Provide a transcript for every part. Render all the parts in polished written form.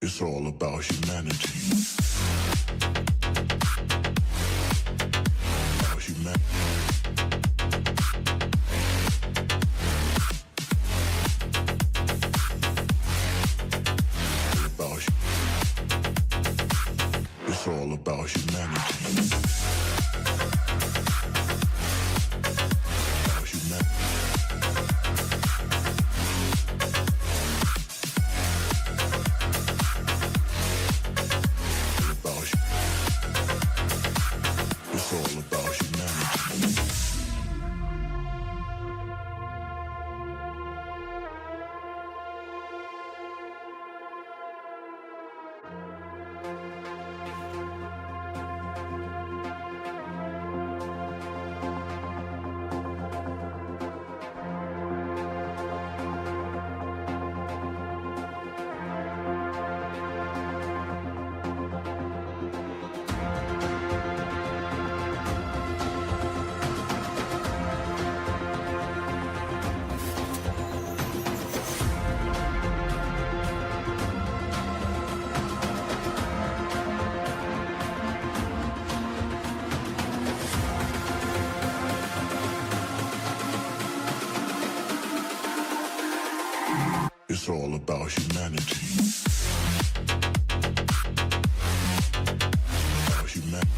It's all about humanity. About humanity. It's all about humanity. About humanity. It's all about humanity. It's all about humanity. About humanity.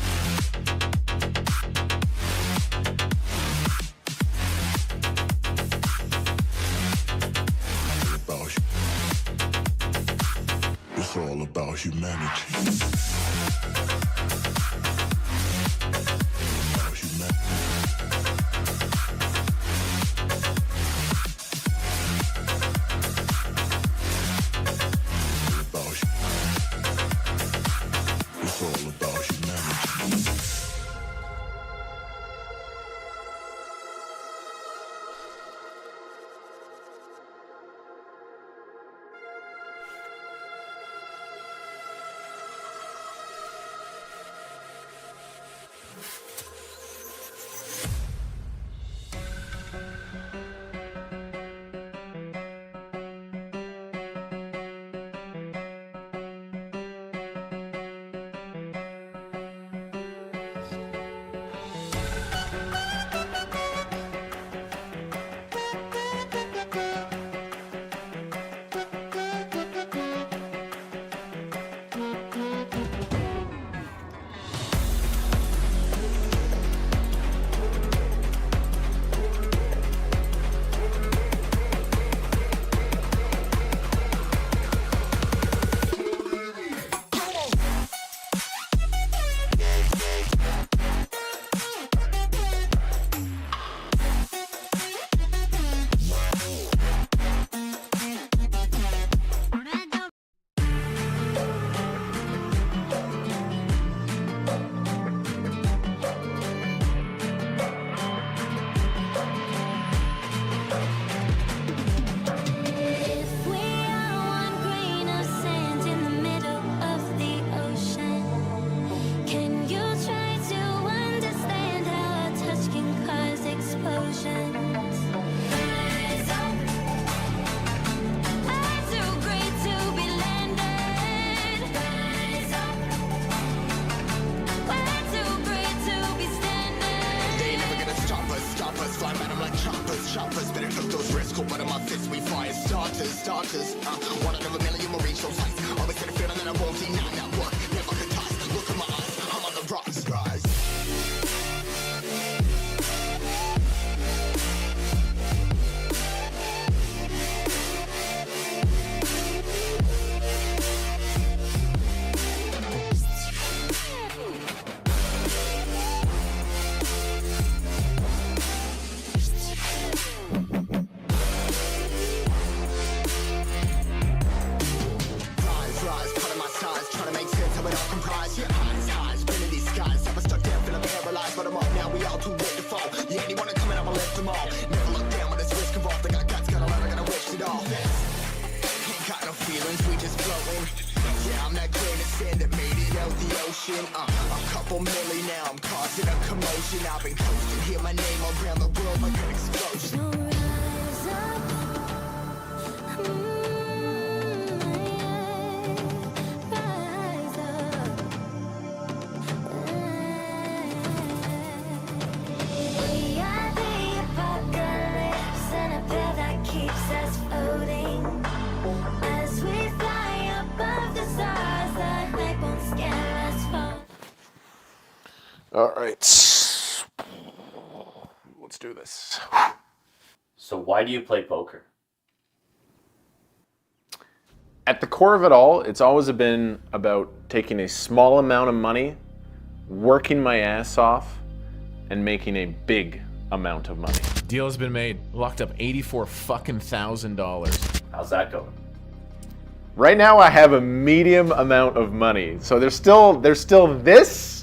It's all about humanity. About humanity. It's all about humanity. starters, starters. One out of a million will reach those heights. Always get a feeling that I won't deny that work. Never could toss. Look at my eyes, I'm on the rocks, guys. A couple milli now, I'm causing a commotion. I've been coasting, hear my name around the world like an explosion. Rise up, rise up. We are the apocalypse, and a pill that keeps us floating. As we fly above the stars, the night won't scare us fall. All right, let's do this. So why do you play poker? At the core of it all, it's always been about taking a small amount of money, working my ass off, and making a big amount of money. Deal has been made. Locked up $84,000. How's that going? Right now, I have a medium amount of money, so there's still this,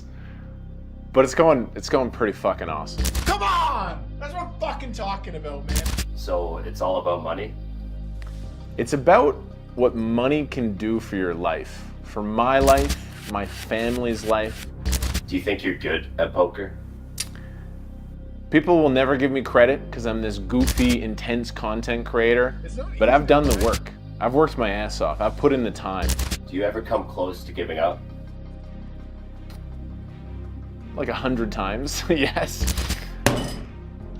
but it's going pretty fucking awesome. Come on! That's what I'm fucking talking about, man. So it's all about money? It's about what money can do for your life, for my life, my family's life. Do you think you're good at poker? People will never give me credit because I'm this goofy, intense content creator, but I've done the work. I've worked my ass off. I've put in the time. Do you ever come close to giving up? Like 100 times, yes.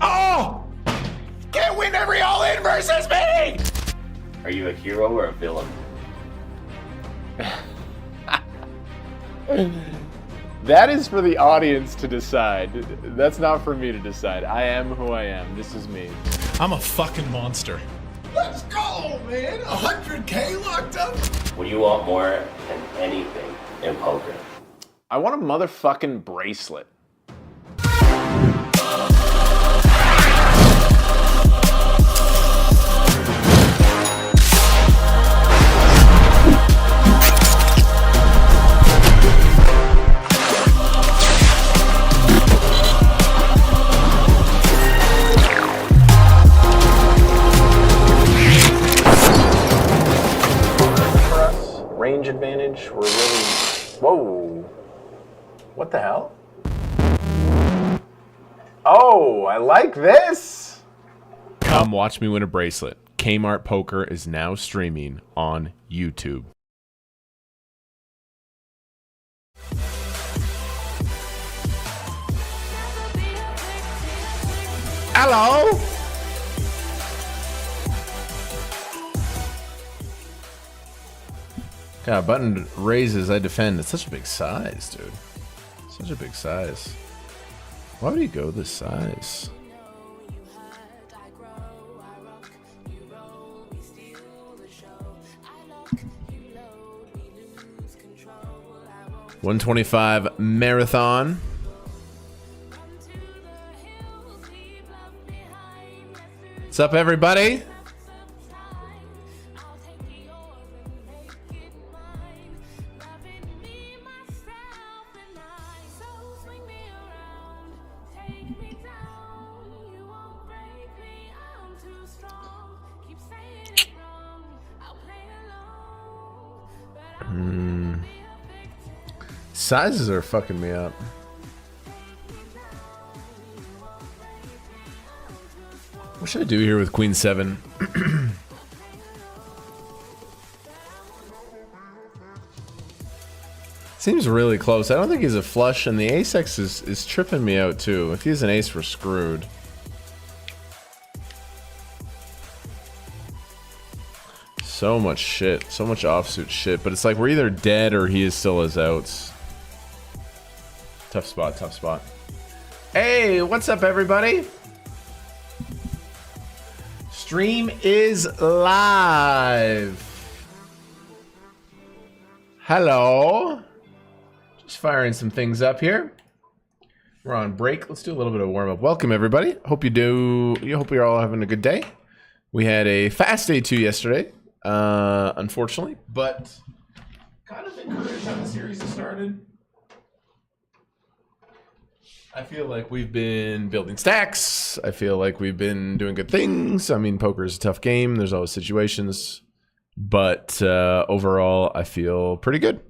Oh! Can't win every all-in versus me! Are you a hero or a villain? That is for the audience to decide. That's not for me to decide. I am who I am. This is me. I'm a fucking monster. Let's go, man! 100K locked up? What do you want more than anything in poker? I want a motherfucking bracelet. Range advantage, we're really... Whoa. What the hell? Oh, I like this! Come watch me win a bracelet. Kmart Poker is now streaming on YouTube. Hello? God, button raises, I defend. It's such a big size, dude. Such a big size. Why would he go this size? $125 marathon. What's up, everybody? Sizes are fucking me up. What should I do here with Queen 7? Seems really close. I don't think he's a flush, and the ace-x is tripping me out too. If he's an ace, we're screwed. So much shit. So much offsuit shit. But it's like we're either dead or he is still as outs. Tough spot, tough spot. Hey, what's up, everybody? Stream is live. Hello. Just firing some things up here. We're on break. Let's do a little bit of warm up. Welcome, everybody. Hope you're all having a good day. We had a fast day 2 yesterday, unfortunately, but kind of encouraged how the series has started. I feel like we've been building stacks. I feel like we've been doing good things. I mean, poker is a tough game. There's always situations. But overall, I feel pretty good.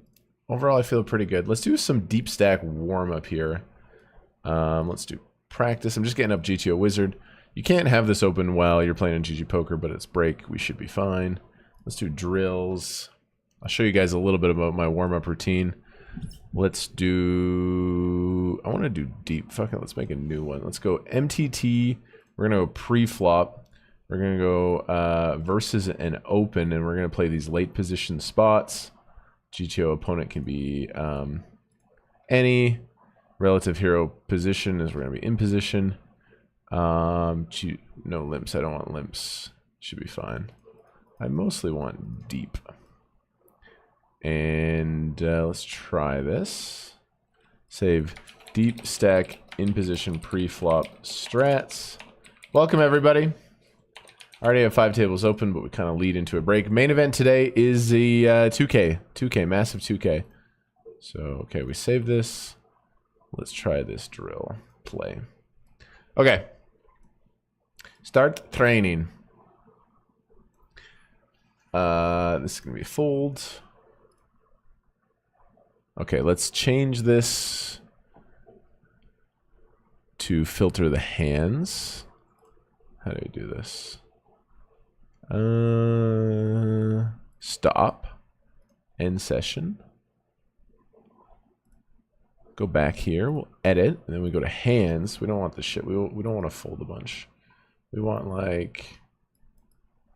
Let's do some deep stack warm-up here. Let's do practice. I'm just getting up GTO Wizard. You can't have this open while you're playing in GG Poker, but it's break. We should be fine. Let's do drills. I'll show you guys a little bit about my warm-up routine. Let's do... I want to do deep. Fuck it, let's make a new one. Let's go MTT. We're going to go pre-flop. We're going to go versus an open, and we're going to play these late position spots. GTO opponent can be any. Relative hero position is we're going to be in position. No limps. I don't want limps. Should be fine. I mostly want deep. And let's try this. Save deep stack in position pre-flop strats. Welcome, everybody. I already have 5 tables open, but we kind of lead into a break. Main event today is the 2K, massive 2K. So, okay, we save this. Let's try this drill. Play. Okay. Start training. This is going to be fold. Okay, let's change this to filter the hands. How do we do this? Stop. End session. Go back here. We'll edit, and then we go to hands. We don't want the shit. We don't want to fold a bunch. We want like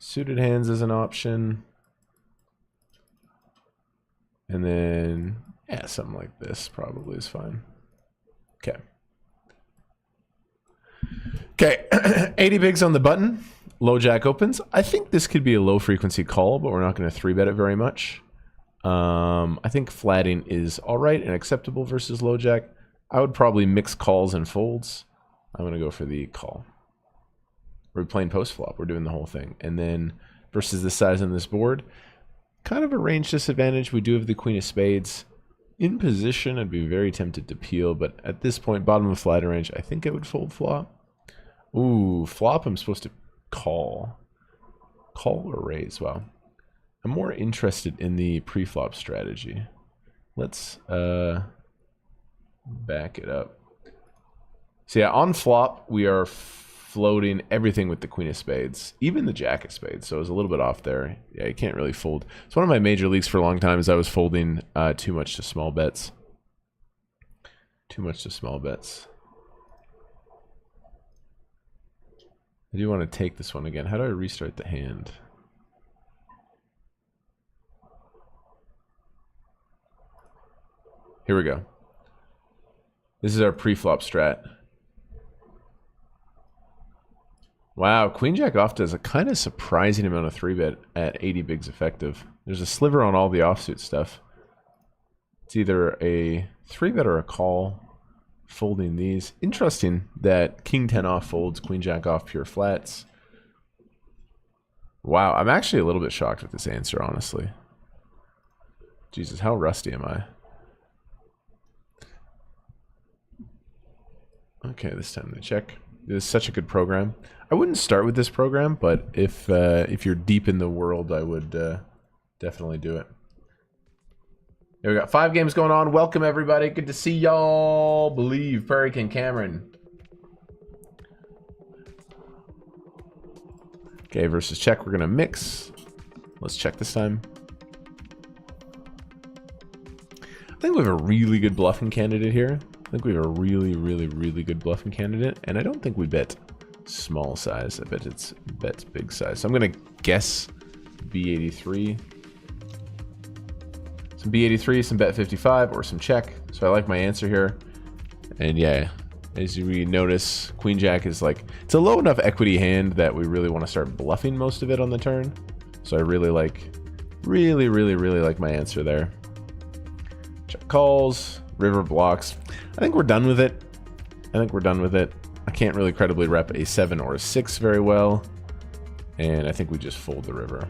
suited hands as an option, and then yeah, something like this probably is fine. Okay. Okay, 80 bigs on the button. Low jack opens. I think this could be a low frequency call, but we're not going to 3-bet it very much. I think flatting is all right and acceptable versus low jack. I would probably mix calls and folds. I'm going to go for the call. We're playing post flop. We're doing the whole thing. And then versus the size on this board, kind of a range disadvantage. We do have the queen of spades. In position, I'd be very tempted to peel, but at this point, bottom of flatter range, I think I would fold flop. Ooh, flop, I'm supposed to call. Call or raise? Wow. I'm more interested in the pre-flop strategy. Let's back it up. So yeah, on flop, we are floating everything with the queen of spades, even the jack of spades, so I was a little bit off there. Yeah, you can't really fold. It's one of my major leagues for a long time is I was folding too much to small bets. Too much to small bets. I do want to take this one again. How do I restart the hand? Here we go. This is our pre-flop strat. Wow, queen jack off does a kind of surprising amount of 3-bet at 80 bigs effective. There's a sliver on all the offsuit stuff. It's either a 3-bet or a call. Folding these. Interesting that king 10 off folds, queen jack off pure flats. Wow, I'm actually a little bit shocked with this answer, honestly. Jesus, how rusty am I? Okay, this time they check. This is such a good program. I wouldn't start with this program, but if you're deep in the world, I would definitely do it. Here we got 5 games going on. Welcome, everybody. Good to see y'all. Believe, Prairie King, Cameron. Okay, versus check. We're going to mix. Let's check this time. I think we have a really good bluffing candidate here. I think we have a really, really, really good bluffing candidate. And I don't think we bet small size. I bet it's bets big size. So I'm going to guess B83. Some B83, some bet 55, or some check. So I like my answer here. And yeah, as you notice, Queen Jack is like, it's a low enough equity hand that we really want to start bluffing most of it on the turn. So I really like, really like my answer there. Check calls, river blocks. I think we're done with it. I can't really credibly rep a 7 or a 6 very well. And I think we just fold the river.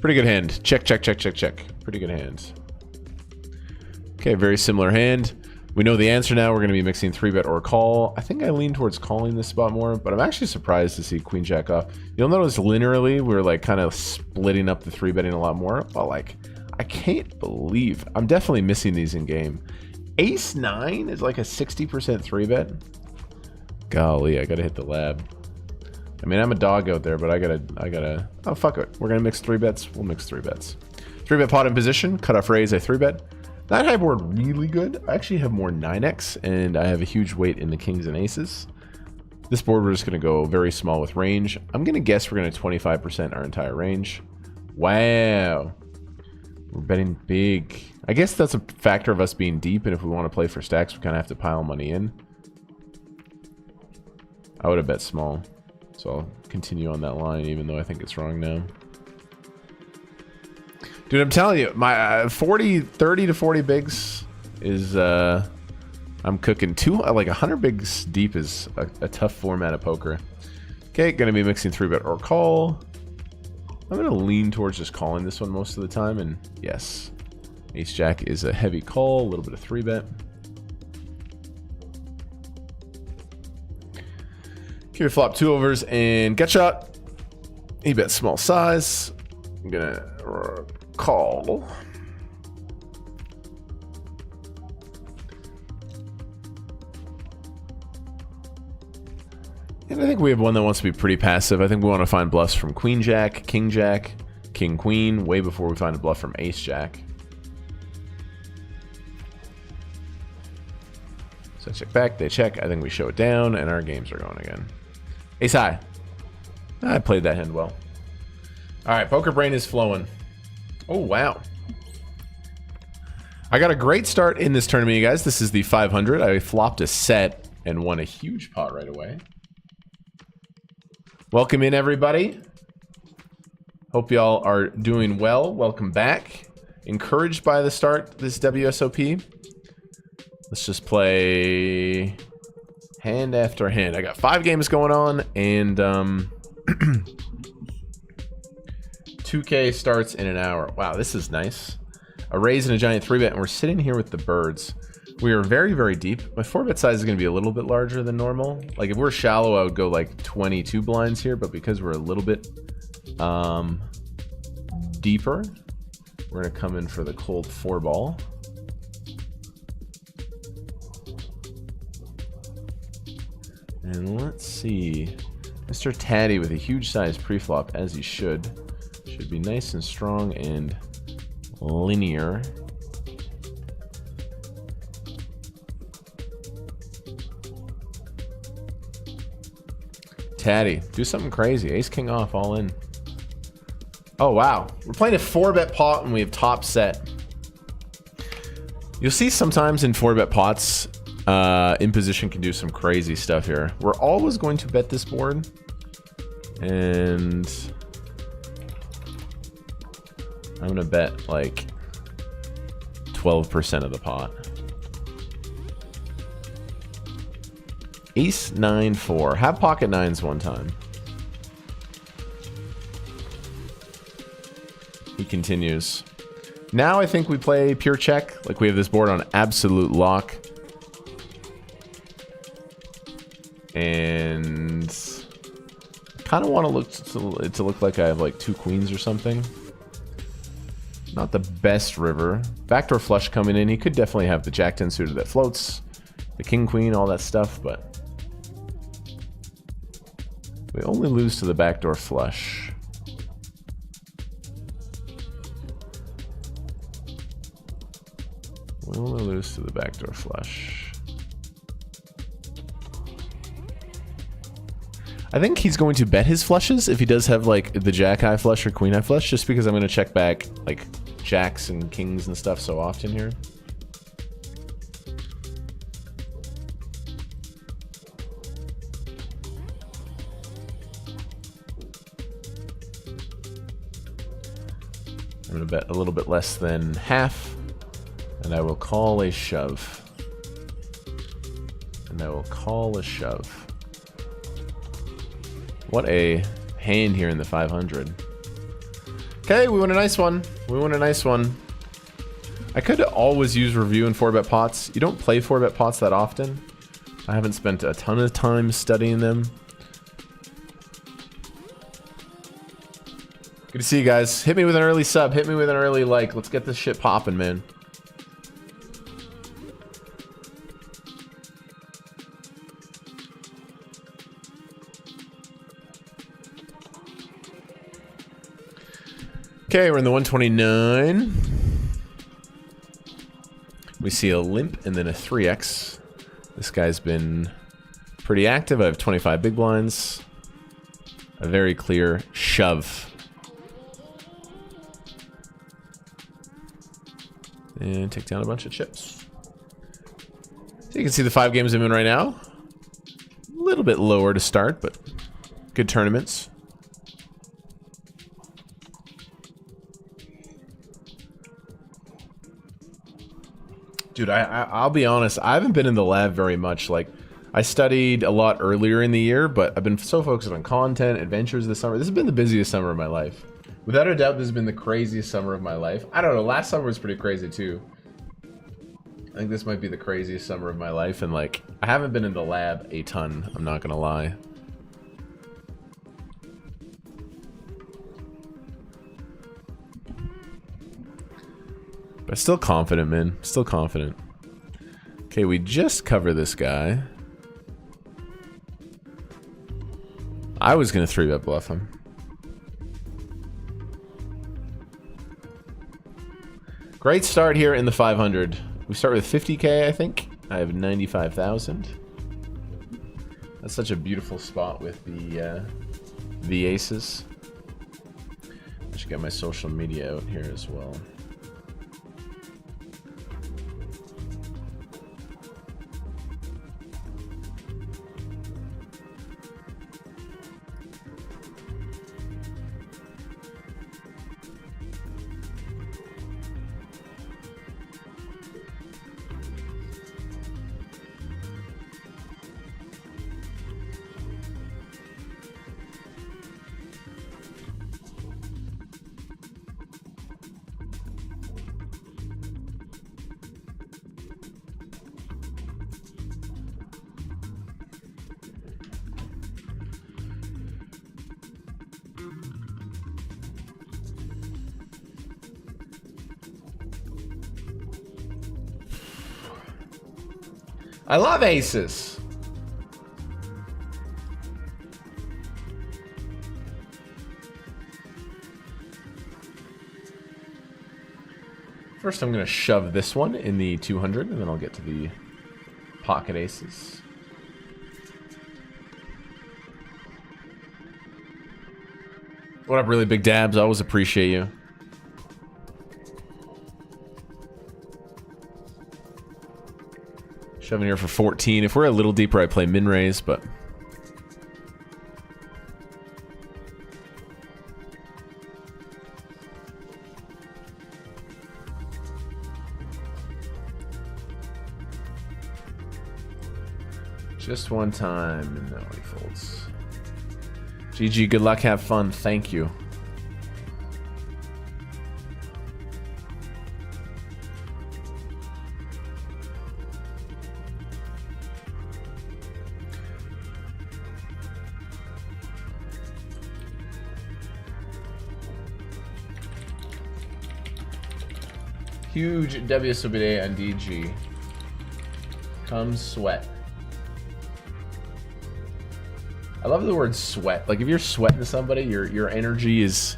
Pretty good hand. Check. Pretty good hand. Okay, very similar hand. We know the answer now. We're going to be mixing 3-bet or call. I think I lean towards calling this spot more, but I'm actually surprised to see Queen Jack off. You'll notice linearly we're like kind of splitting up the 3-betting a lot more, but like I can't believe I'm definitely missing these in game. Ace 9 is like a 60% 3-bet. Golly, I gotta hit the lab. I mean, I'm a dog out there, but I gotta, oh, fuck it. We're gonna mix 3 bets. We'll mix 3 bets. 3-bet pot in position, cutoff raise, a 3-bet. That high board really good. I actually have more 9x, and I have a huge weight in the kings and aces. This board, we're just gonna go very small with range. I'm gonna guess we're gonna 25% our entire range. Wow. We're betting big. I guess that's a factor of us being deep, and if we want to play for stacks, we kind of have to pile money in. I would have bet small. So I'll continue on that line, even though I think it's wrong now. Dude, I'm telling you, my 30 to 40 bigs is, I'm cooking like 100 bigs deep is a tough format of poker. Okay, gonna be mixing 3-bet or call. I'm gonna lean towards just calling this one most of the time, and yes, Ace Jack is a heavy call, a little bit of 3-bet. Here, flop 2 overs and gut shot. He bet small size. I'm gonna call. And I think we have one that wants to be pretty passive. I think we want to find bluffs from Queen Jack, King Jack, King Queen, way before we find a bluff from Ace Jack. So check back, they check. I think we show it down, and our games are going again. Ace high. I played that hand well. All right, poker brain is flowing. Oh, wow. I got a great start in this tournament, you guys. This is the 500. I flopped a set and won a huge pot right away. Welcome in, everybody. Hope y'all are doing well. Welcome back. Encouraged by the start this WSOP. Let's just play hand after hand. I got 5 games going on, and 2K starts in an hour. Wow, this is nice. A raise and a giant 3-bet, and we're sitting here with the birds. We are very deep. My 4-bet size is going to be a little bit larger than normal. Like, if we're shallow, I would go like 22 blinds here, but because we're a little bit deeper, we're going to come in for the cold 4-ball. And let's see. Mr. Taddy with a huge size preflop, as he should. Should be nice and strong and linear. Taddy, do something crazy. Ace King off, all in. Oh, wow. We're playing a 4-bet pot and we have top set. You'll see sometimes in 4-bet pots, in position can do some crazy stuff here. We're always going to bet this board. And I'm going to bet like 12% of the pot. Ace 9-4. Have pocket nines one time. He continues. Now I think we play pure check. Like, we have this board on absolute lock. And kind of want to look like I have like 2 queens or something. Not the best river. Backdoor flush coming in. He could definitely have the Jack-10 suited that floats. The King Queen, all that stuff, but we only lose to the backdoor flush. We only lose to the backdoor flush. I think he's going to bet his flushes if he does have like the jack high flush or queen high flush, just because I'm going to check back like jacks and kings and stuff so often here. I'm going to bet a little bit less than half, and I will call a shove. And I will call a shove. What a hand here in the 500. Okay, we won a nice one. We won a nice one. I could always use review and 4-bet pots. You don't play 4-bet pots that often. I haven't spent a ton of time studying them. Good to see you guys. Hit me with an early sub. Hit me with an early like. Let's get this shit popping, man. Okay, we're in the 129. We see a limp and then a 3x. This guy's been pretty active. I have 25 big blinds. A very clear shove. And take down a bunch of chips. So you can see the 5 games I'm in right now. A little bit lower to start, but good tournaments. Dude, I'll be honest, I haven't been in the lab very much. Like, I studied a lot earlier in the year, but I've been so focused on content, adventures this summer. This has been the busiest summer of my life. Without a doubt, this has been the craziest summer of my life. I don't know, last summer was pretty crazy too. I think this might be the craziest summer of my life, and like, I haven't been in the lab a ton, I'm not gonna lie. But I'm still confident, man. Still confident. Okay, we just cover this guy. I was gonna 3-bet bluff him. Great start here in the 500. We start with 50K, I think. I have 95,000. That's such a beautiful spot with the aces. I should get my social media out here as well. I love aces. First, I'm going to shove this one in the 200, and then I'll get to the pocket aces. What up, really big dabs? I always appreciate you. Shoving here for 14. If we're a little deeper, I play min raise, but just one time, and now he folds. GG, good luck, have fun. Thank you. Huge WSOBD on DG. Come sweat. I love the word sweat. Like if you're sweating somebody, your energy is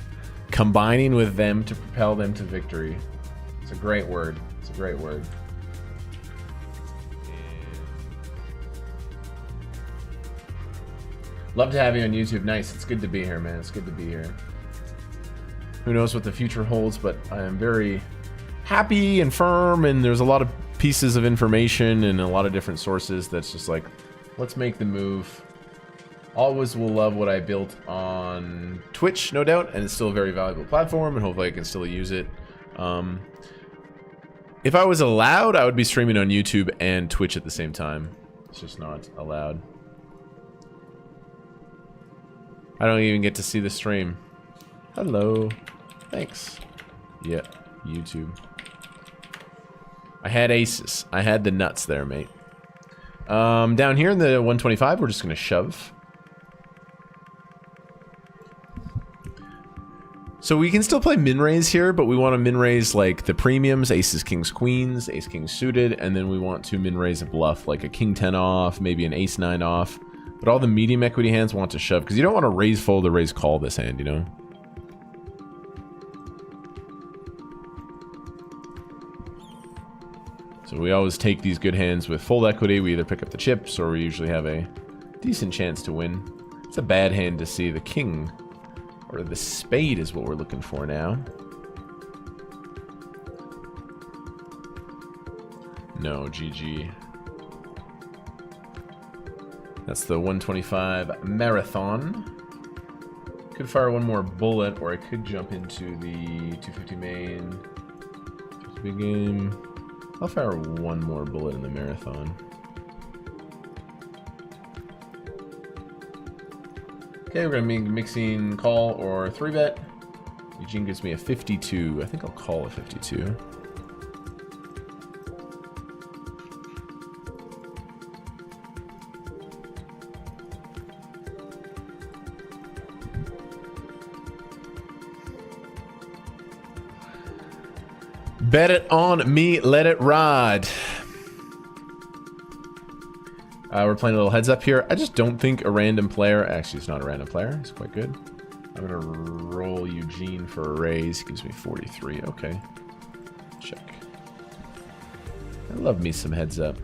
combining with them to propel them to victory. It's a great word. It's a great word. Love to have you on YouTube. Nice. It's good to be here, man. It's good to be here. Who knows what the future holds, but I am very happy and firm, and there's a lot of pieces of information and a lot of different sources that's just like, let's make the move. Always will love what I built on Twitch, no doubt, and it's still a very valuable platform, and hopefully I can still use it. If I was allowed, I would be streaming on YouTube and Twitch at the same time. It's just not allowed. I don't even get to see the stream. Hello. Thanks. Yeah, YouTube. I had aces. I had the nuts there, mate. Down here in the 125, we're just going to shove. So we can still play min-raise here, but we want to min-raise like the premiums, aces, kings, queens, ace, king suited, and then we want to min-raise a bluff, like a king 10 off, maybe an ace 9 off. But all the medium equity hands want to shove, because you don't want to raise fold or raise call this hand, you know? So we always take these good hands with fold equity. We either pick up the chips, or we usually have a decent chance to win. It's a bad hand to see the king. Or the spade is what we're looking for now. No, GG. That's the 125 marathon. Could fire one more bullet, or I could jump into the 250 main. 50 game. I'll fire one more bullet in the marathon. Okay, we're gonna be mixing call or 3-bet. Eugene gives me a 52. I think I'll call a 52. Bet it on me, let it ride. We're playing a little heads up here. I just don't think a random player... Actually, it's not a random player. It's quite good. I'm going to roll Eugene for a raise. He gives me 43. Okay. Check. I love me some heads up.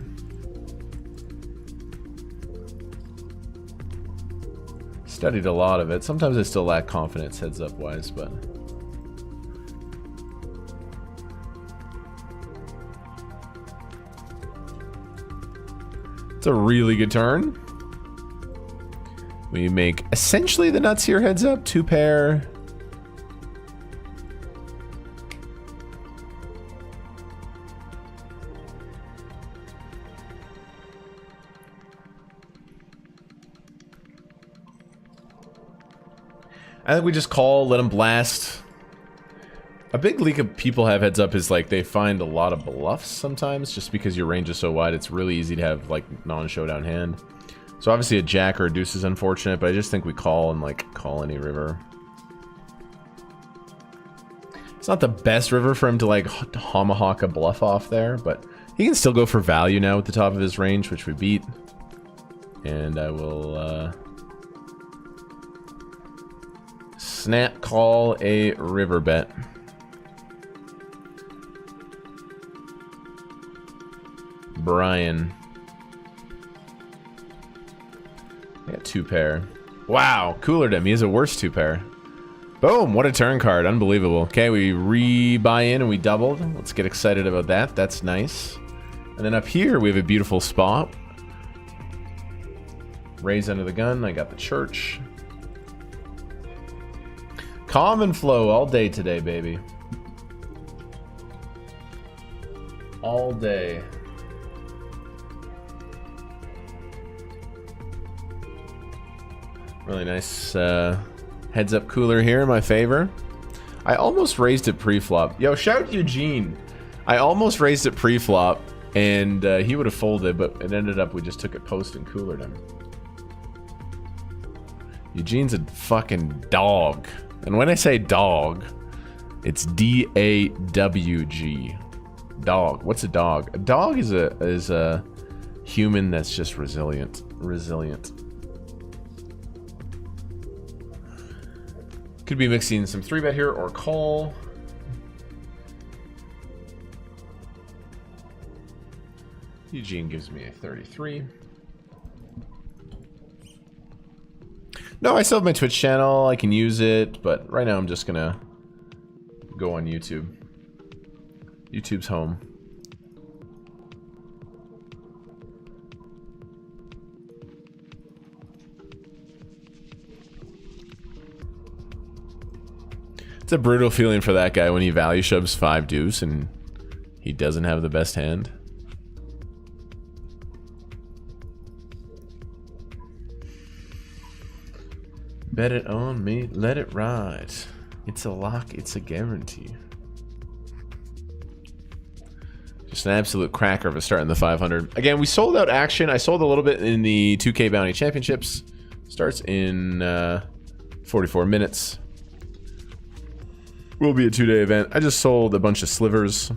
Studied a lot of it. Sometimes I still lack confidence heads up wise, but... It's a really good turn. We make essentially the nuts here heads up, 2 pair. I think we just call, let them blast. A big leak of people have heads up is like they find a lot of bluffs sometimes just because your range is so wide. It's really easy to have like non-showdown hand. So obviously a jack or a deuce is unfortunate, but I just think we call and like call any river. It's not the best river for him to like tomahawk a bluff off there, but he can still go for value now at the top of his range, which we beat. And I will snap call a river bet. Brian. I got 2 pair. Wow, coolered him. He has a worse 2 pair. Boom, what a turn card. Unbelievable. Okay, we re-buy in and we doubled. Let's get excited about that. That's nice. And then up here, we have a beautiful spot. Raise under the gun. I got the church. Common flow all day today, baby. All day. Really nice heads up cooler here in my favor. I almost raised it pre-flop. Yo, shout Eugene. I almost raised it pre-flop and he would have folded, but it ended up we just took it post and coolered him. Eugene's a fucking dog. And when I say dog, it's D-A-W-G. Dog. What's a dog? A dog is a human that's just resilient. Resilient. Could be mixing some 3-bet here or call. Eugene gives me a 33. No, I still have my Twitch channel. I can use it, but right now I'm just gonna go on YouTube. YouTube's home. It's a brutal feeling for that guy when he value shoves 5 deuce and he doesn't have the best hand. Bet it on me, let it ride. It's a lock, it's a guarantee. Just an absolute cracker of a start in the 500. Again, we sold out action. I sold a little bit in the 2K Bounty Championships. Starts in 44 minutes. Will be a 2-day event. I just sold a bunch of slivers.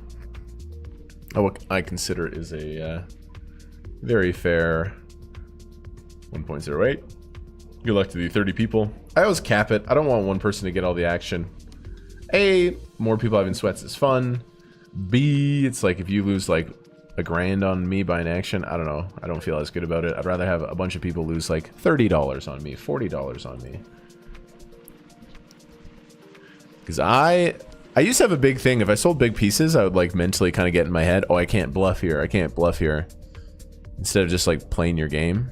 What I consider is a very fair 1.08. Good luck to the 30 people. I always cap it. I don't want one person to get all the action. A, more people having sweats is fun. B, it's like if you lose like a grand on me by an action, I don't know. I don't feel as good about it. I'd rather have a bunch of people lose like $30 on me, $40 on me. Because I used to have a big thing. If I sold big pieces, I would like mentally kind of get in my head, oh, I can't bluff here. I can't bluff here. Instead of just like playing your game.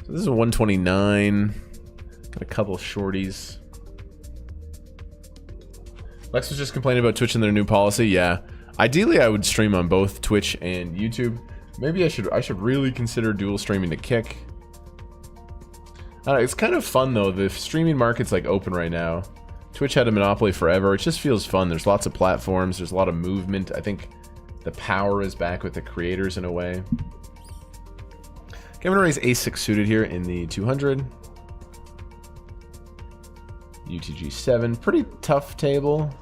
So this is a 129. Got a couple shorties. Lex was just complaining about Twitch and their new policy. Yeah. Ideally, I would stream on both Twitch and YouTube. Maybe I should really consider dual streaming to Kick. I don't know, it's kind of fun though. The streaming market's like open right now. Twitch had a monopoly forever. It just feels fun. There's lots of platforms. There's a lot of movement. I think the power is back with the creators in a way. Okay, I'm gonna raise ace-6 suited here in the 200. UTG7, pretty tough table.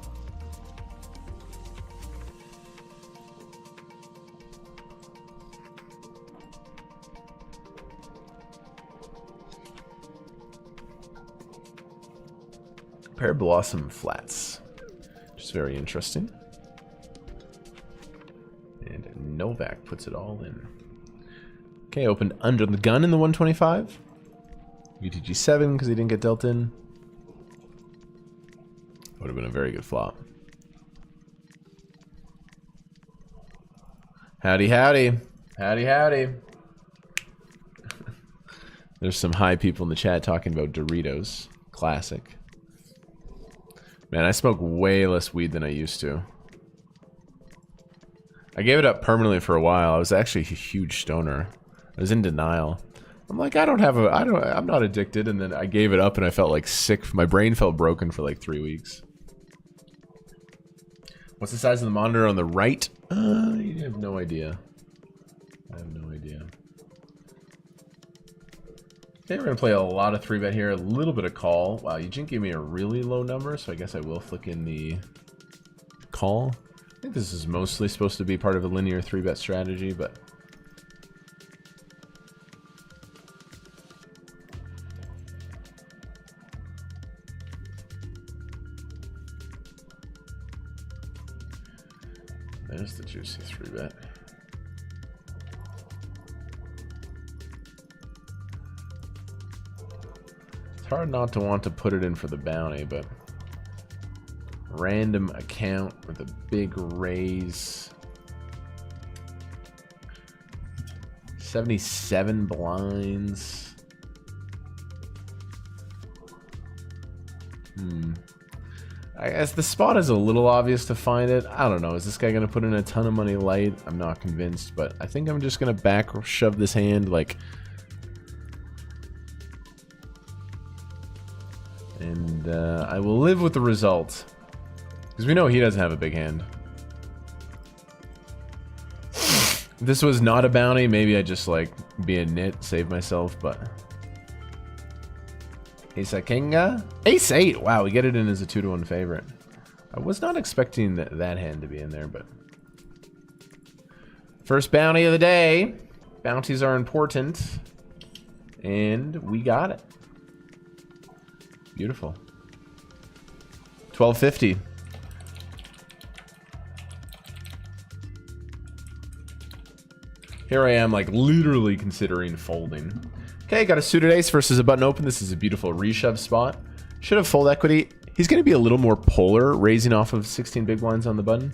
Pear Blossom Flats, which is very interesting. And Novak puts it all in. Okay, opened under the gun in the 125. UTG7 because he didn't get dealt in. Would have been a very good flop. Howdy, howdy. Howdy, howdy. There's some high people in the chat talking about Doritos. Classic. Man, I smoke way less weed than I used to. I gave it up permanently for a while. I was actually a huge stoner. I was in denial. I'm like, I'm not addicted. And then I gave it up and I felt like sick. My brain felt broken for like 3 weeks. What's the size of the monitor on the right? You have no idea. I have no idea. Okay, we're gonna play a lot of 3-bet here, a little bit of call. Wow, Eugene gave me a really low number, so I guess I will flick in the call. I think this is mostly supposed to be part of a linear 3-bet strategy, but there's the juicy 3-bet. It's hard not to want to put it in for the bounty, but random account with a big raise. 77 blinds. I guess the spot is a little obvious to find it. I don't know. Is this guy going to put in a ton of money light? I'm not convinced, but I think I'm just going to back shove this hand like... And I will live with the result. Because we know he doesn't have a big hand. If this was not a bounty, maybe I'd just like be a nit, save myself, but... Ace-a-kinga? Ace-8! Wow, we get it in as a 2-to-1 favorite. I was not expecting that hand to be in there, but... First bounty of the day. Bounties are important. And we got it. Beautiful. 1250. Here I am, like, literally considering folding. Okay, got a suited ace versus a button open. This is a beautiful reshove spot. Should have fold equity. He's going to be a little more polar, raising off of 16 big blinds on the button.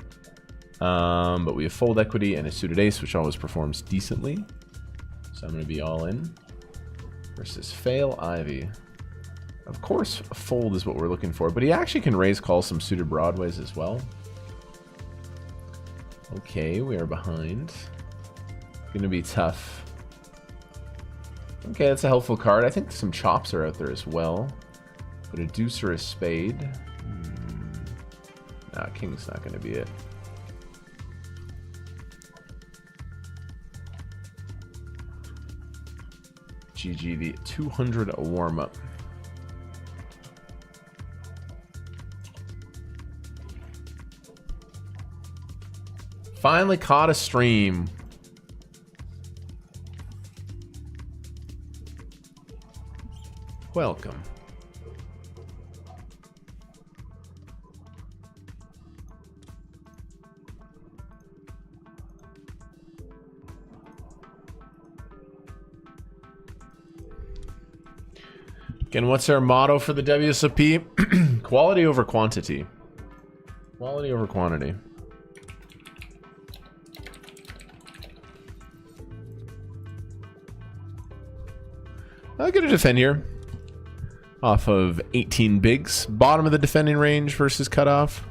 But we have fold equity and a suited ace, which always performs decently. So I'm going to be all in. Versus fail Ivy. Of course, a fold is what we're looking for, but he actually can raise call some suited broadways as well. Okay, we are behind. Going to be tough. Okay, that's a helpful card. I think some chops are out there as well. But a deuce or a spade. Nah, king's not going to be it. GG, the 200 warm-up. Finally caught a stream. Welcome. Again, what's our motto for the WSOP? Quality over quantity. Quality over quantity. I'll get a defend here. Off of 18 bigs. Bottom of the defending range versus cutoff.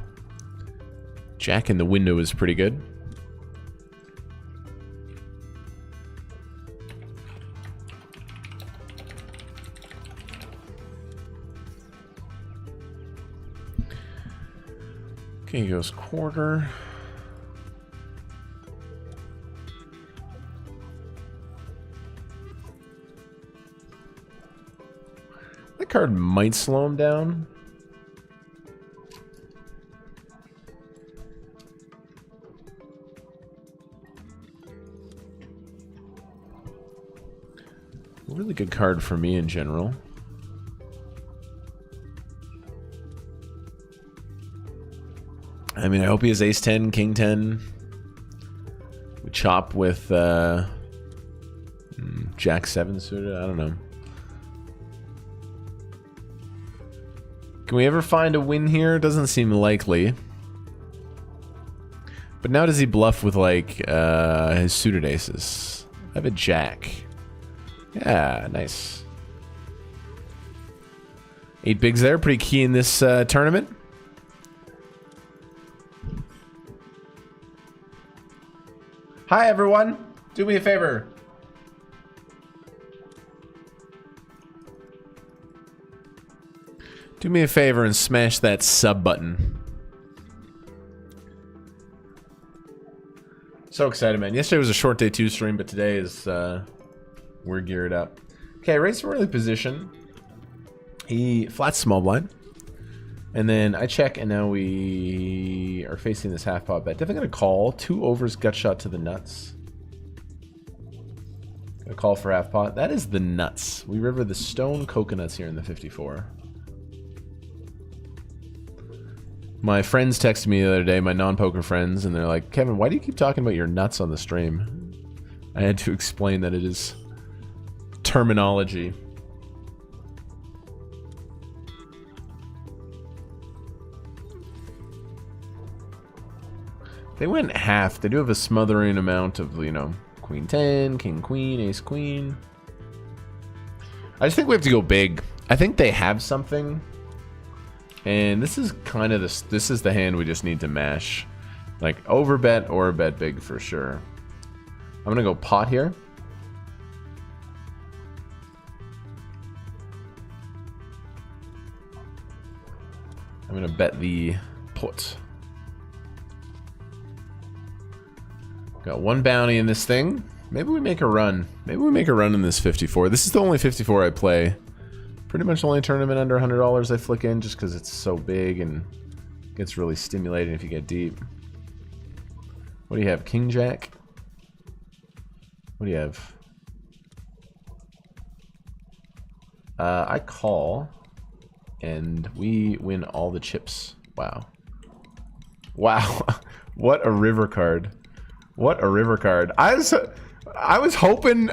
Jack in the window is pretty good. Okay, he goes quarter. That card might slow him down. A really good card for me in general. I mean, I hope he has ace 10, king 10. We chop with jack 7 suited. I don't know. Can we ever find a win here? Doesn't seem likely. But now does he bluff with like his suited aces? I have a jack. Yeah, nice. 8 bigs there, pretty key in this tournament. Hi everyone, do me a favor. Do me a favor and smash that sub button. So excited, man. Yesterday was a short day 2 stream, but today is we're geared up. Okay, raise from early position. He flats small blind. And then I check, and now we are facing this half pot bet. Definitely gonna call. 2 overs, gut shot to the nuts. Gonna call for half pot. That is the nuts. We river the stone coconuts here in the 54. My friends texted me the other day, my non-poker friends, and they're like, Kevin, why do you keep talking about your nuts on the stream? I had to explain that it is terminology. They went half. They do have a smothering amount of, you know, queen 10, king queen, ace queen. I just think we have to go big. I think they have something. And this is kind of this is the hand we just need to mash. Like overbet or bet big for sure. I'm going to go pot here. I'm going to bet the put. Got 1 bounty in this thing. Maybe we make a run. Maybe we make a run in this 54. This is the only 54 I play. Pretty much the only tournament under $100 I flick in just because it's so big and gets really stimulating if you get deep. What do you have? King Jack? What do you have? I call and we win all the chips. Wow. Wow. What a river card. What a river card. I was hoping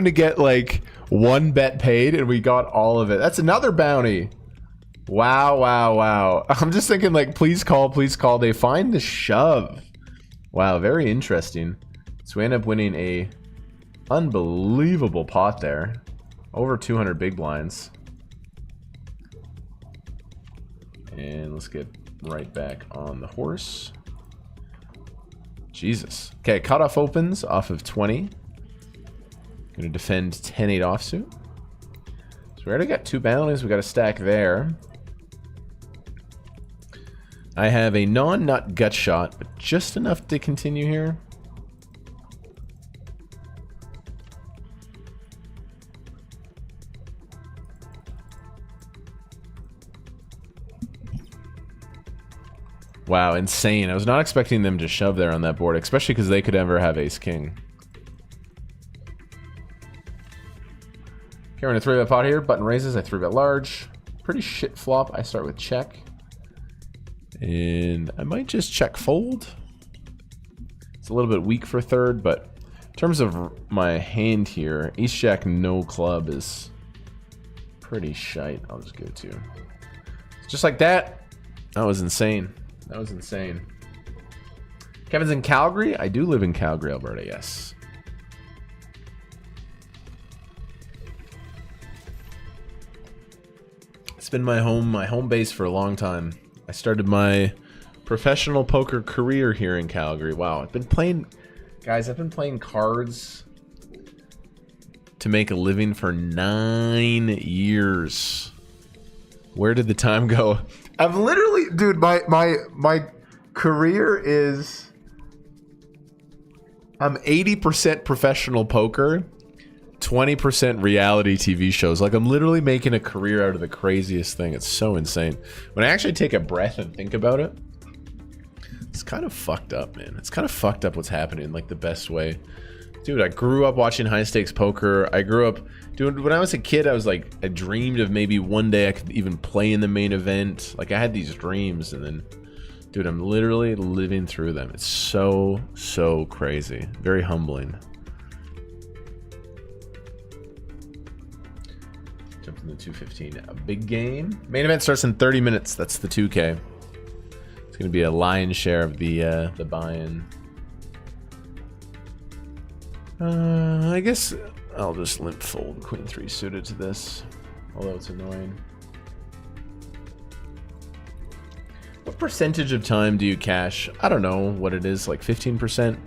to get like one bet paid, and we got all of it. That's another bounty. Wow, wow, wow. I'm just thinking like, please call, please call. They find the shove. Wow, very interesting. So we end up winning a unbelievable pot there. Over 200 big blinds. And let's get right back on the horse. Jesus. Okay, cutoff opens off of 20. Gonna defend 10-8 offsuit. So we already got 2 bounties. We got a stack there. I have a non-nut gut shot, but just enough to continue here. Wow, insane. I was not expecting them to shove there on that board, especially because they could ever have ace-king. Okay, we're going to 3-bet pot here. Button raises, I 3-bet large. Pretty shit flop. I start with check. And I might just check fold. It's a little bit weak for third, but in terms of my hand here, ace-jack no club is pretty shite. I'll just go to. Just like that. That was insane. That was insane. Kevin's in Calgary? I do live in Calgary, Alberta, yes. It's been my home base for a long time. I started my professional poker career here in Calgary. Wow, I've been playing cards to make a living for 9 years. Where did the time go? I've literally, dude, my career is, I'm 80% professional poker, 20% reality TV shows. Like, I'm literally making a career out of the craziest thing. It's so insane. When I actually take a breath and think about it, it's kind of fucked up, man. It's kind of fucked up what's happening, like the best way. Dude, I grew up watching high stakes poker. I grew up, dude, when I was a kid, I dreamed of maybe one day I could even play in the main event. Like, I had these dreams, and then, dude, I'm literally living through them. It's so, so crazy. Very humbling. Jump in the 215. A big game. Main event starts in 30 minutes. That's the 2K. It's going to be a lion's share of the buy-in. I guess I'll just limp fold queen 3 suited to this, although it's annoying. What percentage of time do you cash? I don't know what it is, like 15%?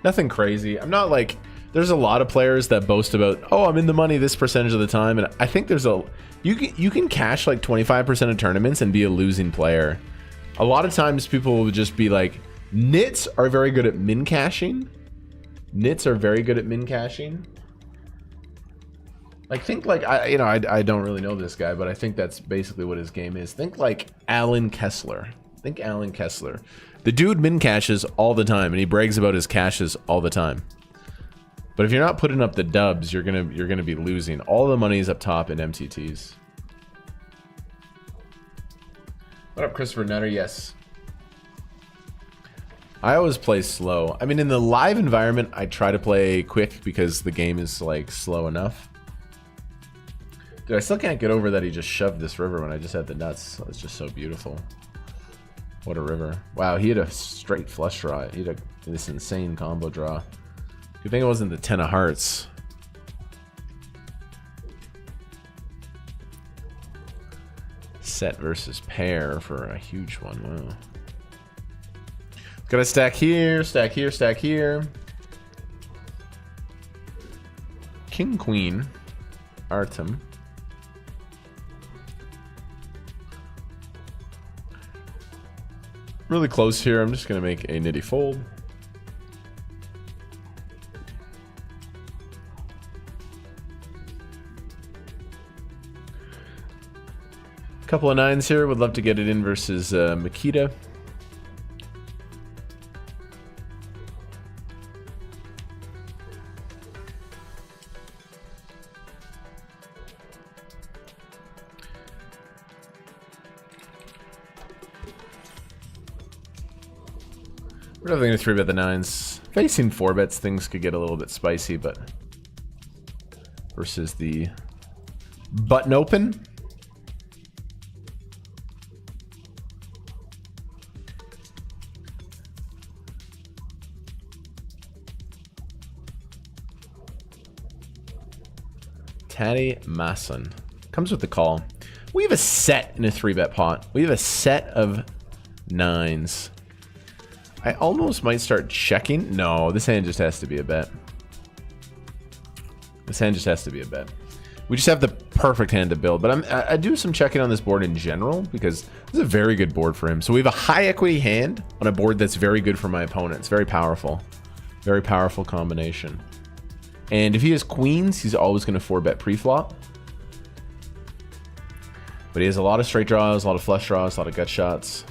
Nothing crazy. I'm not like, there's a lot of players that boast about, oh, I'm in the money this percentage of the time, and I think there's a, you can cash like 25% of tournaments and be a losing player. A lot of times people will just be like, nits are very good at min cashing. Nits are very good at min cashing. Like, think like, I don't really know this guy, but I think that's basically what his game is. Think like Alan Kessler. Think Alan Kessler. The dude min cashes all the time, and he brags about his cashes all the time. But if you're not putting up the dubs, you're gonna be losing. All the money is up top in MTTs. What up, Christopher Nutter? Yes. I always play slow. I mean, in the live environment, I try to play quick because the game is like slow enough. Dude, I still can't get over that he just shoved this river when I just had the nuts. It's just so beautiful. What a river. Wow, he had a straight flush draw. He had this insane combo draw. Good thing it wasn't the 10 of hearts. Set versus pair for a huge one. Wow. Got a stack here, stack here, stack here. King, queen, Artem. Really close here. I'm just gonna make a nitty fold. Couple of nines here. Would love to get it in versus Makita. We're definitely gonna 3-bet the 9s. Facing 4-bets, things could get a little bit spicy, but versus the button open. Taddy Masson comes with the call. We have a set in a 3-bet pot. We have a set of 9s. I almost might start checking. No, this hand just has to be a bet. This hand just has to be a bet. We just have the perfect hand to build, but I do some checking on this board in general because this is a very good board for him. So we have a high equity hand on a board that's very good for my opponent. It's very powerful combination. And if he has queens, he's always going to 4-bet pre-flop. But he has a lot of straight draws, a lot of flush draws, a lot of gut shots.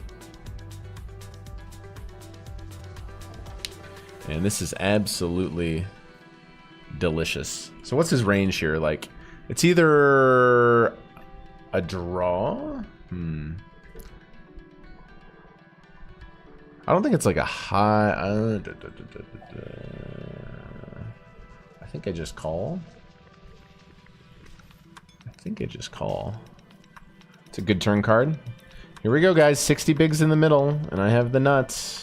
And this is absolutely delicious. So what's his range here? Like, it's either a draw. I don't think it's like a high. I think I just call. It's a good turn card. Here we go, guys. 60 bigs in the middle, and I have the nuts.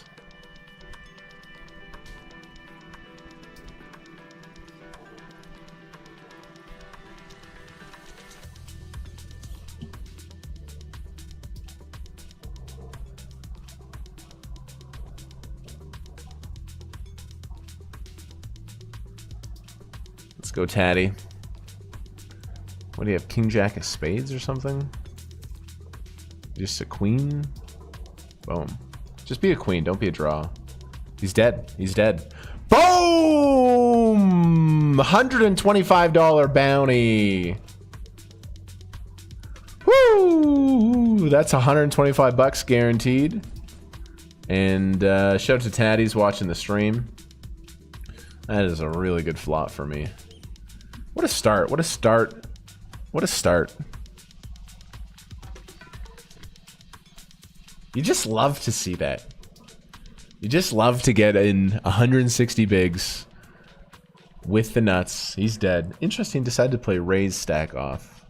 Let's go, Taddy. What do you have? King Jack of spades or something? Just a queen? Boom. Just be a queen, don't be a draw. He's dead. He's dead. Boom! $125 bounty. Woo! That's 125 bucks guaranteed. And shout out to Taddy's watching the stream. That is a really good flop for me. What a start. What a start. What a start. You just love to see that. You just love to get in 160 bigs with the nuts. He's dead. Interesting, decided to play raise stack off.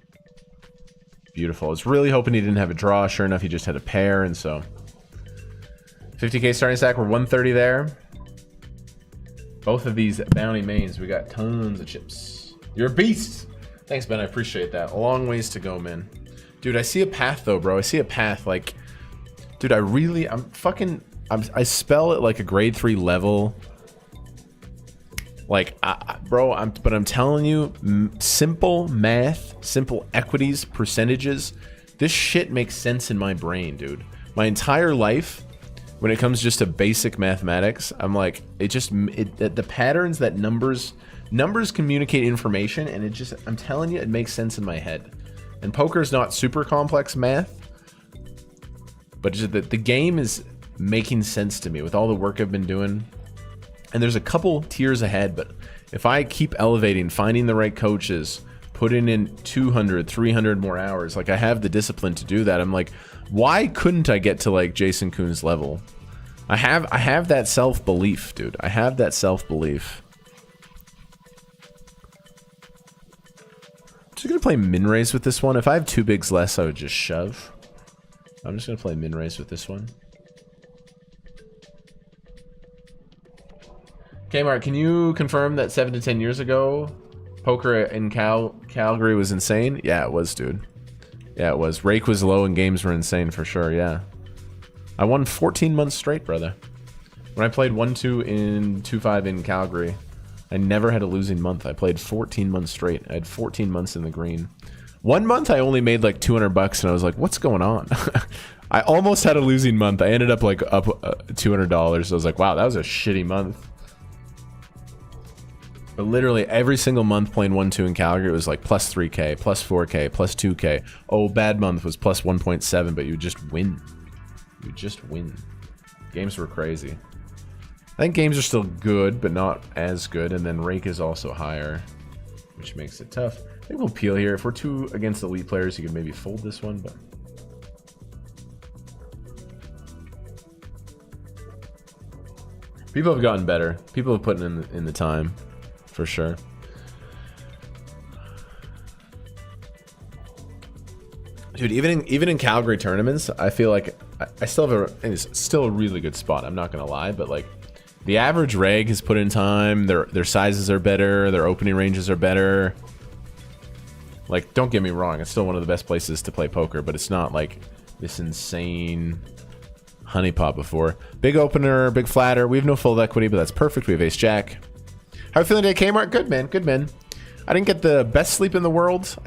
Beautiful. I was really hoping he didn't have a draw. Sure enough, he just had a pair, and so 50k starting stack. We're 130 there. Both of these bounty mains, we got tons of chips. You're a beast. Thanks, Ben. I appreciate that. A long ways to go, man. Dude, I see a path, though, bro. I see a path. Like, dude, I spell it like a grade 3 level. Like, but I'm telling you, simple math, simple equities, percentages, this shit makes sense in my brain, dude. My entire life, when it comes just to basic mathematics, I'm like, the patterns that numbers communicate information, and I'm telling you, it makes sense in my head. And poker's not super complex math, but just the game is making sense to me with all the work I've been doing. And there's a couple tiers ahead, but if I keep elevating, finding the right coaches, putting in 200, 300 more hours, like I have the discipline to do that. I'm like, why couldn't I get to like Jason Koon's level? I have that self-belief, dude. I have that self-belief. Just gonna play min raise with this one. If I have 2 bigs less, I would just shove. I'm just gonna play min raise with this one. Kmart, can you confirm that 7 to 10 years ago, poker in Calgary was insane? Yeah, it was, dude. Yeah, it was. Rake was low and games were insane for sure, yeah. I won 14 months straight, brother. When I played 1-2 in 2-5 in Calgary, I never had a losing month. I played 14 months straight. I had 14 months in the green. 1 month I only made like 200 bucks and I was like, what's going on? I almost had a losing month. I ended up like up $200. I was like, wow, that was a shitty month. But literally every single month playing 1-2 in Calgary, it was like plus 3k, plus 4k, plus 2k. Oh, bad month was plus 1.7, but you would just win. You would just win. Games were crazy. I think games are still good, but not as good. And then rake is also higher, which makes it tough. I think we'll peel here. If we're 2 against elite players, you could maybe fold this one, but... People have gotten better. People have put in the time, for sure. Dude, even in Calgary tournaments, I feel like I still have and it's still a really good spot. I'm not gonna lie, but like the average reg has put in time. Their sizes are better. Their opening ranges are better. Like, don't get me wrong, it's still one of the best places to play poker, but it's not like this insane honeypot before. Big opener, big flatter. We have no fold equity, but that's perfect. We have ace jack. How are you feeling today, Kmart? Good, man. Good, man. I didn't get the best sleep in the world.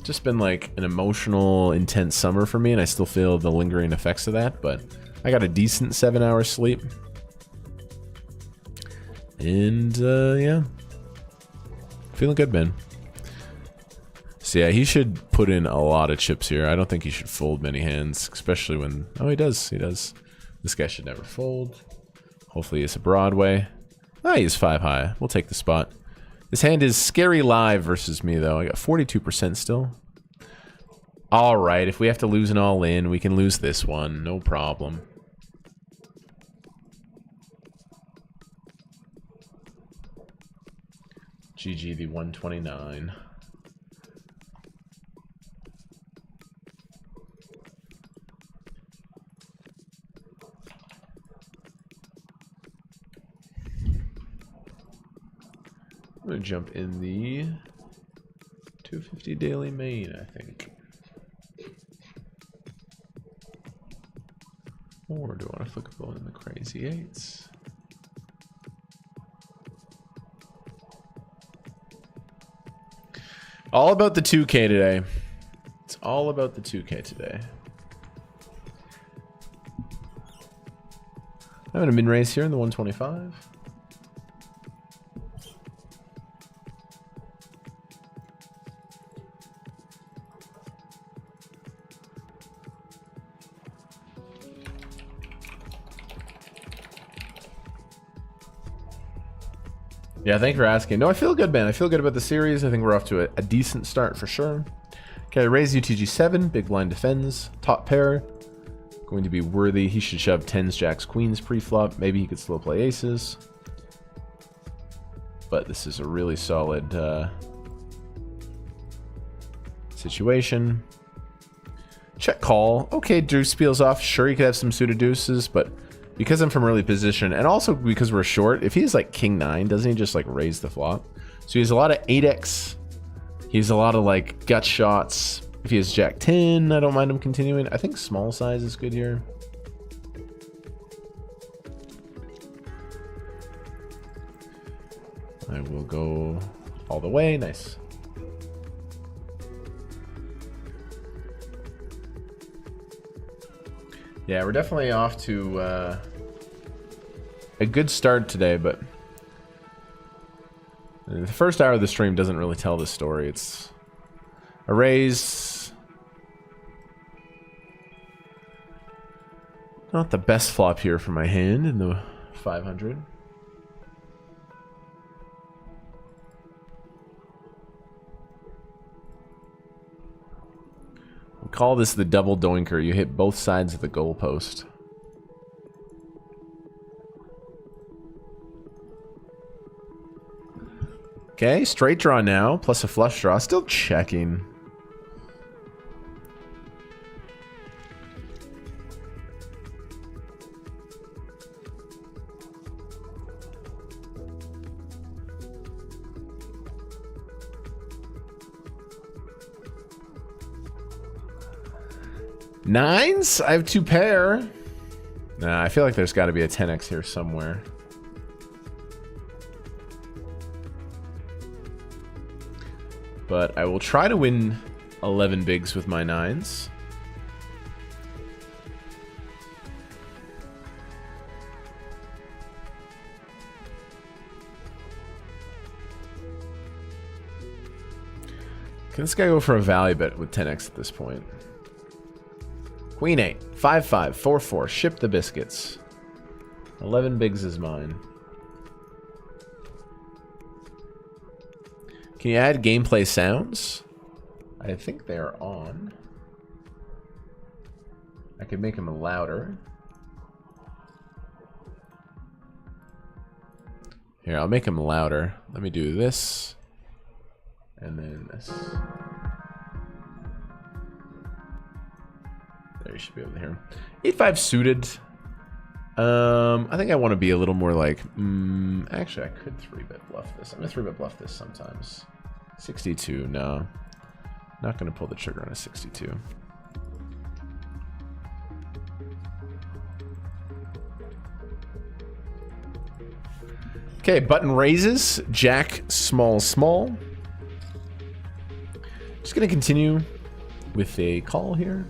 Just been like an emotional, intense summer for me, and I still feel the lingering effects of that, but I got a decent 7-hour sleep. And, yeah. Feeling good, man. So yeah, he should put in a lot of chips here. I don't think he should fold many hands, especially when... Oh, he does. He does. This guy should never fold. Hopefully it's a Broadway. Ah, he's 5 high. We'll take the spot. This hand is scary live versus me, though. I got 42% still. All right, if we have to lose an all-in, we can lose this one. No problem. GG the 129. I'm gonna jump in the 250 daily main, I think. Or do I want to flick a ball in the crazy eights? All about the 2K today. It's all about the 2K today. I'm having a min raise here in the 125. Yeah, thank you for asking. No, I feel good, man. I feel good about the series. I think we're off to a decent start for sure. Okay, raise UTG7. Big blind defends. Top pair. Going to be worthy. He should shove 10s, jacks, queens pre-flop. Maybe he could slow play aces. But this is a really solid situation. Check call. Okay, deuce peels off. Sure, he could have some suited deuces, but... because I'm from early position, and also because we're short, if he's like king 9, doesn't he just like raise the flop? So he has a lot of 8x. He has a lot of like gut shots. If he has jack 10, I don't mind him continuing. I think small size is good here. I will go all the way. Nice. Yeah, we're definitely off to a good start today, but the first hour of the stream doesn't really tell the story. It's a raise. Not the best flop here for my hand in the 500. We'll call this the double doinker. You hit both sides of the goalpost. Okay, straight draw now, plus a flush draw. Still checking. Nines? I have 2 pair. Nah, I feel like there's got to be a 10x here somewhere. But I will try to win 11 bigs with my 9s. Can this guy go for a value bet with 10x at this point? Queen 8, 5-5, 4-4, ship the biscuits. 11 bigs is mine. Can you add gameplay sounds? I think they are on. I could make them louder. Here, I'll make them louder. Let me do this. And then this. There, you should be able to hear him. 8-5 suited. I think I want to be a little more like... actually, I could 3-bet bluff this. I'm going to 3-bet bluff this sometimes. 62, no. Not going to pull the trigger on a 62. Okay, button raises. Jack, small, small. Just going to continue with a call here.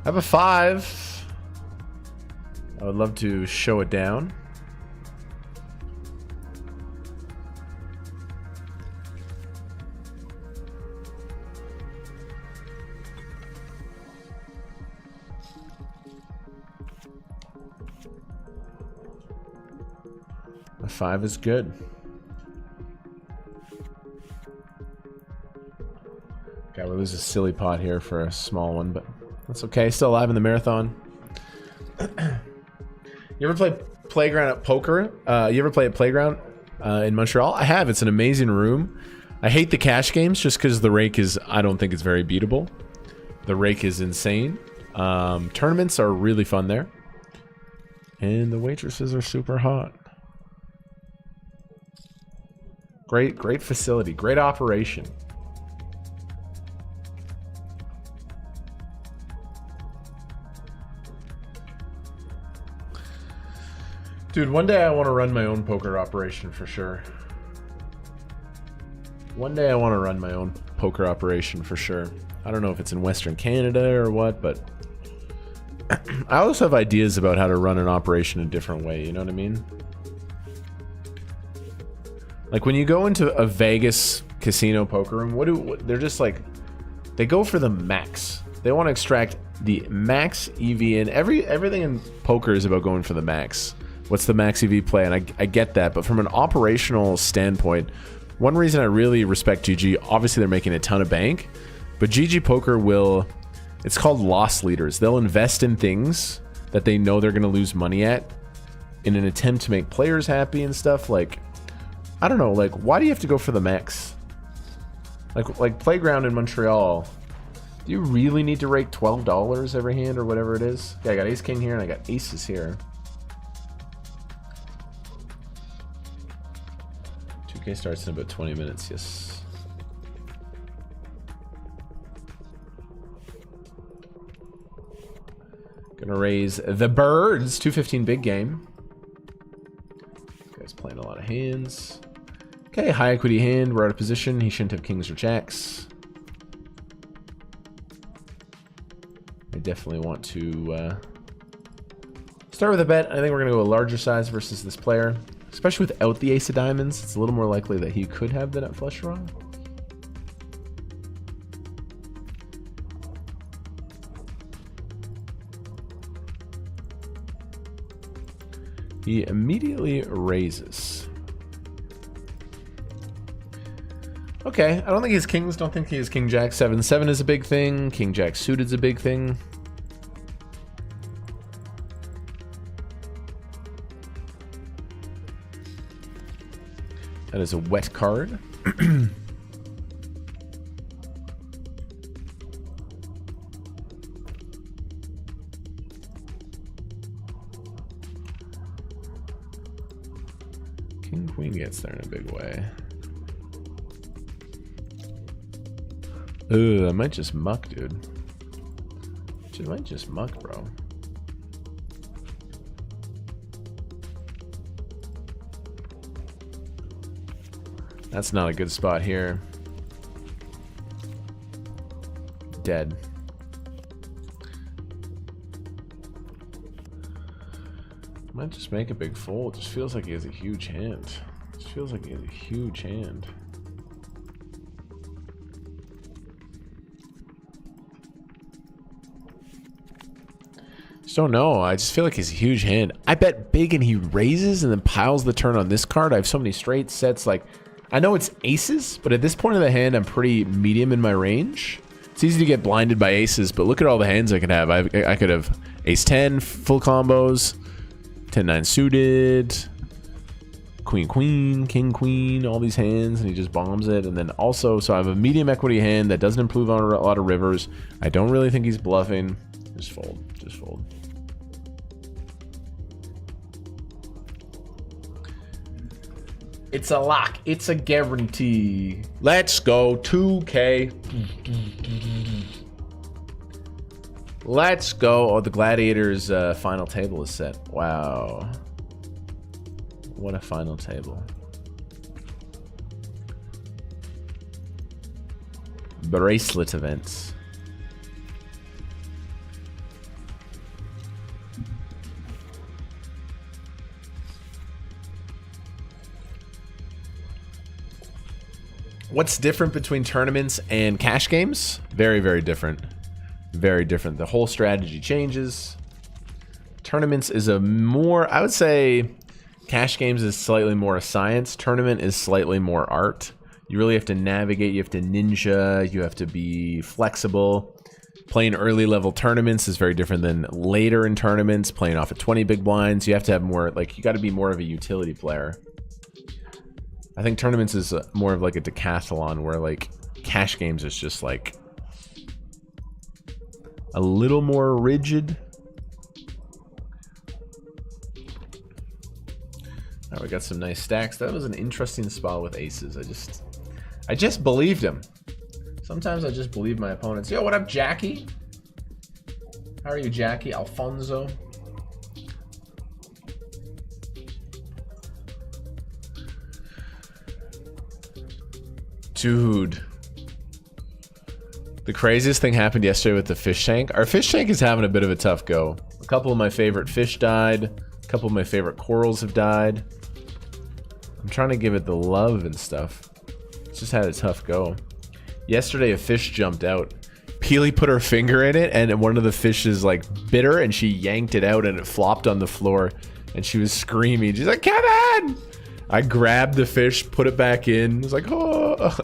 I have a 5. I would love to show it down. A 5 is good. Okay, we'll lose a silly pot here for a small one, but that's okay. Still alive in the marathon. You ever play Playground at poker? You ever play at Playground in Montreal? I have. It's an amazing room. I hate the cash games just because the rake is... I don't think it's very beatable. The rake is insane. Tournaments are really fun there. And the waitresses are super hot. Great facility. Great operation. Dude, one day I want to run my own poker operation for sure. One day I want to run my own poker operation for sure. I don't know if it's in Western Canada or what, but I also have ideas about how to run an operation a different way, you know what I mean? Like when you go into a Vegas casino poker room, they're just like, they go for the max. They want to extract the max EV, and everything in poker is about going for the max. What's the max EV play? And I get that, but from an operational standpoint, one reason I really respect GG, obviously they're making a ton of bank, but GG Poker will, it's called loss leaders. They'll invest in things that they know they're going to lose money at in an attempt to make players happy and stuff. Like, I don't know, like, why do you have to go for the max? Like Playground in Montreal, do you really need to rake $12 every hand or whatever it is? Yeah, I got ace king here and I got aces here. 2K starts in about 20 minutes, yes. Gonna raise the birds. 215 big game. This guy's playing a lot of hands. Okay, high equity hand. We're out of position. He shouldn't have kings or jacks. I definitely want to start with a bet. I think we're gonna go a larger size versus this player. Especially without the ace of diamonds, it's a little more likely that he could have the nut flush draw. He immediately raises. Okay, I don't think he has kings. Don't think he has king jack. 7-7 is a big thing. King jack suited is a big thing. That is a wet card. King queen gets there in a big way. Ugh, I might just muck, dude. I might just muck, bro. That's not a good spot here. Dead. Might just make a big fold. Just feels like he has a huge hand. Just feels like he has a huge hand. Just don't know. I just feel like he's a huge hand. I bet big and he raises and then piles the turn on this card. I have so many straight sets. Like, I know it's aces, but at this point of the hand, I'm pretty medium in my range. It's easy to get blinded by aces, but look at all the hands I could have. I could have ace 10, full combos, 10-9 suited, queen queen, king queen, all these hands, and he just bombs it. And then also, so I have a medium equity hand that doesn't improve on a lot of rivers. I don't really think he's bluffing. Just fold, just fold. It's a lock. It's a guarantee. Let's go 2K. Let's go. Oh, the Gladiators final table is set. Wow. What a final table. Bracelet events. What's different between tournaments and cash games? Very, very different. Very different. The whole strategy changes. Tournaments is a more, I would say, cash games is slightly more a science. Tournament is slightly more art. You really have to navigate. You have to ninja. You have to be flexible. Playing early level tournaments is very different than later in tournaments. Playing off at 20 big blinds. You have to have more, like, you got to be more of a utility player. I think tournaments is more of like a decathlon where like cash games is just like a little more rigid. All right, we got some nice stacks. That was an interesting spot with aces. I just believed him. Sometimes I just believe my opponents. Yo, what up, Jackie? How are you, Jackie? Alfonso? Dude. The craziest thing happened yesterday with the fish tank. Our fish tank is having a bit of a tough go. A couple of my favorite fish died. A couple of my favorite corals have died. I'm trying to give it the love and stuff. It's just had a tough go. Yesterday a fish jumped out. Peely put her finger in it and one of the fishes like bit her and she yanked it out and it flopped on the floor and she was screaming. She's like, Kevin! I grabbed the fish, put it back in. I was like, oh.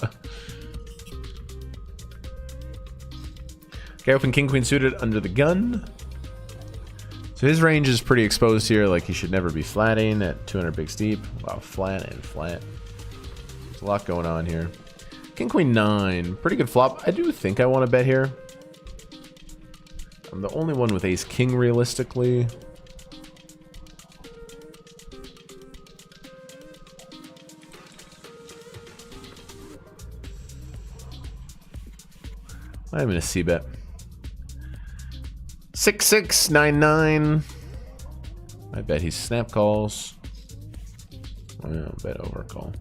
Okay, open king queen suited under the gun. So his range is pretty exposed here. Like he should never be flatting at 200 big steep. Wow, flat and flat. There's a lot going on here. King queen 9, pretty good flop. I do think I want to bet here. I'm the only one with ace king realistically. I'm in a c-bet. 6699. I bet he snap calls. I don't bet overcall.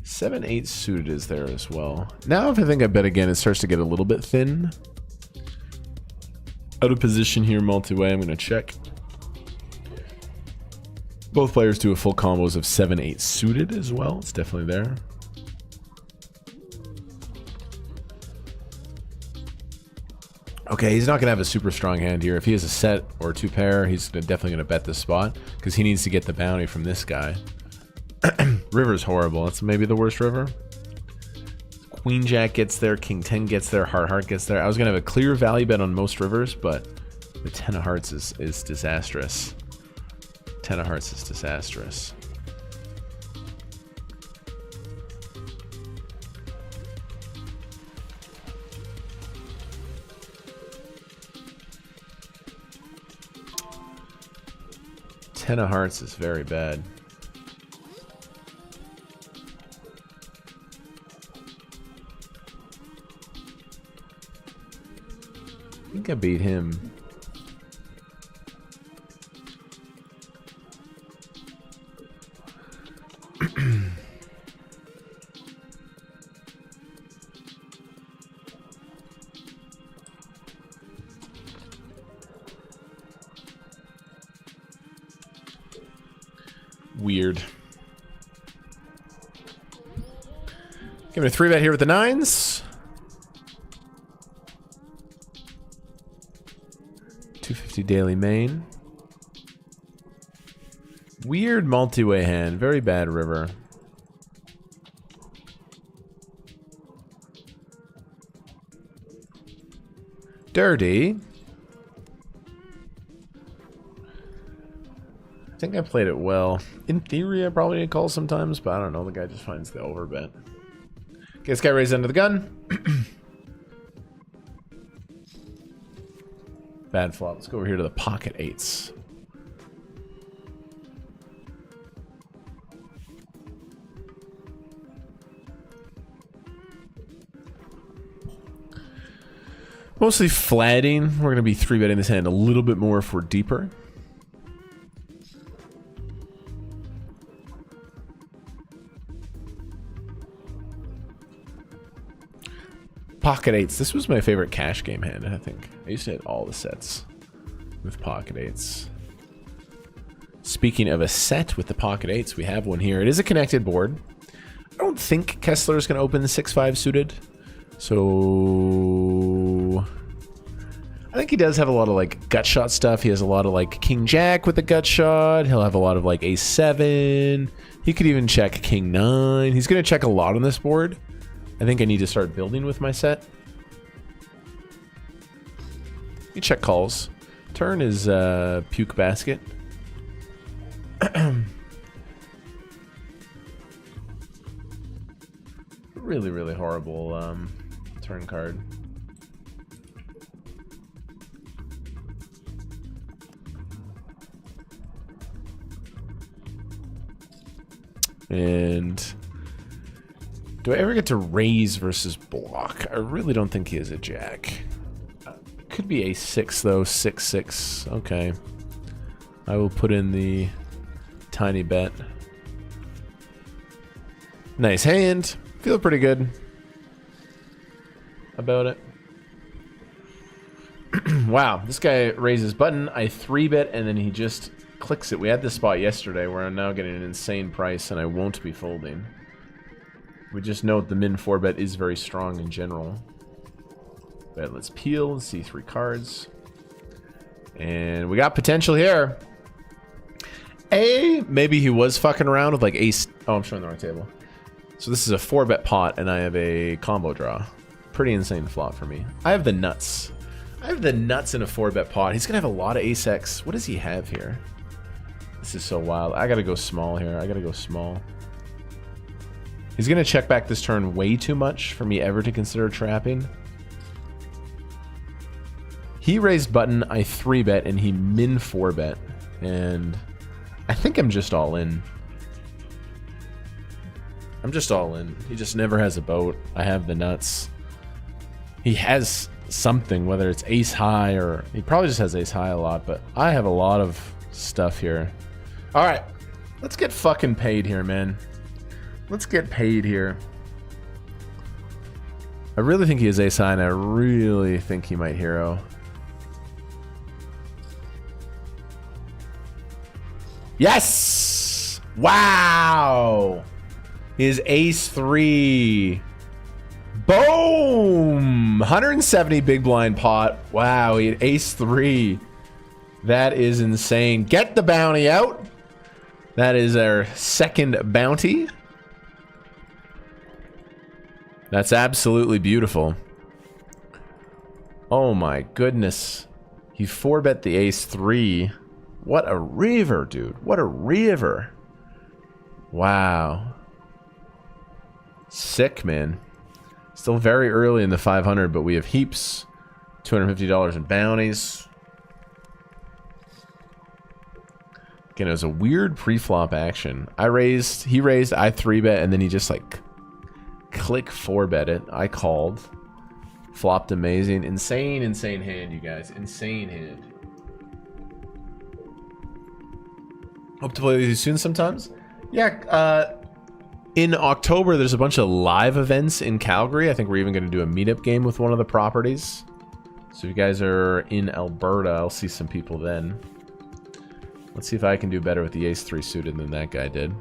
7-8 suited is there as well. Now if I think I bet again, it starts to get a little bit thin. Out of position here, multi-way. I'm going to check. Both players do a full combos of 7-8 suited as well. It's definitely there. Okay, he's not going to have a super strong hand here. If he has a set or two pair, he's definitely going to bet this spot because he needs to get the bounty from this guy. River's horrible. That's maybe the worst river. Queen Jack gets there, King 10 gets there, Heart gets there. I was going to have a clear value bet on most rivers, but the 10 of hearts is disastrous. 10 of hearts is disastrous. Ten of hearts is very bad. I think I beat him. Weird. Give me a 3-bet here with the 9s. 250 daily main. Weird multi-way hand. Very bad river. Dirty. I think I played it well. In theory, I probably need calls sometimes, but I don't know. The guy just finds the overbet. Okay, this guy raised under the gun. Bad flop. Let's go over here to the pocket eights. Mostly flatting. We're going to be 3-betting this hand a little bit more if we're deeper. Pocket eights. This was my favorite cash game hand, I think. I used to hit all the sets with pocket eights. Speaking of a set with the pocket eights, we have one here. It is a connected board. I don't think Kessler is going to open the 6-5 suited. So I think he does have a lot of like gut shot stuff. He has a lot of like King Jack with the gut shot. He'll have a lot of like Ace 7. He could even check King 9. He's going to check a lot on this board. I think I need to start building with my set. He check calls. Turn is Puke Basket. Really, really horrible turn card. And do I ever get to raise versus block? I really don't think he is a jack. Could be a 6 though. 6-6. Okay. I will put in the tiny bet. Nice hand. Feel pretty good about it. Wow, this guy raises button. I 3-bet and then he just clicks it. We had this spot yesterday where I'm now getting an insane price and I won't be folding. We just note the min 4-bet is very strong in general. But let's peel and see 3 cards. And we got potential here. Maybe he was fucking around with like ace. Oh, I'm showing the wrong table. So this is a 4-bet pot, and I have a combo draw. Pretty insane flop for me. I have the nuts. I have the nuts in a 4-bet pot. He's going to have a lot of ace-x. What does he have here? This is so wild. I got to go small here. I got to go small. He's going to check back this turn way too much for me ever to consider trapping. He raised button, I 3-bet, and he min 4-bet. And I think I'm just all in. I'm just all in. He just never has a boat. I have the nuts. He has something, whether it's ace high or... He probably just has ace high a lot, but I have a lot of stuff here. Alright. Let's get fucking paid here, man. Let's get paid here. I really think he has ace high, and I really think he might hero. Yes! Wow! His ace 3. Boom! 170 big blind pot. Wow, he had ace 3. That is insane. Get the bounty out. That is our second bounty. That's absolutely beautiful. Oh my goodness. He 4-bet the ace 3. What a river, dude. What a river. Wow. Sick, man. Still very early in the 500, but we have heaps. $250 in bounties. Again, it was a weird pre-flop action. He raised, I 3-bet, and then he just like click 4-bet it. I called. Flopped amazing. Insane, insane hand, you guys. Insane hand. Hope to play with you soon sometimes. Yeah, in October, there's a bunch of live events in Calgary. I think we're even going to do a meetup game with one of the properties. So if you guys are in Alberta, I'll see some people then. Let's see if I can do better with the ace 3 suited than that guy did.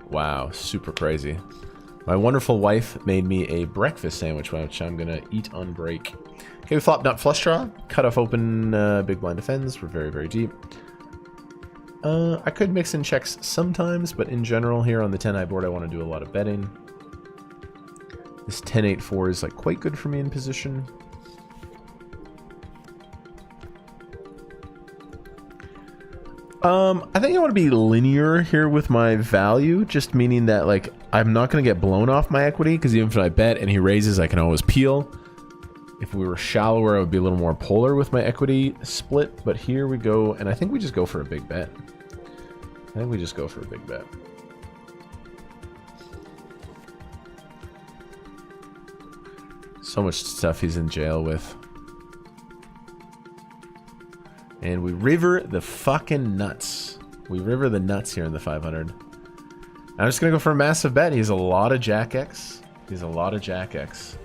Wow, super crazy. My wonderful wife made me a breakfast sandwich, which I'm going to eat on break. Okay, we flop nut flush draw. Cut off open, big blind defends. We're very, very deep. I could mix in checks sometimes, but in general here on the 10-eye board, I want to do a lot of betting. This 10-8-4 is like quite good for me in position. I think I want to be linear here with my value, just meaning that like I'm not going to get blown off my equity, because even if I bet and he raises, I can always peel. If we were shallower, I would be a little more polar with my equity split, but here we go, and I think we just go for a big bet. I think we just go for a big bet. So much stuff he's in jail with. And we river the fucking nuts. We river the nuts here in the 500. I'm just going to go for a massive bet. He's a lot of Jack X. He's a lot of Jack X.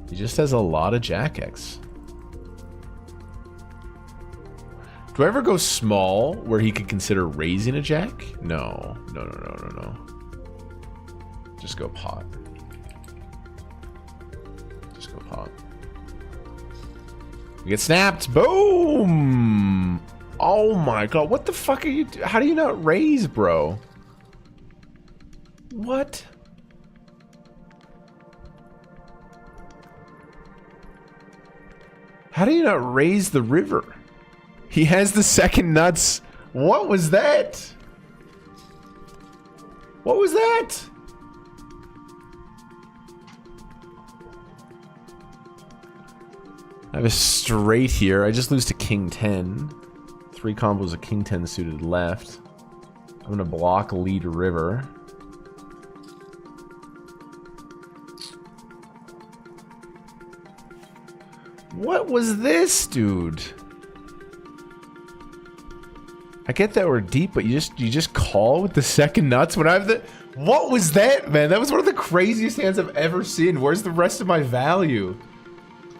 He just has a lot of Jack X. Do I ever go small where he could consider raising a Jack? No. No. Just go pot. Just go pot. We get snapped. Boom! Oh my god. What the fuck are you... How do you not raise, bro? What? How do you not raise the river? He has the second nuts. What was that? What was that? I have a straight here. I just lose to King 10. 3 combos of King 10 suited left. I'm going to block lead river. What was this, dude? I get that we're deep, but you just call with the second nuts when I have the... What was that, man? That was one of the craziest hands I've ever seen. Where's the rest of my value?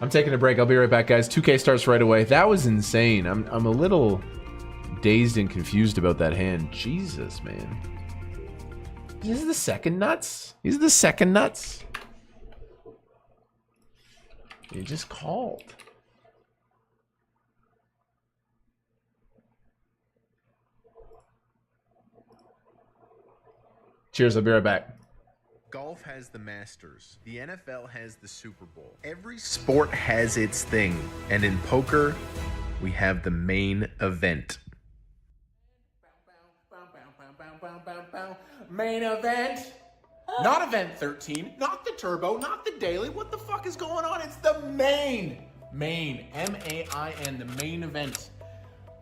I'm taking a break. I'll be right back, guys. 2K starts right away. That was insane. I'm a little dazed and confused about that hand. Jesus, man. These are the second nuts? These are the second nuts? You just called. Cheers, I'll be right back. Golf has the Masters. The NFL has the Super Bowl. Every sport has its thing. And in poker, we have the main event. Main event. Not event 13, not the turbo, not the daily. What the fuck is going on? It's the main. M-A-I-N, the main event.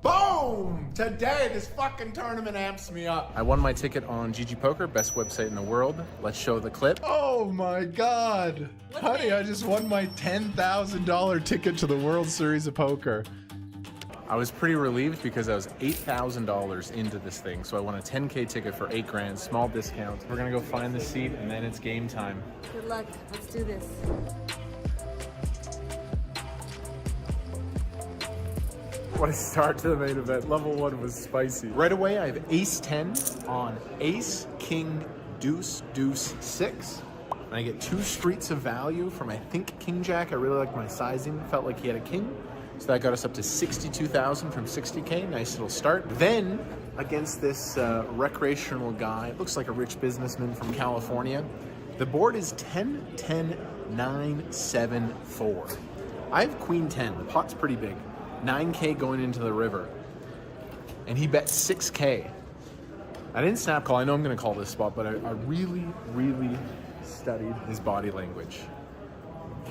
Boom! Today, this fucking tournament amps me up. I won my ticket on GG Poker, best website in the world. Let's show the clip. Oh my god. Honey, I just won my $10,000 ticket to the World Series of Poker. I was pretty relieved because I was $8,000 into this thing. So I won a 10K ticket for 8 grand, small discount. We're gonna go find the seat and then it's game time. Good luck. Let's do this. What a start to the main event. Level 1 was spicy. Right away, I have ace 10 on ace, king, deuce, deuce, 6. And I get 2 streets of value from, I think, king jack. I really liked my sizing. Felt like he had a king. So that got us up to 62,000 from 60K. Nice little start. Then, against this recreational guy, looks like a rich businessman from California, the board is 10, 10, 9, 7, 4. I have queen 10. The pot's pretty big. 9K going into the river. And he bet 6K. I didn't snap call. I know I'm going to call this spot, but I really, really studied his body language.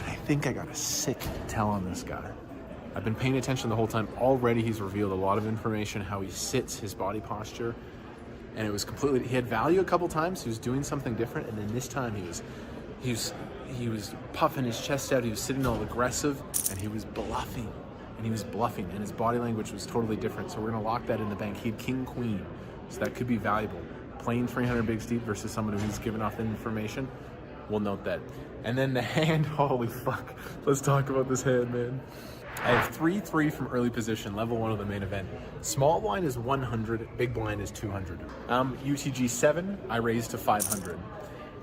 I think I got a sick tell on this guy. I've been paying attention the whole time. Already he's revealed a lot of information, how he sits, his body posture. And it was completely, he had value a couple times. He was doing something different. And then this time he was puffing his chest out. He was sitting all aggressive and he was bluffing. And his body language was totally different. So we're gonna lock that in the bank. He had king queen, so that could be valuable. Playing 300 big steep versus someone who's giving off the information, we'll note that. And then the hand, holy fuck. Let's talk about this hand, man. I have 3-3 from early position, level 1 of the main event. Small blind is 100, big blind is 200. UTG 7, I raise to 500.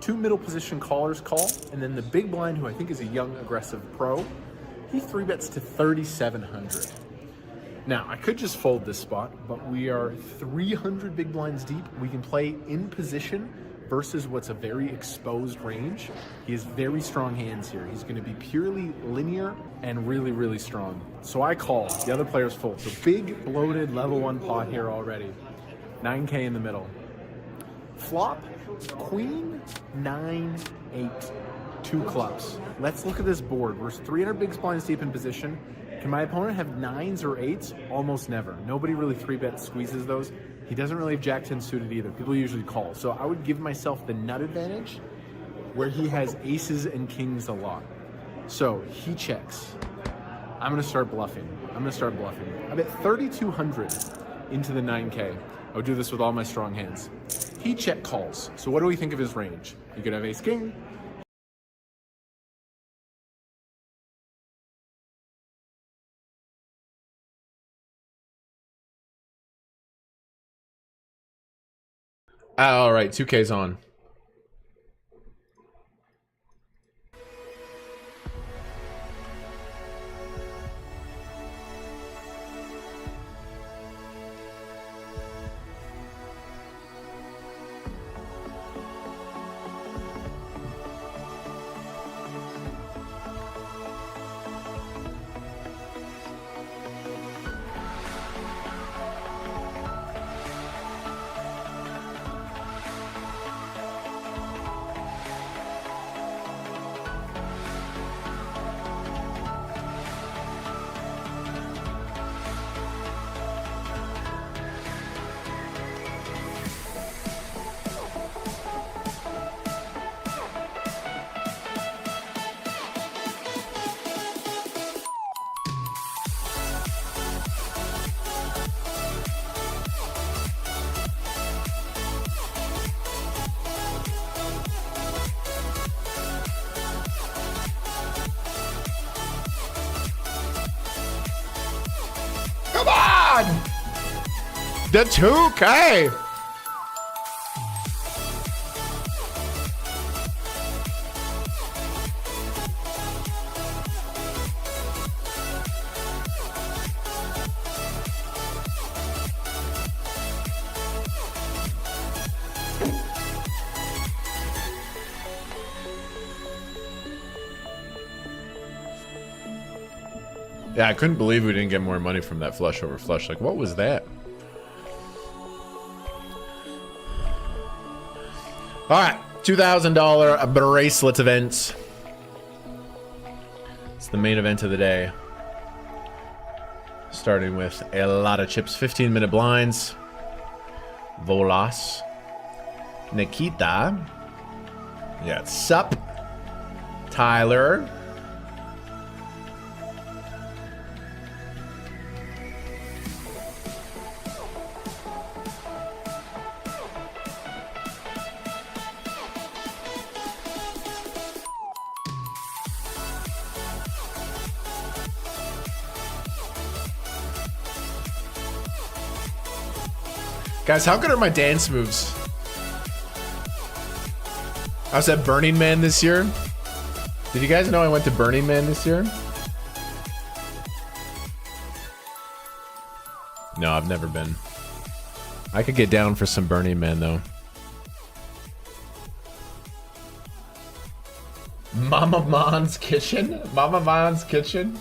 2 middle position callers call, and then the big blind, who I think is a young, aggressive pro, he 3-bets to 3,700. Now, I could just fold this spot, but we are 300 big blinds deep. We can play in position versus what's a very exposed range. He has very strong hands here. He's going to be purely linear and really, really strong. So I call. The other player's full. So big, bloated, level 1 pot here already. 9K in the middle. Flop, queen, 9, 8, 2 clubs. Let's look at this board. We're 300 big blinds deep in position. Can my opponent have 9s or 8s? Almost never. Nobody really 3-bet squeezes those. He doesn't really have Jack-10 suited either. People usually call. So I would give myself the nut advantage where he has aces and kings a lot. So he checks. I'm going to start bluffing. I bet 3,200 into the 9K. I would do this with all my strong hands. He check calls. So what do we think of his range? He could have ace-king. All right, 2K's on. Come on! The 2K! Yeah, I couldn't believe we didn't get more money from that flush over flush. Like, what was that? All right, $2,000 bracelet event. It's the main event of the day. Starting with a lot of chips, 15-minute blinds. Volas. Nikita. Yeah, Sup. Tyler. Guys, how good are my dance moves? I was at Burning Man this year. Did you guys know I went to Burning Man this year? No, I've never been. I could get down for some Burning Man, though. Mama Mon's Kitchen? Mama Mon's Kitchen?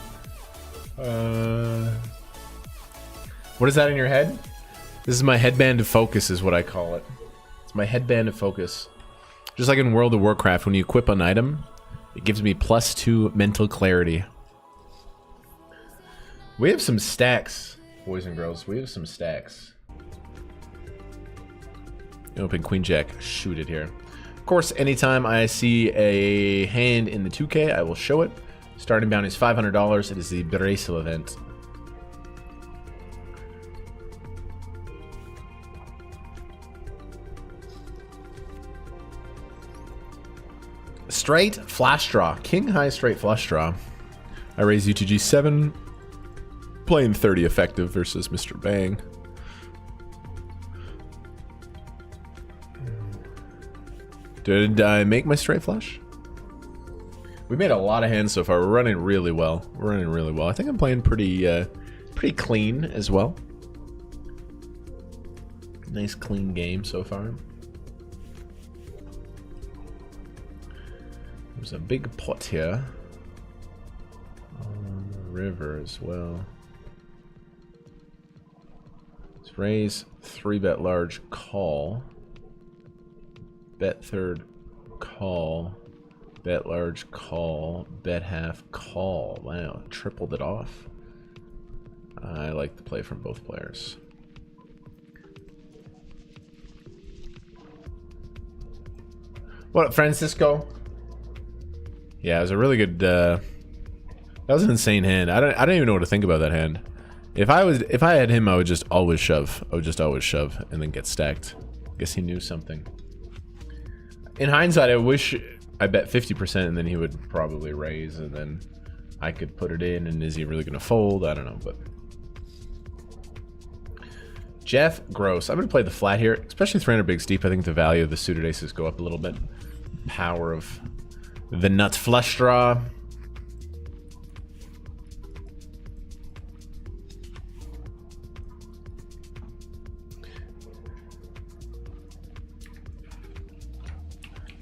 What is that in your head? This is my headband of focus is what I call it. It's my headband of focus. Just like in World of Warcraft, when you equip an item, it gives me +2 mental clarity. We have some stacks, boys and girls. We have some stacks. Open Queen Jack, shoot it here. Of course, anytime I see a hand in the 2K, I will show it. Starting bounty is $500. It is the Bracelet event. Straight flash draw. King high straight flush draw. I raise UTG 7. Playing 30 effective versus Mr. Bang. Did I make my straight flush? We made a lot of hands so far. We're running really well. I think I'm playing pretty clean as well. Nice clean game so far. There's a big pot here. On the river as well. Let's raise 3-bet large, call. Bet third, call. Bet large, call. Bet half, call. Wow, tripled it off. I like the play from both players. What up, Francisco? Yeah, it was a really good. That was an insane hand. I don't even know what to think about that hand. If I had him, I would just always shove. I would just always shove and then get stacked. Guess he knew something. In hindsight, I wish I bet 50% and then he would probably raise and then I could put it in. And is he really gonna fold? I don't know, but. Jeff Gross. I'm going to play the flat here, especially 300 bigs deep. I think the value of the suited aces go up a little bit. Power of the nut flush draw.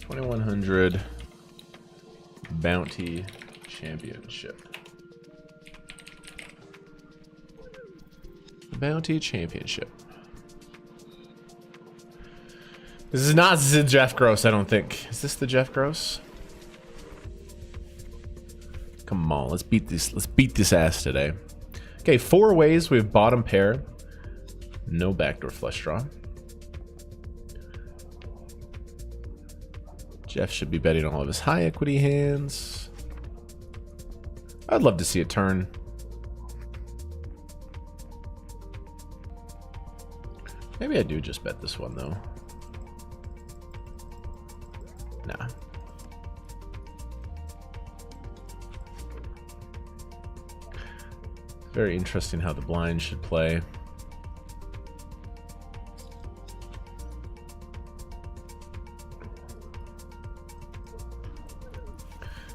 $2,100 Bounty Championship. Bounty Championship. This is not the Jeff Gross, I don't think. Is this the Jeff Gross? Come on, let's beat this. Let's beat this ass today. Okay, 4 ways. We have bottom pair. No backdoor flush draw. Jeff should be betting all of his high equity hands. I'd love to see a turn. Maybe I do just bet this one, though. Nah. Very interesting how the blind should play.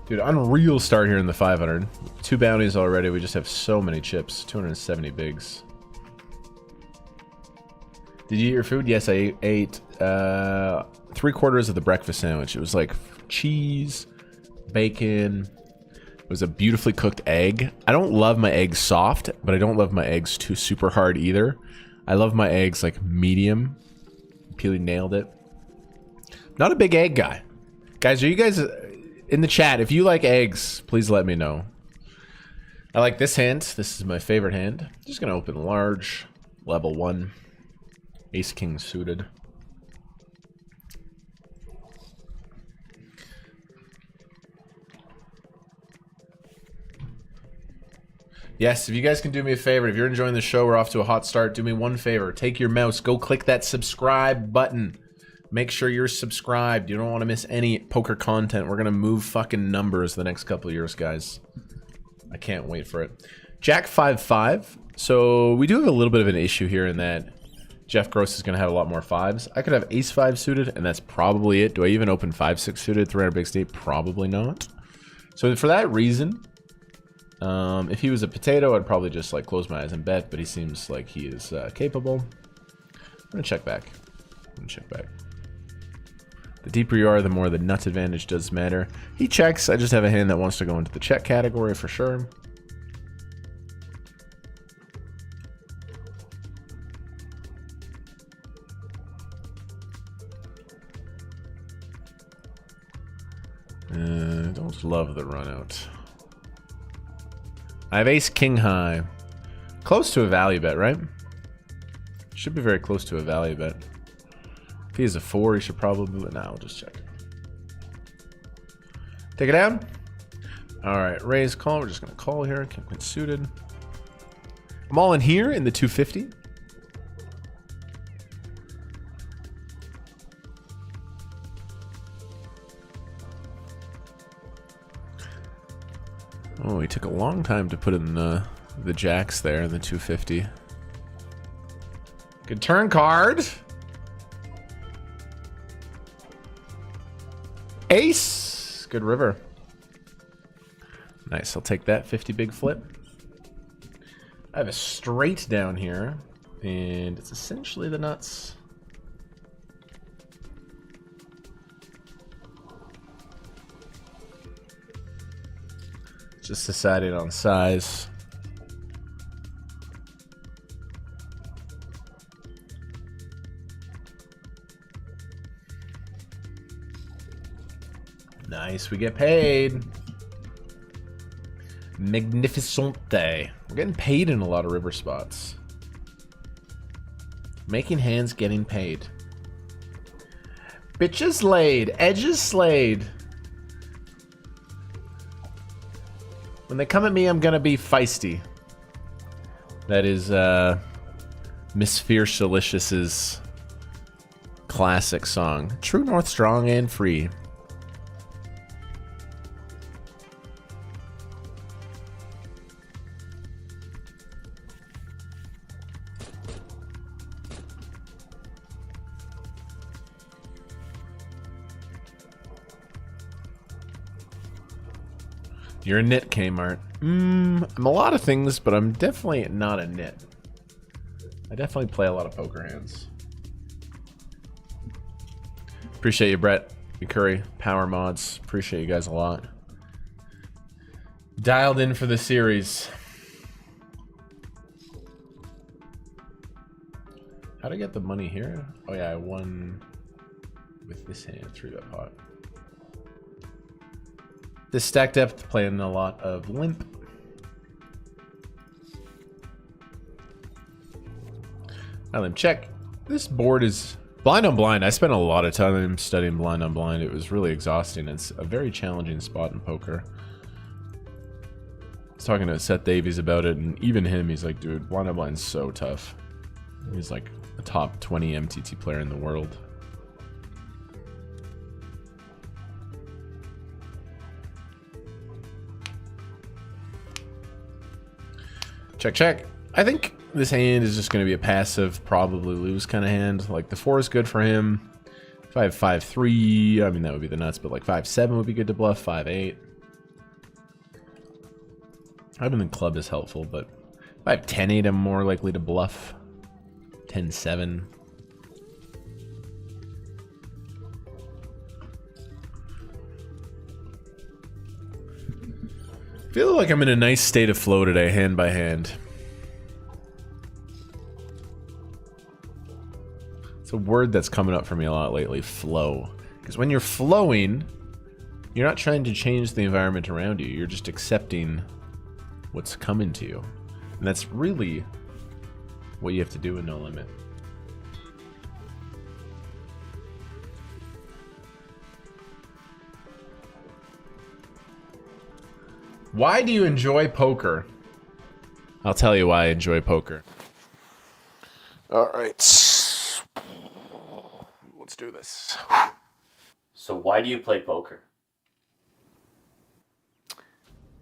Dude, unreal start here in the 500. 2 bounties already. We just have so many chips. 270 bigs. Did you eat your food? Yes, I ate 3/4 of the breakfast sandwich. It was like cheese, bacon. It was a beautifully cooked egg. I don't love my eggs soft, but I don't love my eggs too super hard either. I love my eggs like medium. Peely nailed it. Not a big egg guy. Guys, are you guys in the chat? If you like eggs, please let me know. I like this hand. This is my favorite hand. Just gonna open large, level 1. Ace King suited. Yes, if you guys can do me a favor, if you're enjoying the show, we're off to a hot start. Do me one favor. Take your mouse, go click that subscribe button. Make sure you're subscribed. You don't want to miss any poker content. We're going to move fucking numbers the next couple of years, guys. I can't wait for it. Jack 5-5. So we do have a little bit of an issue here in that Jeff Gross is going to have a lot more 5s. I could have Ace 5 suited, and that's probably it. Do I even open 5-6 suited, 300 big state? Probably not. So for that reason, if he was a potato, I'd probably just like close my eyes and bet, but he seems like he is capable. I'm going to check back. The deeper you are, the more the nut advantage does matter. He checks. I just have a hand that wants to go into the check category for sure. Don't love the run out. I have Ace King high. Close to a value bet, right? Should be very close to a value bet. If he has a 4, he should probably... Nah, we'll just check. Take it down. Alright, raise, call. We're just going to call here. King Queen suited. I'm all in here in the 250. Oh, he took a long time to put in the the jacks there in the 250. Good turn card. Ace. Good river. Nice. I'll take that 50 big flip. I have a straight down here, and it's essentially the nuts. Just decided on size. Nice, we get paid. Magnificente. We're getting paid in a lot of river spots. Making hands, getting paid. Bitches laid, edges slayed. When they come at me, I'm gonna be feisty. That is Miss Fierce Delicious's classic song. True North, strong and free. You're a nit, Kmart. I'm a lot of things, but I'm definitely not a nit. I definitely play a lot of poker hands. Appreciate you, Brett. McCurry, Power Mods. Appreciate you guys a lot. Dialed in for the series. How'd I get the money here? Oh yeah, I won with this hand, 3-bet pot. This stack depth playing a lot of limp. I limp check. This board is blind on blind. I spent a lot of time studying blind on blind. It was really exhausting. It's a very challenging spot in poker. I was talking to Seth Davies about it, and even him, he's like, dude, blind on blind's so tough. He's like a top 20 MTT player in the world. Check, check. I think this hand is just going to be a passive, probably lose kind of hand. Like, the 4 is good for him. If I have 5-3, I mean, that would be the nuts, but like 5-7 would be good to bluff, 5-8. I don't think club is helpful, but if I have 10-8, I'm more likely to bluff. 10-7. Feel like I'm in a nice state of flow today, hand by hand. It's a word that's coming up for me a lot lately, flow. Because when you're flowing, you're not trying to change the environment around you. You're just accepting what's coming to you. And that's really what you have to do in No Limit. Why do you enjoy poker? I'll tell you why I enjoy poker. All right. Let's do this. So why do you play poker?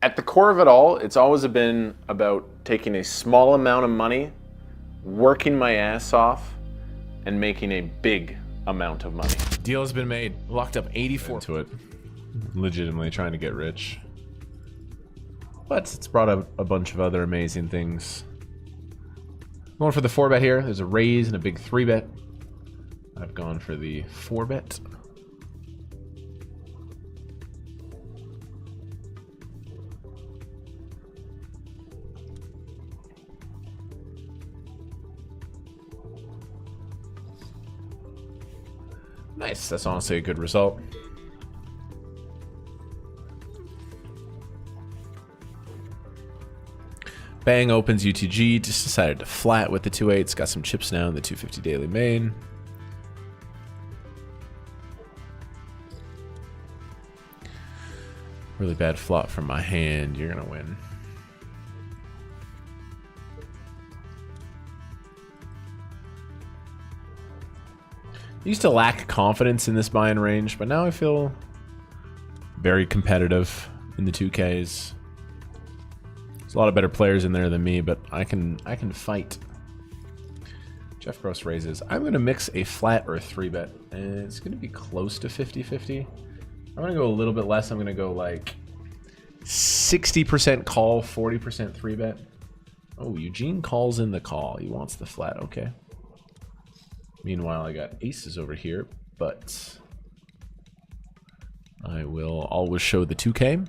At the core of it all, it's always been about taking a small amount of money, working my ass off, and making a big amount of money. Deal has been made. Locked up 84 to it. Legitimately trying to get rich. But it's brought up a bunch of other amazing things. Going for the 4-bet here. There's a raise and a big 3-bet. I've gone for the 4-bet. Nice. That's honestly a good result. Bang opens UTG, just decided to flat with the 2-8s, got some chips now in the 250 daily main. Really bad flop from my hand, you're gonna win. I used to lack confidence in this buy-in range, but now I feel very competitive in the 2Ks. a lot of better players in there than me, but I can fight. Jeff Gross raises. I'm going to mix a flat or a 3-bet, and it's going to be close to 50-50. I'm going to go a little bit less. I'm going to go like 60% call, 40% 3-bet. Oh, Eugene calls in the call. He wants the flat. Okay. Meanwhile, I got aces over here, but I will always show the 2K.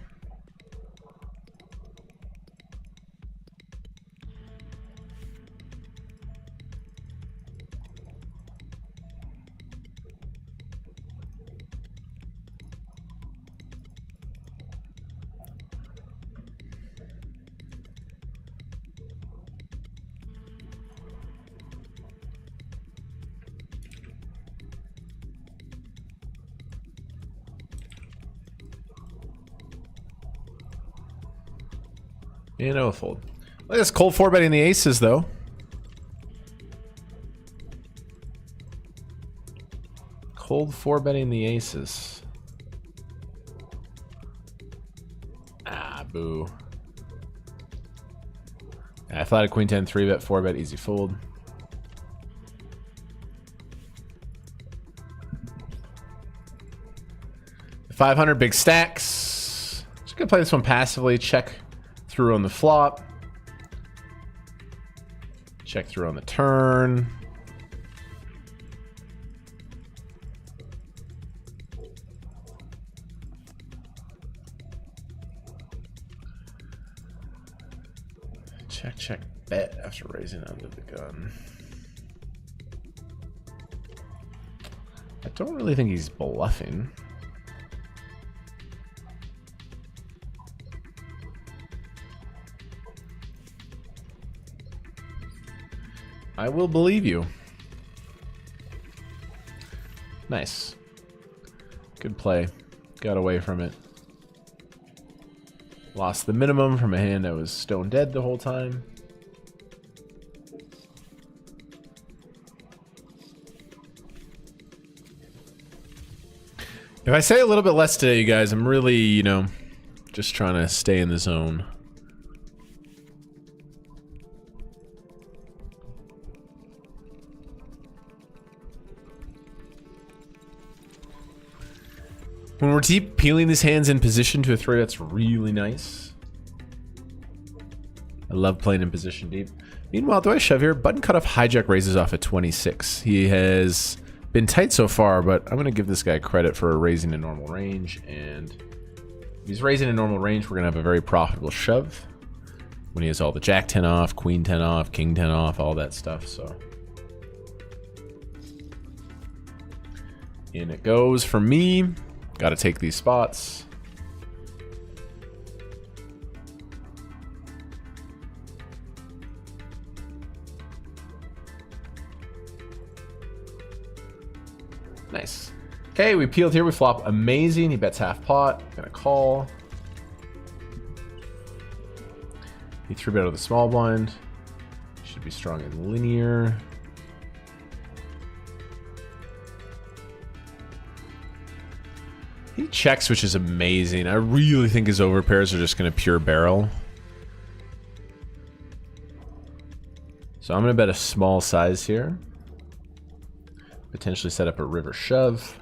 And no fold. Look at this cold 4-betting the aces, though. Cold 4-betting the aces. Ah, boo. I thought a queen 10 3-bet, 4-bet, easy fold. $500 big stacks. Just gonna play this one passively. Check through on the flop. Check through on the turn. Check, check, bet after raising under the gun. I don't really think he's bluffing. I will believe you. Nice. Good play. Got away from it. Lost the minimum from a hand that was stone dead the whole time. If I say a little bit less today, you guys, I'm really, you know, just trying to stay in the zone. When we're deep, peeling these hands in position to a 3, that's really nice. I love playing in position deep. Meanwhile, do I shove here? Button cutoff hijack raises off at 26. He has been tight so far, but I'm going to give this guy credit for raising a normal range. And if he's raising a normal range, we're going to have a very profitable shove. When he has all the Jack 10 off, Queen 10 off, King 10 off, all that stuff, so. In it goes for me. Got to take these spots. Nice. Okay, we peeled here. We flop amazing. He bets half pot. Gonna call. He 3-bet out of the small blind. Should be strong and linear. He checks, which is amazing. I really think his overpairs are just going to pure barrel. So I'm going to bet a small size here. Potentially set up a river shove.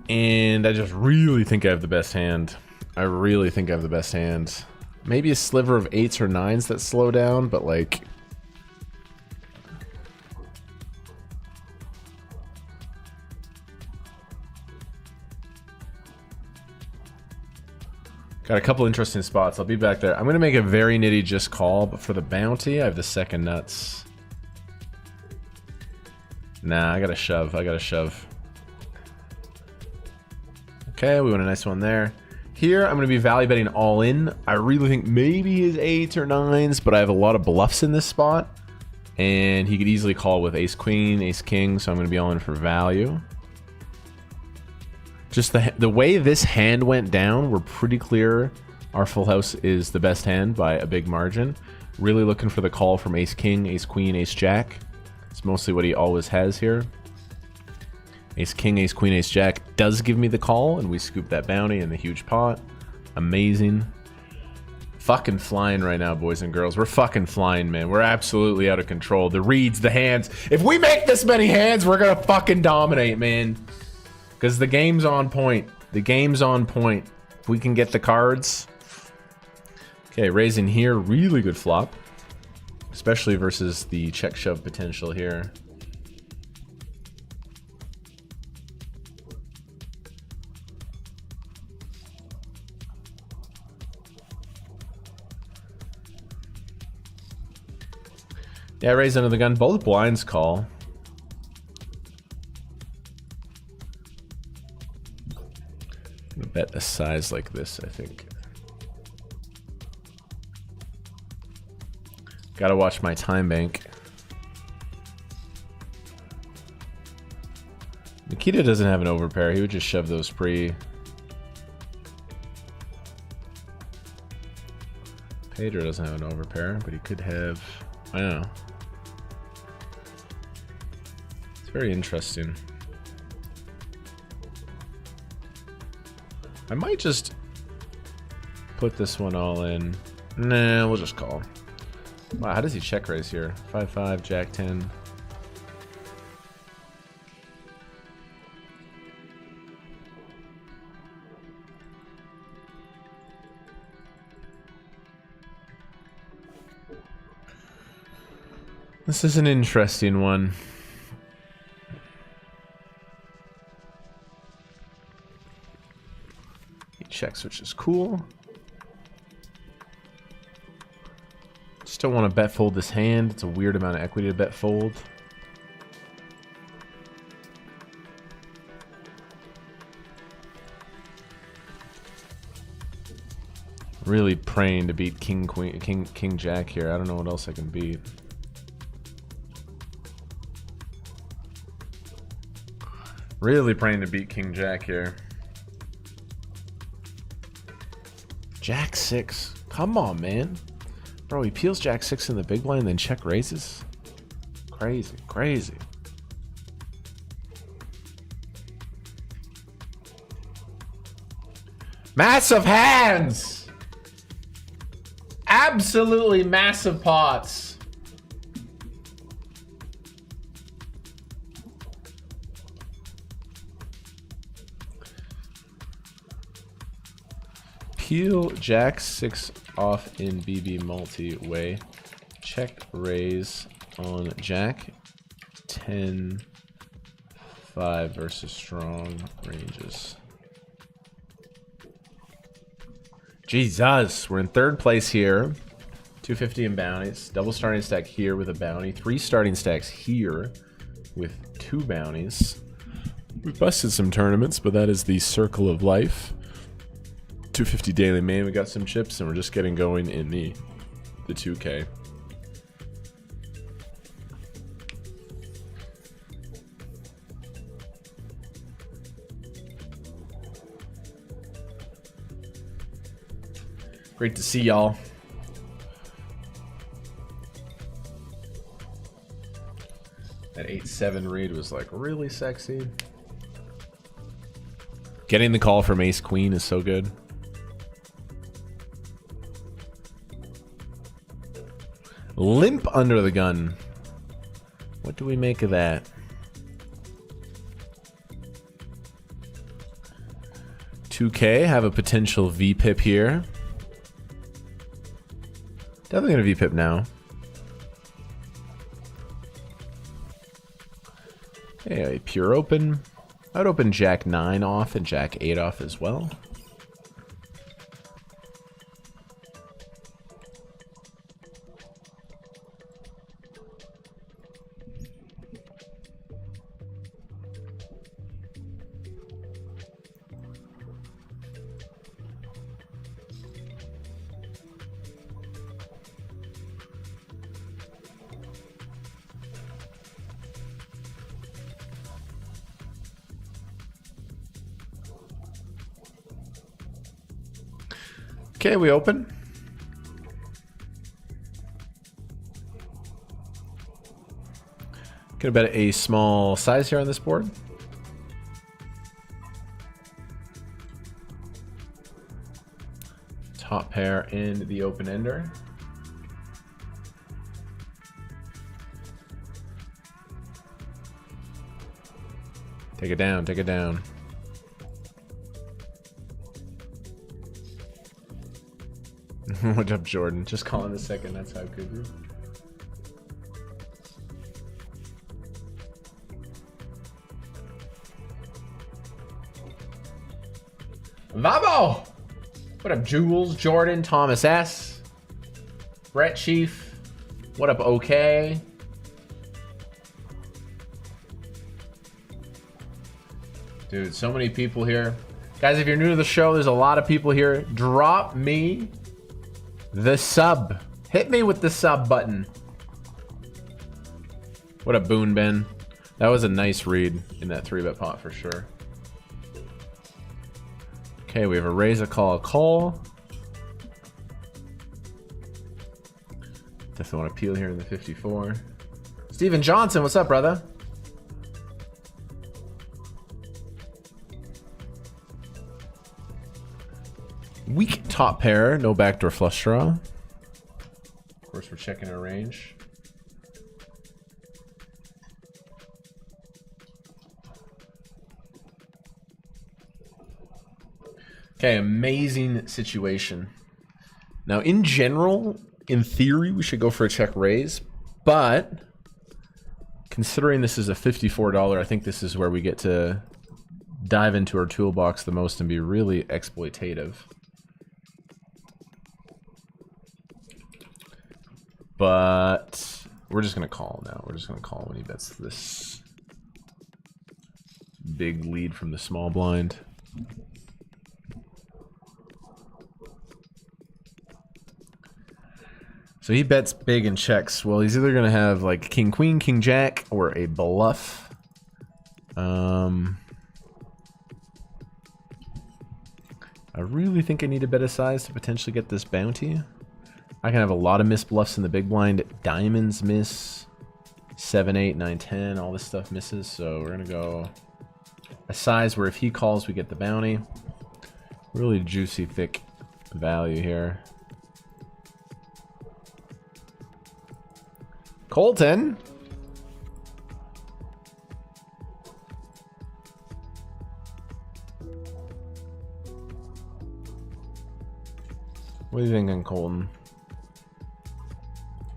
And I just really think I have the best hand. I really think I have the best hand. Maybe a sliver of 8s or 9s that slow down, but like... Got a couple interesting spots. I'll be back there. I'm going to make a very nitty just call, but for the bounty, I have the second nuts. Nah, I got to shove. I got to shove. Okay, we want a nice one there. Here, I'm going to be value betting all in. I really think maybe his 8s or 9s, but I have a lot of bluffs in this spot. And he could easily call with ace queen, ace king, so I'm going to be all in for value. Just the way this hand went down, we're pretty clear our full house is the best hand by a big margin. Really looking for the call from ace king, ace queen, ace jack. It's mostly what he always has here. Ace king, ace queen, ace jack does give me the call, and we scoop that bounty in the huge pot. Amazing. Fucking flying right now, boys and girls. We're fucking flying, man. We're absolutely out of control. The reads, the hands. If we make this many hands, we're gonna fucking dominate, man. Because the game's on point. The game's on point. If we can get the cards. Okay, raising here. Really good flop. Especially versus the check shove potential here. Yeah, raise under the gun. Both blinds call. I'm gonna bet a size like this, I think. Gotta watch my time bank. Nikita doesn't have an overpair. He would just shove those pre. Pedro doesn't have an overpair, but he could have. I don't know. It's very interesting. I might just put this one all in. Nah, we'll just call. Wow, how does he check raise here? 5-5, Jack 10. This is an interesting one. He checks, which is cool. Just don't want to bet fold this hand. It's a weird amount of equity to bet fold. Really praying to beat king, queen, king, jack here. I don't know what else I can beat. Really praying to beat king jack here. Jack 6. Come on, man. Bro, he peels jack 6 in the big blind and then check raises. Crazy, crazy. Massive hands! Absolutely massive pots. Peel jack 6 off in BB multi-way. Check raise on jack 10 5 versus strong ranges. Jesus, we're in third place here. 250 in bounties. Double starting stack here with a bounty. 3 starting stacks here with 2 bounties. We busted some tournaments, but that is the circle of life. 250 daily main, we got some chips, and we're just getting going in the 2K. Great to see y'all. That 8-7 read was like really sexy. Getting the call from ace queen is so good. Limp under the gun. What do we make of that? 2K have a potential VPIP here. Definitely gonna VPIP now. Okay, pure open. I'd open jack 9 off and jack 8 off as well. Okay, we open. Gonna bet a small size here on this board. Top pair and the open ender. Take it down, take it down. What up, Jordan? Just calling a second, that's how good you. Vabo! What up, Jules, Jordan, Thomas S, Brett Chief. What up, OK? Dude, so many people here. Guys, if you're new to the show, there's a lot of people here. Drop me the sub. Hit me with the sub button. What up, Boone Ben? That was a nice read in that 3-bet pot for sure. Okay, we have a raise, a call. Definitely want to peel here in the 54. Steven Johnson, what's up, brother? Weak top pair, no backdoor flush draw. Of course, we're checking our range. Okay, amazing situation. Now, in general, in theory, we should go for a check raise, but considering this is a $54, I think this is where we get to dive into our toolbox the most and be really exploitative. But we're just going to call now. We're just going to call when he bets this big lead from the small blind. So he bets big and checks. Well, he's either going to have like king, queen, king, jack, or a bluff. I really think I need a bet of size to potentially get this bounty. I can have a lot of missed bluffs in the big blind. Diamonds miss. 7, 8, 9, 10. All this stuff misses. So we're going to go a size where if he calls, we get the bounty. Really juicy, thick value here. Colton. What do you think on Colton?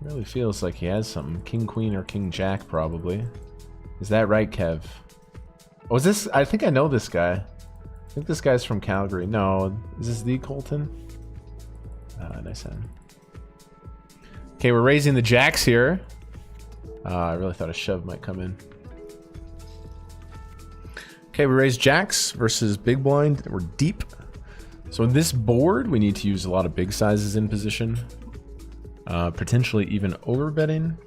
Really feels like he has something. King, queen, or king, jack, probably. Is that right, Kev? Oh, is this? I think I know this guy. I think this guy's from Calgary. No, is this the Colton? Nice hand. Okay, we're raising the jacks here. I really thought a shove might come in. Okay, we raise jacks versus big blind. We're deep. So in this board, we need to use a lot of big sizes in position. Potentially even overbetting.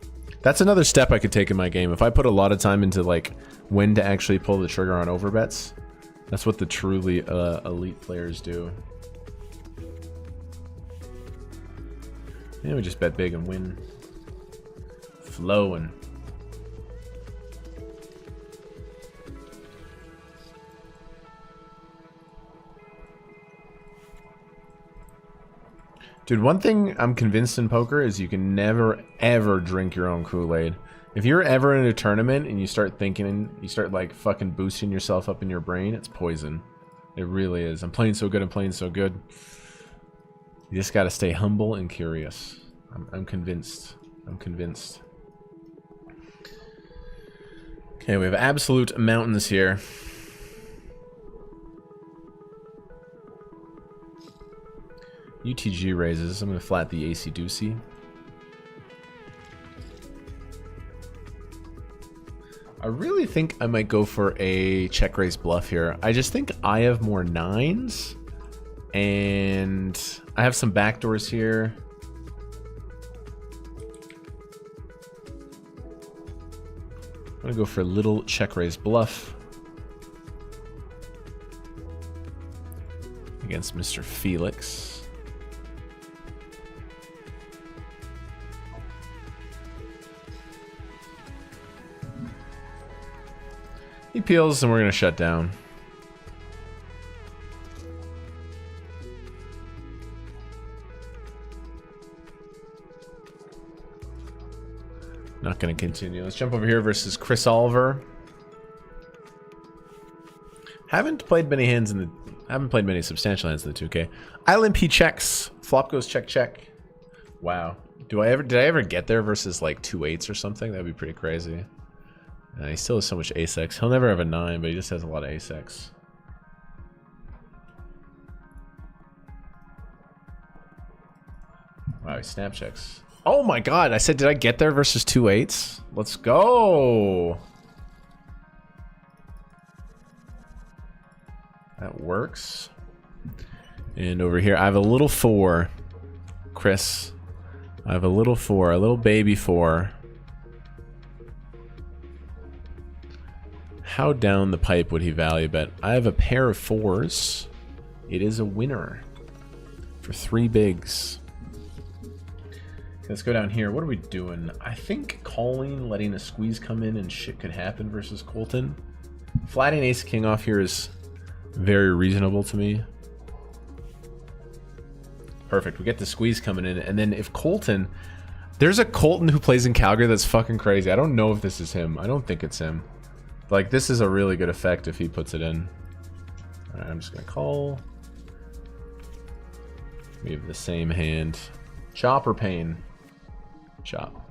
That's another step I could take in my game. If I put a lot of time into like when to actually pull the trigger on overbets, that's what the truly elite players do. Yeah, we just bet big and win. Flowing. Dude, one thing I'm convinced in poker is you can never, ever drink your own Kool-Aid. If you're ever in a tournament and you start thinking, you start like fucking boosting yourself up in your brain, it's poison. It really is. I'm playing so good, I'm playing so good. You just gotta stay humble and curious. I'm convinced. I'm convinced. Okay, we have absolute mountains here. UTG raises. I'm going to flat the AC Deucey. I really think I might go for a check raise bluff here. I just think I have more nines. And I have some backdoors here. I'm going to go for a little check raise bluff. Against Mr. Felix. He peels and we're gonna shut down. Not gonna continue. Let's jump over here versus Chris Oliver. Haven't played many substantial hands in the 2K. Island P checks. Flop goes check check. Wow. Did I ever get there versus like 2 8s or something? That'd be pretty crazy. He still has so much ace-x. He'll never have a 9, but he just has a lot of ace-x. Wow, he snap checks. Oh my god, I said, did I get there versus 2 8s? Let's go! That works. And over here, I have a little 4. Chris. I have a little 4, a little baby 4. How down the pipe would he value bet? I have a pair of 4s. It is a winner for 3 bigs. Let's go down here. What are we doing? I think calling, letting a squeeze come in and shit could happen versus Colton. Flatting ace king off here is very reasonable to me. Perfect. We get the squeeze coming in. And then if Colton... There's a Colton who plays in Calgary that's fucking crazy. I don't know if this is him. I don't think it's him. Like, this is a really good effect if he puts it in. Alright, I'm just gonna call. We have the same hand. Chop or pain? Chop.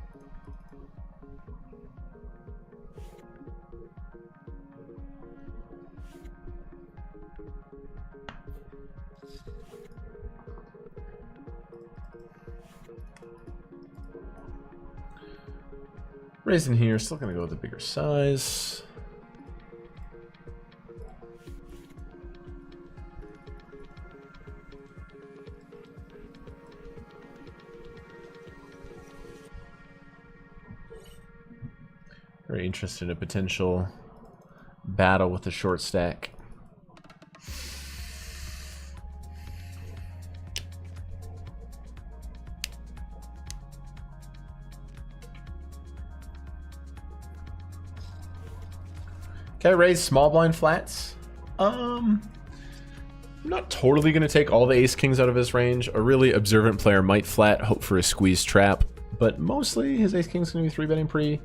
Raising here, still gonna go with a bigger size. Very interested in a potential battle with the short stack. Can I raise small blind flats? I'm not totally going to take all the ace kings out of his range. A really observant player might flat, hope for a squeeze trap, but mostly his ace king's going to be 3-betting pre.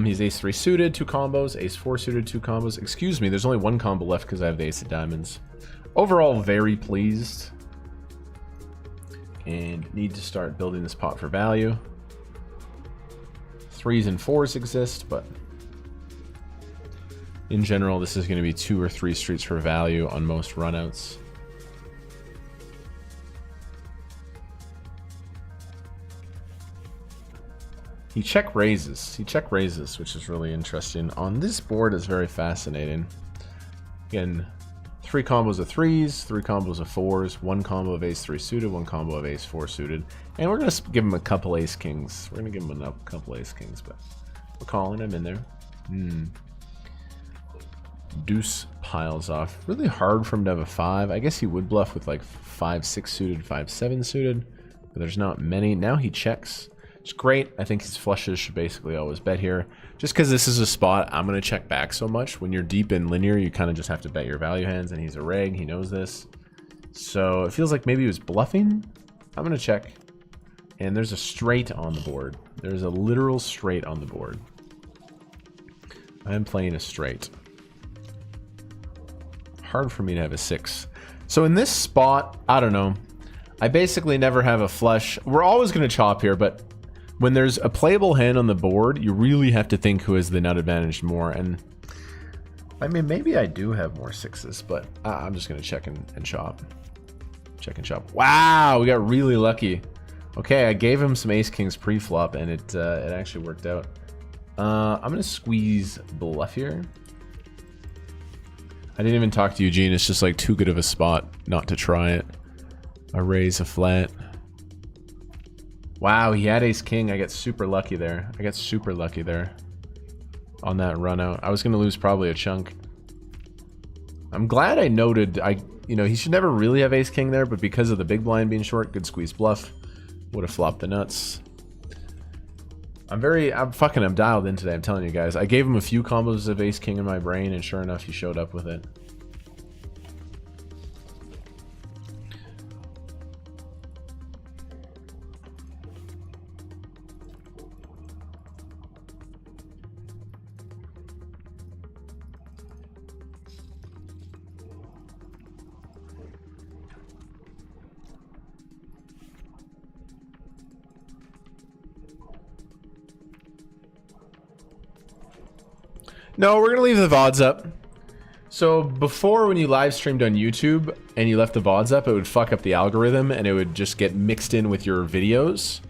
He's ace 3 suited, 2 combos, ace 4 suited, 2 combos. Excuse me, there's only 1 combo left because I have the ace of diamonds. Overall, very pleased. And need to start building this pot for value. 3s and 4s exist, but in general, this is going to be 2 or 3 streets for value on most runouts. He check raises. He check raises, which is really interesting. On this board is very fascinating. Again, 3 combos of 3s, 3 combos of 4s, 1 combo of ace 3 suited, 1 combo of ace 4 suited. And we're going to give him a couple ace kings. We're going to give him a couple ace kings, but we're calling him in there. Deuce piles off. Really hard for him to have a 5. I guess he would bluff with like 5-6 suited, 5-7 suited, but there's not many. Now he checks. It's great. I think his flushes should basically always bet here. Just because this is a spot I'm going to check back so much. When you're deep in linear, you kind of just have to bet your value hands, and he's a reg. He knows this. So it feels like maybe he was bluffing. I'm going to check. And there's a straight on the board. There's a literal straight on the board. I am playing a straight. Hard for me to have a 6. So in this spot, I don't know. I basically never have a flush. We're always going to chop here, but when there's a playable hand on the board, you really have to think who has the nut advantage more. And I mean, maybe I do have more 6s, but I'm just going to check and chop. Check and chop. Wow, we got really lucky. Okay, I gave him some ace kings pre-flop, and it actually worked out. I'm going to squeeze bluff here. I didn't even talk to Eugene. It's just like too good of a spot not to try it. A raise, a flat. Wow, he had ace king. I get super lucky there. I got super lucky there on that run out. I was going to lose probably a chunk. I'm glad I noted. You know, he should never really have ace king there, but because of the big blind being short, good squeeze bluff. Would have flopped the nuts. I'm dialed in today, I'm telling you guys. I gave him a few combos of ace king in my brain, and sure enough, he showed up with it. No, we're going to leave the VODs up. So before, when you live streamed on YouTube and you left the VODs up, it would fuck up the algorithm and it would just get mixed in with your videos.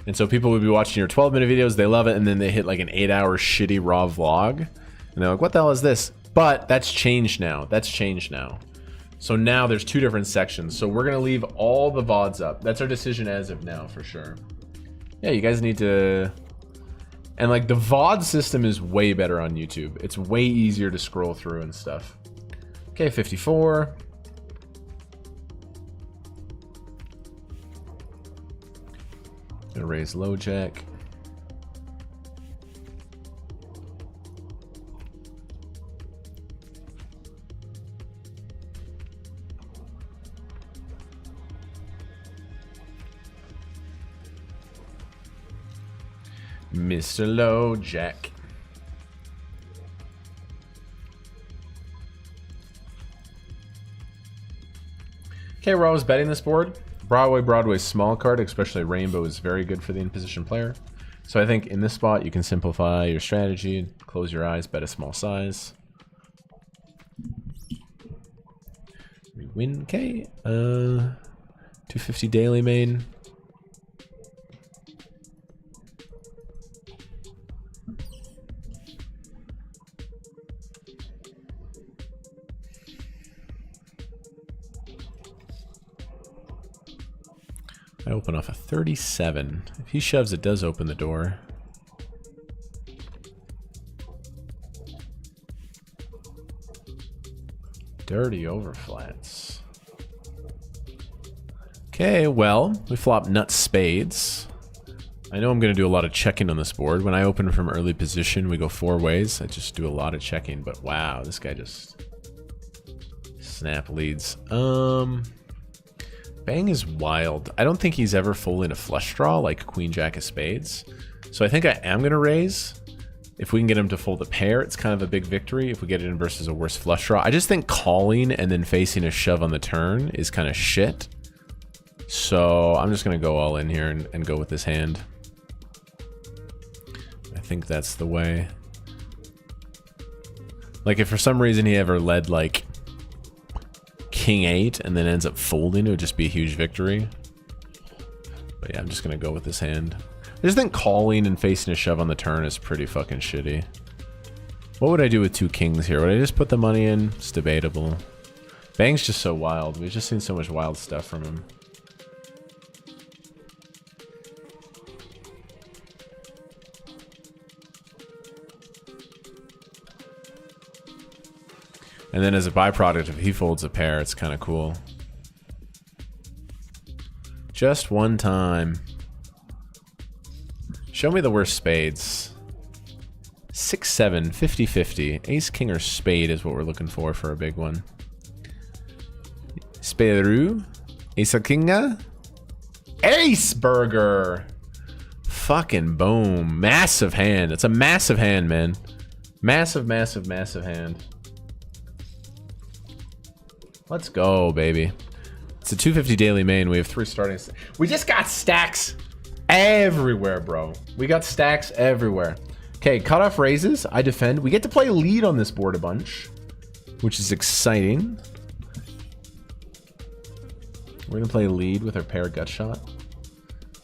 And so people would be watching your 12-minute videos, they love it, and then they hit like an 8-hour shitty raw vlog. And they're like, what the hell is this? But that's changed now. That's changed now. So now there's 2 different sections. So we're going to leave all the VODs up. That's our decision as of now, for sure. Yeah, you guys need to... And like the VOD system is way better on YouTube. It's way easier to scroll through and stuff. Okay, 54. Gonna raise low jack. Mr. Low Jack. Okay, we're always betting this board. Broadway's small card, especially Rainbow, is very good for the in-position player. So I think in this spot, you can simplify your strategy, close your eyes, bet a small size. We win, okay. 250 daily main. I open off a 37. If he shoves, it does open the door. Dirty overflats. Okay, well, we flop nuts spades. I know I'm going to do a lot of checking on this board. When I open from early position, we go 4 ways. I just do a lot of checking, but wow, this guy just snap leads. Bang is wild. I don't think he's ever folding a flush draw like Queen Jack of Spades. So I think I am going to raise. If we can get him to fold a pair, it's kind of a big victory. If we get it in versus a worse flush draw. I just think calling and then facing a shove on the turn is kind of shit. So I'm just going to go all in here and go with this hand. I think that's the way. Like if for some reason he ever led like King 8 and then ends up folding, it would just be a huge victory. But yeah, I'm just gonna go with this hand. I just think calling and facing a shove on the turn is pretty fucking shitty. What would I do with 2 kings here? Would I just put the money in? It's debatable. Bang's just so wild. We've just seen so much wild stuff from him. And then as a byproduct, if he folds a pair, it's kind of cool. Just one time. Show me the worst spades. 6-7, 50-50. Ace, king, or spade is what we're looking for a big one. Spade-ru. Ace-a-kinga. Ace burger. Fucking boom. Massive hand. It's a massive hand, man. Massive, massive, massive hand. Let's go, baby. It's a 250 daily main. We have 3 starting. We just got stacks everywhere, bro. We got stacks everywhere. Okay, cutoff raises. I defend. We get to play lead on this board a bunch, which is exciting. We're gonna play lead with our pair gut shot.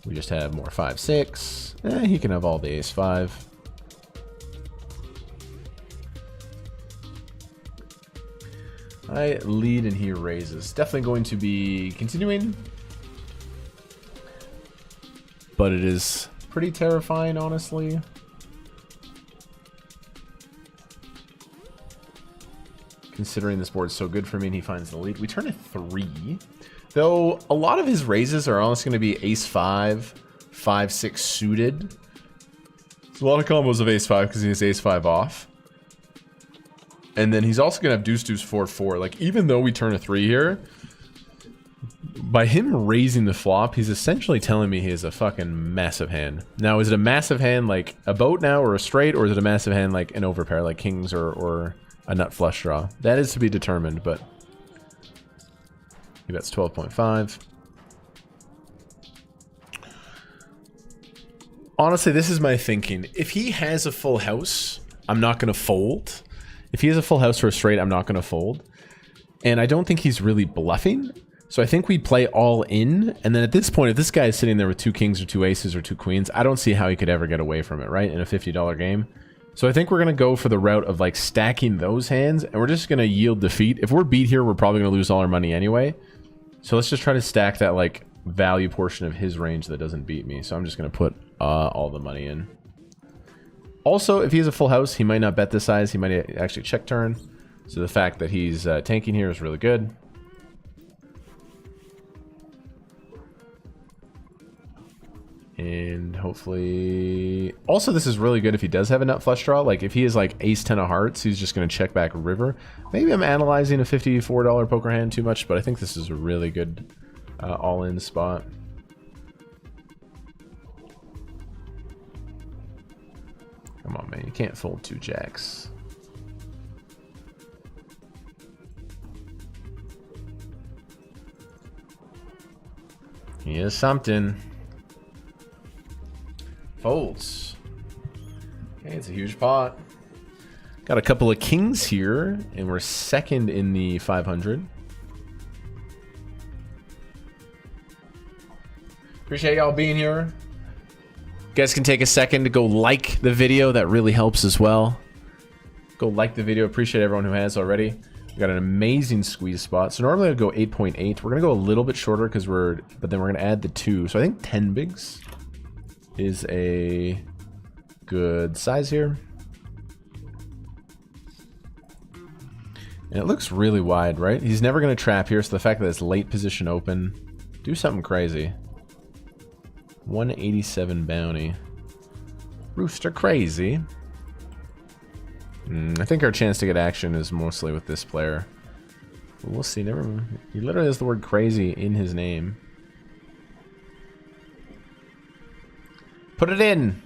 We just have more 5-6. He can have all the ace-5. I lead and he raises. Definitely going to be continuing. But it is pretty terrifying, honestly. Considering this board's so good for me and he finds the lead. We turn a 3. Though a lot of his raises are honestly going to be ace-5, 5-6 suited. There's a lot of combos of ace-5 because he has ace-5 off. And then he's also going to have deuce-deuce 4-4. Like, even though we turn a 3 here, by him raising the flop, he's essentially telling me he has a fucking massive hand. Now, is it a massive hand like a boat now or a straight, or is it a massive hand like an overpair, like kings or a nut flush draw? That is to be determined, but he bets 12.5. Honestly, this is my thinking. If he has a full house, I'm not going to fold. If he has a full house for a straight, I'm not going to fold. And I don't think he's really bluffing. So I think we play all in. And then at this point, if this guy is sitting there with 2 kings or 2 aces or 2 queens, I don't see how he could ever get away from it, right? In a $50 game. So I think we're going to go for the route of like stacking those hands. And we're just going to yield defeat. If we're beat here, we're probably going to lose all our money anyway. So let's just try to stack that like value portion of his range that doesn't beat me. So I'm just going to put all the money in. Also, if he has a full house, he might not bet this size. He might actually check turn. So the fact that he's tanking here is really good. And hopefully... Also, this is really good if he does have a nut flush draw. Like, if he is like ace-10 of hearts, he's just going to check back river. Maybe I'm analyzing a $54 poker hand too much, but I think this is a really good all-in spot. Come on, man. You can't fold 2 jacks. He is something. Folds. Okay, it's a huge pot. Got a couple of kings here, and we're second in the 500. Appreciate y'all being here. You guys can take a second to go like the video. That really helps as well. Go like the video. Appreciate everyone who has already. We got an amazing squeeze spot. So normally I'd go 8.8. We're gonna go a little bit shorter because but then we're gonna add the 2. So I think 10 bigs is a good size here. And it looks really wide, right? He's never gonna trap here. So the fact that it's late position open, do something crazy. 187 bounty. Rooster crazy. I think our chance to get action is mostly with this player. But we'll see. Never mind. He literally has the word crazy in his name. Put it in.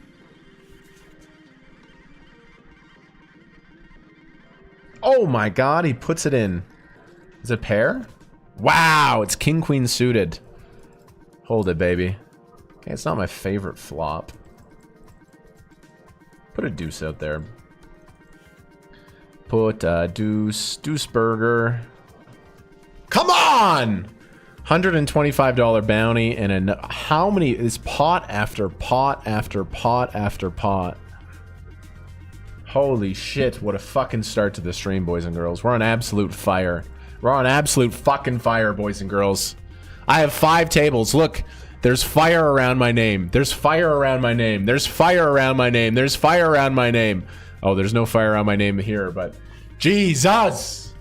Oh my god, he puts it in. Is it pair? Wow, it's king queen suited. Hold it, baby. Okay, it's not my favorite flop. Put a deuce out there. Put deuce burger. Come on! $125 bounty and how many is pot after pot after pot after pot. Holy shit, what a fucking start to the stream, boys and girls. We're on absolute fire. We're on absolute fucking fire, boys and girls. I have 5 tables. Look. There's fire around my name. There's fire around my name. There's fire around my name. There's fire around my name. Oh, there's no fire around my name here, but Jesus!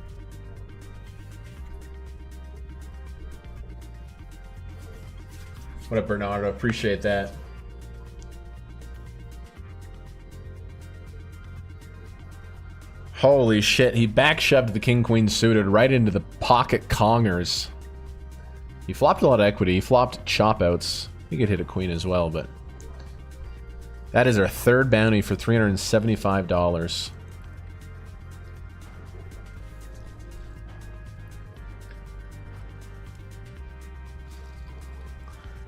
What up, Bernardo? Appreciate that. Holy shit, he back shoved the king queen suited right into the pocket Kongers. He flopped a lot of equity. He flopped chop outs. He could hit a queen as well, but that is our 3rd bounty for $375.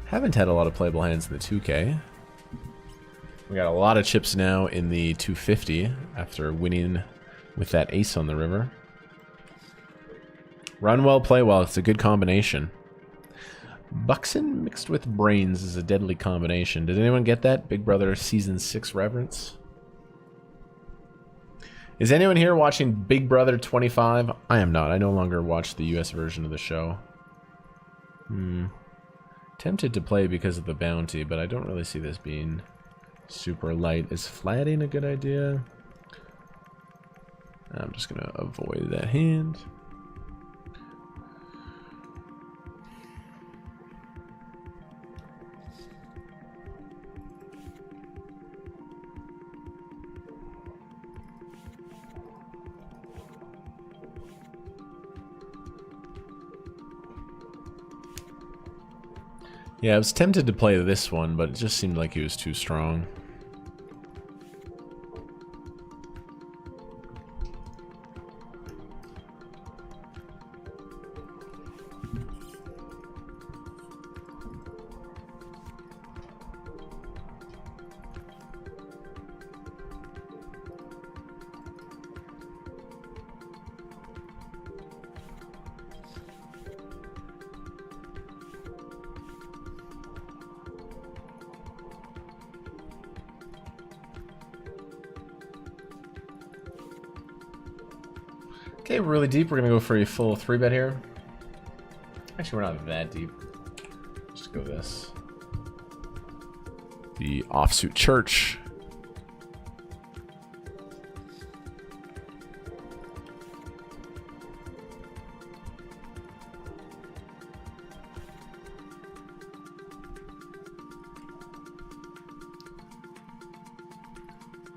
Haven't had a lot of playable hands in the 2K. We got a lot of chips now in the 250 after winning with that ace on the river. Run well, play well. It's a good combination. Buxton mixed with brains is a deadly combination. Did anyone get that? Big Brother Season 6 reference? Is anyone here watching Big Brother 25? I am not. I no longer watch the US version of the show. Tempted to play because of the bounty, but I don't really see this being super light. Is flatting a good idea? I'm just going to avoid that hand. Yeah, I was tempted to play this one, but it just seemed like he was too strong. Okay, we're really deep. We're gonna go for a full 3-bet here. Actually, we're not that deep. Just go this. The offsuit church.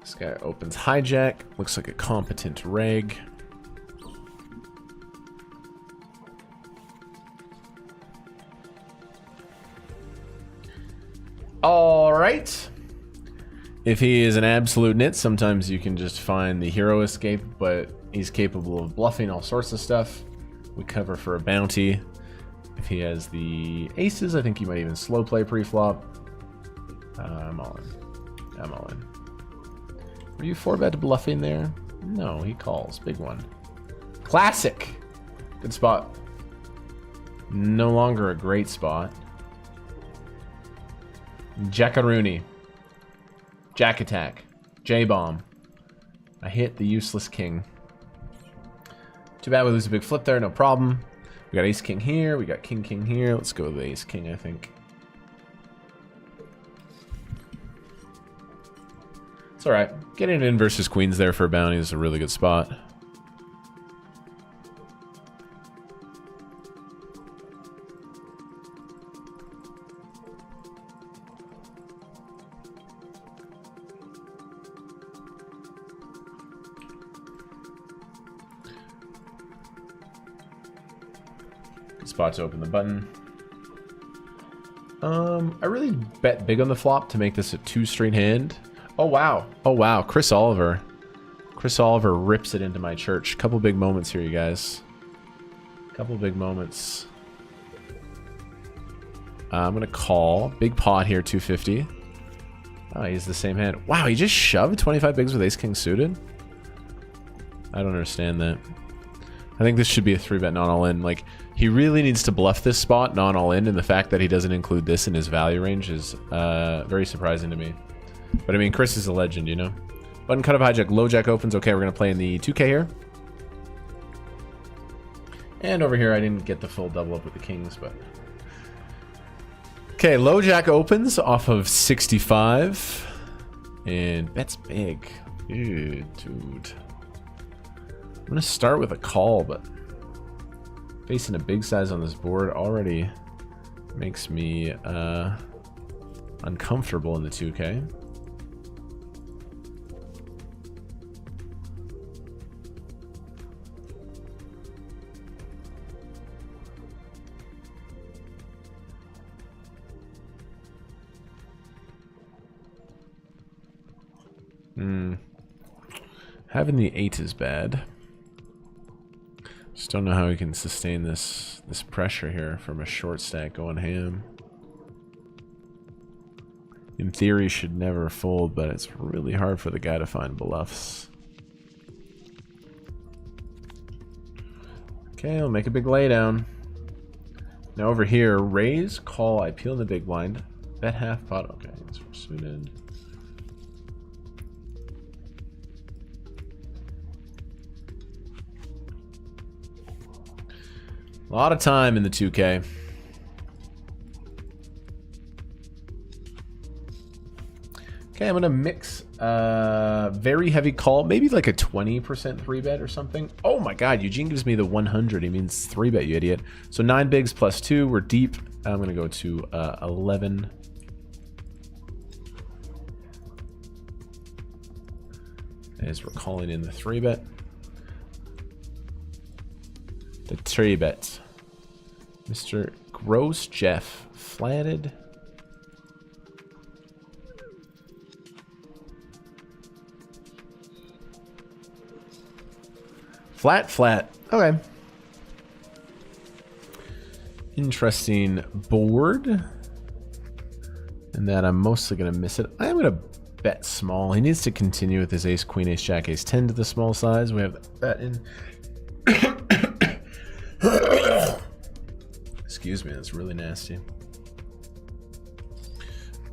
This guy opens hijack. Looks like a competent reg. All right. If he is an absolute nit, sometimes you can just find the hero escape, but he's capable of bluffing all sorts of stuff. We cover for a bounty. If he has the aces, I think he might even slow play pre-flop. I'm all in. I'm all in. Were you 4-bet bluffing there? No, he calls. Big one. Classic. Good spot. No longer a great spot. Jackaroonie. Jack attack. J-bomb. I hit the useless king. Too bad we lose a big flip there, no problem. We got ace king here, we got king king here. Let's go with the ace king, I think. It's alright. Getting in versus queens there for a bounty is a really good spot. Spot to open the button. I really bet big on the flop to make this a 2-straight hand. Oh wow. Oh wow. Chris Oliver. Chris Oliver rips it into my church. Couple big moments here, you guys. Couple big moments. I'm gonna call. Big pot here, 250. Oh, he's the same hand. Wow, he just shoved 25 bigs with ace king suited? I don't understand that. I think this should be a 3-bet not all in. Like, he really needs to bluff this spot not all in, and the fact that he doesn't include this in his value range is very surprising to me. But I mean, Chris is a legend, you know? Button cut of hijack, low jack opens. Okay, we're gonna play in the 2K here. And over here, I didn't get the full double up with the kings, but... Okay, low jack opens off of 65. And bets big. Dude. I'm gonna start with a call, but facing a big size on this board already makes me uncomfortable in the 2K. Having the 8 is bad. Just don't know how he can sustain this pressure here from a short stack going ham. In theory, should never fold, but it's really hard for the guy to find bluffs. Okay, I'll make a big laydown. Now over here, raise, call, I peel in the big blind. Bet half pot, okay, it's suited. A lot of time in the 2K. Okay, I'm gonna mix very heavy call, maybe like a 20% 3-bet or something. Oh my god, Eugene gives me the 100. He means 3-bet, you idiot. So 9 bigs plus 2, we're deep. I'm gonna go to 11. As we're calling in the 3-bet. The 3-bet. Mr. Gross Jeff. Flatted. Flat, flat. Okay. Interesting board. And that I'm mostly going to miss it. I'm going to bet small. He needs to continue with his ace, queen, ace, jack, ace 10 to the small size. We have that in. Excuse me, that's really nasty.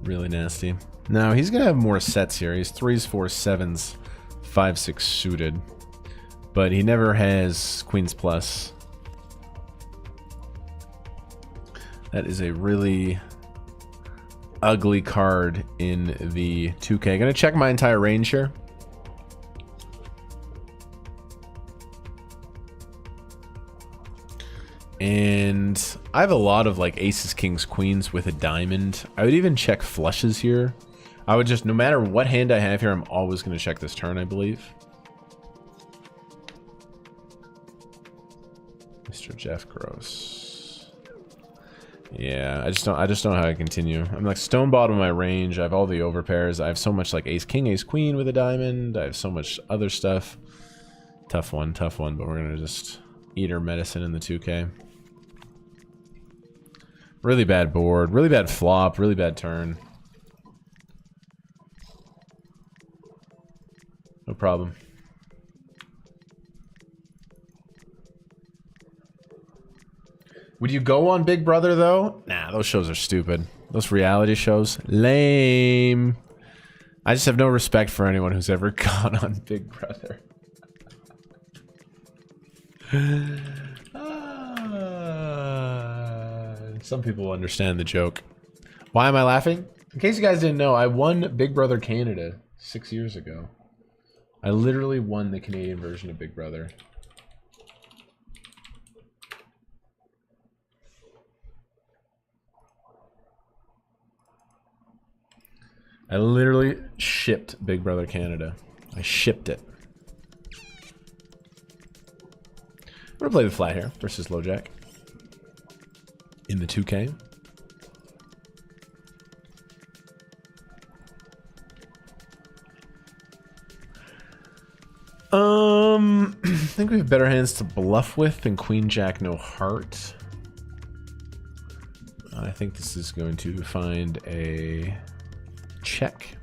Really nasty. Now, he's going to have more sets here. He's 3s, 4s, 7s, 5, 6 suited. But he never has queens plus. That is a really ugly card in the 2K. I'm going to check my entire range here. And I have a lot of like aces, kings, queens with a diamond. I would even check flushes here. I would just, no matter what hand I have here, I'm always going to check this turn, I believe. Mr. Jeff Gross. Yeah, I just don't know how to continue. I'm like stone bottom of my range. I have all the overpairs. I have so much like ace king, ace queen with a diamond. I have so much other stuff. Tough one, but we're gonna just eat our medicine in the 2K. Really bad board, really bad flop, really bad turn. No problem. Would you go on Big Brother, though? Nah, those shows are stupid. Those reality shows, lame. I just have no respect for anyone who's ever gone on Big Brother. Some people understand the joke. Why am I laughing? In case you guys didn't know, I won Big Brother Canada 6 years ago. I literally won the Canadian version of Big Brother. I literally shipped Big Brother Canada. I shipped it. I'm gonna play the flat here versus low jack in the 2K. I think we have better hands to bluff with than queen jack no heart. I think this is going to find a check.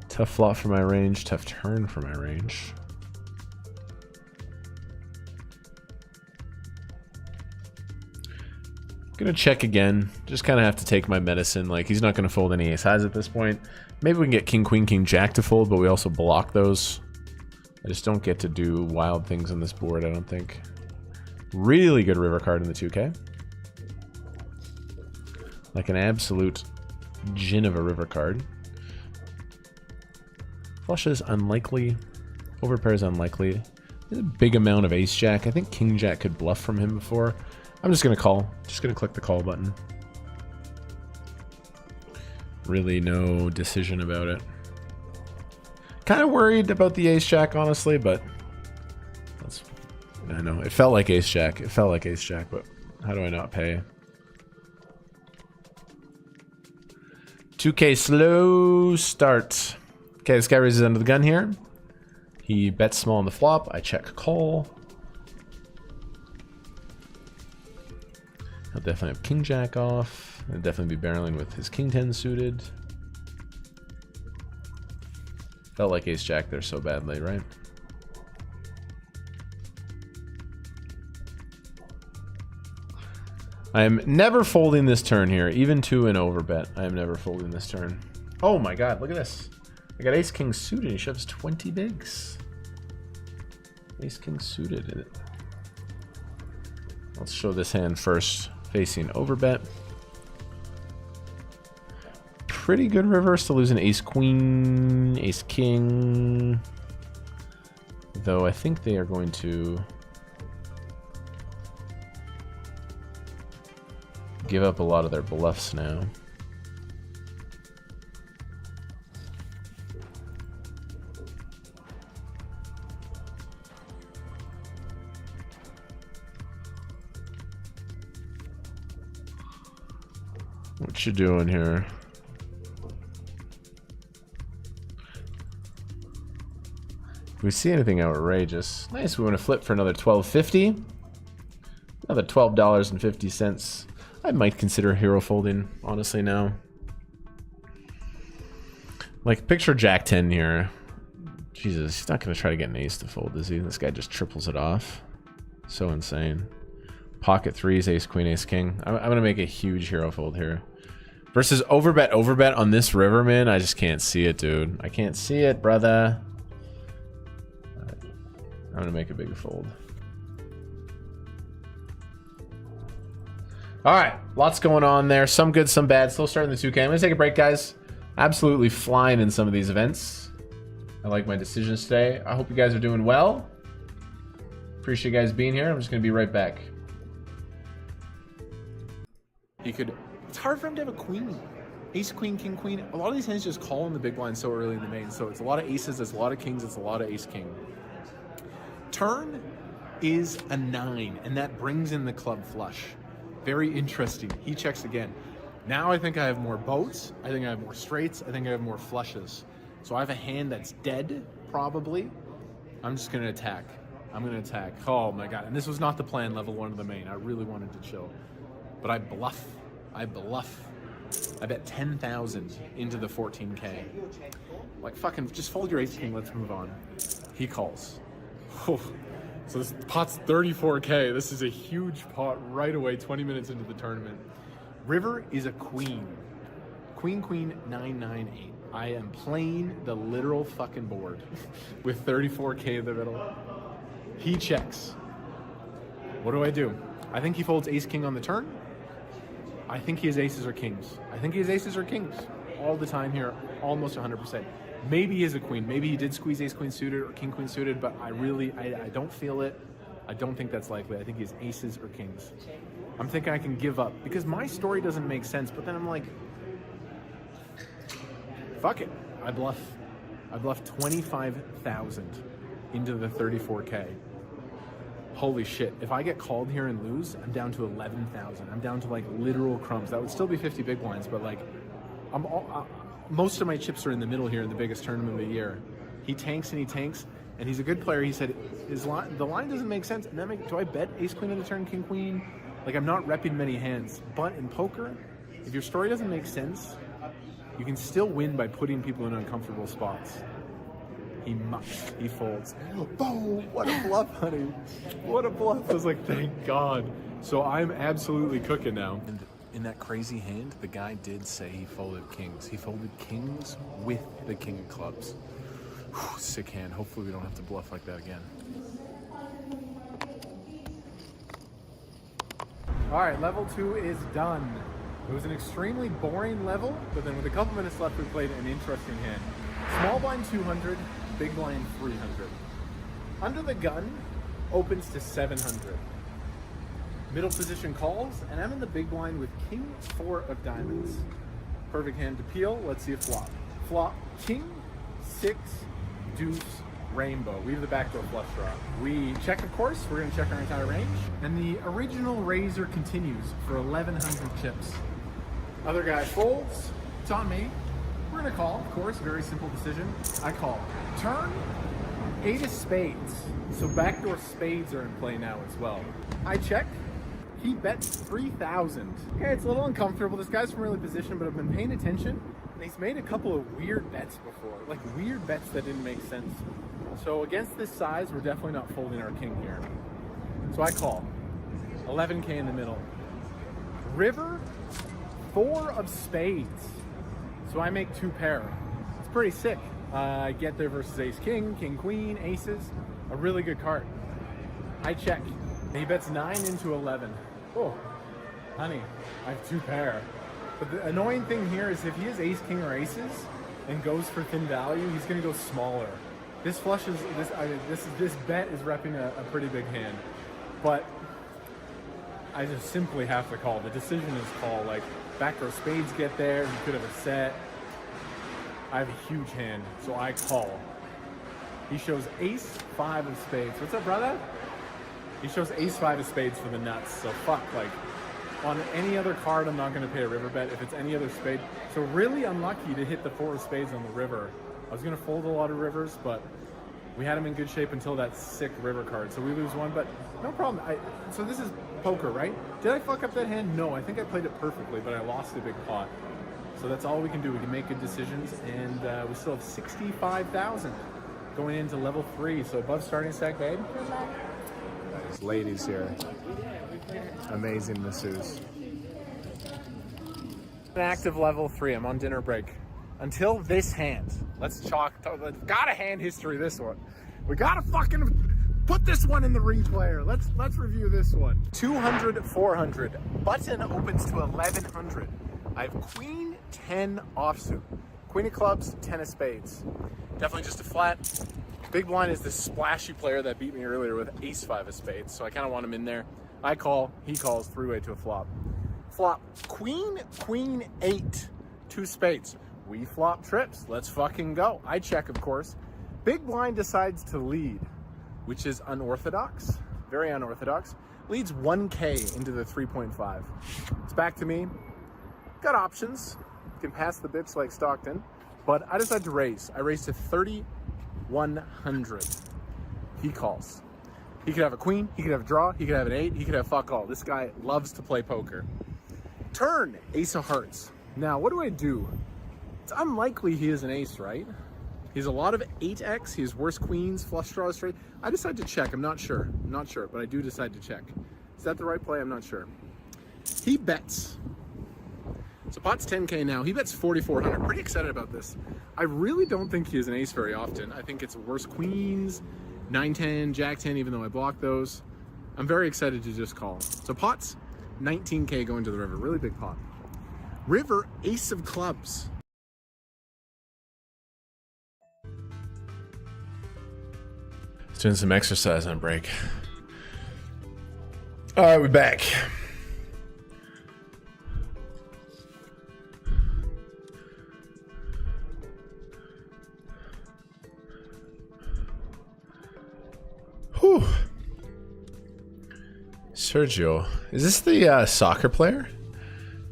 Tough flop for my range, tough turn for my range. Gonna check again. Just kind of have to take my medicine. Like, he's not gonna fold any ace highs at this point. Maybe we can get king, queen, king, jack to fold, but we also block those. I just don't get to do wild things on this board, I don't think. Really good river card in the 2K. Like an absolute gin of a river card. Flushes unlikely. Overpairs unlikely. There's a big amount of ace jack. I think king jack could bluff from him before. I'm just gonna call. Just gonna click the call button. Really no decision about it. Kind of worried about the ace jack, honestly, but that's, I know it felt like ace jack. It felt like ace jack, but how do I not pay? 2K slow start. Okay, this guy raises under the gun here. He bets small on the flop. I check call. He'll definitely have king jack off. He'll definitely be barreling with his king 10 suited. Felt like ace jack there so badly, right? I am never folding this turn here, even to an overbet. I am never folding this turn. Oh my god, look at this. I got ace king suited. He shoves 20 bigs. Ace king suited in it. Let's show this hand first, facing overbet. Pretty good reverse to lose an ace queen, ace king. Though I think they are going to give up a lot of their bluffs now. What you doing here? Do we see anything outrageous? Nice, we want to flip for another $12.50. Another $12.50. I might consider hero folding, honestly, now. Like, picture Jack 10 here. Jesus, he's not going to try to get an ace to fold, is he? This guy just triples it off. So insane. Pocket threes, ace, queen, ace, king. I'm going to make a huge hero fold here. Versus overbet on this river, man. I just can't see it, dude. I can't see it, brother. I'm going to make a bigger fold. All right, lots going on there. Some good, some bad. Still starting the 2K. I'm going to take a break, guys. Absolutely flying in some of these events. I like my decisions today. I hope you guys are doing well. Appreciate you guys being here. I'm just going to be right back. He could. It's hard for him to have a queen. Ace, queen, king, queen. A lot of these hands just call in the big blind so early in the main. So it's a lot of aces, it's a lot of kings, it's a lot of ace, king. Turn is a 9, and that brings in the club flush. Very interesting. He checks again. Now I think I have more boats. I think I have more straights. I think I have more flushes. So I have a hand that's dead, probably. I'm just going to attack. I'm going to attack. Oh my god. And this was not the plan, level 1 of the main. I really wanted to chill. But I bluff. I bluff. I bet 10,000 into the 14K. Like, fucking, just fold your ace king. Let's move on. He calls. Oh. So this pot's 34K. This is a huge pot right away, 20 minutes into the tournament. River is a queen. Queen, queen, 998. I am playing the literal fucking board with 34K in the middle. He checks. What do? I think he folds ace king on the turn. I think he has aces or kings. I think he has aces or kings all the time here, almost 100%. Maybe he is a queen. Maybe he did squeeze ace queen suited or king queen suited, but I don't feel it. I don't think that's likely. I think he has aces or kings. I'm thinking I can give up because my story doesn't make sense, but then I'm like, fuck it. I bluff. I bluff 25,000 into the 34K. Holy shit. If I get called here and lose, I'm down to 11,000. I'm down to like literal crumbs. That would still be 50 big blinds, but like most of my chips are in the middle here in the biggest tournament of the year. He tanks, and he's a good player. He said the line doesn't make sense. And then do I bet ace queen on the turn, king queen? Like, I'm not repping many hands. But in poker, if your story doesn't make sense, you can still win by putting people in uncomfortable spots. He folds. Oh, what a bluff, honey. What a bluff. I was like, thank God. So I'm absolutely cooking now. And in that crazy hand, the guy did say he folded kings. He folded kings with the king of clubs. Whew, sick hand. Hopefully we don't have to bluff like that again. All right, level 2 is done. It was an extremely boring level, but then with a couple minutes left, we played an interesting hand. Small blind 200, big blind 300. Under the gun opens to 700. Middle position calls, and I'm in the big blind with king 4 of diamonds. Perfect hand to peel. Let's see a flop. Flop, king 6, deuce, rainbow. We have the backdoor flush draw. We check, of course. We're going to check our entire range. And the original razor continues for 1,100 chips. Other guy folds. It's on me. We're going to call, of course. Very simple decision. I call. Turn, 8 of spades. So backdoor spades are in play now as well. I check. He bets 3,000. Okay, it's a little uncomfortable. This guy's from early position, but I've been paying attention. And he's made a couple of weird bets before. Like weird bets that didn't make sense. So against this size, we're definitely not folding our king here. So I call. 11K in the middle. River, 4 of spades. So I make 2 pair. It's pretty sick. I get there versus ace king, king queen, aces. A really good card. I check. He bets 9 into 11. Oh, honey, I have 2 pair. But the annoying thing here is if he has ace king or aces and goes for thin value, he's going to go smaller. This flushes, this bet is repping a pretty big hand. But I just simply have to call. The decision is call. Like, backdoor spades get there, he could have a set. I have a huge hand, so I call. He shows ace 5 of spades. What's up, brother? He shows ace 5 of spades for the nuts, so fuck, like, On any other card, I'm not going to pay a river bet if it's any other spade. So really unlucky to hit the 4 of spades on the river. I was going to fold a lot of rivers, but we had him in good shape until that sick river card. So we lose one, but no problem. So this is poker, right? Did I fuck up that hand? No, I think I played it perfectly, but I lost a big pot. So that's all we can do. We can make good decisions, and we still have 65,000 going into level 3. So above starting stack, babe. There's ladies here. Amazing masseuse. An active level 3. I'm on dinner break. Until this hand. Let's gotta hand history this one. We gotta fucking put this one in the replayer. Let's review this one. 200, 400. Button opens to 1100. I have queen 10 offsuit. Queen of clubs, 10 of spades. Definitely just a flat. Big blind is this splashy player that beat me earlier with ace 5 of spades. So I kind of want him in there. I call, he calls, 3-way to a flop. Flop, queen, queen 8, 2 spades. We flop trips, let's fucking go. I check, of course. Big blind decides to lead, which is unorthodox, very unorthodox. Leads 1K into the 3.5. It's back to me. Got options. Can pass the bitch like Stockton, but I decided to raise. I raised to 3,100. He calls. He could have a queen, he could have a draw, he could have an 8, he could have fuck all. This guy loves to play poker. Turn, ace of hearts. Now, what do? It's unlikely he is an ace, right? He has a lot of 8x, he has worse queens, flush draws, straight. I decide to check, I'm not sure, but I do decide to check. Is that the right play? I'm not sure. He bets. So pot's 10K now, he bets 4,400. Pretty excited about this. I really don't think he is an ace very often. I think it's worse queens, 9-10, Jack-10, even though I blocked those. I'm very excited to just call. So pot's 19K going to the river, really big pot. River, ace of clubs. Doing some exercise on break. All right, we're back. Whew. Sergio, is this the soccer player?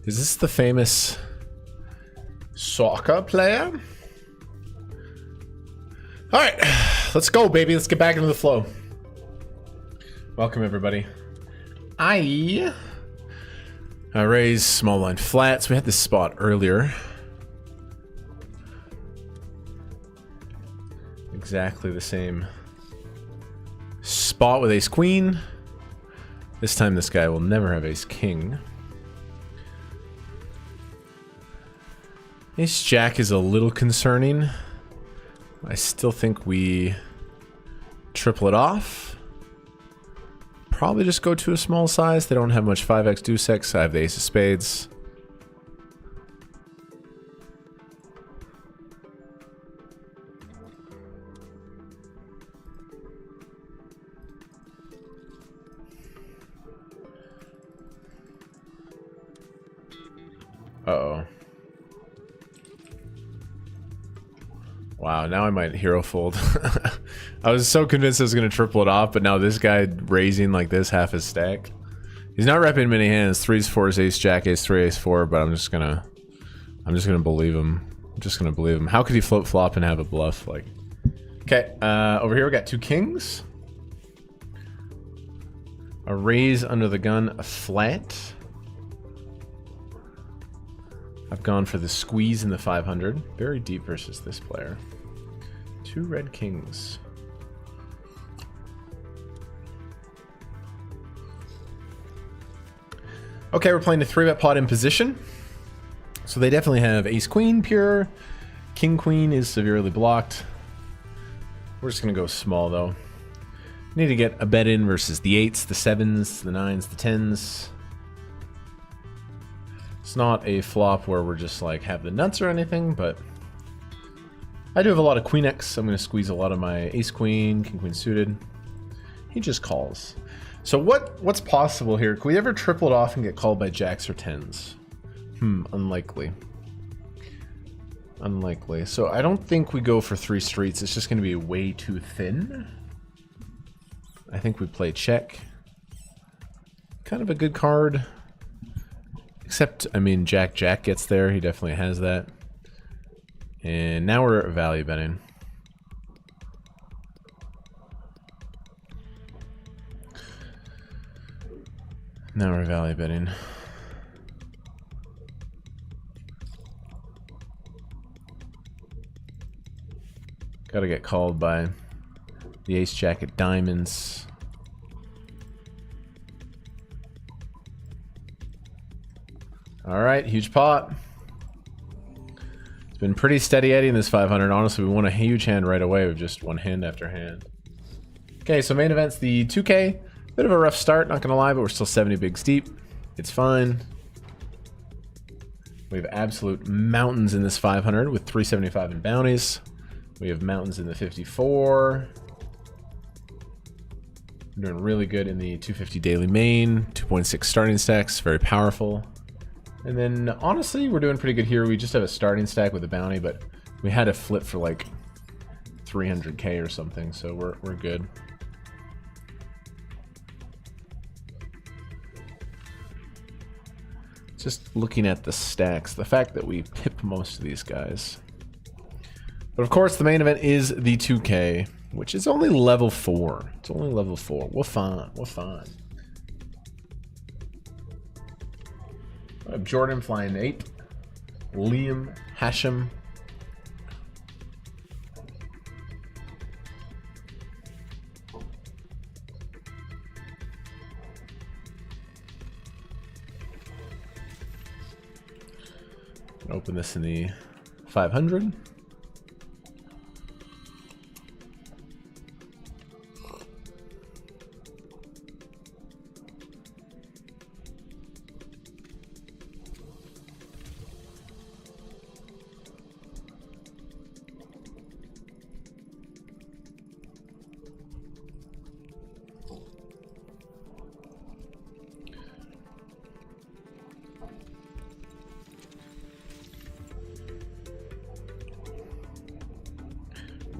Is this the famous soccer player? All right, let's go, baby. Let's get back into the flow. Welcome, everybody. I raise small line flats. We had this spot earlier. Exactly the same spot with ace queen. This time this guy will never have ace king. Ace jack is a little concerning. I still think we triple it off. Probably just go to a small size. They don't have much 5x deuce x. I have the ace of spades. Uh-oh. Wow, now I might hero fold. I was so convinced I was going to triple it off, but now this guy raising like this half his stack. He's not repping many hands. 3s, 4s, ace, jack, ace, 3, ace, 4, but I'm just gonna believe him. I'm just gonna believe him. How could he float flop and have a bluff? Like, okay, over here we got 2 kings. A raise under the gun, a flat. I've gone for the squeeze in the 500. Very deep versus this player. 2 red kings. Okay, we're playing a 3-bet pot in position. So they definitely have ace queen pure. King queen is severely blocked. We're just gonna go small though. Need to get a bet in versus the 8s, the 7s, the 9s, the 10s. It's not a flop where we're just like have the nuts or anything, but I do have a lot of queen X. I'm going to squeeze a lot of my ace queen, king queen suited. He just calls. So what's possible here? Can we ever triple it off and get called by jacks or 10s? Unlikely. Unlikely. So I don't think we go for 3 streets. It's just going to be way too thin. I think we play check. Kind of a good card. Except, I mean, Jack gets there. He definitely has that. And now we're value betting. Now we're value betting. Gotta get called by the ace jack at diamonds. Alright, huge pot. It's been pretty steady Eddie in this 500. Honestly, we won a huge hand right away with just one hand after hand. Okay, so main event's the 2K. Bit of a rough start, not gonna lie, but we're still 70 bigs deep. It's fine. We have absolute mountains in this 500 with 375 in bounties. We have mountains in the 54. We're doing really good in the 250 daily main, 2.6 starting stacks, very powerful. And then honestly, we're doing pretty good here. We just have a starting stack with a bounty, but we had a flip for like 300k or something, so we're good. Just looking at the stacks, the fact that we pip most of these guys. But of course, the main event is the 2K, which is only level 4. It's only level 4. We're fine. We're fine. I have Jordan flying 8. Liam Hashem. Open this in the 500.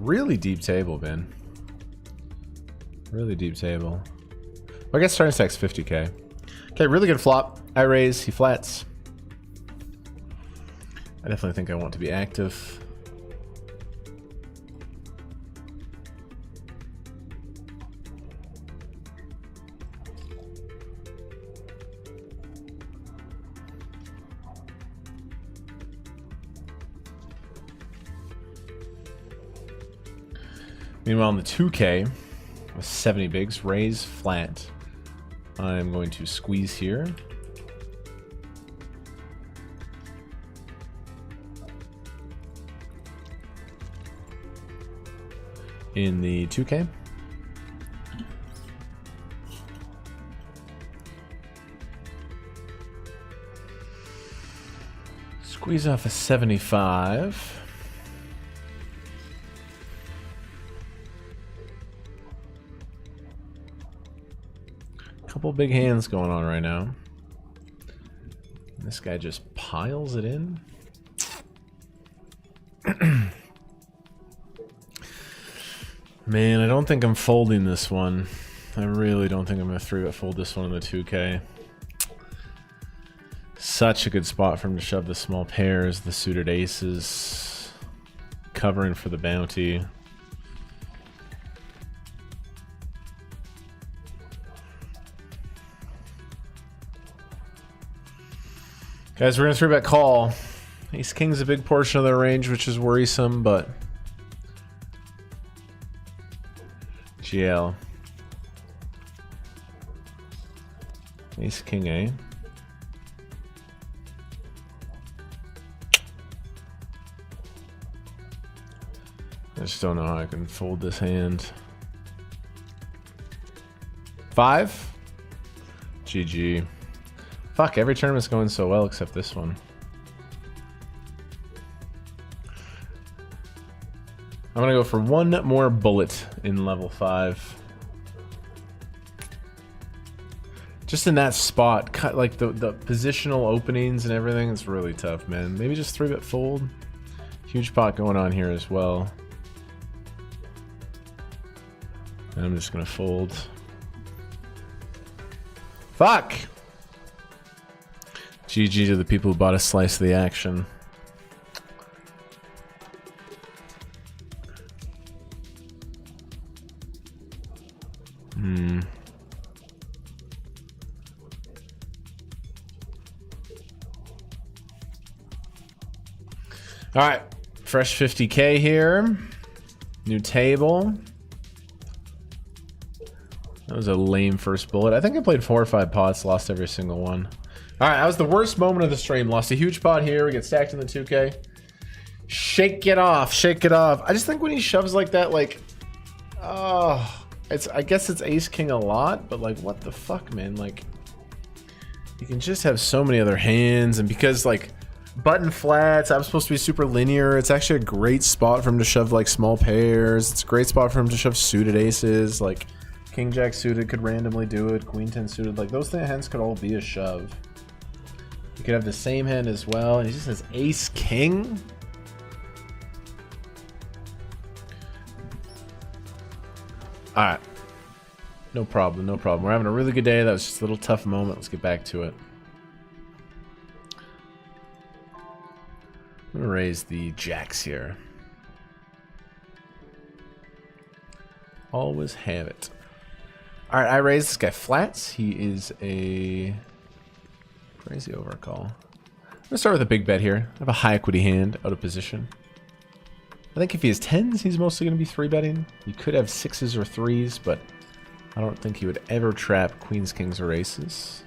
Really deep table, Ben. Really deep table. Well, I guess starting stack's 50k. Okay, really good flop. I raise, he flats. I definitely think I want to be active. Meanwhile, in the 2K, with 70 bigs, raise flat. I'm going to squeeze here. In the 2K. Squeeze off a 75. Couple big hands going on right now. And this guy just piles it in. Man, I don't think I'm folding this one. I really don't think I'm going to 3-bet fold this one in the 2K. Such a good spot for him to shove the small pairs, the suited aces, covering for the bounty. Guys, we're going to 3-bet call. Ace King's a big portion of their range, which is worrisome, but GL. Ace King A. I just don't know how I can fold this hand. 5? GG. Fuck, every tournament's going so well except this one. I'm gonna go for one more bullet in level 5. Just in that spot, cut like the positional openings and everything, it's really tough, man. Maybe just 3-bet fold. Huge pot going on here as well. And I'm just gonna fold. Fuck! GG to the people who bought a slice of the action. All right, fresh 50K here. New table. That was a lame first bullet. I think I played 4 or 5 pots, lost every single one. All right, that was the worst moment of the stream. Lost a huge pot here. We get stacked in the 2K. Shake it off, shake it off. I just think when he shoves like that, like, oh, I guess it's ace king a lot, but like, what the fuck, man? Like, you can just have so many other hands, and because like button flats, I'm supposed to be super linear. It's actually a great spot for him to shove like small pairs. It's a great spot for him to shove suited aces. Like king jack suited could randomly do it. Queen 10 suited, like those hands could all be a shove. You could have the same hand as well, and he just has ace king. All right, no problem, no problem. We're having a really good day. That was just a little tough moment. Let's get back to it. I'm gonna raise the jacks here. Always have it. All right, I raised this guy flats. He is a crazy overcall. I'm gonna start with a big bet here. I have a high equity hand out of position. I think if he has 10s, he's mostly gonna be 3-betting. He could have 6s or 3s, but I don't think he would ever trap queens, kings, or aces.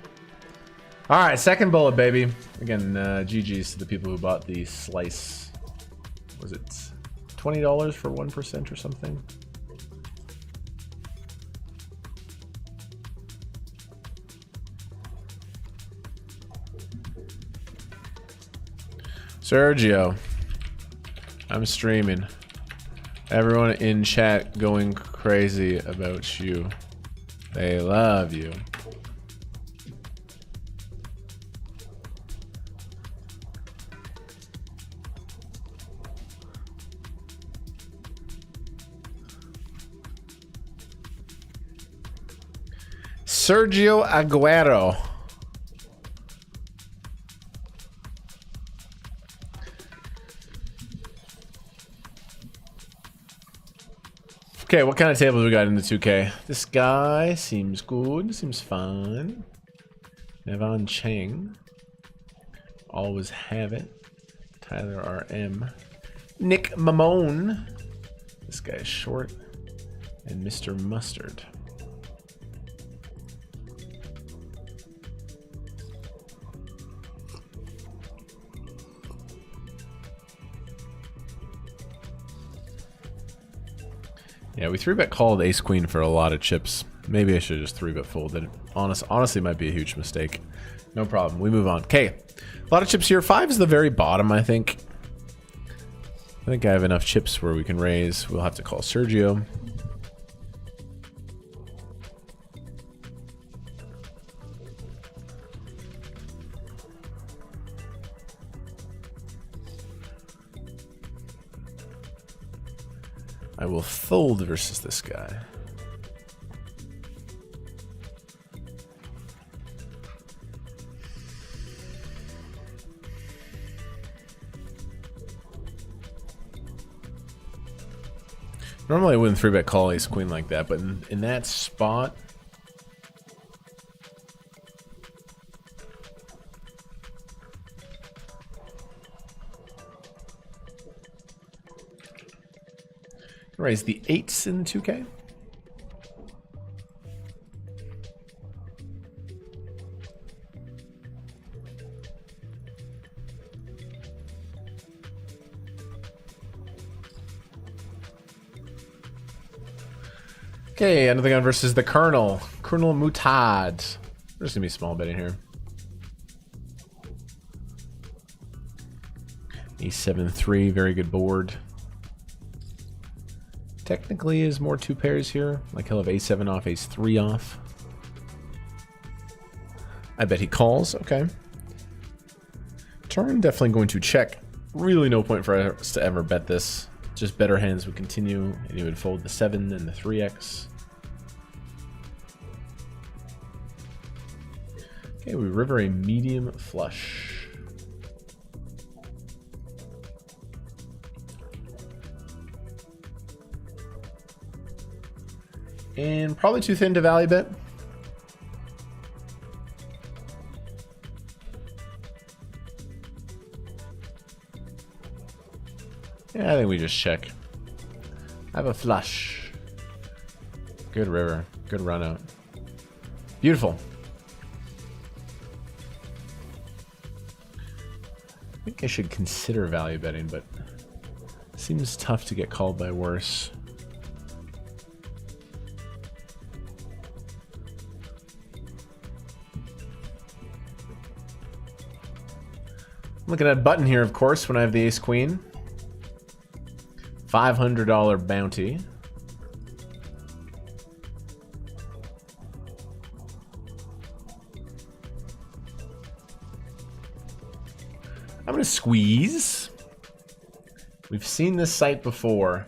All right, second bullet, baby. Again, GG's to the people who bought the slice. Was it $20 for 1% or something? Sergio, I'm streaming. Everyone in chat going crazy about you. They love you. Sergio Aguero. Okay, what kind of tables we got in the 2K? This guy seems good, seems fun. Evan Cheng. Always have it. Tyler RM. Nick Mamone. This guy is short. And Mr. Mustard. Yeah, we 3-bet called ace queen for a lot of chips. Maybe I should just 3-bet folded. Honestly, might be a huge mistake. No problem. We move on. Okay, a lot of chips here. 5 is the very bottom, I think. I think I have enough chips where we can raise. We'll have to call Sergio. I will fold versus this guy. Normally I wouldn't 3-bet call ace queen like that, but in that spot, raise the 8s in 2K. Okay, another gun versus the Colonel. Colonel Mutad. There's gonna be small betting here. E7-3, very good board. Technically is more 2 pairs here. Like he'll have a7 off, ace3 off. I bet he calls. Okay. Turn definitely going to check. Really no point for us to ever bet this. Just better hands would continue, and he would fold the 7 and the 3x. Okay, we river a medium flush. And probably too thin to value bet. Yeah, I think we just check. I have a flush. Good river. Good run out. Beautiful. I think I should consider value betting, but it seems tough to get called by worse. I'm looking at button here, of course, when I have the ace queen. $500 bounty. I'm gonna squeeze. We've seen this site before.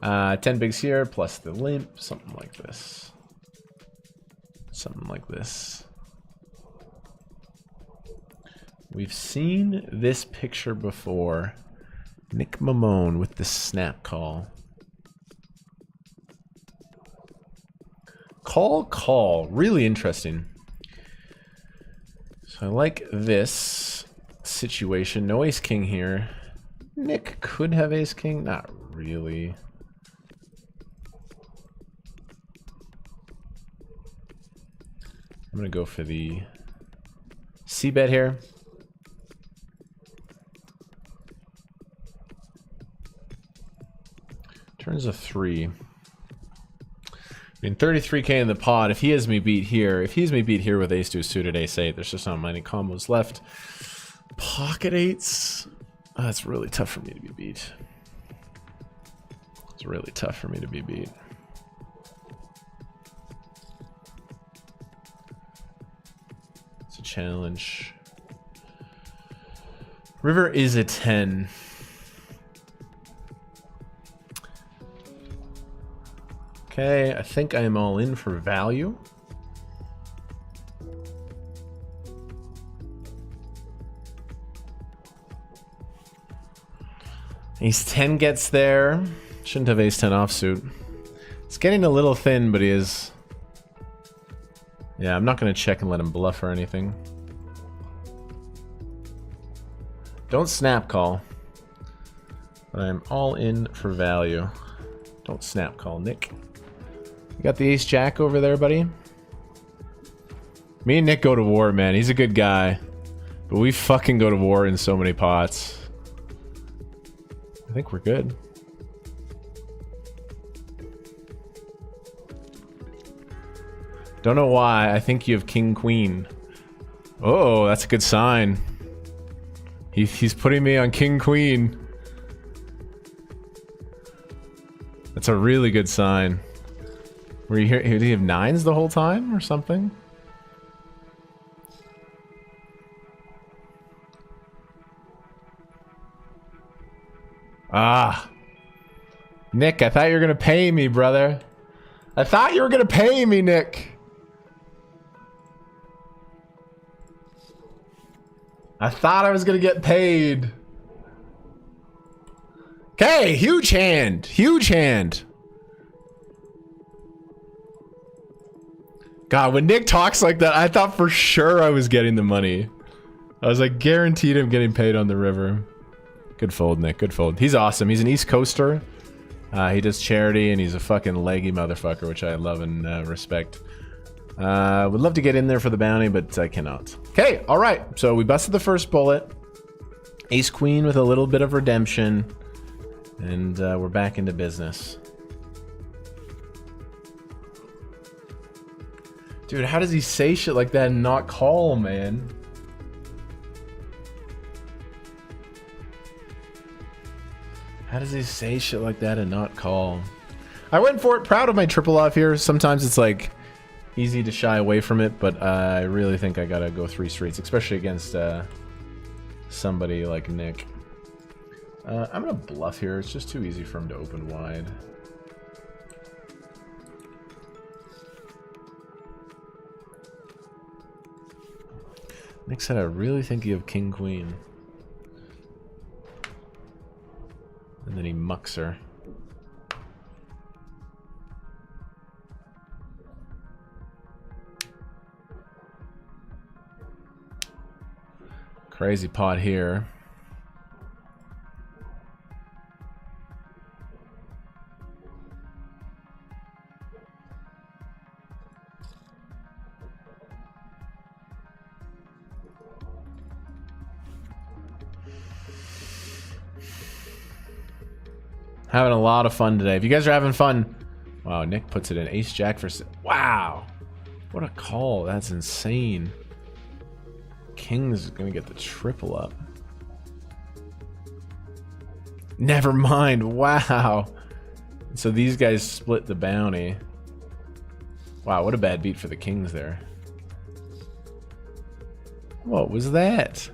10 bigs here plus the limp, something like this. Something like this. We've seen this picture before. Nick Mamone with the snap call. Call. Really interesting. So I like this situation. No ace king here. Nick could have ace king. Not really. I'm going to go for the c-bet here. Turns a 3. I mean, 33k in the pot. If he has me beat here, with ace deuce suited ace 8, there's just not many combos left. Pocket eights. Oh, that's really tough for me to be beat. It's really tough for me to be beat. It's a challenge. River is a 10. Okay, I think I am all in for value. Ace 10 gets there. Shouldn't have ace 10 offsuit. It's getting a little thin, but he is... Yeah, I'm not going to check and let him bluff or anything. Don't snap call. But I'm all in for value. Don't snap call, Nick. You got the ace jack over there, buddy? Me and Nick go to war, man. He's a good guy. But we fucking go to war in so many pots. I think we're good. Don't know why. I think you have king queen. Oh, that's a good sign. He's putting me on king queen. That's a really good sign. Were you here? Did he have 9s the whole time or something? Ah. Nick, I thought you were gonna pay me, brother. I thought you were gonna pay me, Nick. I thought I was gonna get paid. Okay, huge hand. Huge hand. God, when Nick talks like that, I thought for sure I was getting the money. I was like, guaranteed I'm getting paid on the river. Good fold, Nick. Good fold. He's awesome. He's an East Coaster. He does charity, and he's a fucking leggy motherfucker, which I love and respect. Would love to get in there for the bounty, but I cannot. Okay, all right. So we busted the first bullet. Ace Queen with a little bit of redemption. And we're back into business. Dude, how does he say shit like that and not call, man? How does he say shit like that and not call? I went for it, proud of my triple off here. Sometimes it's like easy to shy away from it, but I really think I gotta go 3 streets, especially against somebody like Nick. I'm gonna bluff here. It's just too easy for him to open wide. Nick said, I really think you have king queen. And then he mucks her. Crazy pot here. Having a lot of fun today. If you guys are having fun, wow, Nick puts it in ace jack for, wow, what a call. That's insane. King's gonna get the triple up. Never mind. Wow. So these guys split the bounty. Wow, what a bad beat for the kings there. What was that?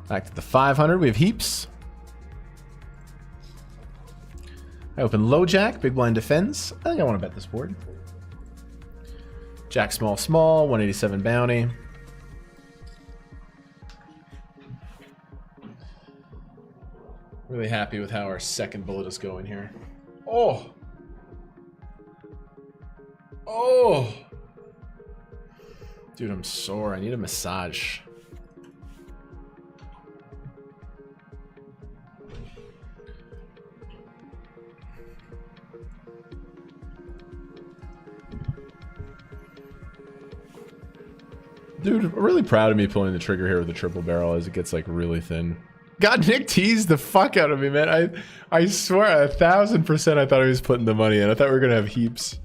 Back to the 500. We have heaps. I open low jack. Big blind defends. I think I want to bet this board. Jack small small. 187 bounty. Really happy with how our second bullet is going here. Oh. Oh. Dude, I'm sore. I need a massage. Dude, I'm really proud of me pulling the trigger here with the triple barrel as it gets like really thin. God, Nick teased the fuck out of me, man. I swear 1000% I thought he was putting the money in. I thought we were gonna have heaps.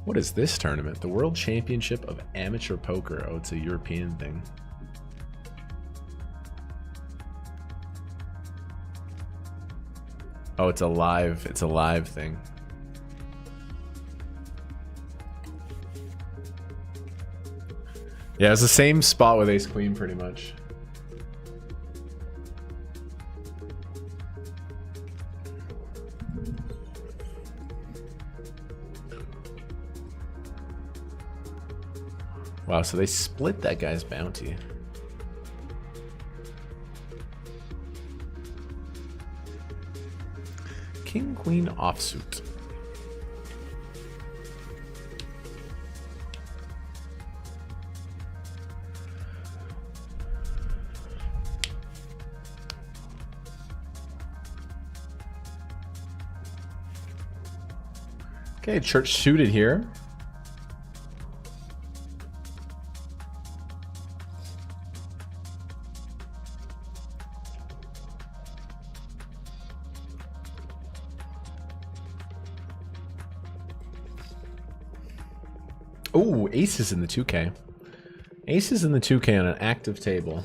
What is this tournament? The World Championship of Amateur Poker. Oh, it's a European thing. Oh, it's a live thing. Yeah, it's the same spot with ace queen pretty much. Wow, so they split that guy's bounty. King queen offsuit. Okay, church suited here. Oh, aces in the 2K. Aces in the 2K on an active table.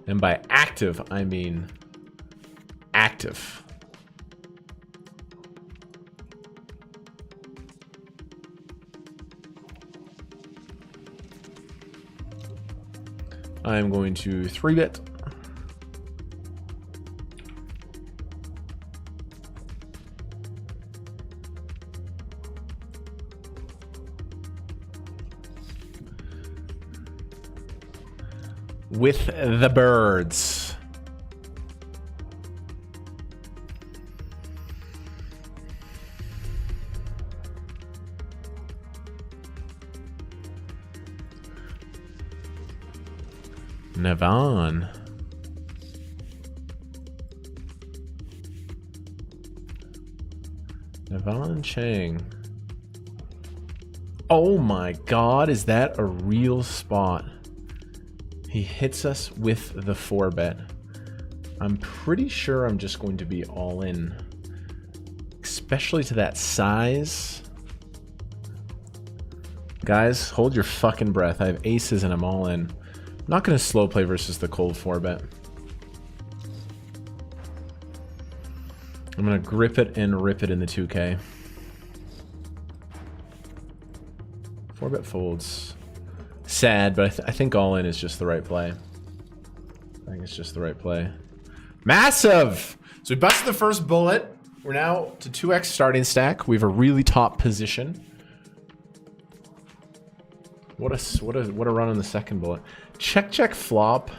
And by active, I mean active. I'm going to 3-bet. With the birds. Navan. Navan Chang. Oh my god, is that a real spot? He hits us with the 4-bet. I'm pretty sure I'm just going to be all in. Especially to that size. Guys, hold your fucking breath. I have aces and I'm all in. I'm not going to slow play versus the cold 4-bet. I'm going to grip it and rip it in the 2K. 4-bet folds. Sad, but I think all in is just the right play. I think it's just the right play. Massive! So we busted the first bullet. We're now to 2x starting stack. We have a really top position. What a run on the second bullet. Check flop.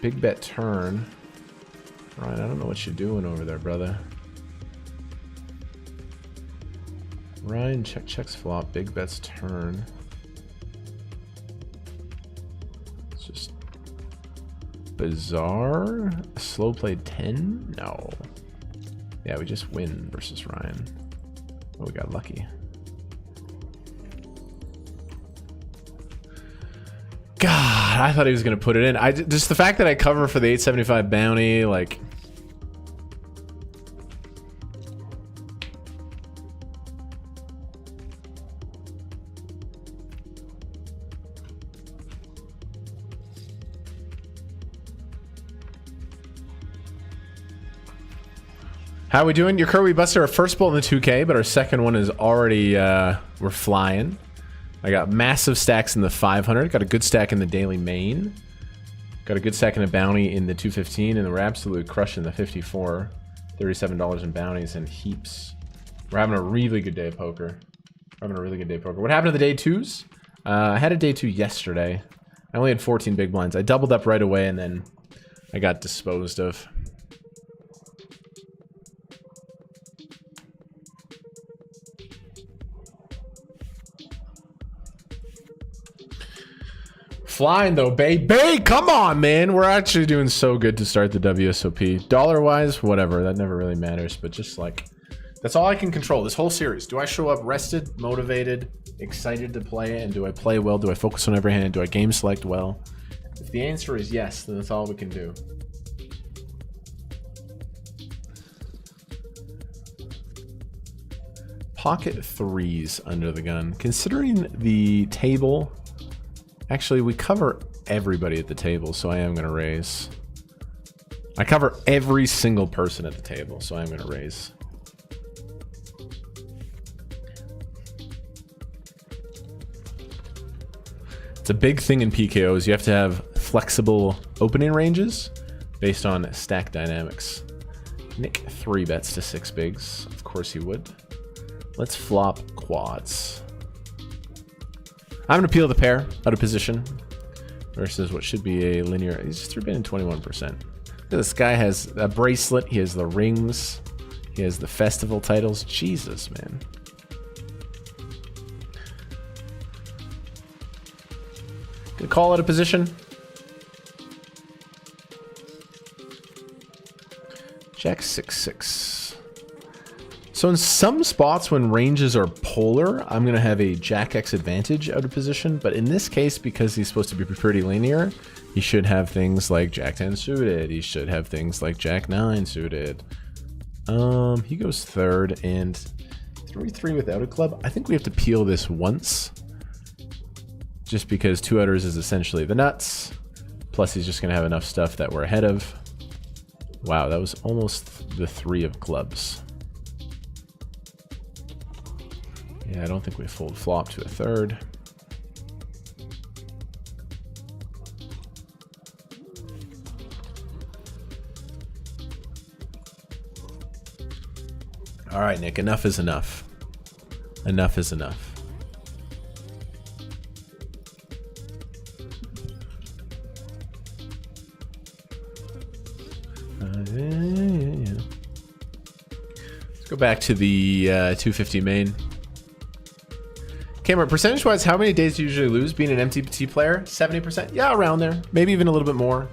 Big bet turn. Ryan, I don't know what you're doing over there, brother. Ryan, checks flop. Big bets turn. It's just bizarre. Slow play 10? No. Yeah, we just win versus Ryan. Oh, we got lucky. God, I thought he was going to put it in. Just the fact that I cover for the 875 bounty, like... How are we doing? Your curve, we busted our first bullet in the 2K, but our second one is already, we're flying. I got massive stacks in the 500. Got a good stack in the daily main. Got a good stack in the bounty in the 215, and we're absolutely crushing the 54. $37 in bounties and heaps. We're having a really good day of poker. We're having a really good day of poker. What happened to the day twos? I had a day two yesterday. I only had 14 big blinds. I doubled up right away, and then I got disposed of. Flying though, baby. Come on, man. We're actually doing so good to start the WSOP. Dollar-wise, whatever. That never really matters. But just like, that's all I can control this whole series. Do I show up rested, motivated, excited to play? And do I play well? Do I focus on every hand? Do I game select well? If the answer is yes, then that's all we can do. Pocket threes under the gun. Considering the table... Actually, we cover everybody at the table, so I am going to raise. I cover every single person at the table, so I am going to raise. It's a big thing in PKOs. You have to have flexible opening ranges based on stack dynamics. Nick 3 bets to 6 bigs. Of course he would. Let's flop quads. I'm going to peel the pair out of position versus what should be a linear. He's just 3-betting 21%. This guy has a bracelet. He has the rings. He has the festival titles. Jesus, man. Gonna call out a position. Jack 6-6. So in some spots when ranges are polar, I'm going to have a Jack X advantage out of position. But in this case, because he's supposed to be pretty linear, he should have things like Jack 10 suited. He should have things like Jack 9 suited. He goes third and 3-3 without a club. I think we have to peel this once. Just because 2-outers is essentially the nuts. Plus he's just going to have enough stuff that we're ahead of. Wow, that was almost the 3 of clubs. Yeah, I don't think we fold flop to a third. All right, Nick, enough is enough. Enough is enough. Yeah. Let's go back to the 250 main. Cameron, percentage-wise, how many days do you usually lose being an MTPT player? 70%? Yeah, around there. Maybe even a little bit more.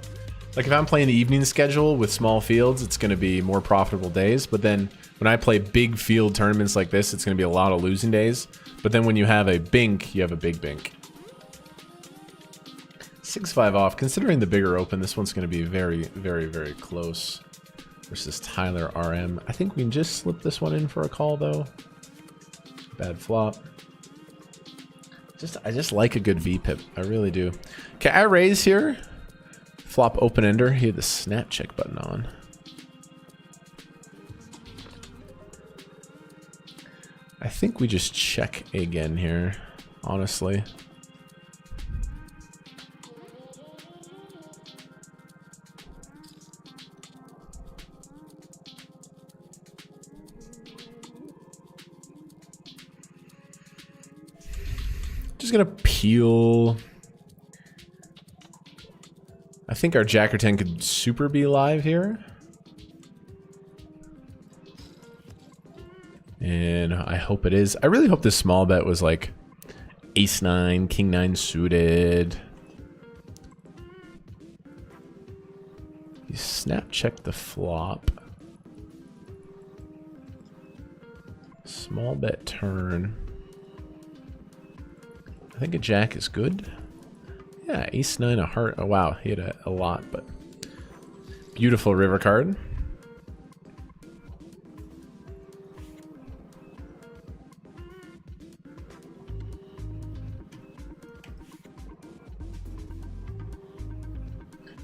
Like if I'm playing the evening schedule with small fields, it's going to be more profitable days. But then when I play big field tournaments like this, it's going to be a lot of losing days. But then when you have a bink, you have a big bink. 6-5 off. Considering the bigger open, this one's going to be very, very, very close. Versus Tyler RM. I think we can just slip this one in for a call, though. Bad flop. I just like a good VPIP. I really do. Okay, I raise here. Flop open ender. He had the snap check button on. I think we just check again here, honestly. just gonna peel. I think our Jack or 10 could super be live here. And I hope it is. I really hope this small bet was like ace 9, king 9 suited. You snap check the flop. Small bet turn. I think a jack is good. Yeah, ace 9, a heart. Oh wow, he had a lot, but beautiful river card.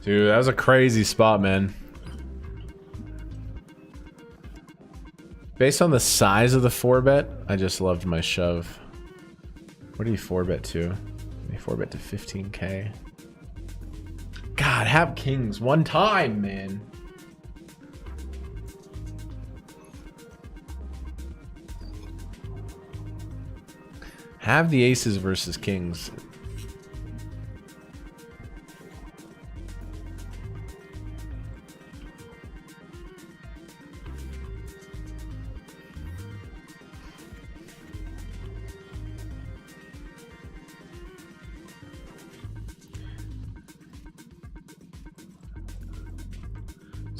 Dude, that was a crazy spot, man. Based on the size of the 4-bet, I just loved my shove. What do you 4-bet to? You 4-bet to 15K. God, have kings one time, man. Have the aces versus kings.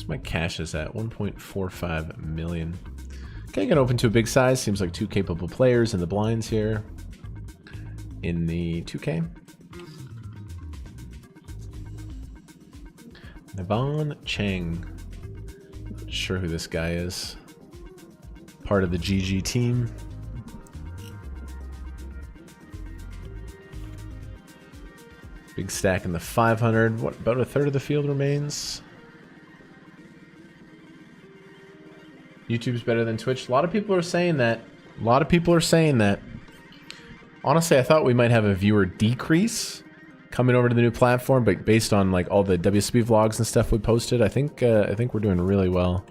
My cash is at 1.45 million. Okay, gonna open to a big size. Seems like two capable players in the blinds here. In the 2K. Navon Chang. Not sure who this guy is. Part of the GG team. Big stack in the 500. What, about a third of the field remains? YouTube's better than Twitch. A lot of people are saying that. Honestly, I thought we might have a viewer decrease coming over to the new platform, but based on like all the WSB vlogs and stuff we posted, I think we're doing really well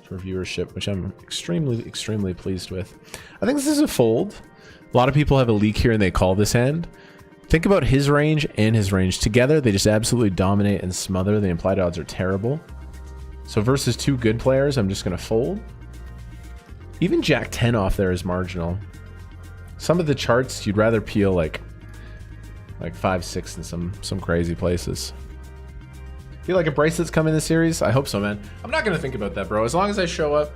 for viewership, which I'm extremely pleased with. I think this is a fold. A lot of people have a leak here and they call this hand. Think about his range and his range together. They just absolutely dominate and smother. The implied odds are terrible. So versus two good players, I'm just gonna fold. Even Jack 10 off there is marginal. Some of the charts you'd rather peel like 5-6 in some crazy places. Feel like a bracelet's coming in the series? I hope so, man. I'm not gonna think about that, bro. As long as I show up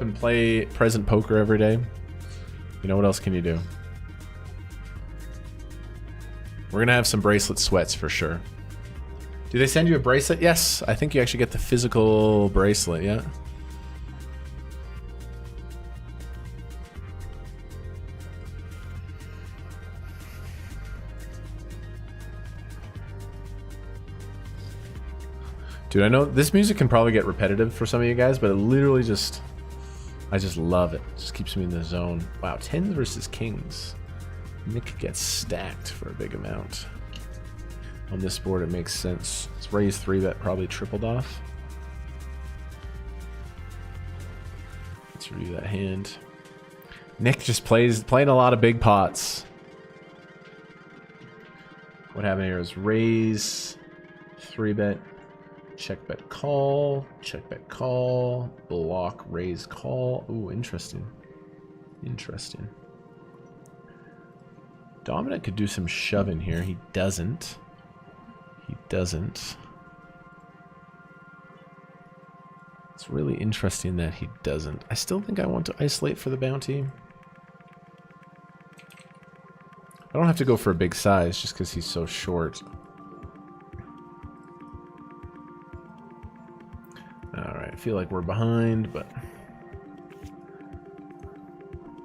and play present poker every day, you know, what else can you do? We're gonna have some bracelet sweats for sure. Do they send you a bracelet? Yes, I think you actually get the physical bracelet, yeah. Dude, I know this music can probably get repetitive for some of you guys, but it literally just, I just love it. It just keeps me in the zone. Wow, 10s versus kings. Nick gets stacked for a big amount. On this board, it makes sense. It's raised 3-bet, probably tripled off. Let's review that hand. Nick just playing a lot of big pots. What happened here is raise, 3-bet, check bet call, block, raise, call. Ooh, interesting. Interesting. Dominic could do some shoving here. He doesn't. He doesn't. It's really interesting that he doesn't. I still think I want to isolate for the bounty. I don't have to go for a big size just because he's so short. Alright, I feel like we're behind, but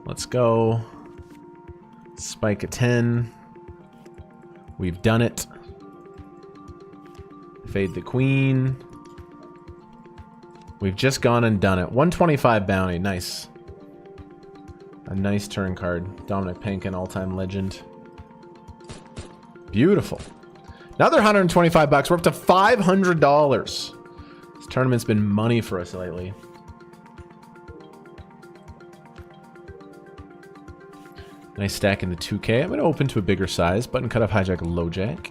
let's go. Spike a 10. We've done it. Fade the queen. We've just gone and done it. 125 bounty. Nice. A nice turn card. Dominic Pankin, all-time legend. Beautiful. Another 125 bucks. We're up to $500. This tournament's been money for us lately. Nice stack in the 2K. I'm going to open to a bigger size. Button cutoff, hijack, low jack.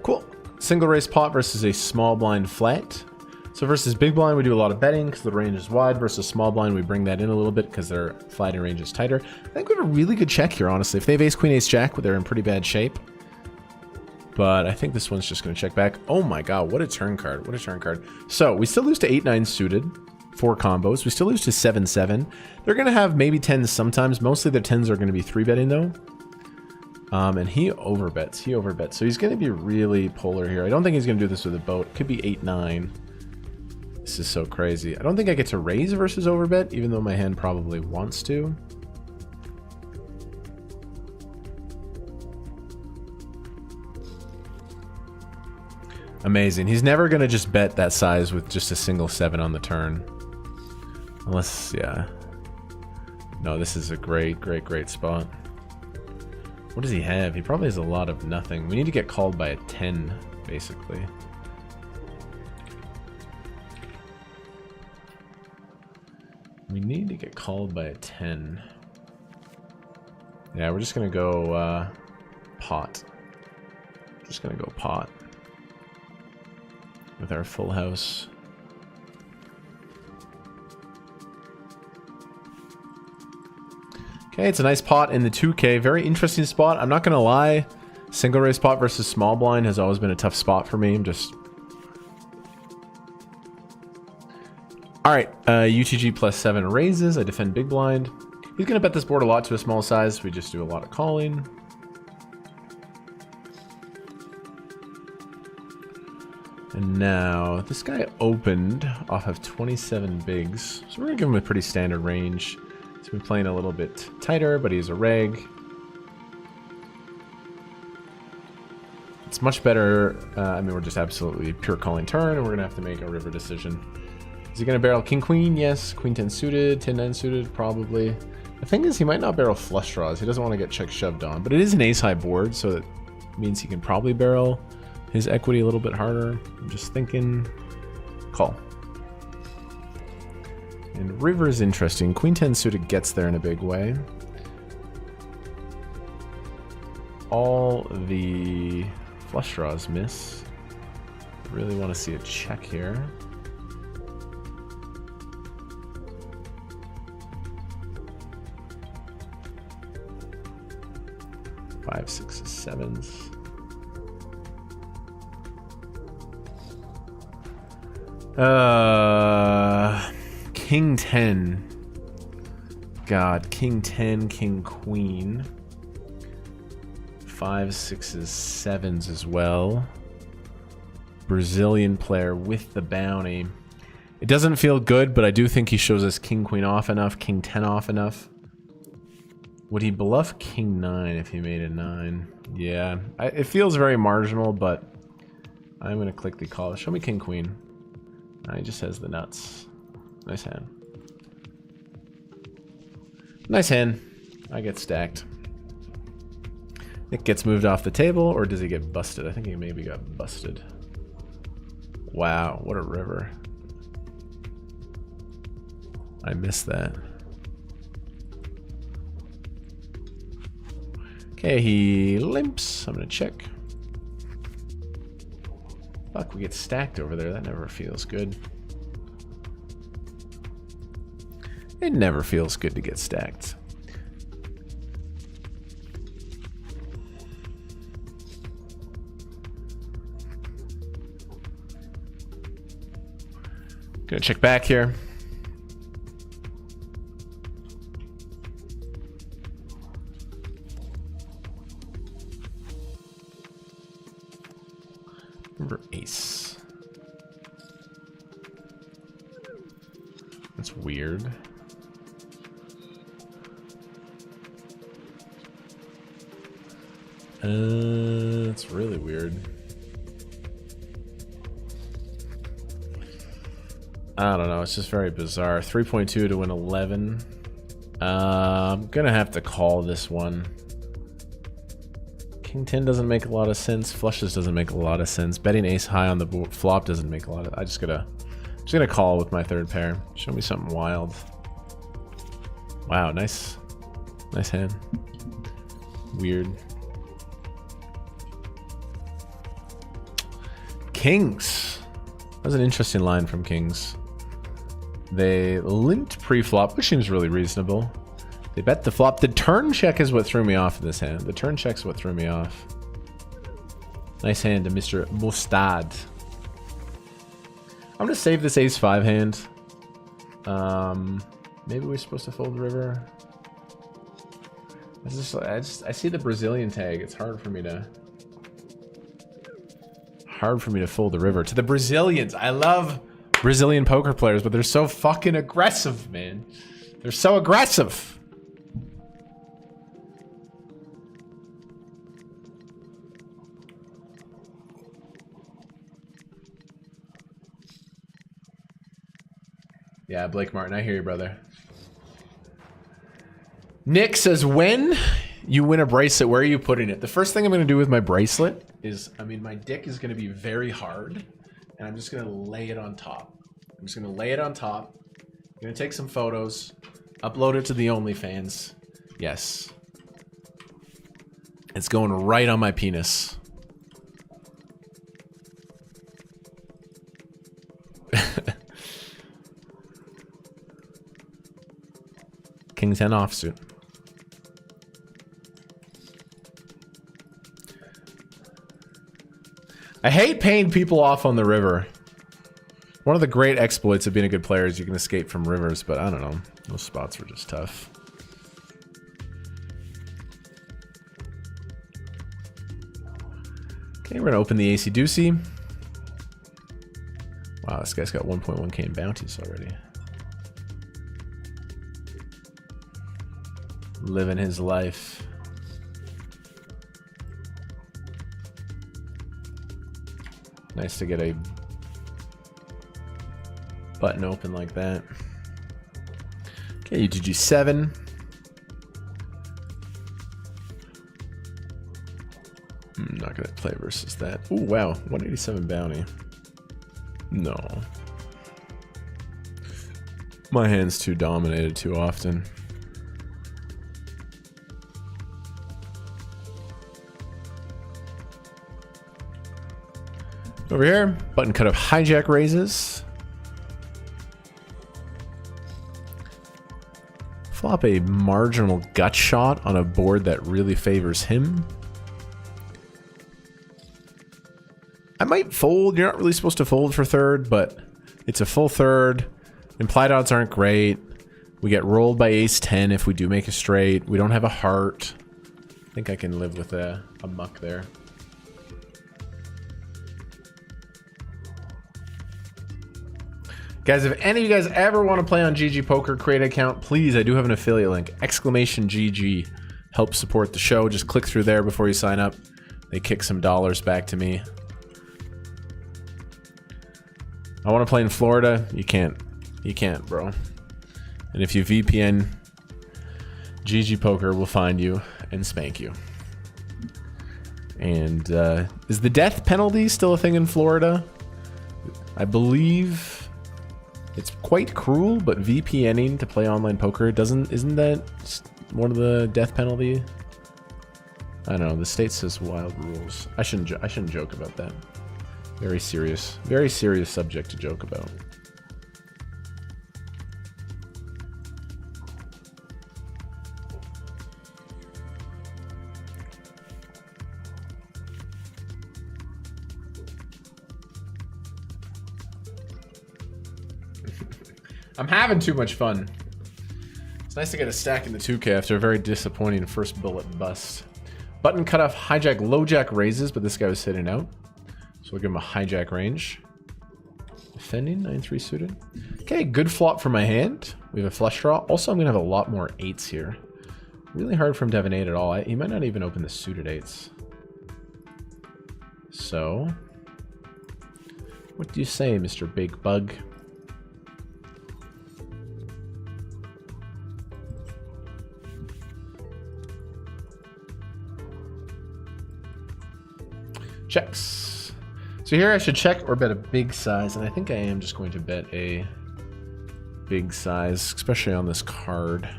Cool. Single raise pot versus a small blind flat. So versus big blind, we do a lot of betting because the range is wide. Versus small blind, we bring that in a little bit because their flatting range is tighter. I think we have a really good check here, honestly. If they have ace, queen, ace, jack, they're in pretty bad shape. But I think this one's just going to check back. Oh my god, what a turn card. What a turn card. So we still lose to 8-9 suited. 4 combos. We still lose to 7-7. They're going to have maybe 10s sometimes. Mostly their 10s are going to be 3-betting though. And he overbets. He overbets. So he's going to be really polar here. I don't think he's going to do this with a boat. It could be 8-9. This is so crazy. I don't think I get to raise versus overbet, even though my hand probably wants to. Amazing. He's never going to just bet that size with just a single 7 on the turn. Unless, yeah. No, this is a great, great, great spot. What does he have? He probably has a lot of nothing. We need to get called by a 10, basically. We need to get called by a 10. Yeah, we're just going to go pot. Just going to go pot. With our full house. Okay, it's a nice pot in the 2K. Very interesting spot. I'm not going to lie. Single raise pot versus small blind has always been a tough spot for me. I'm just... Alright, UTG plus 7 raises. I defend big blind. He's going to bet this board a lot to a small size. We just do a lot of calling. And now, this guy opened off of 27 bigs. So we're going to give him a pretty standard range. He's been playing a little bit tighter, but he's a reg. It's much better. I mean, we're just absolutely pure calling turn, and we're going to have to make a river decision. Is he going to barrel king queen? Yes. Queen 10 suited, 10 9 suited, probably. The thing is, he might not barrel flush draws. He doesn't want to get check shoved on, but it is an ace high board, so that means he can probably barrel his equity a little bit harder. I'm just thinking call. And river is interesting. Queen 10 suited gets there in a big way. All the flush draws miss. Really want to see a check here. Five, sixes, sevens. King 10. God, King 10, King Queen. 5, 6s, 7s as well. Brazilian player with the bounty. It doesn't feel good, but I do think he shows us King Queen off enough, King 10 off enough. Would he bluff King 9 if he made a 9? Yeah, it feels very marginal, but I'm going to click the call. Show me King Queen. He just has the nuts. Nice hand. Nice hand. I get stacked. Nick gets moved off the table, or does he get busted? I think he maybe got busted. Wow, what a river. I missed that. Okay, he limps. I'm gonna check. Fuck, we get stacked over there. That never feels good. It never feels good to get stacked. Gonna check back here. River ace. That's weird. It's really weird. I don't know, it's just very bizarre. 3.2 to win 11. I'm gonna have to call this one. King 10 doesn't make a lot of sense. Flushes doesn't make a lot of sense. Betting ace high on the flop doesn't make a lot of. Just gonna call with my third pair. Show me something wild. Wow, nice hand. Weird. Kings. That was an interesting line from Kings. They lint pre-flop, which seems really reasonable. They bet the flop. The turn check is what threw me off in this hand. The turn check's what threw me off. Nice hand to Mr. Mustad. I'm gonna save this ace-5 hand. Maybe we're supposed to fold the river. I see the Brazilian tag. It's hard for me to fold the river to the Brazilians. I love Brazilian poker players, but they're so fucking aggressive, man. They're so aggressive. Yeah, Blake Martin, I hear you, brother. Nick says, when you win a bracelet, where are you putting it? The first thing I'm going to do with my bracelet is, my dick is going to be very hard, and I'm just going to lay it on top. I'm just going to lay it on top. I'm going to take some photos, upload it to the OnlyFans. Yes. It's going right on my penis. King 10 offsuit. I hate paying people off on the river. One of the great exploits of being a good player is you can escape from rivers, but I don't know. Those spots were just tough. Okay, we're gonna open the AC Deucey. Wow, this guy's got 1.1k in bounties already. Living his life. Nice to get a button open like that. Okay, UTG 7. I'm not gonna play versus that. Ooh, wow, 187 bounty. No. My hand's too dominated too often. Over here, button cut of hijack raises. Flop a marginal gut shot on a board that really favors him. I might fold. You're not really supposed to fold for third, but it's a full third. Implied odds aren't great. We get rolled by ace 10 if we do make a straight. We don't have a heart. I think I can live with a muck there. Guys, if any of you guys ever want to play on GG Poker, create an account, please. I do have an affiliate link. !GG. Help support the show. Just click through there before you sign up. They kick some dollars back to me. I want to play in Florida. You can't. You can't, bro. And if you VPN, GG Poker will find you and spank you. And is the death penalty still a thing in Florida? I believe it's quite cruel, but VPNing to play online poker isn't that one of the death penalty? I don't know. The state says wild rules. I shouldn't joke about that. Very serious subject to joke about. I'm having too much fun. It's nice to get a stack in the 2K after a very disappointing first bullet bust. Button cutoff, hijack, low jack raises, but this guy was sitting out. So we'll give him a hijack range. Defending, 9-3 suited. Okay, good flop for my hand. We have a flush draw. Also, I'm going to have a lot more 8s here. Really hard for him to have an 8 at all. He might not even open the suited 8s. So, what do you say, Mr. Big Bug? Checks. So here I should check or bet a big size, and I think I am just going to bet a big size, especially on this card.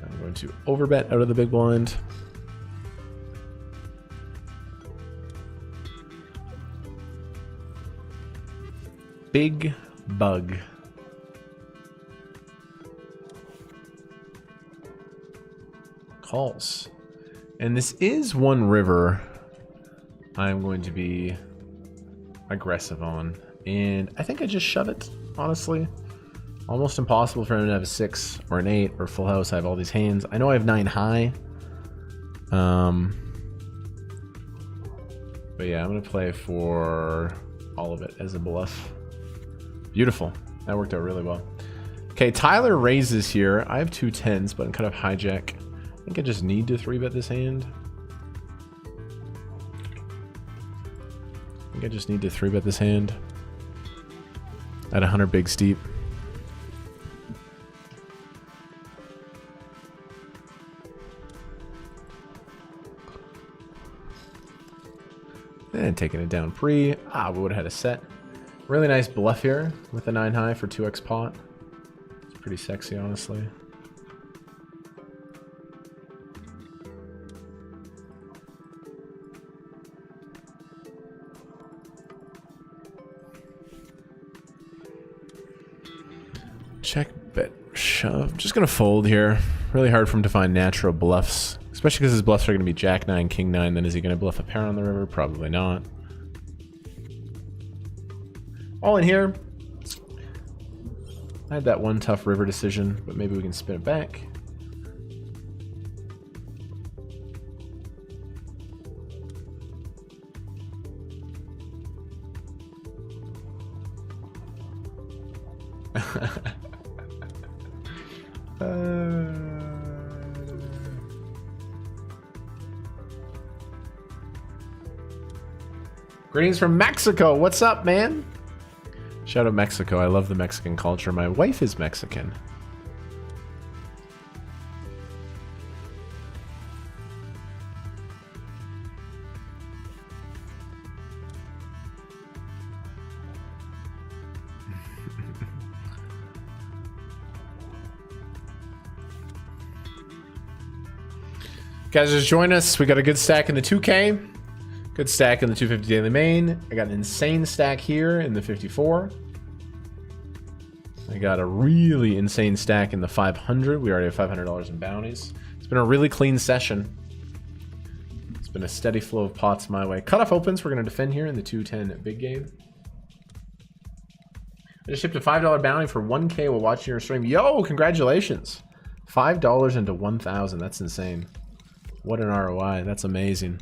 I'm going to overbet out of the big blind. Big bug. Calls. And this is one river I'm going to be aggressive on. And I think I just shove it, honestly. Almost impossible for him to have a 6 or an 8 or full house. I have all these hands. I know I have 9 high. But yeah, I'm going to play for all of it as a bluff. Beautiful. That worked out really well. Okay, Tyler raises here. I have 2 10s, but I'm kind of hijack. I think I just need to 3-bet this hand. I think I just need to 3-bet this hand. At 100 big steep. And taking it down pre. Ah, we would have had a set. Really nice bluff here with a 9 high for 2x pot. It's pretty sexy, honestly. Check, bet, shove. Just gonna fold here. Really hard for him to find natural bluffs, especially because his bluffs are gonna be Jack 9, King 9. Then is he gonna bluff a pair on the river? Probably not. All in here. I had that one tough river decision, but maybe we can spin it back. Greetings from Mexico. What's up, man? Shout out Mexico. I love the Mexican culture. My wife is Mexican. Guys, just join us. We got a good stack in the 2K. Good stack in the 250 daily main. I got an insane stack here in the 54. I got a really insane stack in the 500. We already have $500 in bounties. It's been a really clean session. It's been a steady flow of pots my way. Cutoff opens. We're going to defend here in the 210 big game. I just shipped a $5 bounty for 1K while watching your stream. Yo, congratulations. $5 into 1,000. That's insane. What an ROI. That's amazing.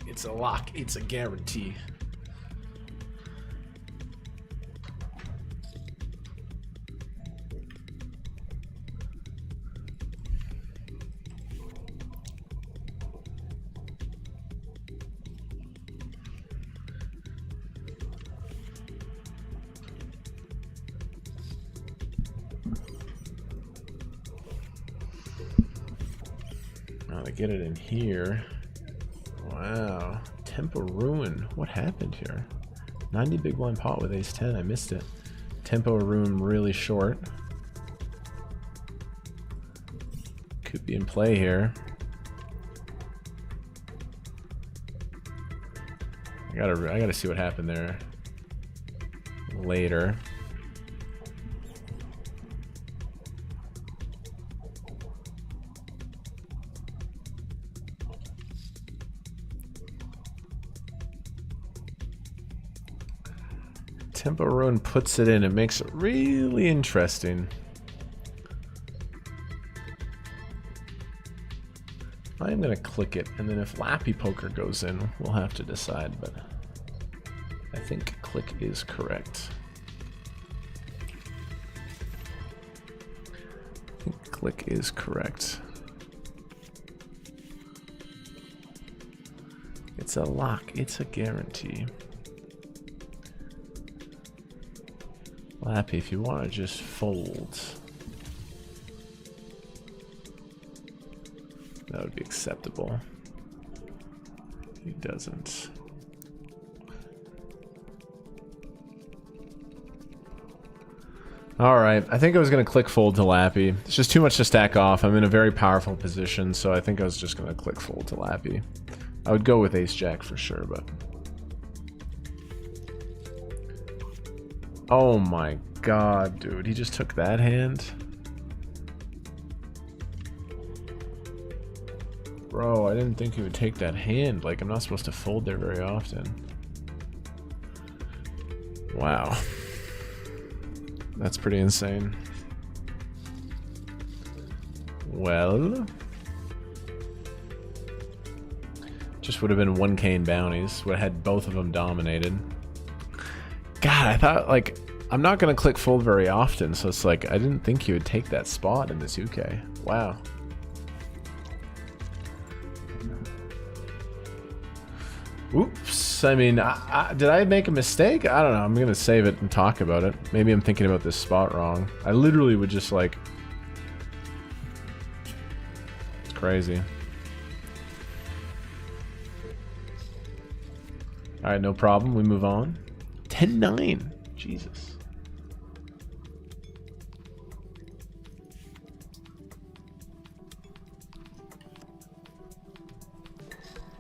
It's a lock. It's a guarantee. Now to get it in here. Wow. Tempo Ruin. What happened here? 90 big blind pot with ace 10. I missed it. Tempo Ruin really short. Could be in play here. I gotta see what happened there later. Tempo Ruin puts it in. It makes it really interesting. I'm going to click it, and then if Lappy Poker goes in, we'll have to decide, but I think click is correct. I think click is correct. It's a lock. It's a guarantee. Lappy, if you want to just fold, that would be acceptable. He doesn't. Alright, I think I was going to click fold to Lappy. It's just too much to stack off. I'm in a very powerful position, so I think I was just going to click fold to Lappy. I would go with ace-jack for sure, but... Oh my god, dude. He just took that hand? Bro, I didn't think he would take that hand. Like, I'm not supposed to fold there very often. Wow. That's pretty insane. Well... Just would have been 1k in bounties. Would have had both of them dominated. God, I thought, like... I'm not going to click fold very often, so it's like, I didn't think he would take that spot in the 2k. Wow. Oops. I mean, did I make a mistake? I don't know. I'm going to save it and talk about it. Maybe I'm thinking about this spot wrong. I literally would just like... It's crazy. Alright, no problem. We move on. 10-9. Jesus.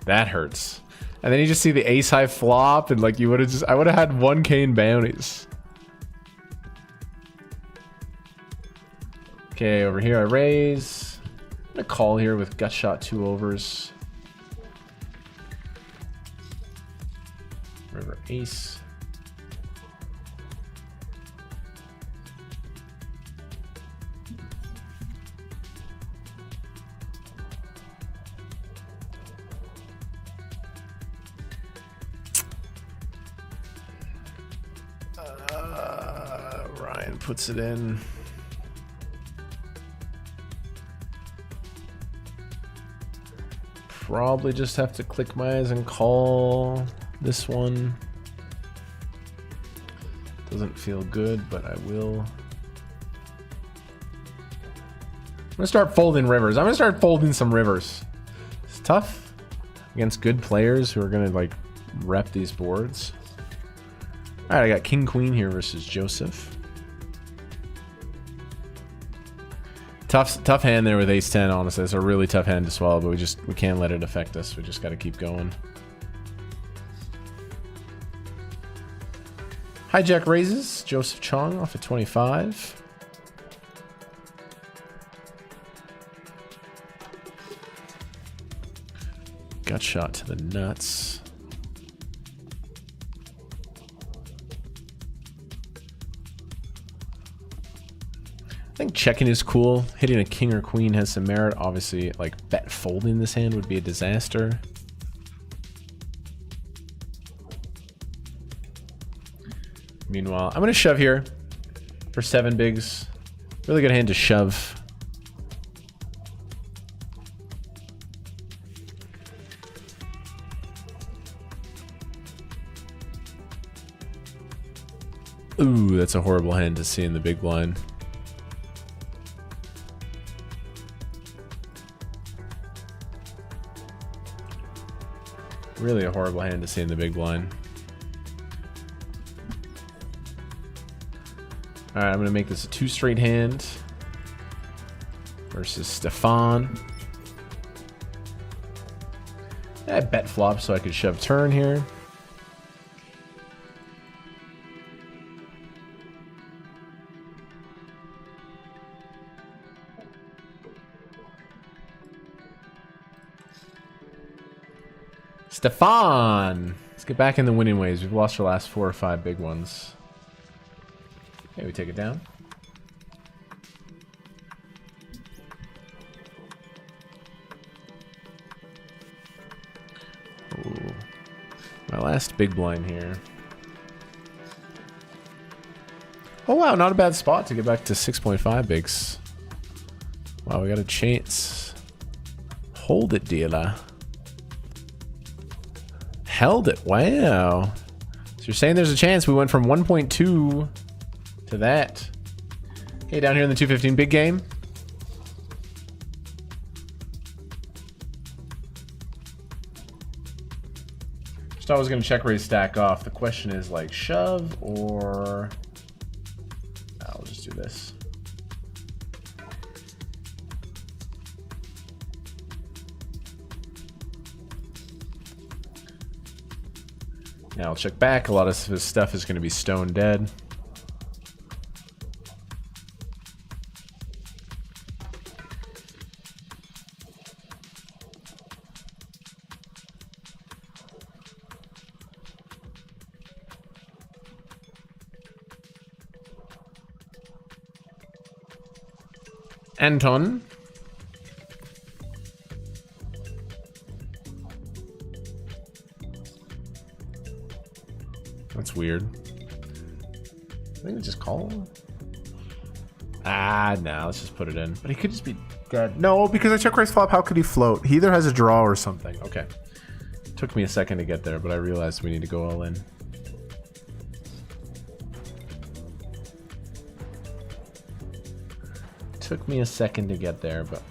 That hurts. And then you just see the ace high flop, and like you would have just, I would have had 1k in bounties. Okay, over here I raise. I'm gonna call here with gut shot 2 overs. River ace. Ryan puts it in. Probably just have to click my eyes and call this one. Doesn't feel good, but I will. I'm gonna start folding rivers. I'm gonna start folding some rivers. It's tough against good players who are gonna like rep these boards. Alright, I got King Queen here versus Joseph. Tough hand there with ace 10, honestly. It's a really tough hand to swallow, but we can't let it affect us. We just gotta keep going. Hijack raises. Joseph Chong off at 25. Gut shot to the nuts. I think checking is cool. Hitting a king or queen has some merit. Obviously, like bet folding this hand would be a disaster. Meanwhile, I'm gonna shove here for 7 bigs. Really good hand to shove. Ooh, that's a horrible hand to see in the big blind. Really a horrible hand to see in the big blind. Alright, I'm going to make this a 2 straight hand versus Stefan. I bet flop so I could shove turn here. Stefan! Let's get back in the winning ways. We've lost our last 4 or 5 big ones. Okay, we take it down. Ooh. My last big blind here. Oh wow, not a bad spot to get back to 6.5 bigs. Wow, we got a chance. Hold it, dealer. held it. Wow. So you're saying there's a chance we went from 1.2 to that. Okay, down here in the 215 big game. Just always going to check raise stack off. The question is like shove or... I'll just do this. Now I'll check back. A lot of his stuff is going to be stone dead. Anton. That's weird. I think we just call him. Ah, no, let's just put it in. But he could just be dead. No, because I check raise flop. How could he float? He either has a draw or something. Okay. Took me a second to get there, but I realized we need to go all in. Took me a second to get there, but...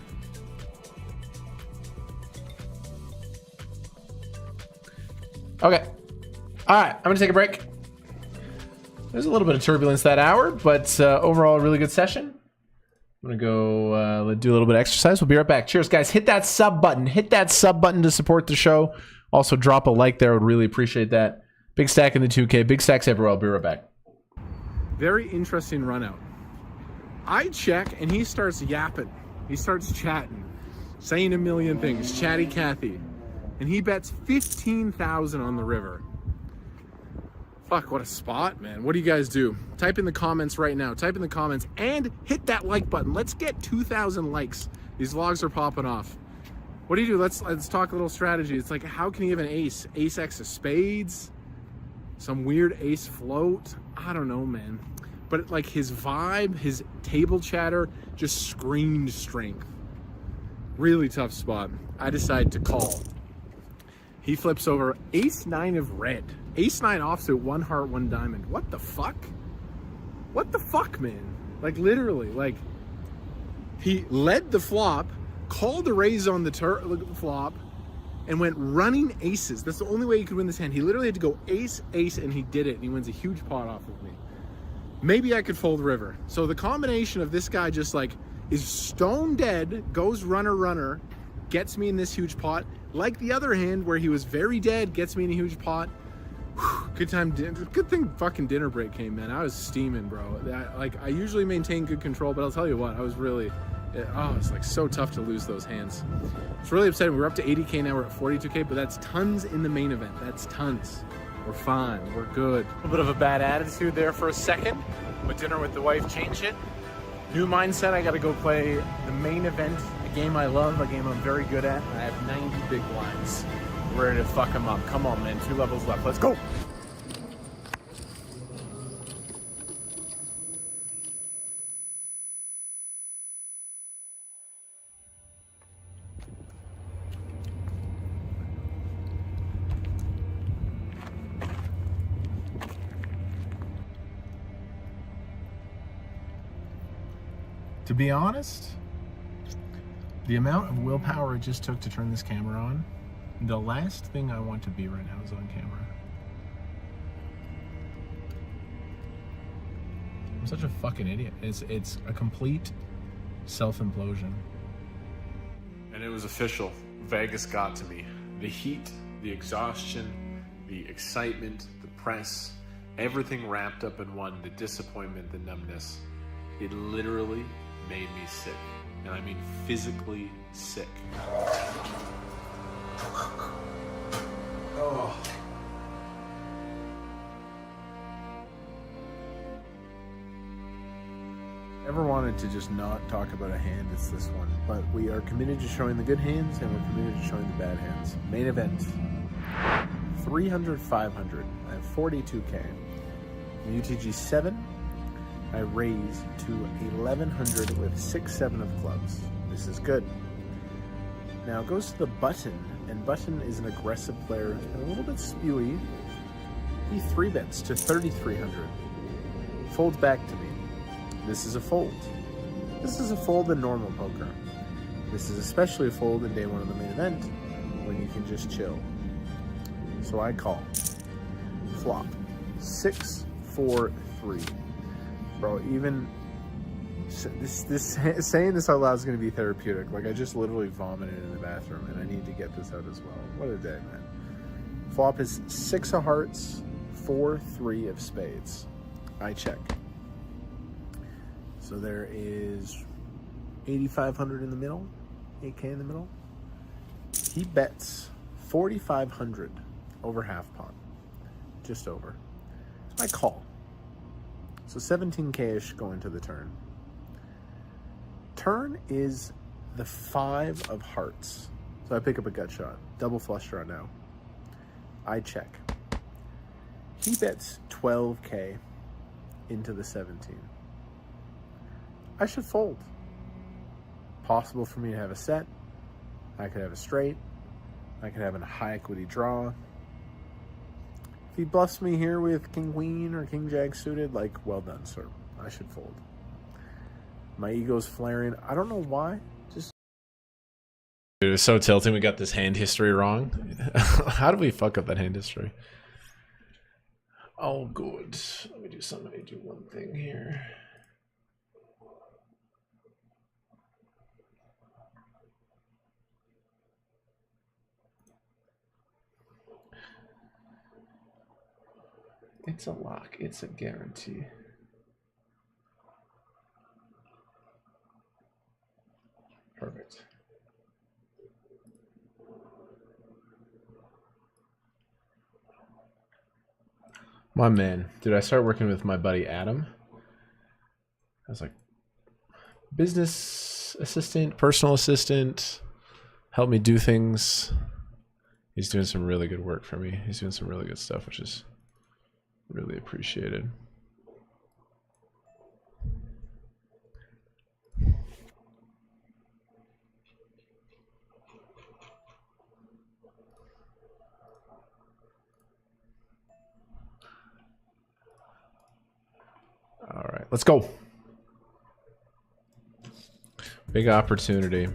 Okay. Alright, I'm going to take a break. There's a little bit of turbulence that hour, but overall a really good session. I'm going to go do a little bit of exercise. We'll be right back. Cheers, guys. Hit that sub button. Hit that sub button to support the show. Also, drop a like there. I would really appreciate that. Big stack in the 2K. Big stacks everywhere. I'll be right back. Very interesting run out. I check and he starts yapping. He starts chatting, saying a million things. Chatty Cathy. And he bets 15,000 on the river. Fuck, what a spot, man. What do you guys do? Type in the comments right now. Type in the comments and hit that like button. Let's get 2,000 likes. These vlogs are popping off. What do you do? Let's talk a little strategy. It's like, how can he have an ace? Ace X of spades? Some weird ace float? I don't know, man. But like his vibe, his table chatter just screamed strength. Really tough spot. I decide to call. He flips over ace 9 of red. Ace 9 offsuit, 1 heart, 1 diamond. What the fuck? What the fuck, man? Like literally, like he led the flop, called a raise on the flop, and went running aces. That's the only way he could win this hand. He literally had to go ace, ace, and he did it, and he wins a huge pot off of me. Maybe I could fold river. So the combination of this guy just like is stone dead, goes runner, runner, gets me in this huge pot. Like the other hand where he was very dead, gets me in a huge pot. Whew, good time. Good thing fucking dinner break came, man. I was steaming, bro. I usually maintain good control, but I'll tell you what, I was really, it's like so tough to lose those hands. It's really upsetting. We're up to 80K now. We're at 42K, but that's tons in the main event. That's tons. We're fine. We're good. A little bit of a bad attitude there for a second, but dinner with the wife changed it. New mindset. I got to go play the main event, a game I love, a game I'm very good at. I have 90 big blinds. We're ready to fuck them up. Come on, man. 2 levels left. Let's go. To be honest, the amount of willpower it just took to turn this camera on, the last thing I want to be right now is on camera. I'm such a fucking idiot. It's a complete self-implosion. And it was official. Vegas got to me. The heat, the exhaustion, the excitement, the press, everything wrapped up in one, the disappointment, the numbness. It literally made me sick. And I mean physically sick. Oh. Ever wanted to just not talk about a hand, it's this one. But we are committed to showing the good hands and we're committed to showing the bad hands. Main event. 300, 500. I have 42K. UTG 7. I raise to 1100 with 6, 7 of clubs. This is good. Now it goes to the button and Button is an aggressive player and a little bit spewy. He 3-bets to 3,300. Folds back to me. This is a fold. This is a fold in normal poker. This is especially a fold in day one of the main event when you can just chill. So I call. Flop. 6, 4, 3. Bro, even this saying this out loud is going to be therapeutic. Like, I just literally vomited in the bathroom and I need to get this out as well. What a day, man. Flop is 6 of hearts, 4, 3 of spades. I check. So there is 8,500 in the middle, 8K in the middle. He bets 4,500 over half pot, just over. I call. So 17K-ish going to the turn. Turn is the 5 of hearts. So I pick up a gut shot, double flush draw now. I check. He bets 12K into the 17. I should fold. Possible for me to have a set. I could have a straight. I could have a high equity draw. If he bluffs me here with king queen or king jack suited, like, well done, sir. I should fold. My ego's flaring. I don't know why. Just It was so tilting. We got this hand history wrong. How did we fuck up that hand history? Oh, good. Let me do something. Let me do one thing here. It's a lock. It's a guarantee. Perfect. My man. Did I start working with my buddy Adam? I was like, business assistant, personal assistant, help me do things. He's doing some really good work for me. He's doing some really good stuff, which is really appreciated. All right, let's go. Big opportunity.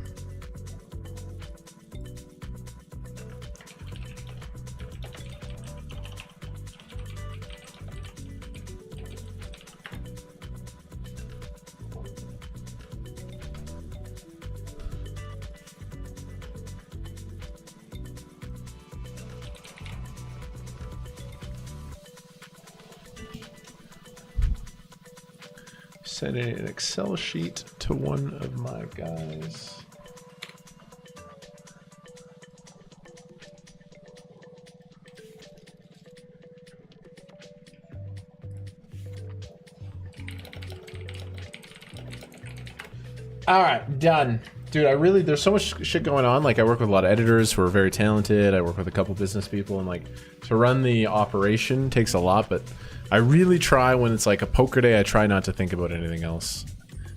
Sending an Excel sheet to one of my guys. All right, done. Dude, there's so much shit going on. Like, I work with a lot of editors who are very talented. I work with a couple business people, and like, to run the operation takes a lot, but I really try when it's like a poker day, I try not to think about anything else.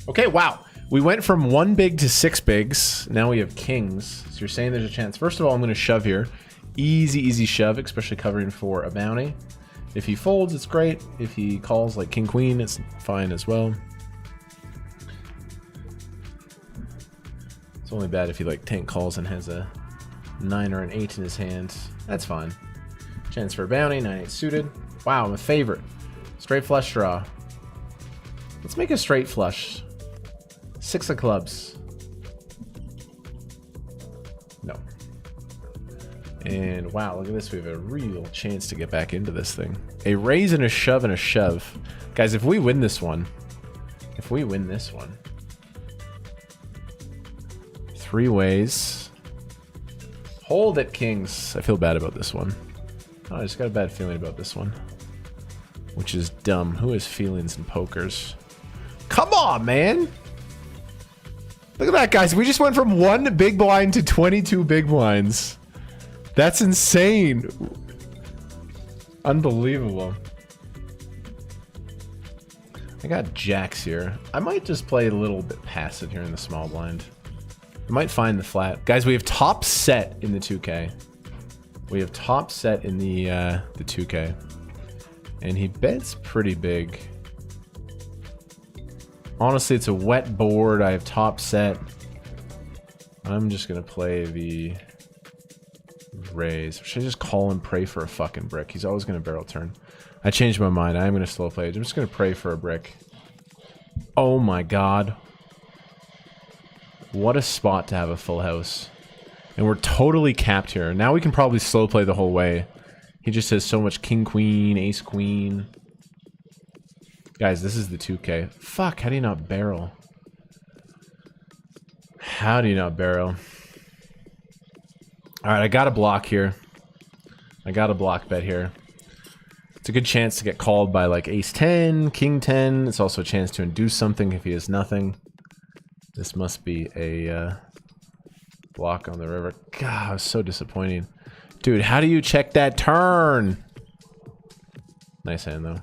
Okay, wow. We went from 1 big to 6 bigs. Now we have kings. So you're saying there's a chance. First of all, I'm going to shove here. Easy, easy shove, especially covering for a bounty. If he folds, it's great. If he calls like king queen, it's fine as well. It's only bad if he like tank calls and has a 9 or an 8 in his hand. That's fine. Chance for a bounty, 9-8 suited. Wow, I'm a favorite. Straight flush draw. Let's make a straight flush. 6 of clubs. No. And wow, look at this. We have a real chance to get back into this thing. A raise and a shove and a shove. Guys, if we win this one, 3 ways. Hold it, kings. I feel bad about this one. Oh, I just got a bad feeling about this one. Which is dumb. Who has feelings in pokers? Come on, man! Look at that, guys. We just went from 1 big blind to 22 big blinds. That's insane. Unbelievable. I got jacks here. I might just play a little bit passive here in the small blind. I might find the flat. Guys, we have top set in the 2K. We have top set in the 2K. And he bets pretty big. Honestly, it's a wet board. I have top set. I'm just going to play the raise. Should I just call and pray for a fucking brick? He's always going to barrel turn. I changed my mind. I am going to slow play. I'm just going to pray for a brick. Oh my god. What a spot to have a full house. And we're totally capped here. Now we can probably slow play the whole way. He just has so much king, queen, ace, queen. Guys, this is the 2K. Fuck, how do you not barrel? How do you not barrel? Alright, I got a block here. I got a block bet here. It's a good chance to get called by like ace 10, king 10. It's also a chance to induce something if he has nothing. This must be a block on the river. God, it was so disappointing. Dude, how do you check that turn? Nice hand, though.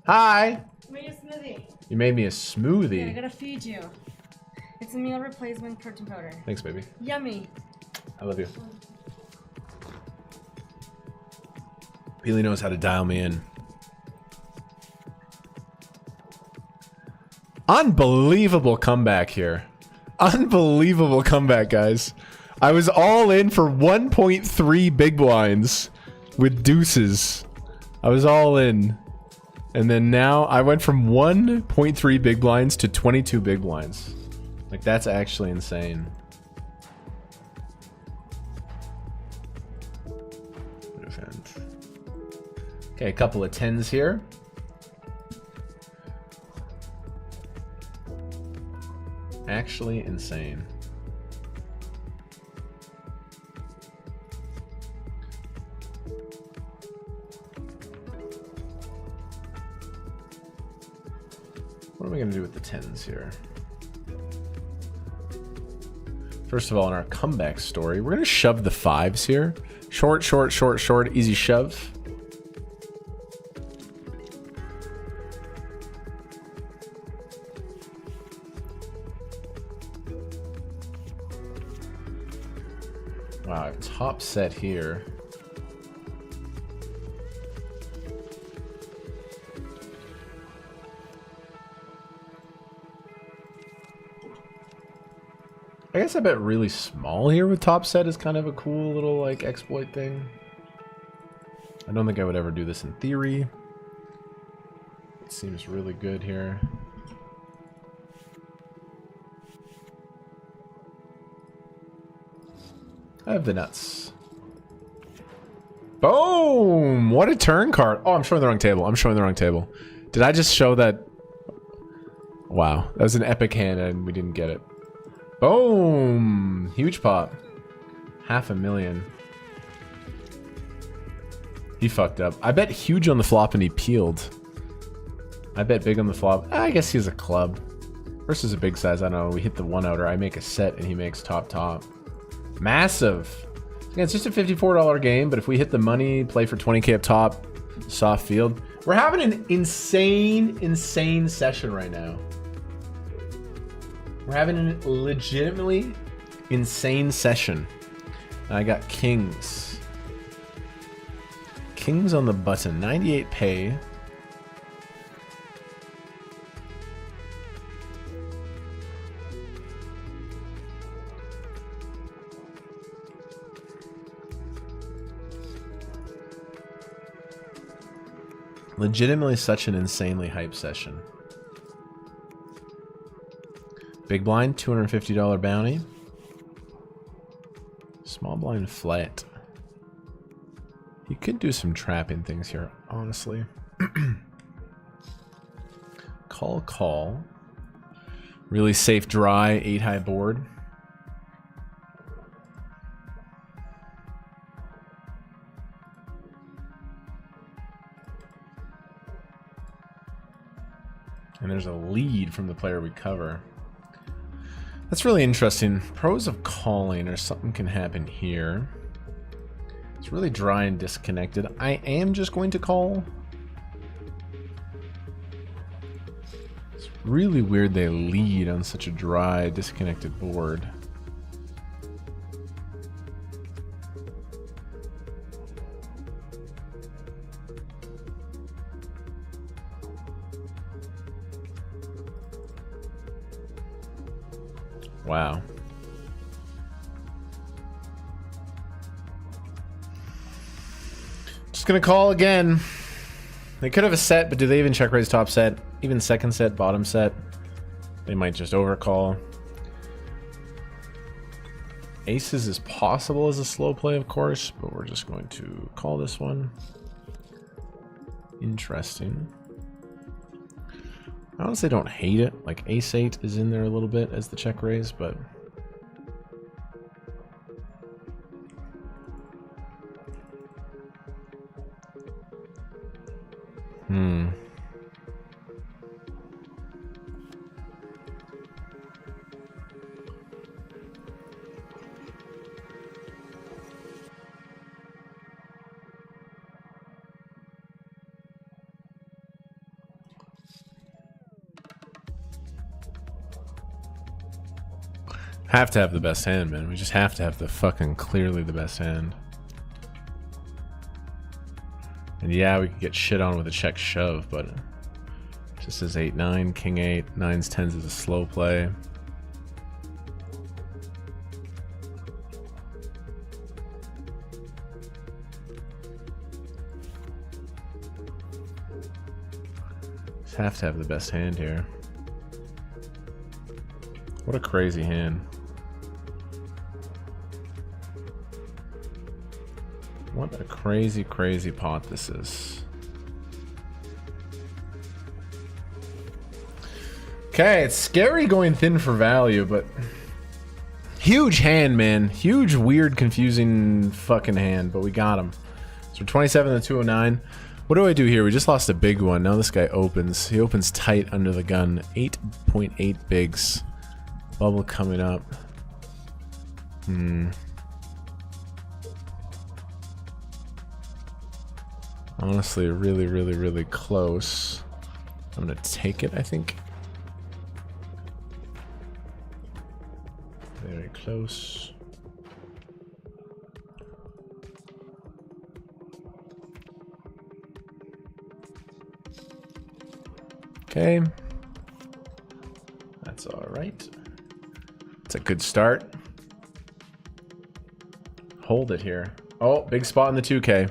Hi! I made a smoothie. You made me a smoothie. Yeah, I gotta feed you. It's a meal replacement protein powder. Thanks, baby. Yummy. I love you. Peely knows how to dial me in. Unbelievable comeback here. Unbelievable comeback, guys. I was all in for 1.3 big blinds with deuces. I was all in. And then now I went from 1.3 big blinds to 22 big blinds. Like, that's actually insane. Okay, a couple of 10s here. Actually insane. What are we going to do with the 10s here? First of all, in our comeback story, we're going to shove the 5s here. Short, short, short, short, easy shove. Wow, top set here. I guess I bet really small here with top set is kind of a cool little like exploit thing. I don't think I would ever do this in theory. It seems really good here. I have the nuts. Boom! What a turn card. Oh, I'm showing the wrong table. I'm showing the wrong table. Did I just show that? Wow. That was an epic hand and we didn't get it. Boom! Huge pot. $500,000. He fucked up. I bet huge on the flop and he peeled. I bet big on the flop. I guess he's a club. Versus a big size. I don't know. We hit the one outer. I make a set and he makes top top. Massive. Yeah, it's just a $54 game, but if we hit the money, play for 20k up top, soft field. We're having an insane session right now. We're having a legitimately insane session. And I got kings. Kings on the button. 98 pay. Legitimately such an insanely hype session. Big blind, $250 bounty. Small blind flat. You could do some trapping things here, honestly. Call, call. Really safe dry, 8 high board. And there's a lead from the player we cover. That's really interesting. Pros of calling, or something can happen here. It's really dry and disconnected. I am just going to call. Really weird they lead on such a dry, disconnected board. Wow. Just gonna call again. They could have a set, but do they even check raise top set? Even second set, bottom set? They might just overcall. Aces is possible as a slow play, of course, but we're just going to call this one. Interesting. I honestly don't hate it. Like ace 8 is in there a little bit as the check raise, but have to have the best hand, man. We just have to have the fucking clearly the best hand. And yeah, we could get shit on with a check shove, but just as 8-9, king 8, 9s 10s is a slow play. Just have to have the best hand here. What a crazy hand. What a crazy, crazy pot this is. Okay, it's scary going thin for value, but huge hand, man. Huge, weird, confusing fucking hand, but we got him. So 27 to 209. What do I do here? We just lost a big one. Now this guy opens. He opens tight under the gun. 8.8 bigs. Bubble coming up. Honestly, really, really, really close. I'm gonna take it, I think. Very close. Okay. That's all right. It's a good start. Hold it here. Oh, big spot in the 2K.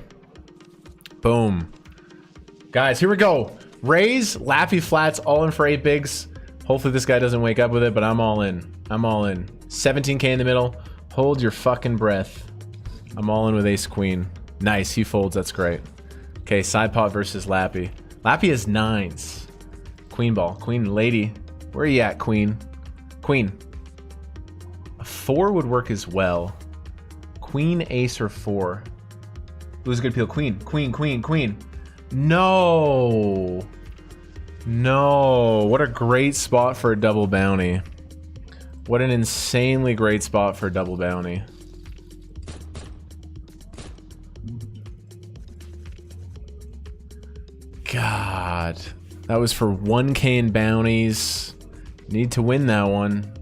Boom. Guys, here we go. Raise, Lappy flats, all in for 8 bigs. Hopefully this guy doesn't wake up with it, but I'm all in. I'm all in. 17K in the middle. Hold your fucking breath. I'm all in with ace queen. Nice, he folds, that's great. Okay, side pot versus Lappy. Lappy has 9s. Queen ball, queen lady. Where are you at, queen? Queen. A 4 would work as well. Queen, ace, or 4. Who's a good peel? Queen, queen, queen, queen. No. No. What a great spot for a double bounty. What an insanely great spot for a double bounty. God. That was for 1K in bounties. Need to win that one.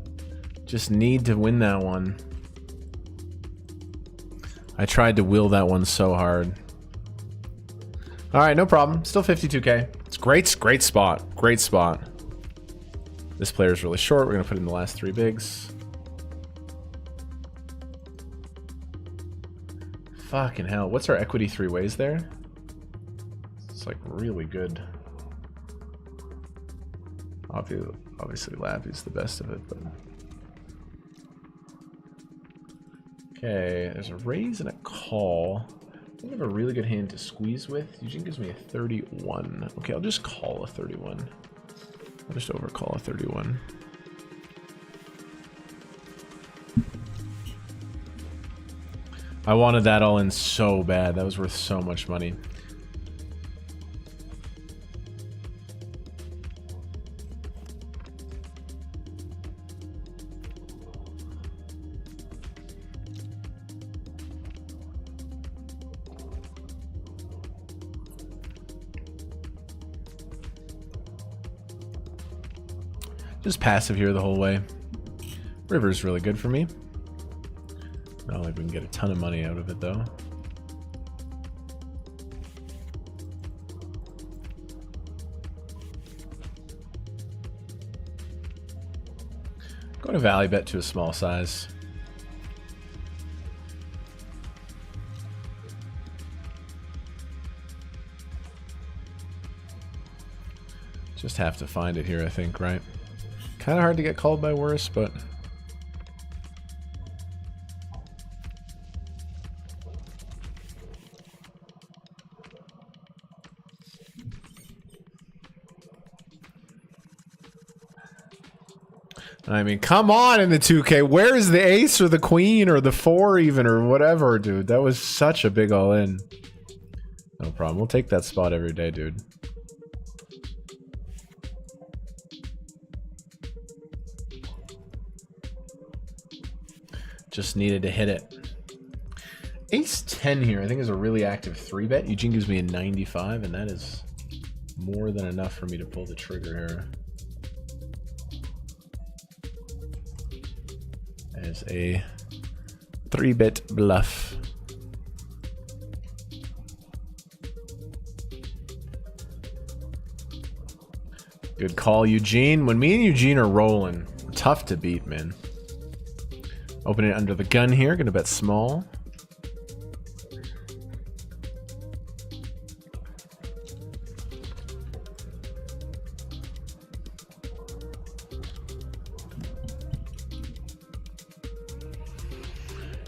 Just need to win that one. I tried to will that one so hard. Alright, no problem. Still 52K. It's great, great spot. Great spot. This player's really short. We're going to put in the last 3 bigs. Fucking hell. What's our equity 3 ways there? It's like really good. Obviously Lappy's the best of it, but... Okay, there's a raise and a call. I think I have a really good hand to squeeze with. Eugene gives me a 31. Okay, I'll just call a 31. I'll just overcall a 31. I wanted that all in so bad. That was worth so much money. Just passive here the whole way. River's really good for me. Not like we can get a ton of money out of it though. Go to value bet to a small size. Just have to find it here, I think, right? Kind of hard to get called by worse, but... I mean, come on in the 2K. Where is the ace or the queen or the 4 even or whatever, dude? That was such a big all-in. No problem. We'll take that spot every day, dude. Just needed to hit it. Ace 10 here, I think, is a really active 3-bet. Eugene gives me a 95, and that is more than enough for me to pull the trigger here. As a 3-bet bluff. Good call, Eugene. When me and Eugene are rolling, tough to beat, man. Open it under the gun here. Gonna bet small.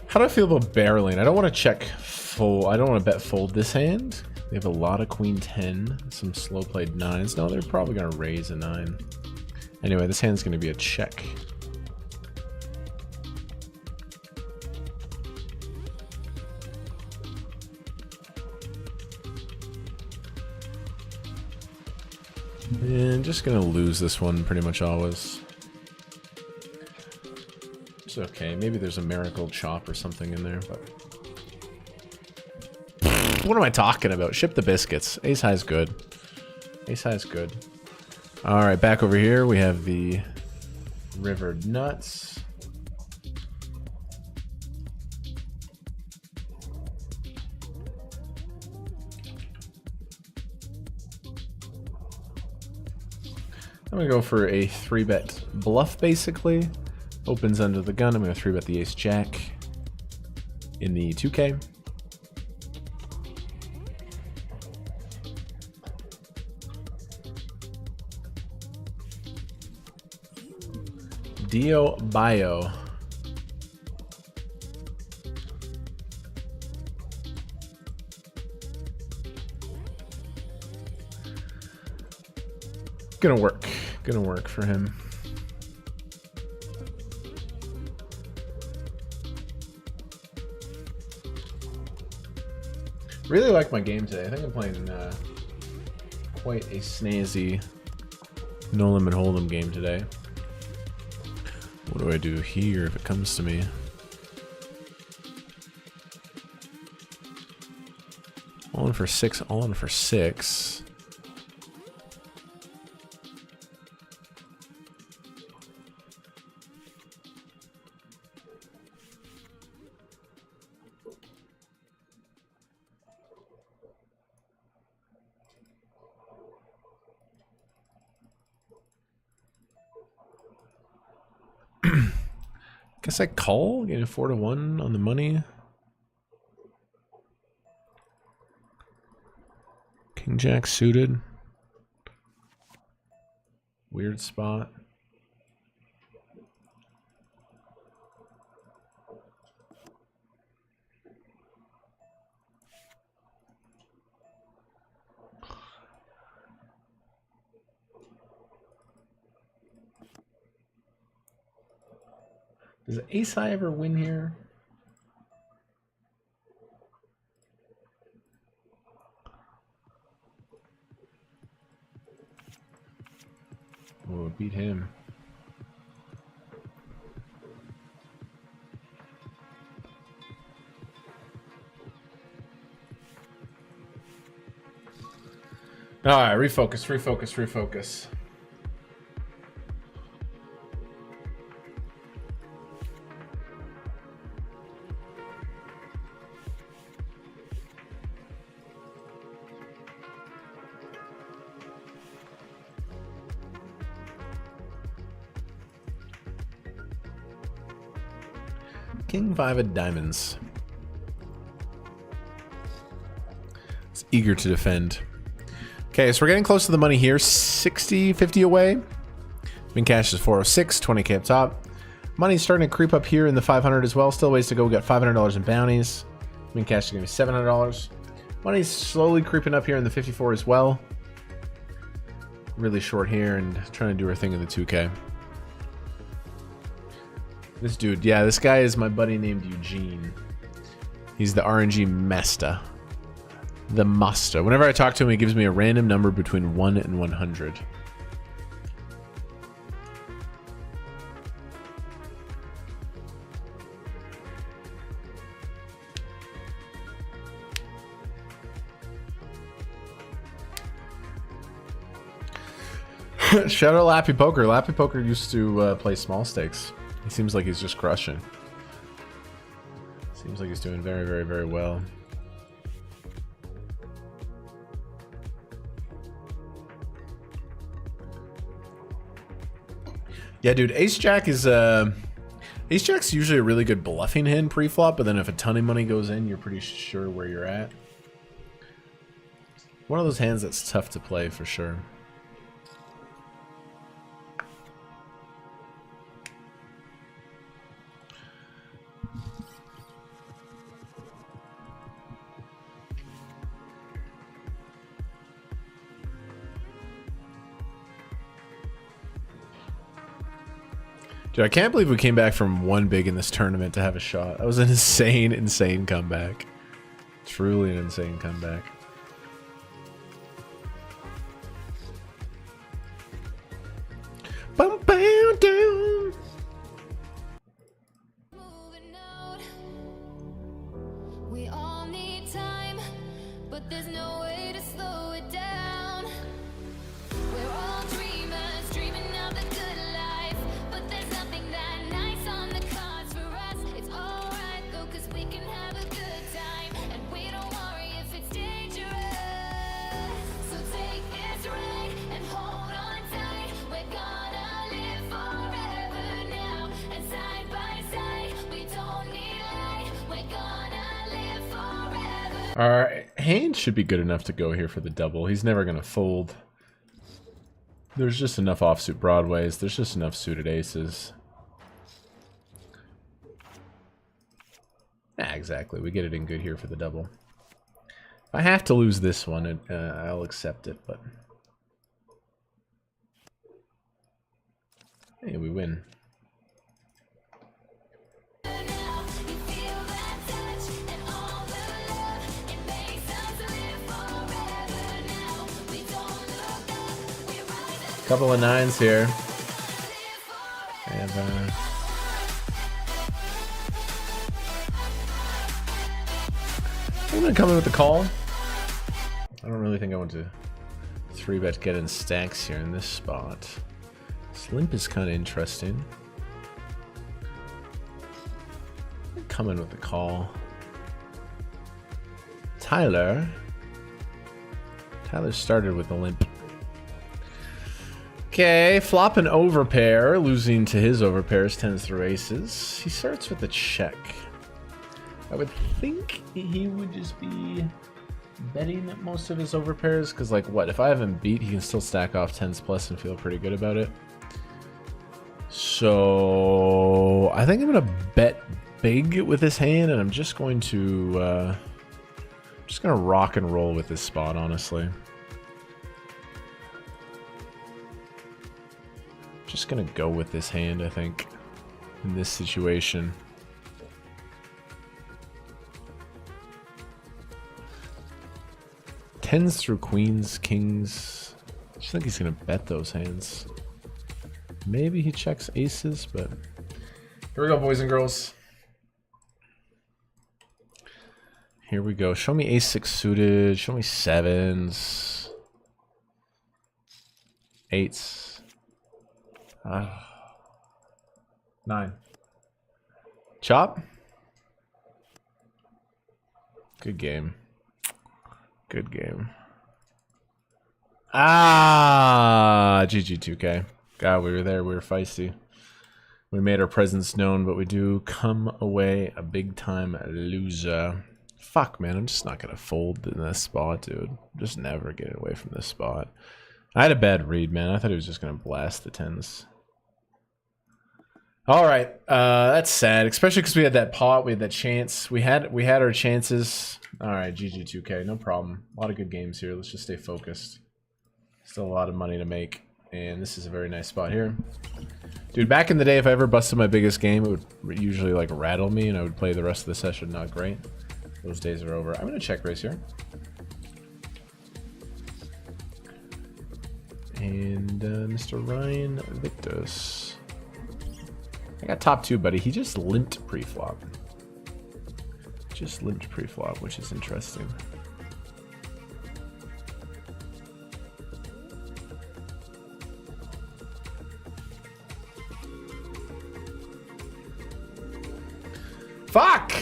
How do I feel about barreling? I don't want to check fold. I don't want to bet fold this hand. They have a lot of queen 10, some slow played 9s. No, they're probably going to raise a 9. Anyway, this hand's going to be a check. And just going to lose this one pretty much always. It's okay. Maybe there's a miracle chop or something in there, but... What am I talking about? Ship the biscuits. Ace high's good. Ace high's good. Alright, back over here we have the river nuts. I'm gonna go for a 3-bet bluff, basically. Opens under the gun. I'm gonna 3-bet the ace jack in the 2K. Dio Bio. Gonna work. Gonna work for him. Really like my game today. I think I'm playing quite a snazzy no limit hold'em game today. What do I do here if it comes to me? All in for 6, all in for 6. Guess I call, get a 4-1 on the money. King Jack suited. Weird spot. Does ace high ever win here? Oh, beat him. All right, refocus. King 5 of diamonds. It's eager to defend. Okay, so we're getting close to the money here. 60, 50 away. Min cash is 406, 20k up top. Money's starting to creep up here in the 500 as well. Still ways to go. We got $500 in bounties. Min cash is going to be $700. Money's slowly creeping up here in the 54 as well. Really short here and trying to do our thing in the 2k. This dude, yeah, this guy is my buddy named Eugene. He's the RNG Master. The Master. Whenever I talk to him, he gives me a random number between 1 and 100. Shout out Lappy Poker. Lappy Poker used to play small stakes. He seems like he's just crushing. Seems like he's doing very, very, very well. Yeah, dude, Ace Jack is Ace Jack's usually a really good bluffing hand pre-flop, but then if a ton of money goes in, you're pretty sure where you're at. One of those hands that's tough to play for sure. Dude, I can't believe we came back from one big in this tournament to have a shot. That was an insane, insane comeback. Truly an insane comeback. Bum, bam, down. Moving out. We all need time, but there's no way to slow it down. We're all dreamers, dreaming of the good life, but there's nothing that nice on the cards for us. It's alright though, 'cause we can have a good time, and we don't worry if it's dangerous. So take this ride and hold on tight. We're gonna live forever now, and side by side, we don't need light. We're gonna live forever. Our hand should be good enough to go here for the double. He's never going to fold. There's just enough offsuit broadways. There's just enough suited aces. Yeah, exactly. We get it in good here for the double. If I have to lose this one, I'll accept it, but... Hey, we win. Now you feel that touch and all the love. It makes us live forever now. We don't look up, we rise up. Couple of nines here. I have, I'm gonna come in with the call. I don't really think I want to 3-bet get in stacks here in this spot. This limp is kind of interesting. Come in with the call. Tyler started with the limp. Okay, flop an overpair, losing to his overpairs, 10s through aces. He starts with a check. I would think he would just be betting most of his overpairs, because like what, if I have him beat, he can still stack off 10s plus and feel pretty good about it. So I think I'm gonna bet big with this hand, and I'm just going to rock and roll with this spot, honestly. Just gonna go with this hand, I think, in this situation. Tens through queens, kings. I just think he's gonna bet those hands. Maybe he checks aces, but here we go, boys and girls. Here we go. Show me ace 6 suited. Show me 7s. 8s. 9. Chop. Good game. Good game. Ah, GG 2K. God, we were there. We were feisty. We made our presence known, but we do come away a big time loser. Fuck, man, I'm just not gonna fold in this spot, dude. I'm just never getting away from this spot. I had a bad read, man. I thought he was just gonna blast the 10s. All right, that's sad, especially because we had that pot, we had that chance. We had our chances. All right, GG 2K, no problem. A lot of good games here. Let's just stay focused. Still a lot of money to make, and this is a very nice spot here. Dude, back in the day, if I ever busted my biggest game, it would usually like rattle me, and I would play the rest of the session not great. Those days are over. I'm gonna check raise here. And Mr. Ryan Victus. I got top 2, buddy. He just limped pre-flop. Just limped pre-flop, which is interesting. Fuck!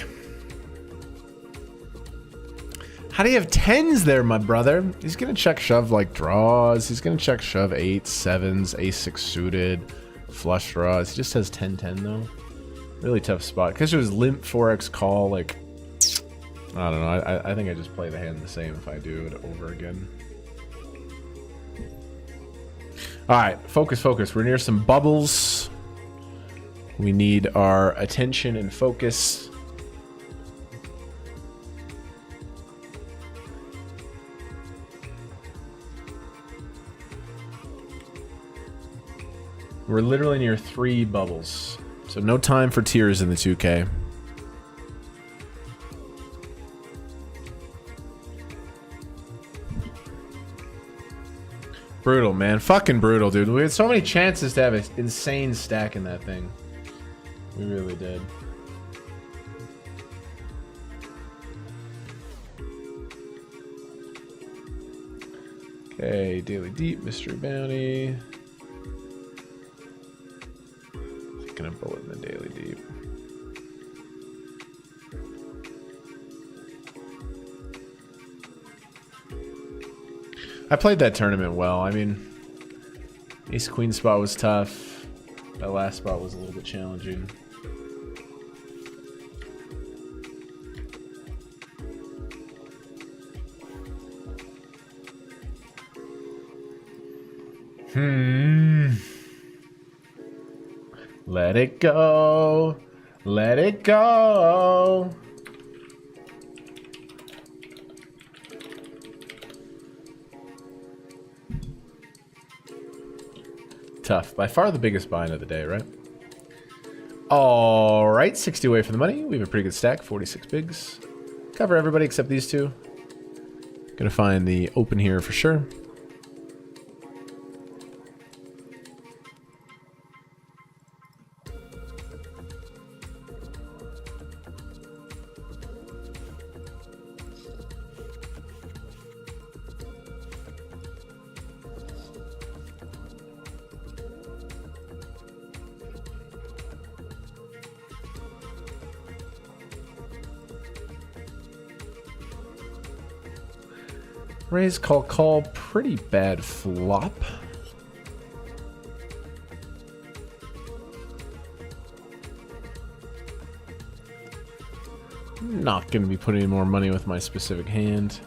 How do you have 10s there, my brother? He's gonna check shove like draws. He's gonna check shove 8s, 7s, ace-6 suited, flush draws. He just has 10-10 though. Really tough spot. Because it was limp 4x call, like, I don't know. I think I just play the hand the same if I do it over again. Alright, focus, focus. We're near some bubbles. We need our attention and focus. We're literally near 3 bubbles. So no time for tears in the 2K. Brutal, man. Fucking brutal, dude. We had so many chances to have an insane stack in that thing. We really did. Okay, Daily Deep, Mystery Bounty. Taking a bullet in the Daily Deep. I played that tournament well. I mean, Ace Queen spot was tough. That last spot was a little bit challenging. Let it go. Let it go. Tough. By far the biggest bind of the day, right? All right, 60 away from the money. We have a pretty good stack, 46 bigs. Cover everybody except these two. Gonna find the open here for sure. Raise, call, call. Pretty bad flop. Not going to be putting any more money with my specific hand.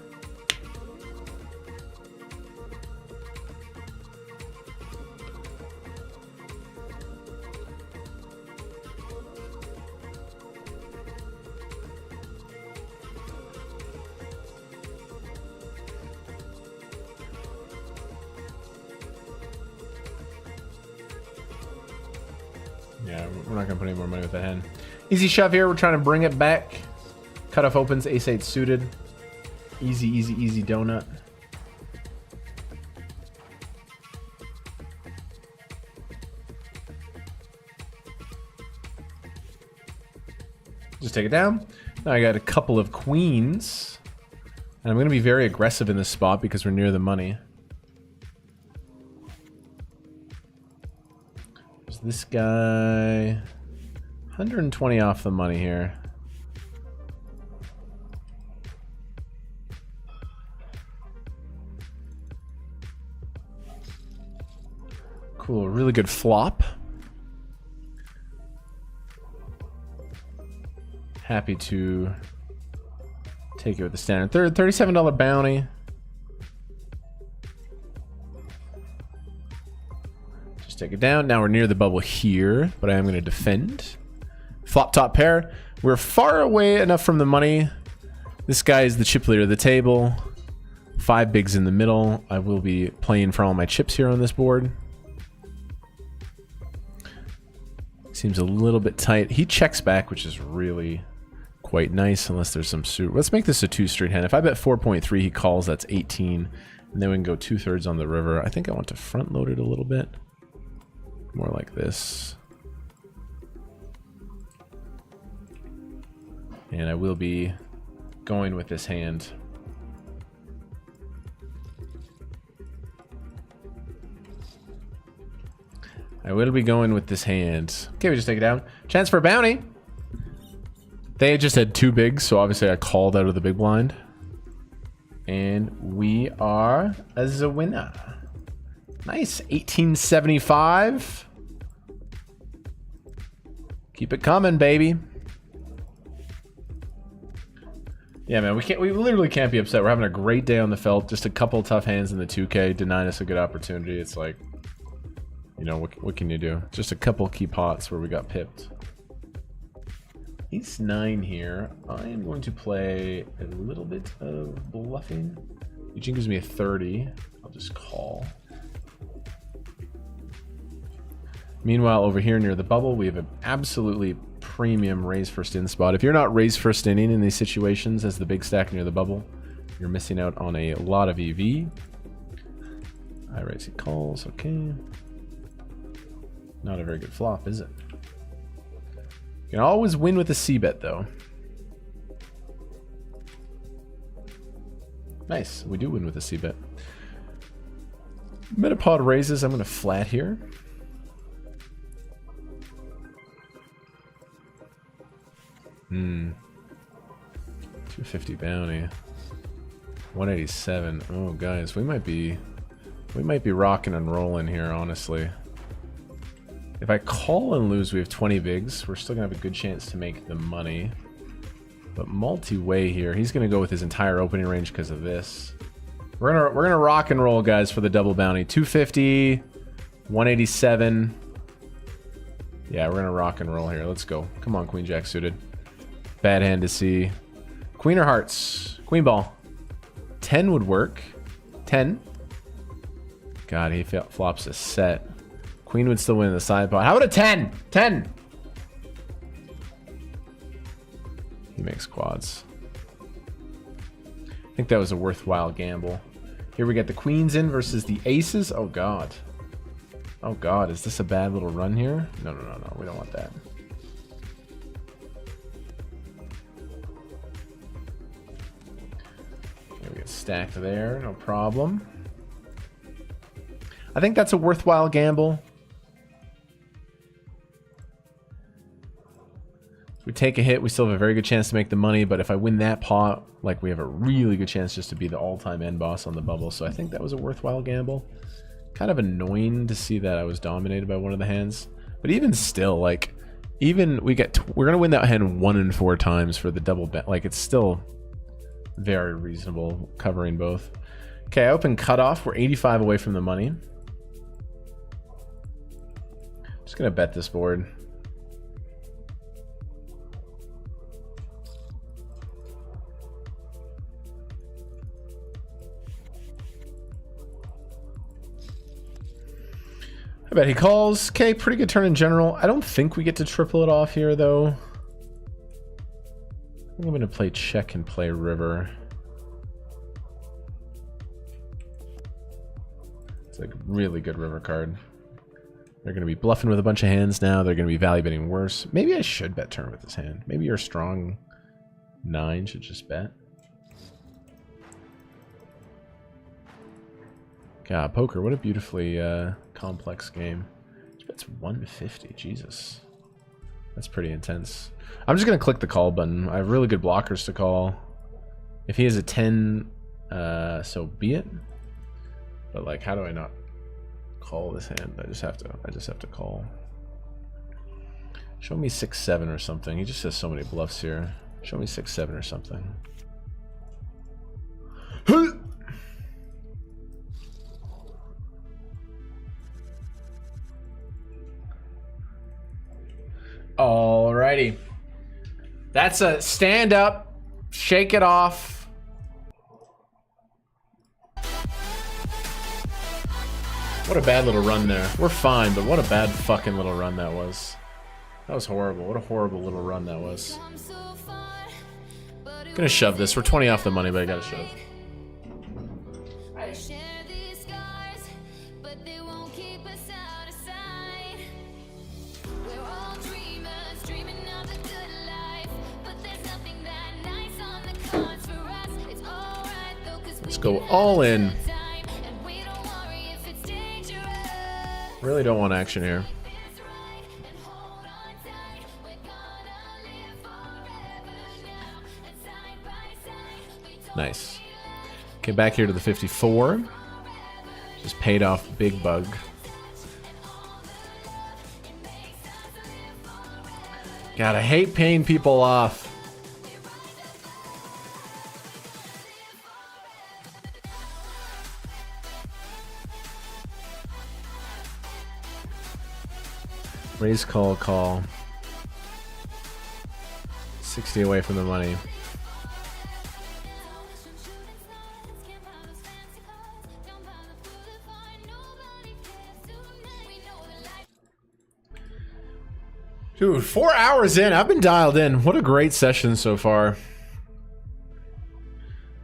Yeah, we're not going to put any more money with that hand. Easy shove here. We're trying to bring it back. Cutoff opens, ace-8 suited. Easy, easy, easy donut. Just take it down. Now I got a couple of queens. And I'm going to be very aggressive in this spot because we're near the money. There's this guy. 120 off the money here. Cool, really good flop. happy to take it with the standard third. $37 bounty. Just take it down. Now we're near the bubble here, but I am going to defend. Flop top pair. We're far away enough from the money. This guy is the chip leader of the table. 5 bigs in the middle. I will be playing for all my chips here on this board. Seems a little bit tight. He checks back, which is really quite nice, unless there's some suit. Let's make this a 2-street hand. If I bet 4.3, he calls, that's 18. And then we can go 2/3 on the river. I think I want to front load it a little bit. More like this. And I will be going with this hand. I will be going with this hand. Okay, we just take it down. Chance for a bounty. They just had 2 bigs, so obviously I called out of the big blind. And we are as a winner. Nice. 1875. Keep it coming, baby. Yeah, man, we literally can't be upset. We're having a great day on the felt. Just a couple tough hands in the 2K denying us a good opportunity. It's like, you know, what can you do? Just a couple key pots where we got pipped. Ace 9 here. I am going to play a little bit of bluffing. Eugene gives me a 30. I'll just call. Meanwhile, over here near the bubble, we have an absolutely premium raise first in spot. If you're not raise first inning in these situations as the big stack near the bubble, you're missing out on a lot of EV. I raise, he calls. Okay. Not a very good flop, is it? You can always win with a C-bet, though. Nice. We do win with a C-bet. Metapod raises. I'm going to flat here. Hmm. 250 bounty. 187. Oh, guys, we might be rocking and rolling here, honestly. If I call and lose, we have 20 bigs. We're still gonna have a good chance to make the money. But multi-way here, he's gonna go with his entire opening range because of this. We're gonna rock and roll, guys, for the double bounty. 250, 187. Yeah, we're gonna rock and roll here. Let's go. Come on, Queen Jack suited. Bad hand to see. Queen or hearts? Queen ball. 10 would work. 10. God, he flops a set. Queen would still win in the side pot. How about a 10? 10! He makes quads. I think that was a worthwhile gamble. Here we get the queens in versus the aces. Oh, God. Oh, God. Is this a bad little run here? No, no, no, no. We don't want that. Here we get stacked there. No problem. I think that's a worthwhile gamble. If we take a hit, we still have a very good chance to make the money, but if I win that pot, like, we have a really good chance just to be the all-time end boss on the bubble, so I think that was a worthwhile gamble. Kind of annoying to see that I was dominated by one of the hands, but even still, like, even we're gonna win that hand 1 in 4 times for the double bet. Like, it's still very reasonable covering both. Okay, I open cutoff. We're 85 away from the money. Just gonna bet this board. I bet he calls. Okay, pretty good turn in general. I don't think we get to triple it off here, though. I think I'm going to play check and play river. It's like a really good river card. They're going to be bluffing with a bunch of hands now. They're going to be value betting worse. Maybe I should bet turn with this hand. Maybe your strong 9 should just bet. God, poker, what a beautifully complex game. It's 150, Jesus. That's pretty intense. I'm just going to click the call button. I have really good blockers to call. If he has a 10, so be it. But, like, how do I not call this hand? I just have to call. Show me 6-7 or something. He just has so many bluffs here. Show me 6-7 or something. Alrighty. That's a stand up, shake it off. What a bad little run there. We're fine, but what a bad fucking little run that was. That was horrible. What a horrible little run that was. Gonna shove this. We're 20 off the money, but I gotta shove. Let's go all in. Really don't want action here. Nice. Okay, back here to the 54. Just paid off Big Bug. God, I hate paying people off. Raise, call, call. 60 away from the money. Dude, 4 hours in. I've been dialed in. What a great session so far.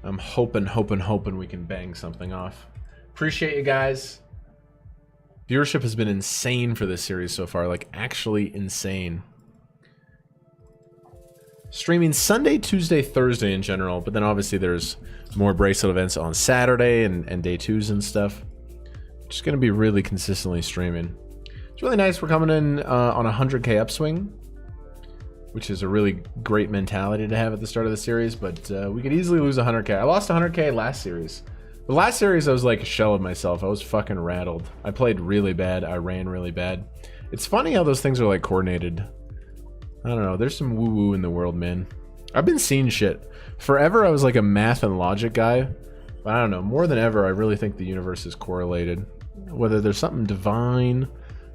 I'm hoping we can bang something off. Appreciate you guys. Viewership has been insane for this series so far, like actually insane. Streaming Sunday, Tuesday, Thursday in general, but then obviously there's more bracelet events on Saturday and day twos and stuff. Just gonna be really consistently streaming. It's really nice. We're coming in on a 100K upswing, which is a really great mentality to have at the start of the series, but we could easily lose 100K. I lost 100K last series. The last series, I was like a shell of myself. I was fucking rattled. I played really bad. I ran really bad. It's funny how those things are like coordinated. I don't know. There's some woo-woo in the world, man. I've been seeing shit. Forever, I was like a math and logic guy. But I don't know. More than ever, I really think the universe is correlated. Whether there's something divine,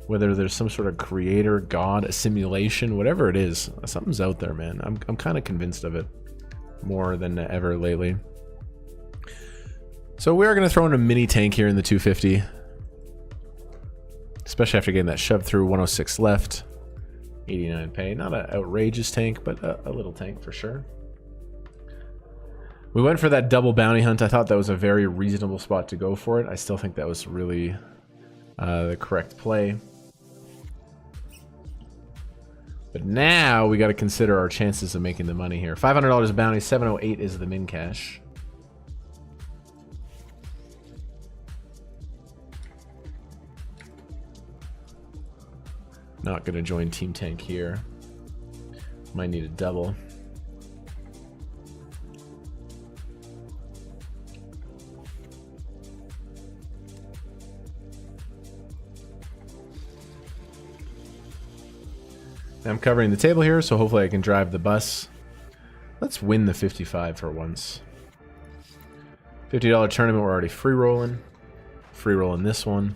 whether there's some sort of creator, god, a simulation, whatever it is, something's out there, man. I'm kind of convinced of it. More than ever lately. So we are going to throw in a mini tank here in the 250. Especially after getting that shoved through. 106 left. 89 pay. Not an outrageous tank, but a little tank for sure. We went for that double bounty hunt. I thought that was a very reasonable spot to go for it. I still think that was really the correct play. But now we got to consider our chances of making the money here. $500 bounty. 708 is the min cash. Not going to join Team Tank here. Might need a double. Now I'm covering the table here, so hopefully I can drive the bus. Let's win the 55 for once. $50 tournament, we're already free rolling. Free rolling this one.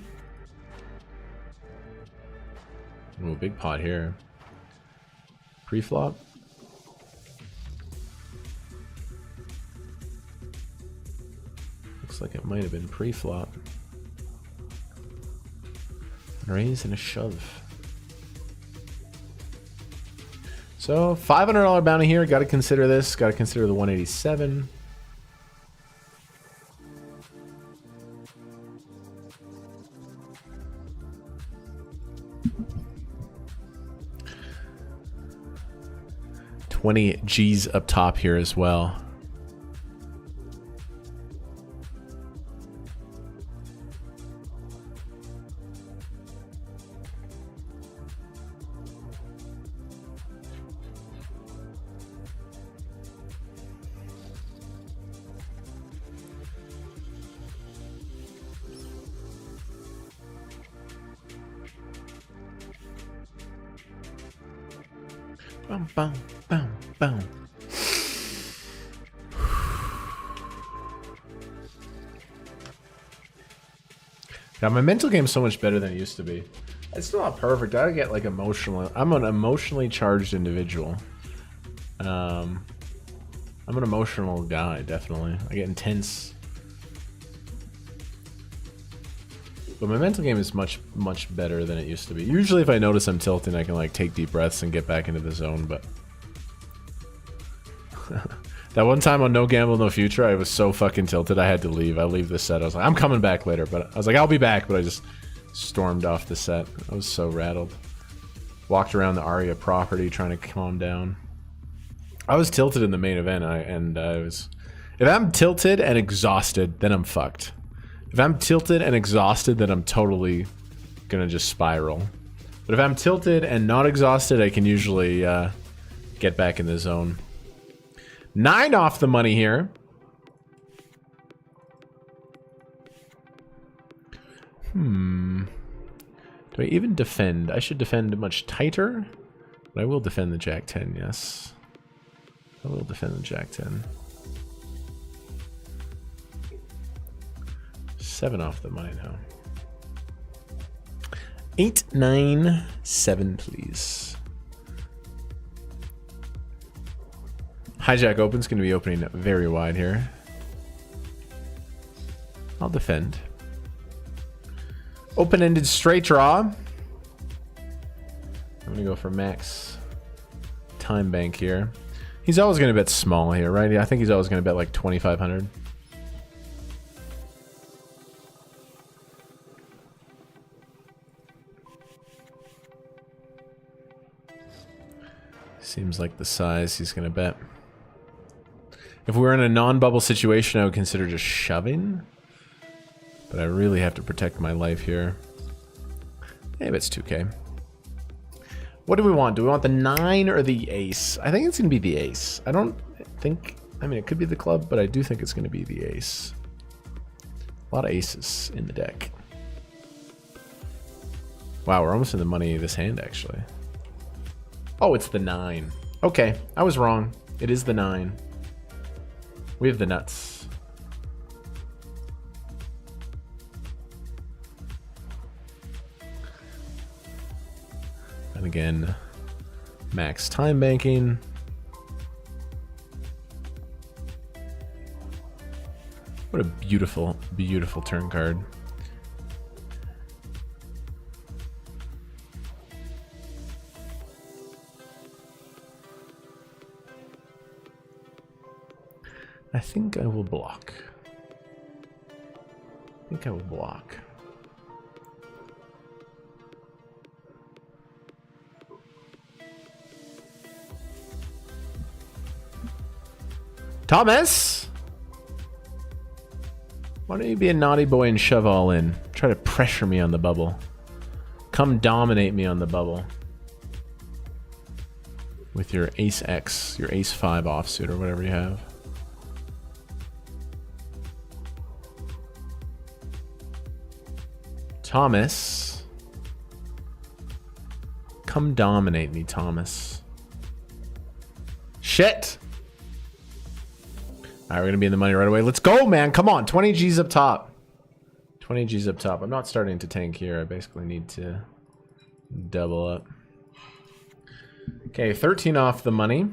Ooh, big pot here. Pre-flop. Looks like it might have been pre-flop. Raise and a shove. So $500 bounty here. Got to consider this. Got to consider the 187. $20 G's up top here as well. Boom, boom, boom, boom. God, my mental game is so much better than it used to be. It's still not perfect. I get like emotional. I'm an emotionally charged individual. I'm an emotional guy, definitely. I get intense. But my mental game is much, much better than it used to be. Usually if I notice I'm tilting, I can like take deep breaths and get back into the zone, but... That one time on No Gamble, No Future, I was so fucking tilted I had to leave. I leave the set. I was like, I'm coming back later, but I was like, I'll be back, but I just stormed off the set. I was so rattled. Walked around the Aria property trying to calm down. I was tilted in the main event, and I was... If I'm tilted and exhausted, then I'm fucked. If I'm tilted and exhausted, then I'm totally gonna just spiral. But if I'm tilted and not exhausted, I can usually get back in the zone. 9 off the money here. Do I even defend? I should defend much tighter, but I will defend the Jack 10, yes. I will defend the Jack 10. 7 off the money now. 8, 9, 7, please. Hijack opens, going to be opening very wide here. I'll defend. Open-ended straight draw. I'm going to go for max time bank here. He's always going to bet small here, right? Yeah, I think he's always going to bet like 2,500. Seems like the size he's going to bet. If we were in a non-bubble situation, I would consider just shoving. But I really have to protect my life here. Maybe it's 2k. What do we want? Do we want the 9 or the ace? I think it's going to be the ace. I don't think... I mean, it could be the club, but I do think it's going to be the ace. A lot of aces in the deck. Wow, we're almost in the money this hand, actually. Oh, it's the 9. Okay, I was wrong. It is the 9. We have the nuts. And again, max time banking. What a beautiful, beautiful turn card. I think I will block. I think I will block. Thomas! Why don't you be a naughty boy and shove all in? Try to pressure me on the bubble. Come dominate me on the bubble. With your ace X, your ace 5 offsuit or whatever you have. Thomas. Come dominate me, Thomas. Shit! Alright, we're gonna be in the money right away. Let's go, man! Come on! 20 G's up top. 20 G's up top. I'm not starting to tank here. I basically need to double up. Okay, 13 off the money.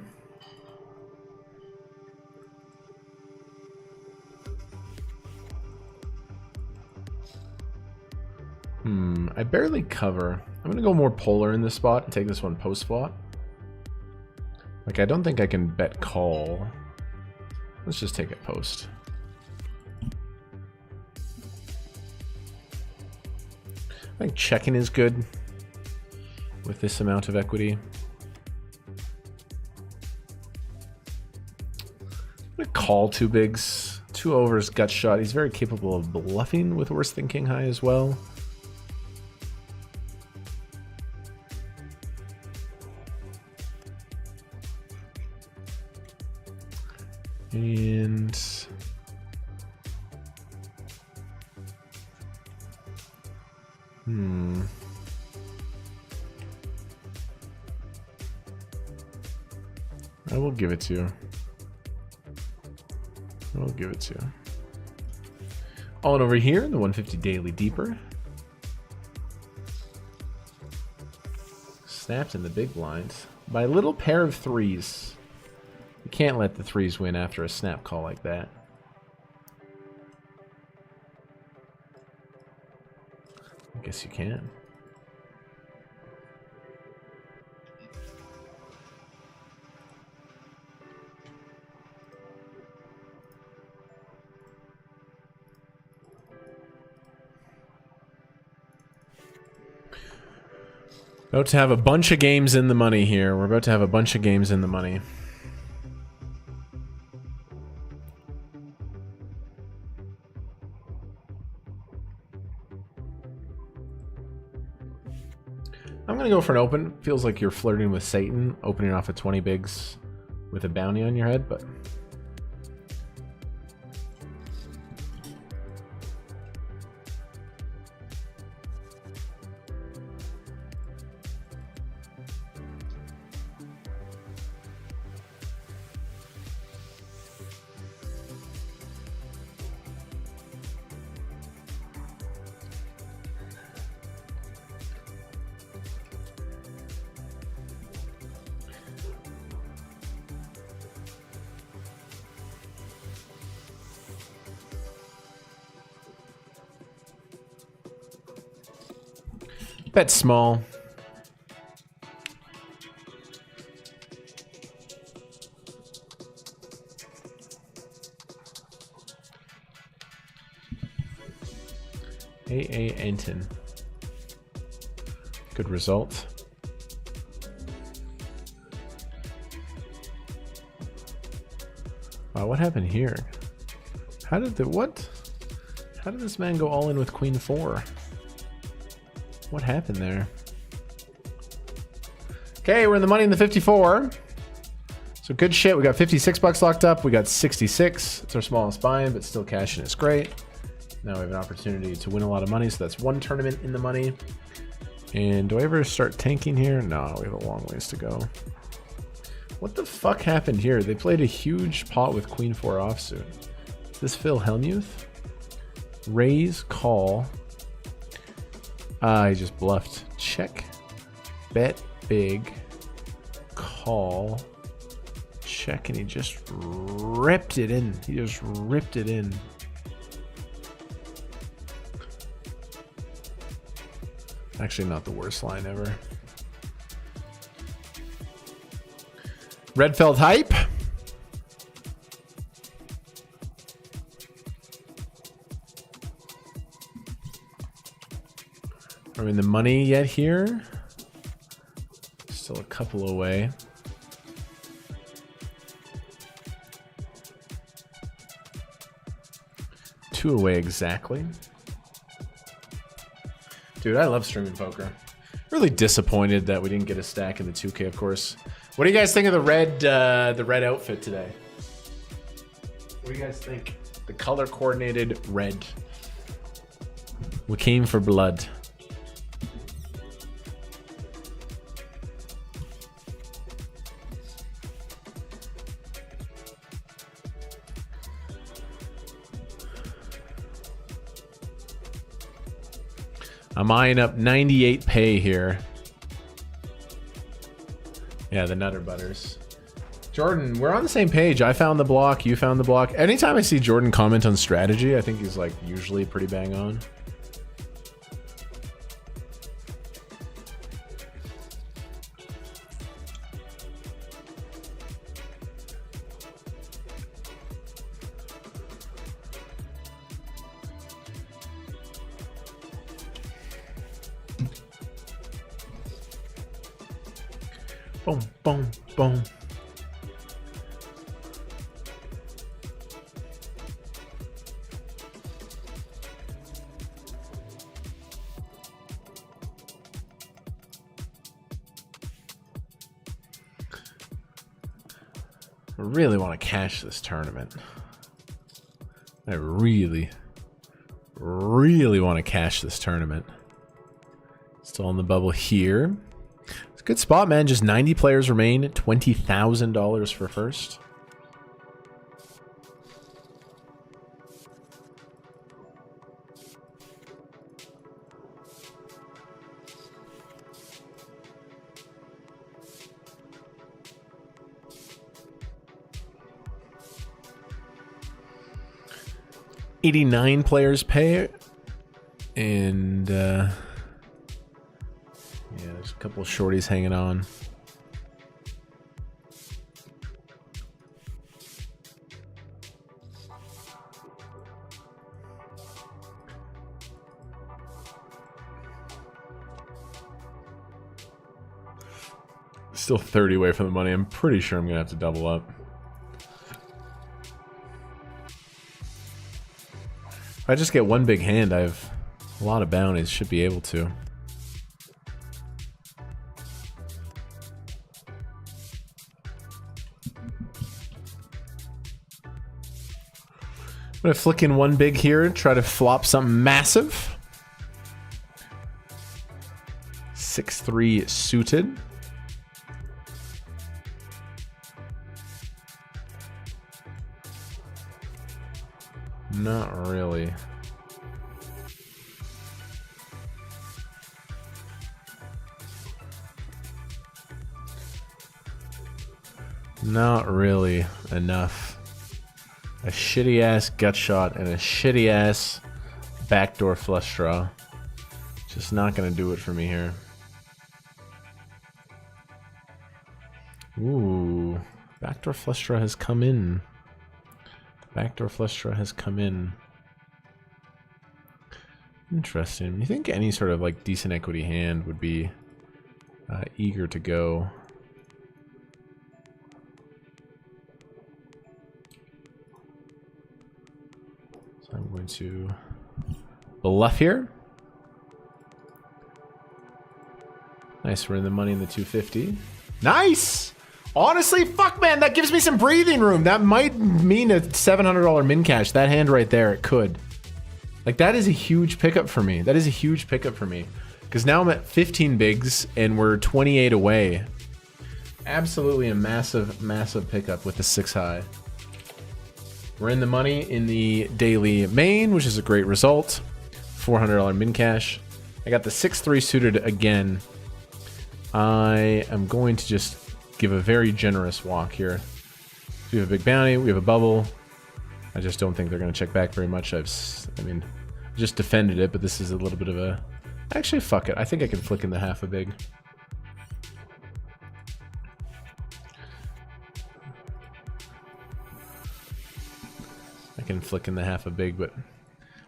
I barely cover. I'm gonna go more polar in this spot and take this one post flop. Like, I don't think I can bet call. Let's just take it post. I think checking is good with this amount of equity. I'm gonna call 2 bigs. 2 overs, gut shot. He's very capable of bluffing with worse than king high as well. And I will give it to you. I will give it to you. On over here, the 150 Daily Deeper. Snapped in the big blinds by a little pair of threes. You can't let the threes win after a snap call like that. I guess you can. About to have a bunch of games in the money here. We're about to have a bunch of games in the money. I'm gonna go for an open. Feels like you're flirting with Satan, opening off at 20 bigs with a bounty on your head, but... Bet small. A.A. Enton. Good result. Wow, what happened here? How did the what? How did this man go all in with Queen 4? What happened there? Okay, we're in the money in the 54. So good shit. We got 56 bucks locked up. We got 66. It's our smallest buy-in, but still cashing is great. Now we have an opportunity to win a lot of money. So that's one tournament in the money. And do I ever start tanking here? No, we have a long ways to go. What the fuck happened here? They played a huge pot with Queen 4 offsuit. Is this Phil Hellmuth? Raise, call. Ah, he just bluffed. Check. Bet big. Call. Check, and he just ripped it in. He just ripped it in. Actually, not the worst line ever. Redfeld hype. Are we in the money yet here? Still a couple away. Two away exactly. Dude, I love streaming poker. Really disappointed that we didn't get a stack in the 2K, of course. What do you guys think of the red outfit today? What do you guys think? The color coordinated red. We came for blood. I'm eyeing up 98 pay here. Yeah, the Nutter Butters. Jordan, we're on the same page. I found the block, you found the block. Anytime I see Jordan comment on strategy, I think he's like usually pretty bang on. Boom, boom, boom. I really want to cash this tournament. I really want to cash this tournament. Still on the bubble here. a good spot, man. Just 90 players remain. $20,000 for first. $89 players pay, and yeah, there's a couple of shorties hanging on. Still 30 away from the money. I'm pretty sure I'm gonna have to double up. If I just get one big hand, I have a lot of bounties. Should be able to. I'm gonna flick in one big here, try to flop something massive. 6-3 suited. Not really. Not really enough. A shitty ass gut shot and a shitty ass backdoor flush draw. Just not gonna do it for me here. Ooh, backdoor flush draw has come in. Backdoor flush draw has come in. Interesting. You think any sort of like decent equity hand would be eager to go? So I'm going to bluff here. Nice, we're in the money in the 250. Nice! Honestly, fuck, man, that gives me some breathing room. That might mean a $700 min cash. That hand right there, it could. Like, that is a huge pickup for me. That is a huge pickup for me. Because now I'm at 15 bigs, and we're 28 away. Absolutely a massive, massive pickup with the 6 high. We're in the money in the daily main, which is a great result. $400 min cash. I got the 6-3 suited again. I am going to just give a very generous walk here. We have a big bounty, we have a bubble. I just don't think they're going to check back very much. I mean, just defended it, but this is a little bit of a... Actually, fuck it. I think I can flick in the half a big. I can flick in the half a big, but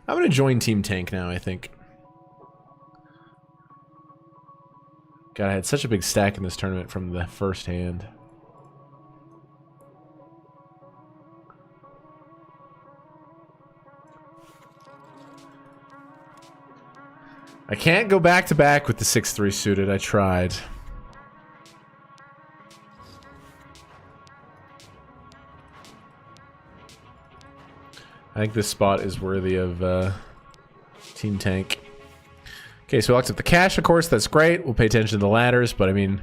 I'm going to join Team Tank now, I think. God, I had such a big stack in this tournament from the first hand. I can't go back to back with the 6-3 suited. I tried. I think this spot is worthy of Team Tank. Okay, so we locked up the cash, of course. That's great. We'll pay attention to the ladders, but I mean,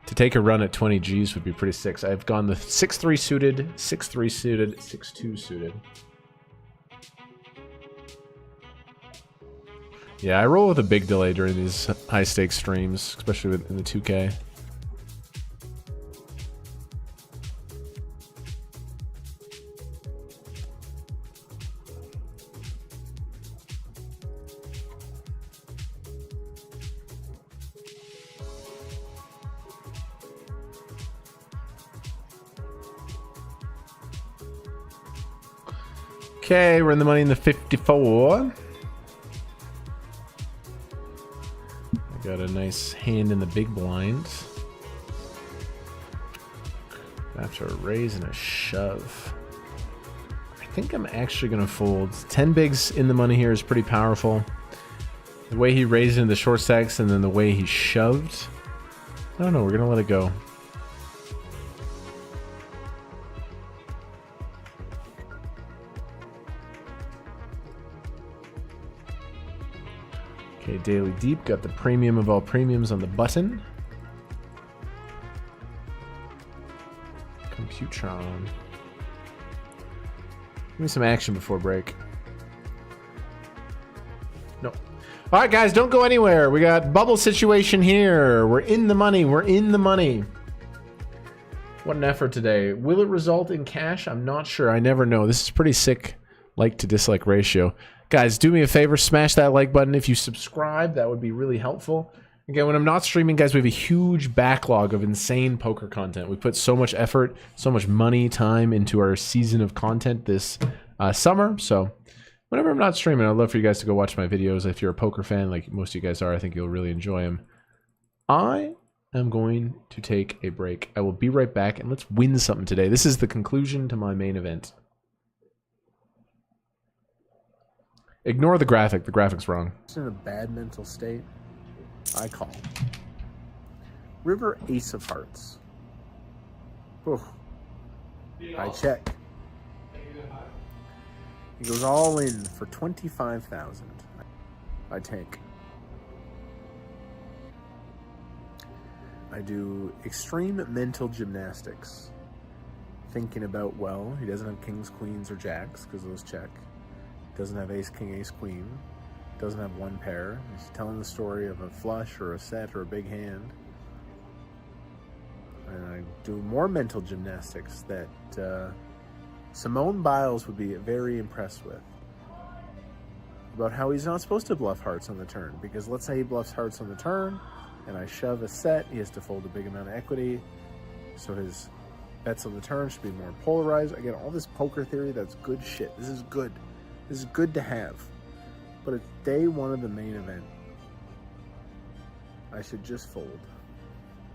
to take a run at 20 Gs would be pretty sick. I've gone the 6-3 suited, 6-3 suited, 6-2 suited. Yeah, I roll with a big delay during these high-stakes streams, especially in the 2K. Okay, we're in the money in the 54. I got a nice hand in the big blind. After a raise and a shove. I think I'm actually going to fold. 10 bigs in the money here is pretty powerful. The way he raised into the short stacks and then the way he shoved. I don't know, we're going to let it go. Okay, daily deep, got the premium of all premiums on the button. Qtron. Give me some action before break. No. All right, guys, don't go anywhere. We got bubble situation here. We're in the money. We're in the money. What an effort today. Will it result in cash? I'm not sure. I never know. This is pretty sick like to dislike ratio. Guys, do me a favor. Smash that like button. If you subscribe, that would be really helpful. Again, when I'm not streaming, guys, we have a huge backlog of insane poker content. We put so much effort, so much money, time into our season of content this summer. So whenever I'm not streaming, I'd love for you guys to go watch my videos. If you're a poker fan, like most of you guys are, I think you'll really enjoy them. I am going to take a break. I will be right back, and let's win something today. This is the conclusion to my main event. Ignore the graphic. The graphic's wrong. It's in a bad mental state. I call. River Ace of Hearts. Oof. I check. He goes all in for 25,000. I take. I do extreme mental gymnastics. Thinking about, well, he doesn't have kings, queens, or jacks, because those check. Doesn't have ace, king, ace, queen. Doesn't have one pair. He's telling the story of a flush or a set or a big hand. And I do more mental gymnastics that Simone Biles would be very impressed with. About how he's not supposed to bluff hearts on the turn. Because let's say he bluffs hearts on the turn, and I shove a set, he has to fold a big amount of equity. So his bets on the turn should be more polarized. Again, all this poker theory, that's good shit. This is good. This is good to have. But it's day one of the main event. I should just fold.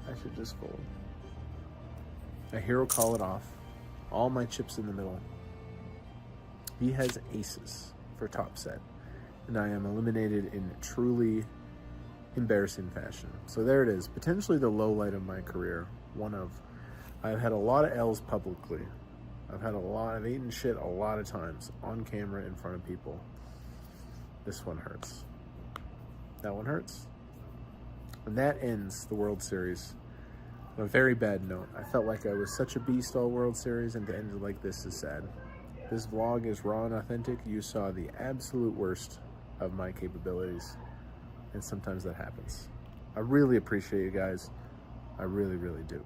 I should just fold. A hero call it off. All my chips in the middle. He has aces for top set. And I am eliminated in truly embarrassing fashion. So there it is. Potentially the low light of my career. One of. I've had a lot of L's publicly. I've eaten shit a lot of times. On camera, in front of people. This one hurts. That one hurts. And that ends the World Series on a very bad note. I felt like I was such a beast all World Series, and to end it like this is sad. This vlog is raw and authentic. You saw the absolute worst of my capabilities, and sometimes that happens. I really appreciate you guys. I really, really do.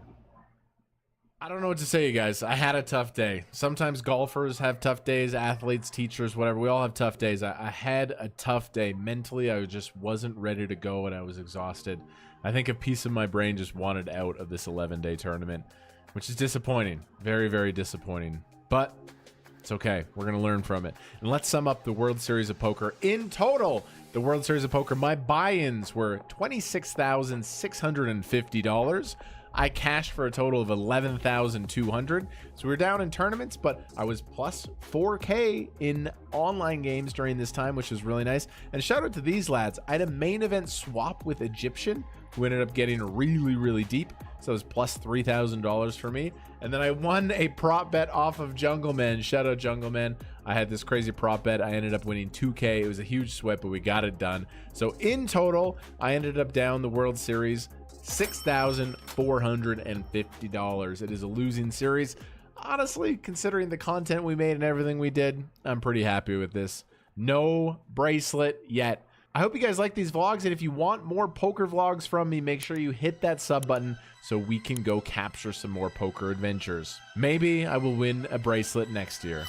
I don't know what to say, you guys. I had a tough day. Sometimes golfers have tough days, athletes, teachers, whatever. We all have tough days. I had a tough day. Mentally, I just wasn't ready to go, and I was exhausted. I think a piece of my brain just wanted out of this 11-day tournament, which is disappointing. Very, very disappointing. But it's okay. We're going to learn from it. And let's sum up the World Series of Poker. In total, the World Series of Poker, my buy-ins were $26,650. I cashed for a total of $11,200. So we were down in tournaments, but I was plus 4K in online games during this time, which was really nice. And shout out to these lads. I had a main event swap with Egyptian, who ended up getting really, really deep. So it was plus $3,000 for me. And then I won a prop bet off of Jungleman. Shout out Jungleman. I had this crazy prop bet. I ended up winning 2K. It was a huge sweat, but we got it done. So in total, I ended up down the World Series $6,450. It is a losing series. Honestly, considering the content we made and everything we did, I'm pretty happy with this. No bracelet yet. I hope you guys like these vlogs, and if you want more poker vlogs from me, make sure you hit that sub button so we can go capture some more poker adventures. Maybe I will win a bracelet next year.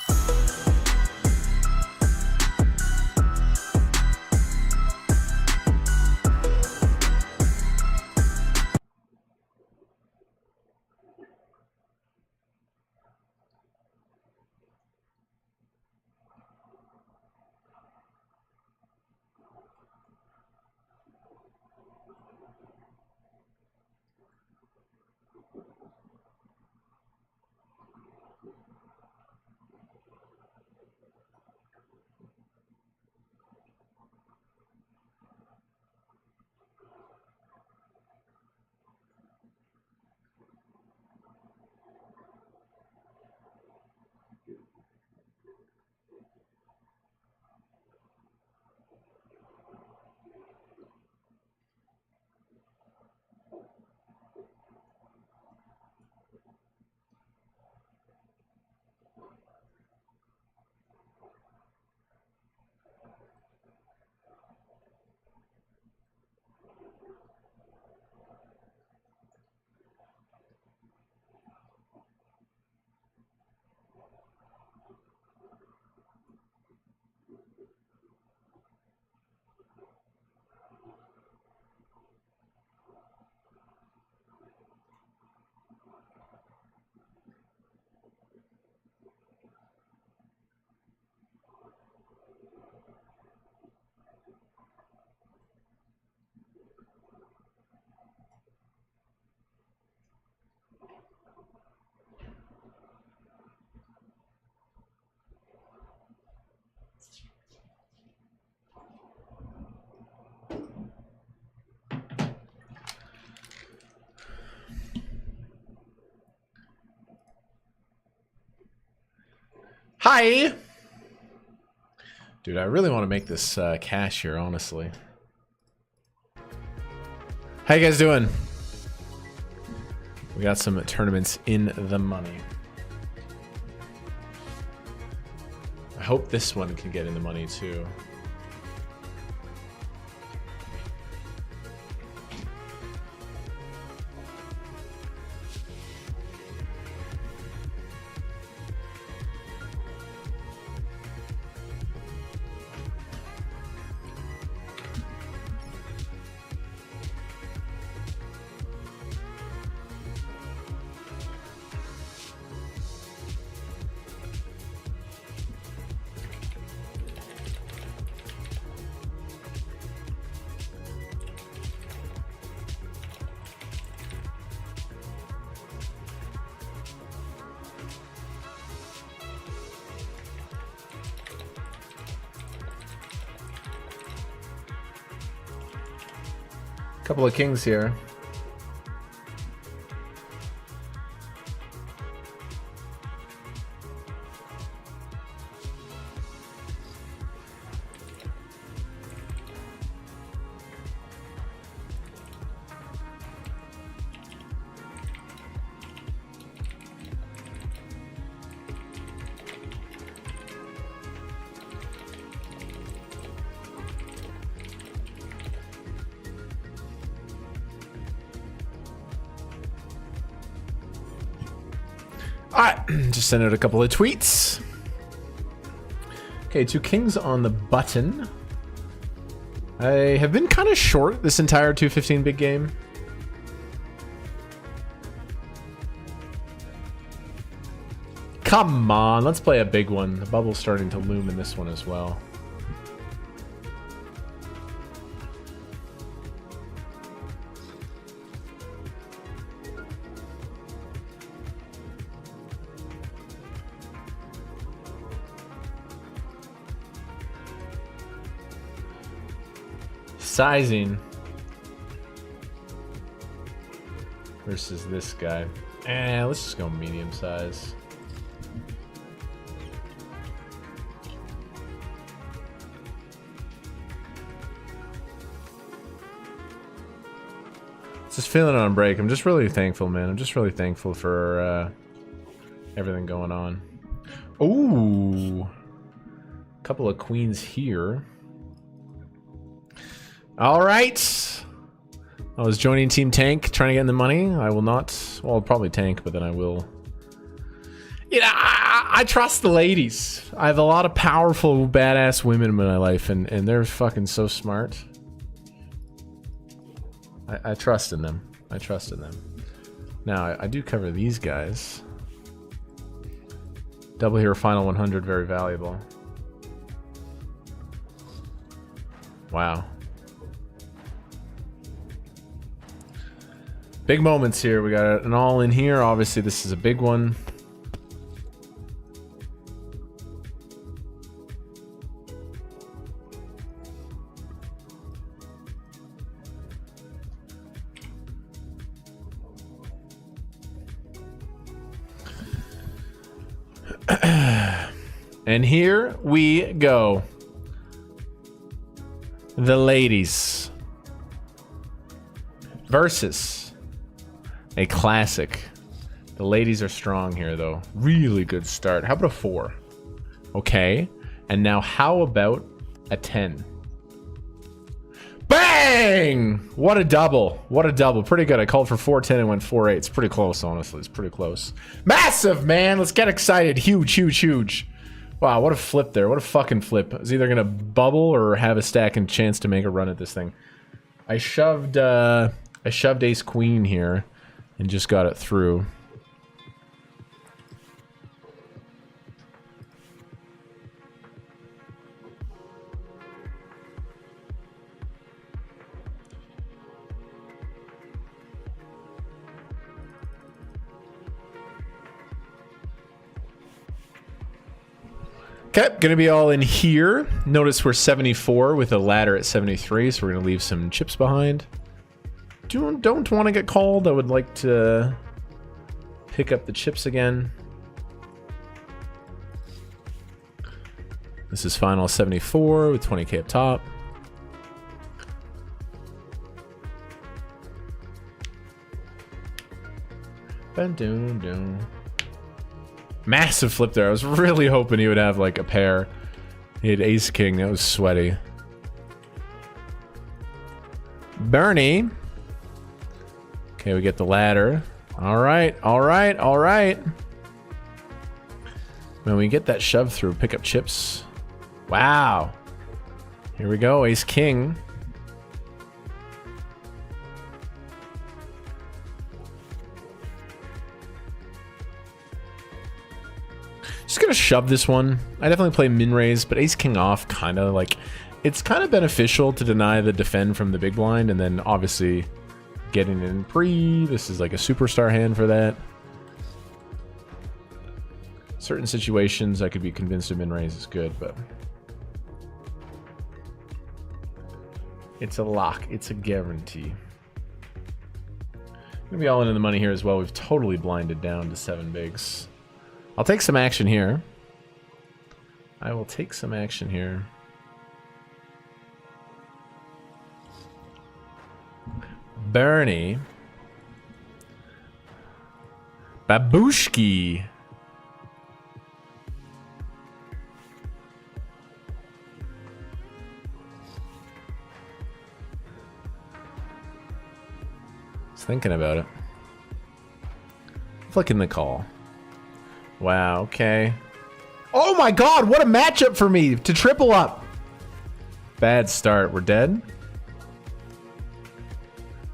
Hi. Dude, I really want to make this cash here, honestly. How you guys doing? We got some tournaments in the money. I hope this one can get in the money too. Couple of kings here. Alright, just send out a couple of tweets. Okay, 2 kings on the button. I have been kind of short this entire 215 big game. Come on, let's play a big one. The bubble's starting to loom in this one as well. Sizing versus this guy. Let's just go medium size. Just feeling it on break. I'm just really thankful, man. I'm just really thankful for everything going on. Ooh, couple of queens here. All right. I was joining Team Tank, trying to get in the money. I will not. Well, I'll probably tank, but then I will. You know, I trust the ladies. I have a lot of powerful, badass women in my life, and they're fucking so smart. I trust in them. I trust in them. Now, I do cover these guys. Double hero final 100, very valuable. Wow. Big moments here. We got an all in here. Obviously, this is a big one. And here we go. The ladies versus a classic. The ladies are strong here, though. Really good start. How about a 4? Okay. And now how about a 10? Bang! What a double. What a double. Pretty good. I called for 4-10 and went 4-8. It's pretty close, honestly. It's pretty close. Massive, man. Let's get excited. Huge, huge, huge. Wow, what a flip there. What a fucking flip. It's either going to bubble or have a stack and chance to make a run at this thing. I shoved ace queen here and just got it through. Okay, gonna be all in here. Notice we're 74 with a ladder at 73, so we're gonna leave some chips behind. Don't want to get called. I would like to pick up the chips again. This is final 74 with 20k up top. Massive flip there. I was really hoping he would have like a pair. He had ace king. That was sweaty. Bernie. Okay, we get the ladder. All right, all right, all right. When we get that shove through, pick up chips. Wow. Here we go, ace king. Just gonna shove this one. I definitely play min raise, but ace king off kind of like, it's kind of beneficial to deny the defend from the big blind, and then obviously getting in pre. This is like a superstar hand for that. Certain situations I could be convinced a min raise is good, but it's a lock. It's a guarantee. Gonna be all in the money here as well. We've totally blinded down to 7 bigs. I'll take some action here. I will take some action here. Bernie. Babushki. Just thinking about it. Flicking the call. Wow, okay. Oh my god, what a matchup for me to triple up. Bad start. We're dead.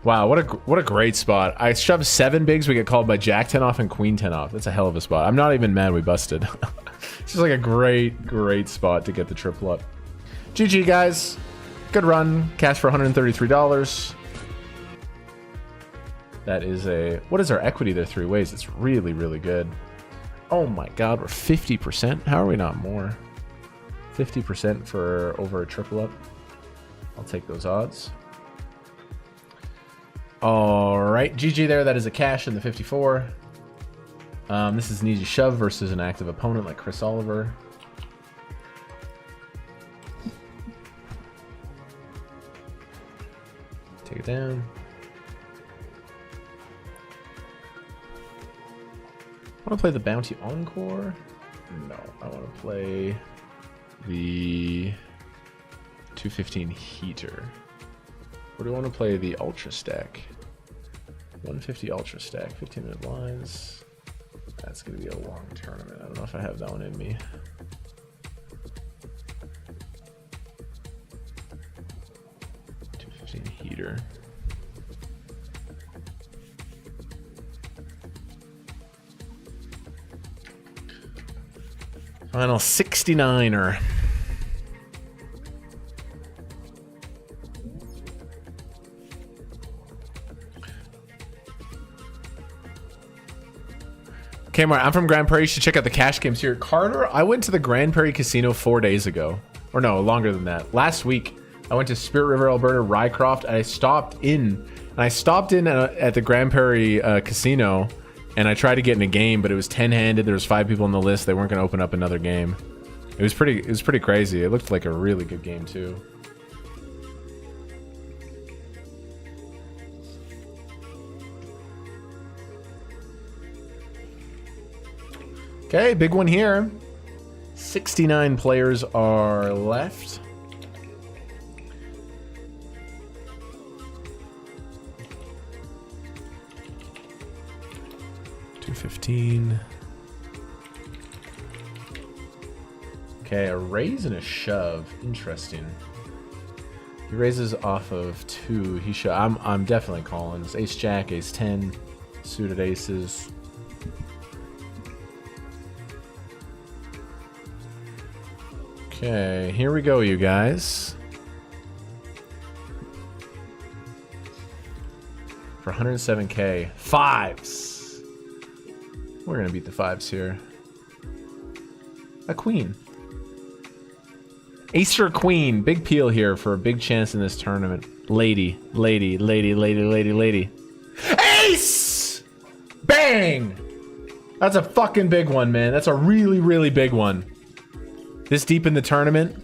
Wow, what a great spot. I shoved 7 bigs, we get called by Jack 10 off and Queen 10 off. That's a hell of a spot. I'm not even mad we busted. It's just like a great spot to get the triple up. GG, guys. Good run. Cash for $133. That is a... What is our equity there 3 ways? It's really, really good. Oh my god, we're 50%? How are we not more? 50% for over a triple up. I'll take those odds. Alright, GG there. That is a cash in the 54. This is an easy shove versus an active opponent like Chris Oliver. Take it down. I want to play the Bounty Encore? No, I want to play the 215 Heater. Or do I want to play the Ultra Stack? 150 Ultra Stack, 15-minute lines. That's going to be a long tournament. I don't know if I have that one in me. Heater. Final 69er. Okay, Mark, I'm from Grand Prairie. You should check out the cash games here. Carter, I went to the Grand Prairie Casino 4 days ago. Or no, longer than that. Last week, I went to Spirit River, Alberta, Rycroft, and I stopped in. At the Grand Prairie Casino, and I tried to get in a game, but it was 10-handed. There was 5 people on the list. They weren't going to open up another game. It was pretty crazy. It looked like a really good game too. Okay, big one here. 69 players are left. $215. Okay, a raise and a shove. Interesting. He raises off of 2. He should. I'm definitely calling. It's ace jack, ace 10, suited aces. Okay, here we go, you guys. For 107k, 5s. We're gonna beat the 5s here. A queen. Ace or queen. Big peel here for a big chance in this tournament. Lady. Ace! Bang! That's a fucking big one, man. That's a really, really big one. This deep in the tournament,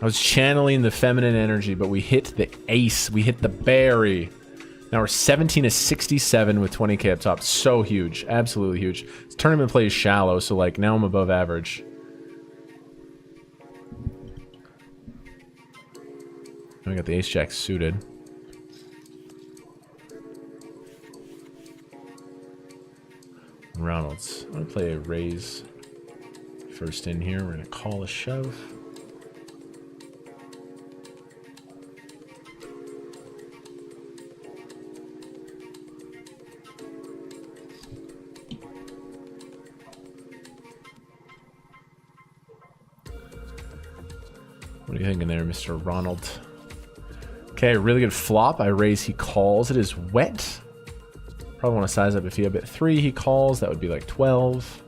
I was channeling the feminine energy, but we hit the ace. We hit the berry. Now we're 17 to 67 with 20k up top. So huge. Absolutely huge. This tournament play is shallow, so like now I'm above average. And we got the ace jack suited. Ronalds. I'm gonna play a raise first in here. We're gonna call a shove. What are you thinking there, Mr. Ronald? Okay, really good flop. I raise, he calls. It is wet. Probably want to size up if he had bet 3, he calls. That would be like 12.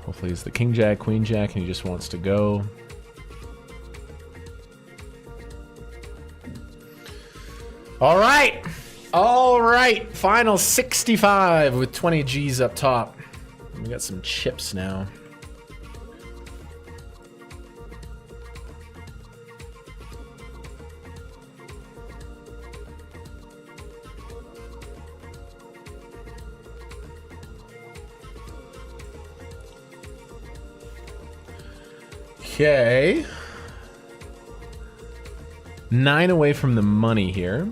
Hopefully it's the king jack, queen jack, and he just wants to go. All right. All right, final 65 with 20 G's up top. We got some chips now. Okay. 9 away from the money here.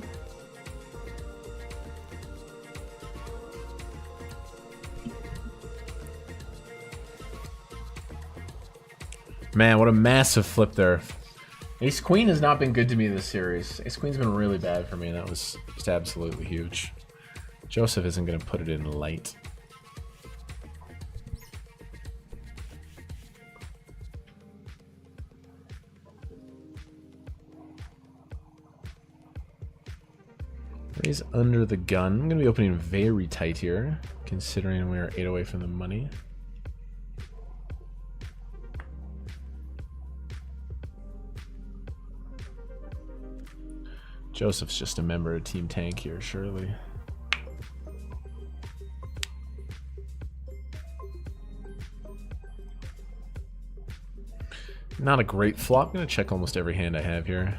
Man, what a massive flip there. Ace Queen has not been good to me this series. Ace Queen's been really bad for me, and that was just absolutely huge. Joseph isn't going to put it in light. Raise under the gun. I'm going to be opening very tight here, considering we are 8 away from the money. Joseph's just a member of Team Tank here, surely. Not a great flop. I'm going to check almost every hand I have here.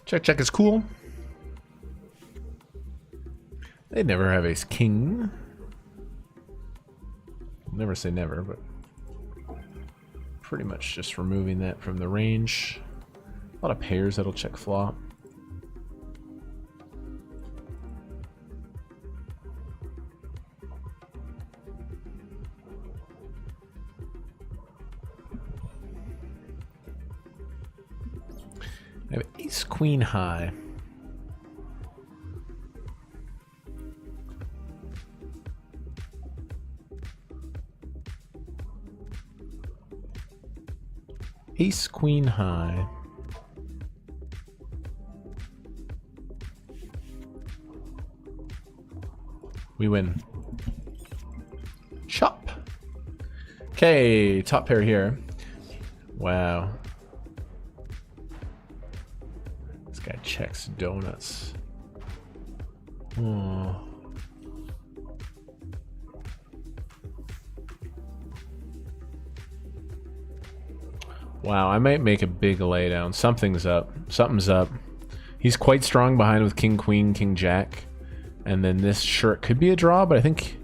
Check, check is cool. They'd never have ace king. Never say never, but pretty much just removing that from the range. A lot of pairs that'll check flop. I have ace queen high. Ace queen high. We win. Chop. Okay, top pair here. Wow. This guy checks donuts. Oh. Wow, I might make a big laydown. Something's up. Something's up. He's quite strong behind with king, queen, king, jack. And then this sure could be a draw, but I think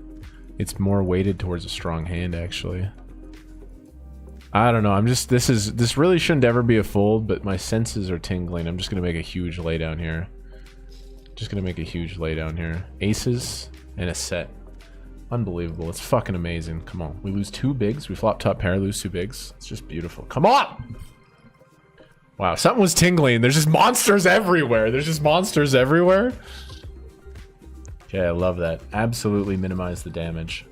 it's more weighted towards a strong hand, actually. I don't know. I'm just, this really shouldn't ever be a fold, but my senses are tingling. I'm just going to make a huge laydown here. Just going to make a huge laydown here. Aces and a set. Unbelievable. It's fucking amazing. Come on. We lose 2 bigs. We flop top pair, lose 2 bigs. It's just beautiful. Come on! Wow, something was tingling. There's just monsters everywhere. There's just monsters everywhere. Okay, I love that. Absolutely minimize the damage.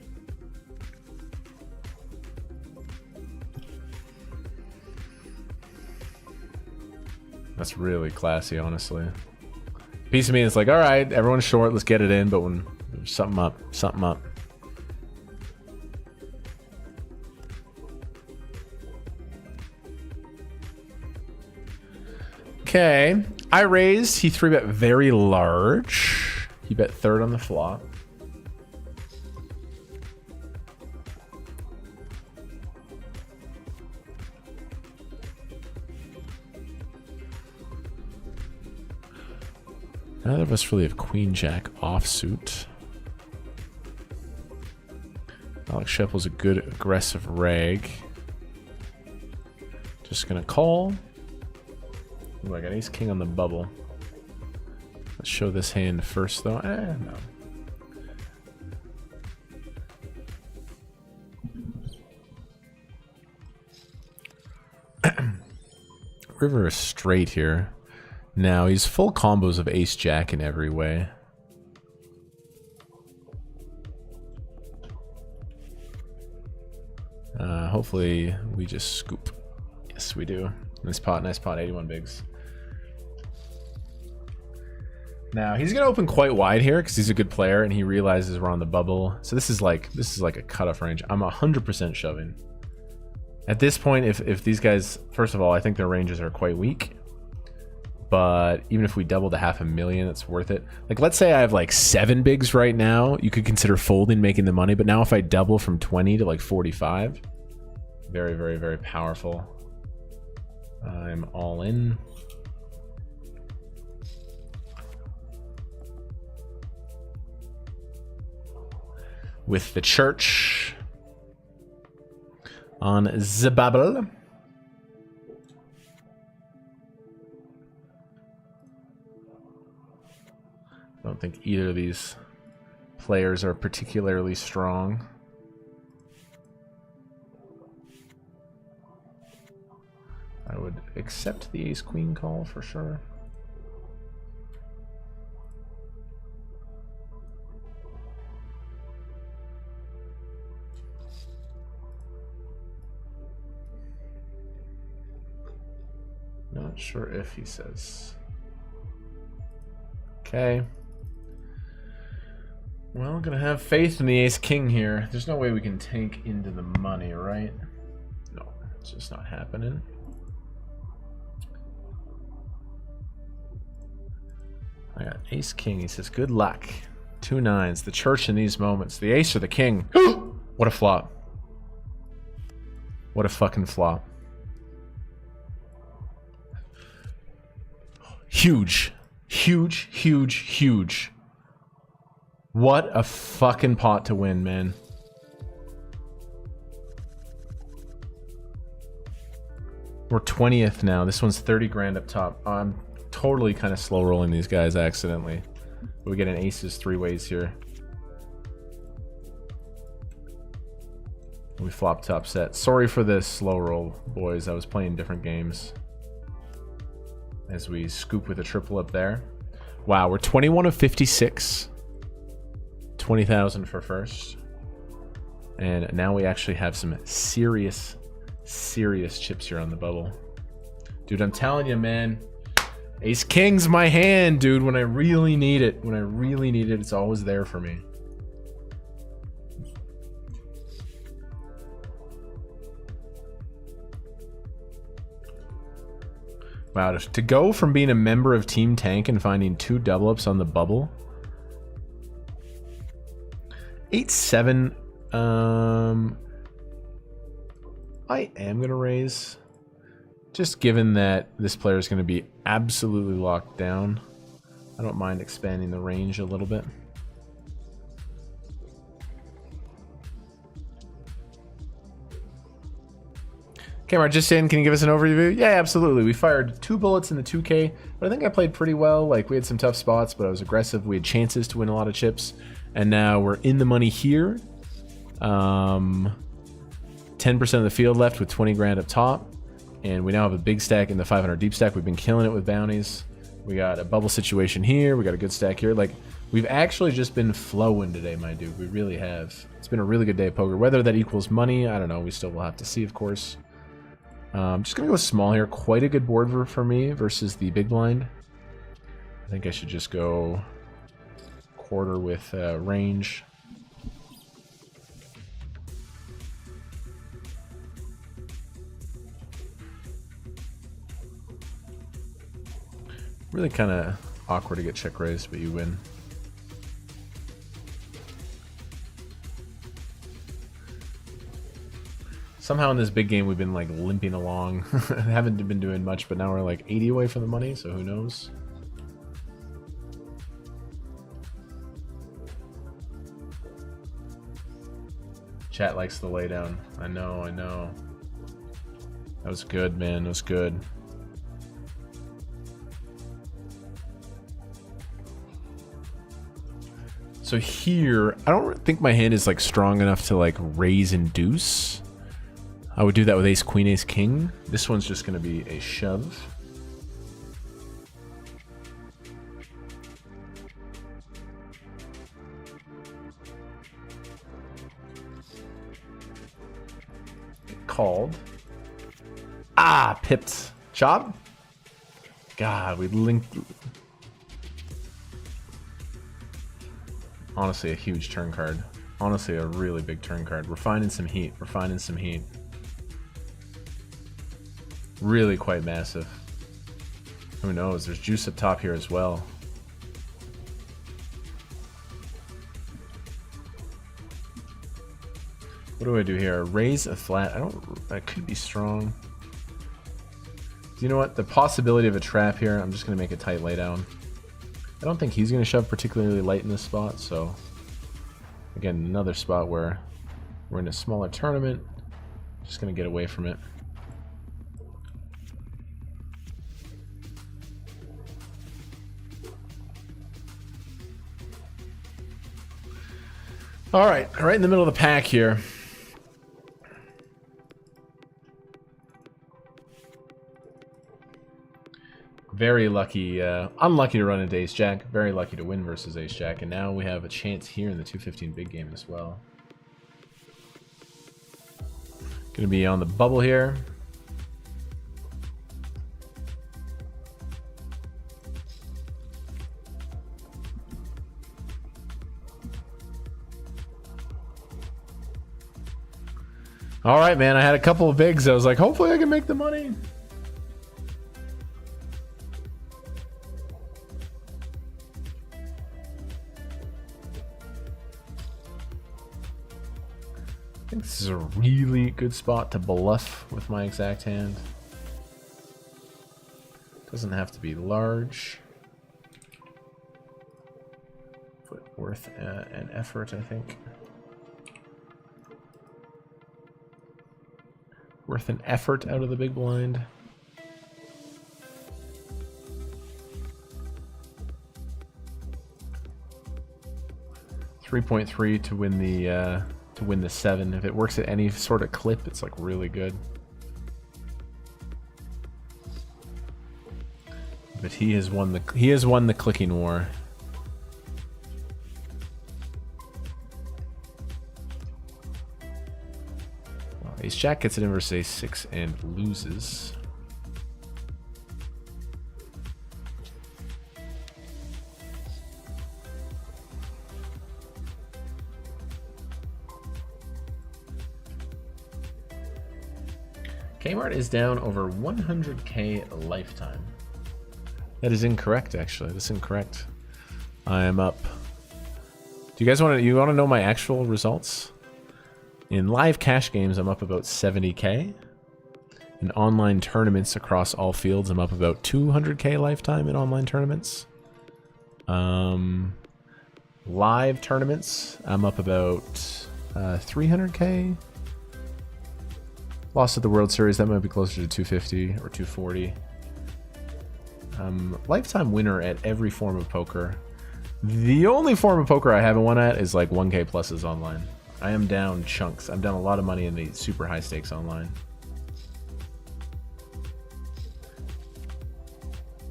That's really classy, honestly. Piece of me is like, all right, everyone's short, let's get it in. But when there's something up, something up. Okay, I raised. He 3-bet very large. He bet third on the flop. Neither of us really have Queen Jack offsuit. Alex Scheffel's a good aggressive rag. Just gonna call. Ooh, I got Ace King on the bubble. Let's show this hand first, though. No. River is straight here. Now he's full combos of Ace Jack in every way. Hopefully we just scoop. Yes, we do. Nice pot, 81 bigs. Now he's gonna open quite wide here because he's a good player and he realizes we're on the bubble. So this is like a cutoff range. I'm 100% shoving. At this point, if these guys, first of all, I think their ranges are quite weak. But even if we double to $500,000, it's worth it. Like, let's say I have like 7 bigs right now. You could consider folding, making the money. But now if I double from 20 to like 45, very, very, very powerful. I'm all in. With the church on the bubble. I don't think either of these players are particularly strong. I would accept the ace-queen call for sure. Not sure if he says. Okay. Well, gonna have faith in the ace-king here. There's no way we can tank into the money, right? No, it's just not happening. I got ace-king. He says, good luck. 2 9s. The church in these moments. The ace or the king. What a flop. What a fucking flop. Huge. Huge, huge, huge. What a fucking pot to win, man. We're 20th now. This one's 30 grand up top. I'm totally kind of slow rolling these guys accidentally. We get an aces 3 ways here. We flop top set. Sorry for this slow roll, boys. I was playing different games. As we scoop with a triple up there. Wow, we're 21 of 56. 20,000 for first. And now we actually have some serious chips here on the bubble. Dude, I'm telling you, man. Ace King's my hand, dude. When I really need it. When I really need it, it's always there for me. Wow, to go from being a member of Team Tank and finding 2 double ups on the bubble. 8-7. I am gonna raise. Just given that this player is gonna be absolutely locked down. I don't mind expanding the range a little bit. Camera just in, can you give us an overview? Yeah, absolutely. We fired 2 bullets in the 2K, but I think I played pretty well. Like, we had some tough spots, but I was aggressive. We had chances to win a lot of chips, and now we're in the money here. 10% of the field left with 20 grand up top, and we now have a big stack in the 500 deep stack. We've been killing it with bounties. We got a bubble situation here. We got a good stack here. Like, we've actually just been flowing today, my dude. We really have. It's been a really good day of poker. Whether that equals money, I don't know. We still will have to see, of course. I'm just gonna go small here. Quite a good board for me versus the big blind. I think I should just go quarter with range. Really kind of awkward to get check raised, but you win. Somehow in this big game we've been like limping along. Haven't been doing much, but now we're like 80 away from the money, so who knows? Chat likes the laydown. I know, I know. That was good, man. That was good. So here, I don't think my hand is like strong enough to like raise and deuce. I would do that with ace, queen, ace, king. This one's just going to be a shove. Called. Ah, pipped. Chop? God, we linked. Honestly, a huge turn card. Honestly, a really big turn card. We're finding some heat. We're finding some heat. Really quite massive. Who knows? There's juice up top here as well. What do I do here? Raise a flat. That could be strong. You know what? The possibility of a trap here, I'm just going to make a tight laydown. I don't think he's going to shove particularly light in this spot, so again, another spot where we're in a smaller tournament. Just going to get away from it. All right, right in the middle of the pack here. Very lucky, unlucky to run into ace jack. Very lucky to win versus ace jack. And now we have a chance here in the 215 big game as well. Gonna be on the bubble here. All right, man. I had a couple of bigs. I was like, hopefully I can make the money. I think this is a really good spot to bluff with my exact hand. Doesn't have to be large. But worth an effort, I think. Worth an effort out of the big blind. $3.3 to win the 7. If it works at any sort of clip, it's like really good. But he has won the clicking war. Well, ace jack gets it in versus ace 6 and loses. Kmart is down over 100k lifetime. That is incorrect, actually. That's incorrect. I am up. Do you guys want to know my actual results? In live cash games, I'm up about 70k. In online tournaments across all fields, I'm up about 200k lifetime in online tournaments. Live tournaments, I'm up about 300k. Lost at the World Series, that might be closer to 250 or 240. Lifetime winner at every form of poker. The only form of poker I haven't won at is like 1k pluses online. I am down chunks. I've done a lot of money in the super high stakes online.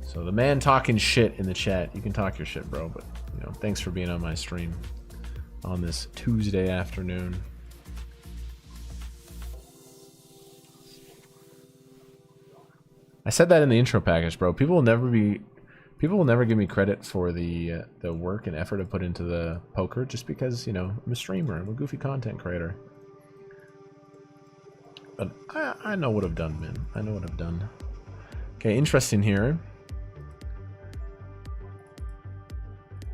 So the man talking shit in the chat, you can talk your shit, bro, but you know, thanks for being on my stream on this Tuesday afternoon. I said that in the intro package, bro. People will never give me credit for the work and effort I put into the poker just because, you know, I'm a streamer, I'm a goofy content creator. But I know what I've done, man. I know what I've done. Okay, interesting here.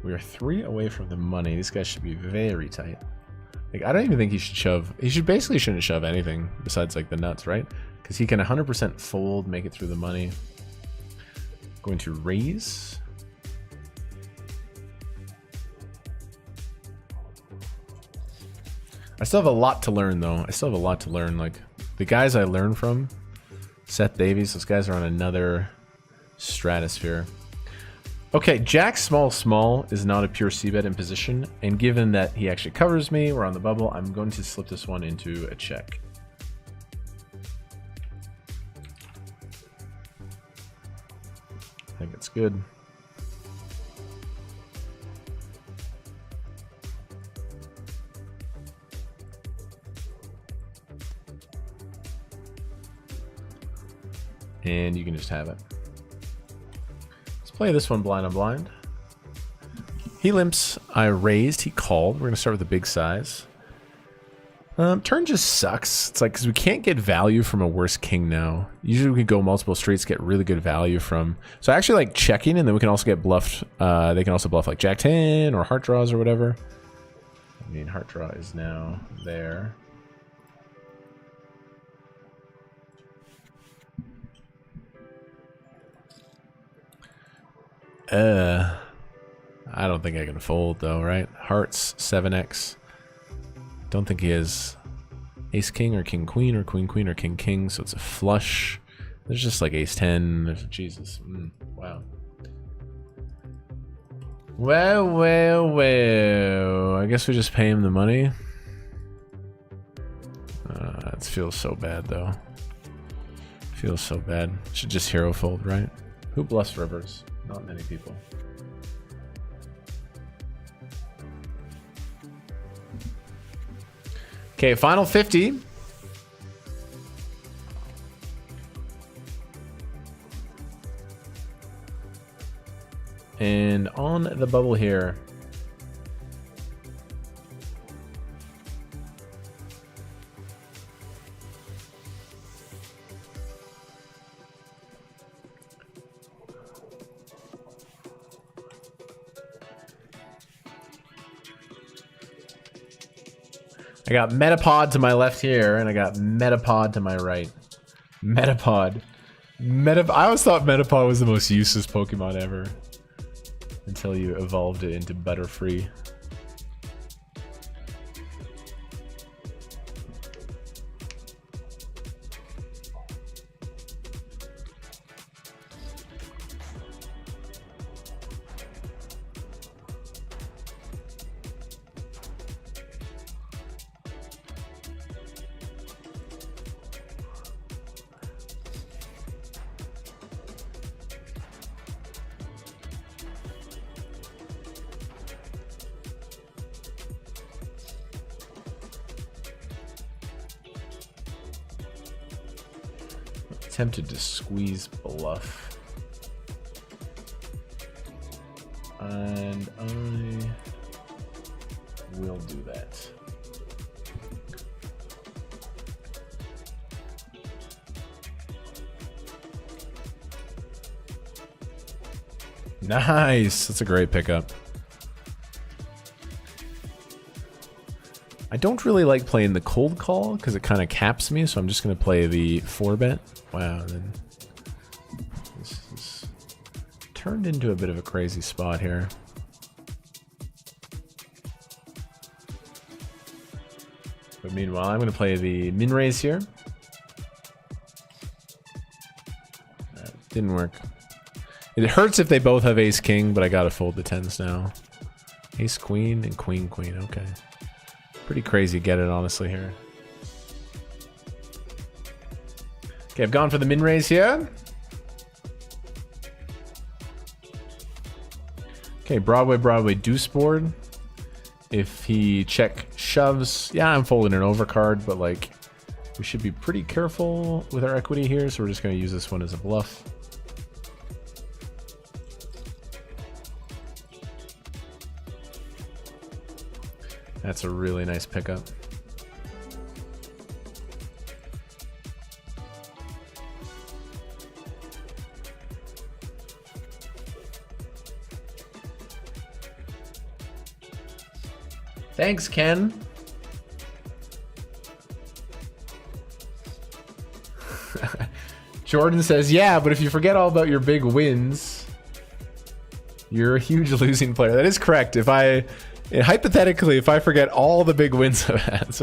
We are 3 away from the money. These guys should be very tight. Like, I don't even think he should shove. He shouldn't shove anything besides like the nuts, right? Because he can 100% fold, make it through the money. Going to raise. I still have a lot to learn, though. I still have a lot to learn. Like, the guys I learned from, Seth Davies, those guys are on another stratosphere. Okay, Jack small is not a pure c-bet in position, and given that he actually covers me, we're on the bubble, I'm going to slip this one into a check. I think it's good. And you can just have it. Let's play this one blind on blind. He limps, I raised, he called. We're going to start with the big size. Turn just sucks. It's like, because we can't get value from a worse king now. Usually we can go multiple streets, get really good value from. So I actually like checking, and then we can also get bluffed. They can also bluff like Jack 10 or heart draws or whatever. I mean, heart draw is now there. I don't think I can fold though, right? Hearts 7x. Don't think he has ace king or king queen or queen queen or king king, so it's a flush. There's just like ace 10. There's Jesus. Wow. Well. I guess we just pay him the money. It feels so bad though. Feels so bad. Should just hero fold, right? Who bluffs rivers? Not many people. Okay, final 50. And on the bubble here. I got Metapod to my left here, and I got Metapod to my right. Metapod. I always thought Metapod was the most useless Pokemon ever. Until you evolved it into Butterfree. Tempted to squeeze bluff. And I will do that. Nice! That's a great pickup. I don't really like playing the cold call because it kind of caps me, so I'm just going to play the 4-bet. Wow, then this is turned into a bit of a crazy spot here. But meanwhile, I'm going to play the min raise here. Didn't work. It hurts if they both have ace king, but I got to fold the 10s now. Ace queen and queen queen. Okay. Pretty crazy get it, honestly, here. Okay, I've gone for the min raise here. Okay, Broadway, deuce board. If he check shoves, yeah, I'm folding an overcard, but like, We should be pretty careful with our equity here, so we're just going to use this one as a bluff. That's a really nice pickup. Thanks, Ken. Jordan says, yeah, but if you forget all about your big wins, you're a huge losing player. That is correct. Hypothetically, if I forget all the big wins I've had,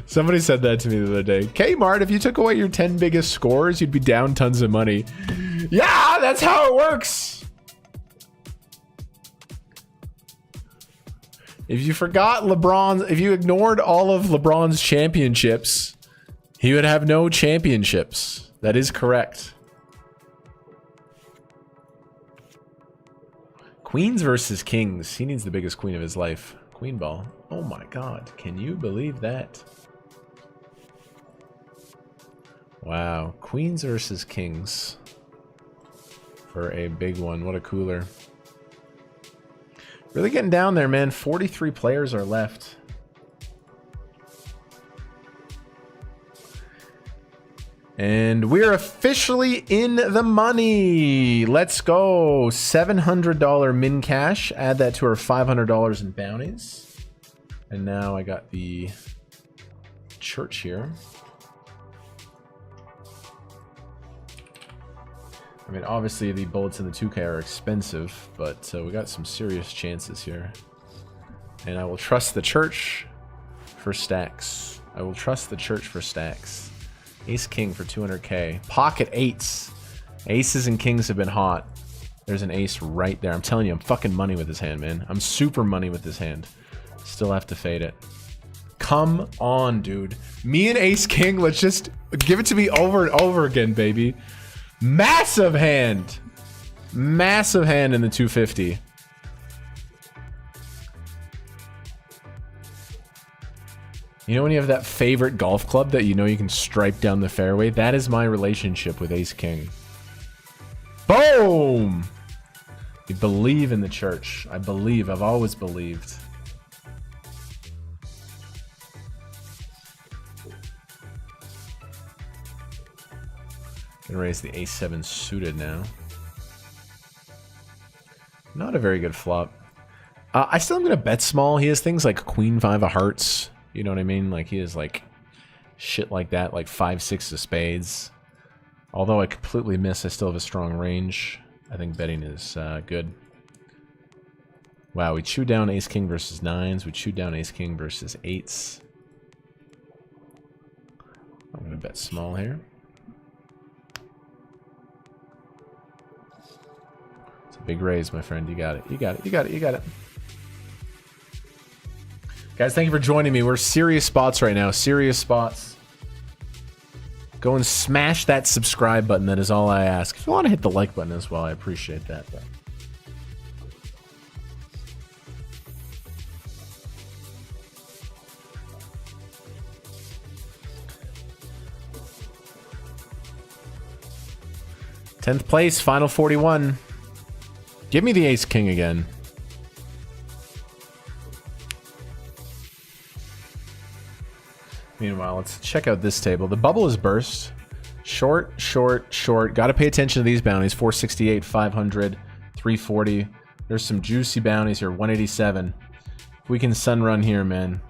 somebody said that to me the other day. Kmart, if you took away your 10 biggest scores, you'd be down tons of money. Yeah, that's how it works. If you forgot if you ignored all of LeBron's championships, he would have no championships. That is correct. Queens versus kings. He needs the biggest queen of his life. Queen ball. Oh my god. Can you believe that? Wow. Queens versus kings. For a big one. What a cooler. Really getting down there, man. 43 players are left. And we're officially in the money. Let's go. $700 min cash. Add that to our $500 in bounties. And now I got the church here. I mean, obviously the bullets in the 2K are expensive, but we got some serious chances here. And I will trust the church for stacks. I will trust the church for stacks. Ace king for 200k. Pocket eights. Aces and kings have been hot. There's an ace right there. I'm telling you, I'm fucking money with this hand, man. I'm super money with this hand. Still have to fade it. Come on, dude. Me and ace king, let's just give it to me over and over again, baby. Massive hand. Massive hand in the 250. You know when you have that favorite golf club that you know you can stripe down the fairway? That is my relationship with ace king. Boom! You believe in the church. I believe. I've always believed. Gonna raise the ace-7 suited now. Not a very good flop. I still am gonna bet small. He has things like queen-5 of hearts. You know what I mean? Like he has like shit like that, like 5-6 of spades. Although I completely miss, I still have a strong range. I think betting is good. Wow, we chewed down ace-king versus 9s. We chewed down ace-king versus 8s. I'm gonna bet small here. Big raise, my friend. You got it. You got it. You got it. You got it. Guys, thank you for joining me. We're serious spots right now. Serious spots. Go and smash that subscribe button. That is all I ask. If you want to hit the like button as well, I appreciate that. But... Tenth place, final 41. Give me the ace-king again. Meanwhile, let's check out this table. The bubble is burst. Short, short, short. Got to pay attention to these bounties. 468, 500, 340. There's some juicy bounties here. 187. If we can sun run here, man.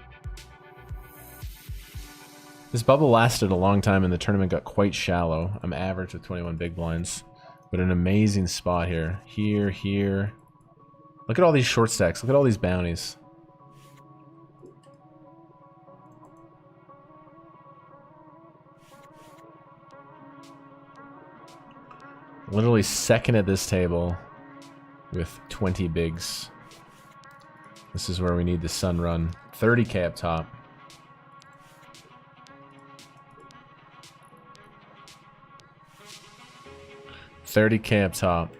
This bubble lasted a long time and the tournament got quite shallow. I'm average with 21 big blinds. But an amazing spot here. Here, here. Look at all these short stacks. Look at all these bounties. Literally second at this table with 20 bigs. This is where we need the sun run. 30k up top. $30k up top.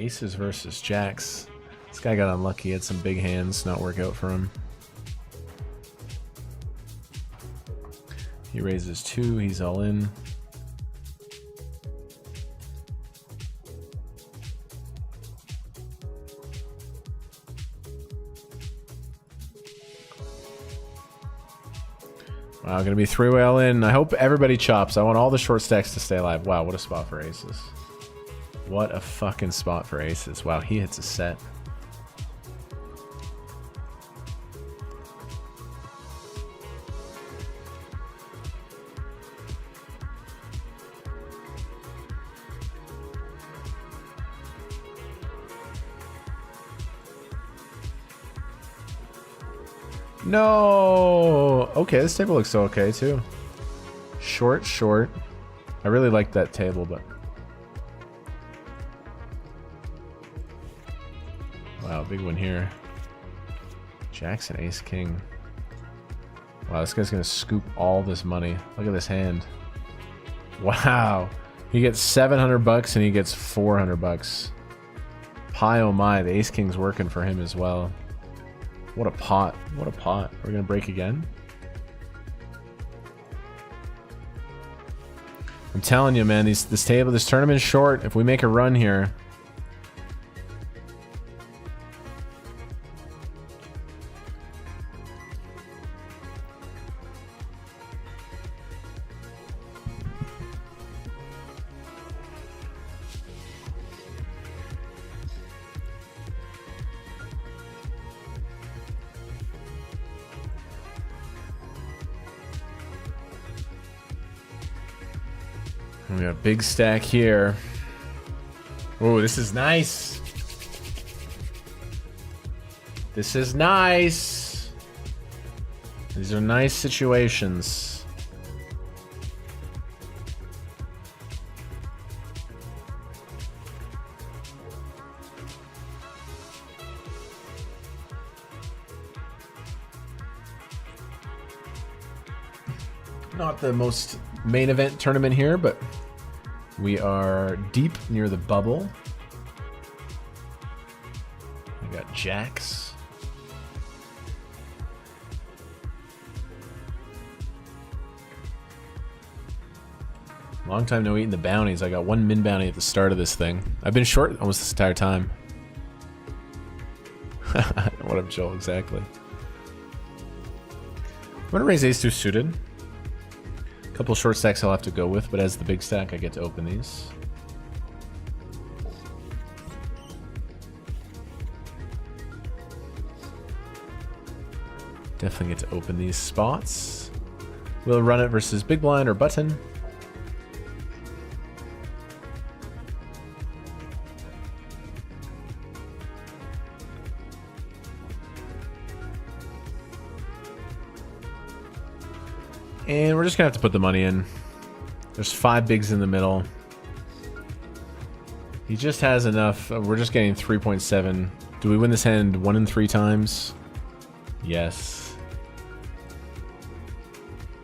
Aces versus jacks. This guy got unlucky. He had some big hands not work out for him. He raises 2. He's all in. Wow, gonna be 3-way all in. I hope everybody chops. I want all the short stacks to stay alive. Wow, what a spot for aces. What a fucking spot for aces. Wow, he hits a set. No. Okay, this table looks okay too. Short, short. I really like that table, but wow, big one here. Jackson, ace, king. Wow, this guy's gonna scoop all this money. Look at this hand. Wow, he gets 700 bucks and he gets 400 bucks. Pie oh my, the ace king's working for him as well. What a pot. What a pot. Are we going to break again? I'm telling you, man, this tournament's short. If we make a run here. We got a big stack here. Oh, this is nice. This is nice. These are nice situations. Not the most main event tournament here, but we are deep near the bubble. I got jacks. Long time no eating the bounties. I got 1 min bounty at the start of this thing. I've been short almost this entire time. What up, Joel? Exactly. I'm gonna raise ace 2 suited. Couple short stacks I'll have to go with, but as the big stack, I get to open these. Definitely get to open these spots. We'll run it versus big blind or button. And we're just gonna have to put the money in. There's 5 bigs in the middle. He just has enough. We're just getting 3.7. Do we win this hand 1 in 3 times? Yes.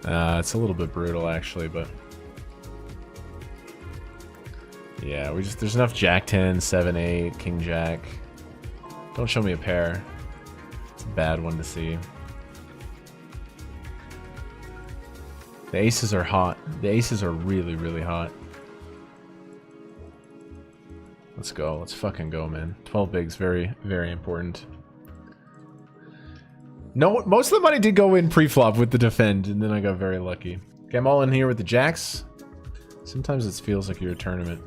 It's a little bit brutal actually, but yeah, there's enough jack 10, 7, 8, king jack. Don't show me a pair. It's a bad one to see. The aces are hot. The aces are really, really hot. Let's go. Let's fucking go, man. 12 bigs, very, very important. No, most of the money did go in pre-flop with the defend, and then I got very lucky. Okay, I'm all in here with the jacks. Sometimes it feels like you're a tournament.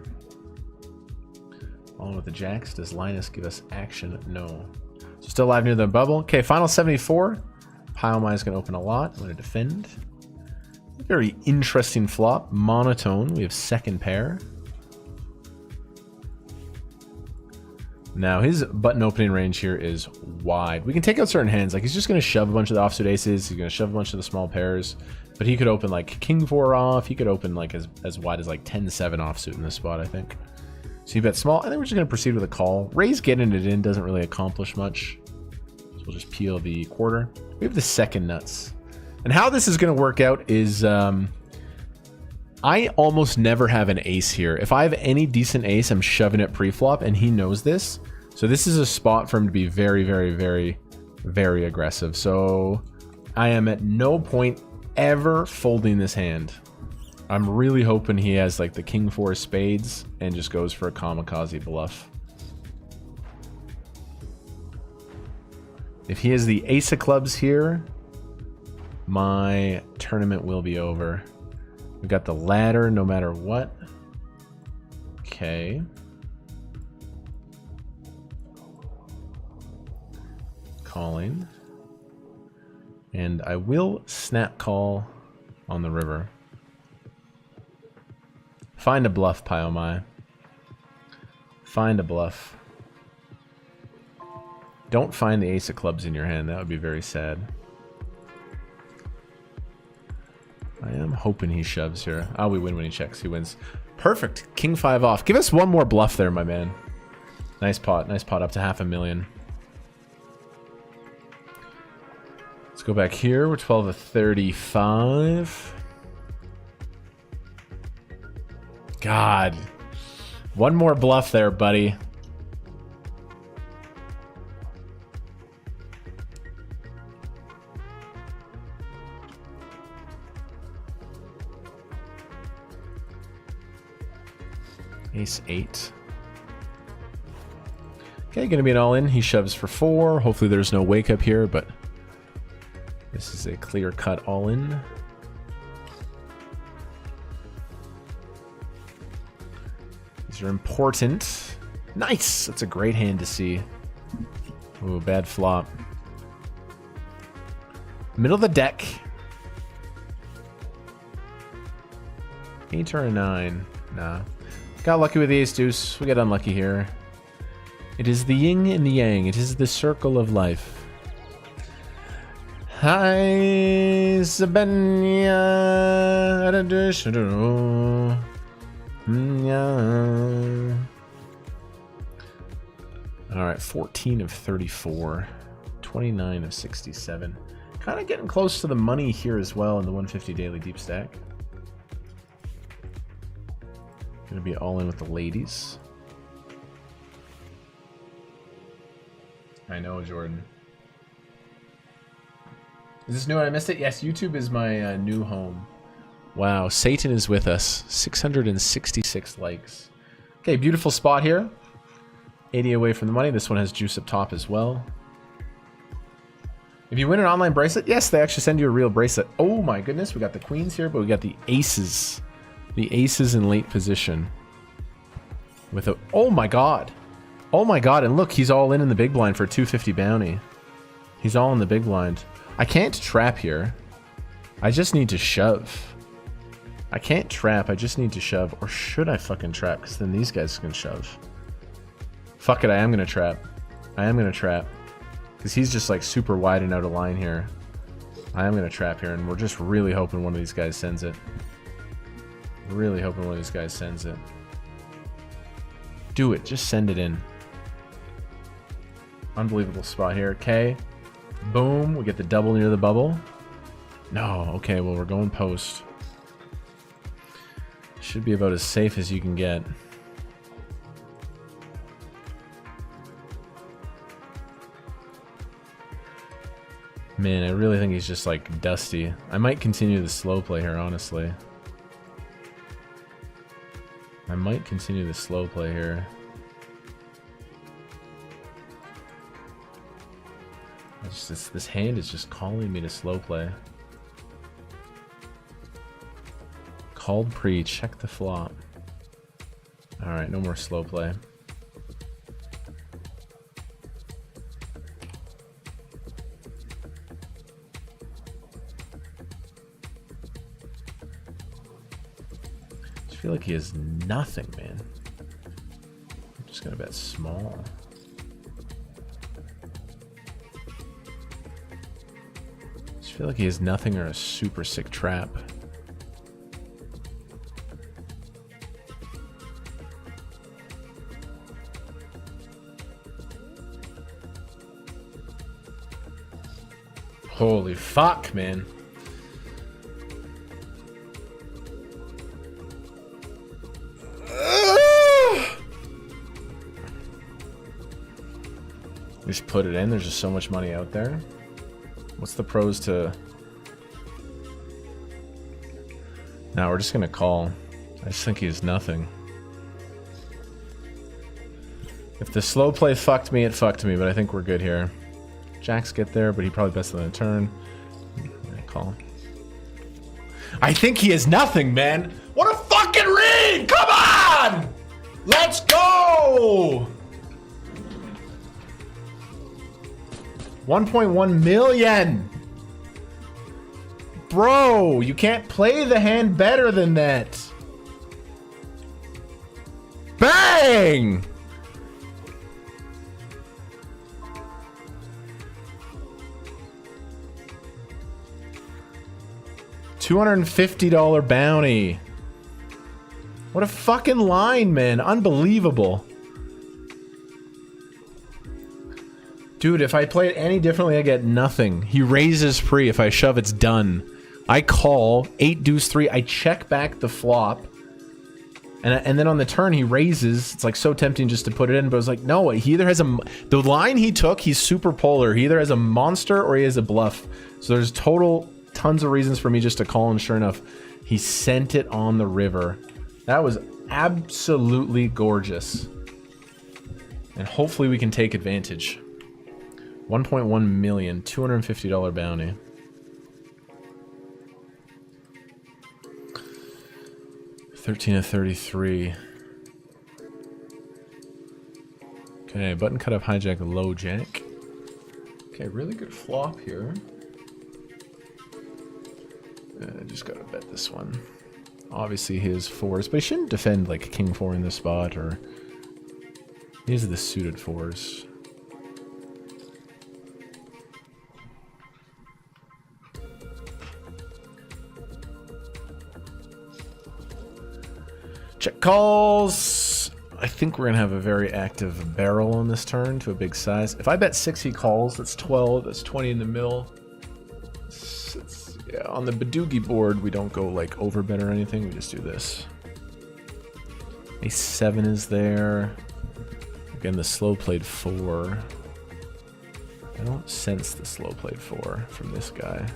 All in with the jacks. Does Linus give us action? No. So still alive near the bubble. Okay, final 74. Pile mine is going to open a lot. I'm going to defend. Very interesting flop. Monotone. We have second pair. Now his button opening range here is wide. We can take out certain hands. Like he's just going to shove a bunch of the offsuit aces. He's going to shove a bunch of the small pairs. But he could open like king 4 off. He could open like as wide as like 10-7 offsuit in this spot, I think. So you bet small. I think we're just going to proceed with a call. Raise getting it in doesn't really accomplish much. So we'll just peel the quarter. We have the second nuts. And how this is going to work out is I I almost never have an ace here. If I have any decent ace, I'm shoving it pre-flop, and he knows this. So this is a spot for him to be very, very, very, very aggressive. So I am at no point ever folding this hand. I'm really hoping he has like the king 4 spades and just goes for a kamikaze bluff. If he has the ace of clubs here, my tournament will be over. We got the ladder no matter what. Okay. Calling. And I will snap call on the river. Find a bluff, Pyomai. Find a bluff. Don't find the ace of clubs in your hand. That would be very sad. I am hoping he shoves here. Oh, we win when he checks. He wins. Perfect. King 5 off. Give us one more bluff there, my man. Nice pot. Nice pot up to $500,000. Let's go back here. We're 12 of 35. God. One more bluff there, buddy. Ace 8. Okay, gonna be an all-in. He shoves for 4. Hopefully there's no wake up here, but this is a clear-cut all-in. These are important. Nice! That's a great hand to see. Ooh, bad flop. Middle of the deck. 8 or a 9? Nah. Got lucky with the ace deuce. We got unlucky here. It is the yin and the yang. It is the circle of life. Hi, Sabenya. All right, 14 of 34. 29 of 67. Kind of getting close to the money here as well in the 150 daily deep stack. Gonna be all in with the ladies. I know, Jordan. Is this new and I missed it? Yes, YouTube is my new home. Wow, Satan is with us. 666 likes. Okay, beautiful spot here. 80 away from the money. This one has juice up top as well. If you win an online bracelet, yes, they actually send you a real bracelet. Oh my goodness, we got the queens here, but we got the aces. The aces in late position. With a... Oh my god. Oh my god, and look, he's all in the big blind for a 250 bounty. He's all in the big blind. I can't trap here. I just need to shove. I can't trap, I just need to shove. Or should I fucking trap? Because then these guys can shove. Fuck it, I am gonna trap. I am gonna trap. Because he's just like super wide and out of line here. I am gonna trap here, and we're just really hoping one of these guys sends it. Really hoping one of these guys sends it. Do it. Just send it in. Unbelievable spot here. Okay. Boom. We get the double near the bubble. No. Okay, well, we're going post. Should be about as safe as you can get. Man, I really think he's just like dusty. I might continue the slow play here, honestly. I might continue the slow play here. This hand is just calling me to slow play. Called pre, check the flop. Alright, no more slow play. I feel like he has nothing, man. I'm just gonna bet small. I just feel like he has nothing or a super sick trap. Holy fuck, man. Just put it in. There's just so much money out there. What's the pros to... No, we're just going to call. I just think he's nothing. If the slow play fucked me, it fucked me, but I think we're good here. Jacks get there, but he probably best on the turn. I call. I think he is nothing, man. What a fucking read! Come on! Let's go! 1.1 million! Bro, you can't play the hand better than that. Bang! $250 bounty. What a fucking line, man. Unbelievable. Dude, if I play it any differently, I get nothing. He raises pre. If I shove, it's done. I call 8 deuce 3. I check back the flop. And then on the turn, he raises. It's like so tempting just to put it in, but I was like, no, he either has a... The line he took, he's super polar. He either has a monster or he has a bluff. So there's tons of reasons for me just to call, and sure enough, he sent it on the river. That was absolutely gorgeous. And hopefully we can take advantage. 1.1 million, $250 bounty. $13 of 33. Okay, button cut off hijack, low jack. Okay, really good flop here. I just gotta bet this one. Obviously he has fours, but he shouldn't defend like king 4 in this spot, or... These are the suited 4s. Check calls. I think we're gonna have a very active barrel on this turn to a big size. If I bet 6, he calls. That's 12. That's 20 in the mill. Yeah, on the Badoogie board, we don't go like over bet or anything. We just do this. Ace 7 is there. Again, the slow played 4. I don't sense the slow played 4 from this guy.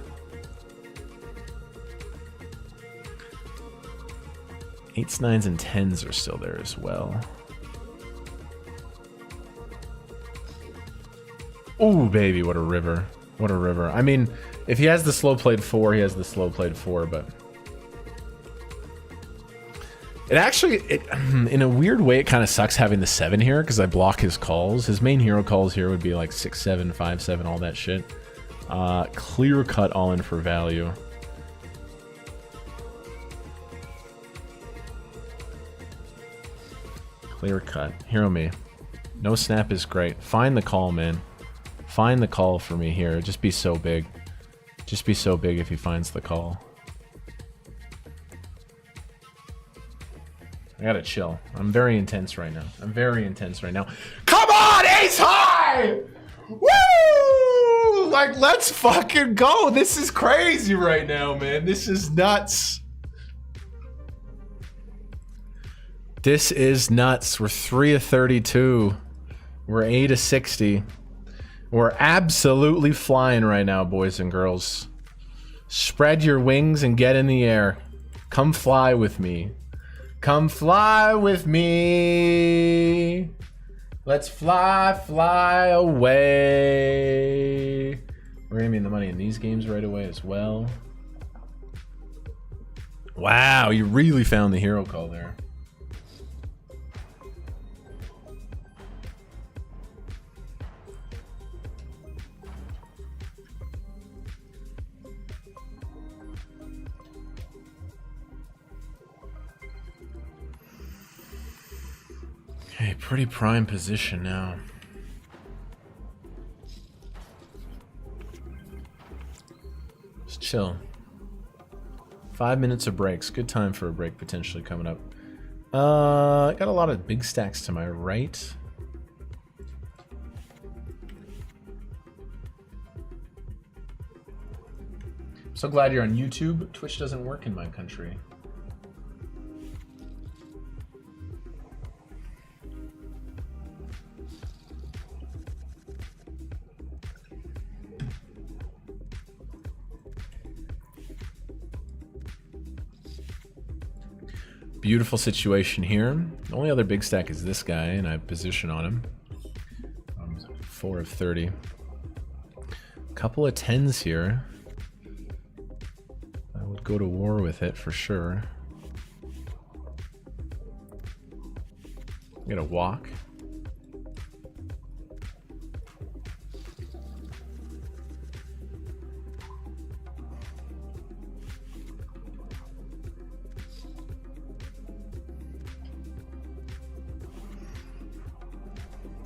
Eights, 9s, and 10s are still there as well. Ooh, baby, what a river. What a river. I mean, if he has the slow played 4, he has the slow played 4, but... It actually, in a weird way, it kind of sucks having the 7 here, because I block his calls. His main hero calls here would be like 6, 7, 5, 7, all that shit. Clear cut all in for value. Clear cut. Hero me. No snap is great. Find the call, man. Find the call for me here. Just be so big. Just be so big if he finds the call. I gotta chill. I'm very intense right now. I'm very intense right now. Come on, ace high! Woo! Like, let's fucking go. This is crazy right now, man. This is nuts. This is nuts. We're 3 of 32. We're 8 of 60. We're absolutely flying right now, boys and girls. Spread your wings and get in the air. Come fly with me. Come fly with me. Let's fly, fly away. We're gonna be in the money in these games right away as well. Wow, you really found the hero call there. Okay, pretty prime position now. Just chill. 5 minutes of breaks. Good time for a break potentially coming up. Got a lot of big stacks to my right. So glad you're on YouTube. Twitch doesn't work in my country. Beautiful situation here. The only other big stack is this guy, and I have position on him. 4 of 30. Couple of 10s here. I would go to war with it for sure. I'm gonna walk.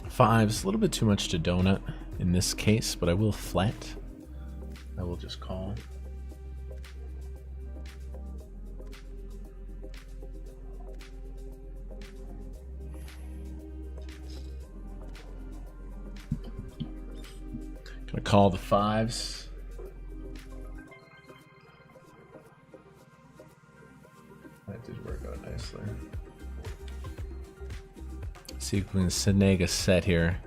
Fives, a little bit too much to donut in this case, but I will flat. I will just call. Gonna call the fives. That did work out nicely. See if we can snag a set here.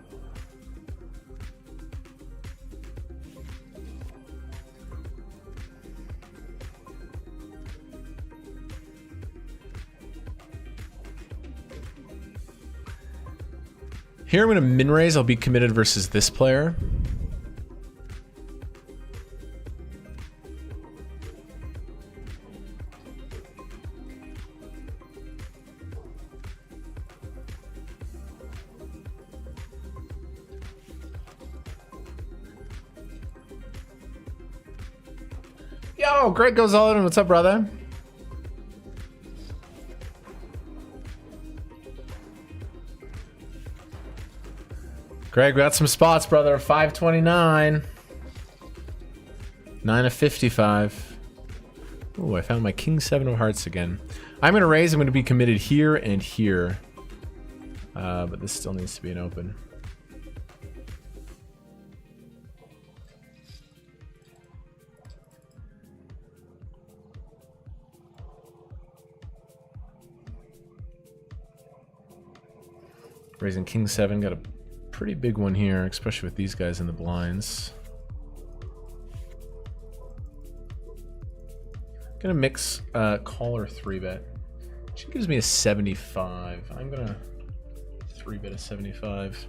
Here I'm going to min raise. I'll be committed versus this player. Yo, Greg goes all in. What's up, brother? Greg, got some spots, brother. 529. 9 of 55. Oh, I found my King 7 of Hearts again. I'm going to raise. I'm going to be committed here and here. But this still needs to be an open. Raising King 7, got a pretty big one here, especially with these guys in the blinds. Gonna mix call or 3-bet. She gives me a 75. I'm gonna 3-bet a 75.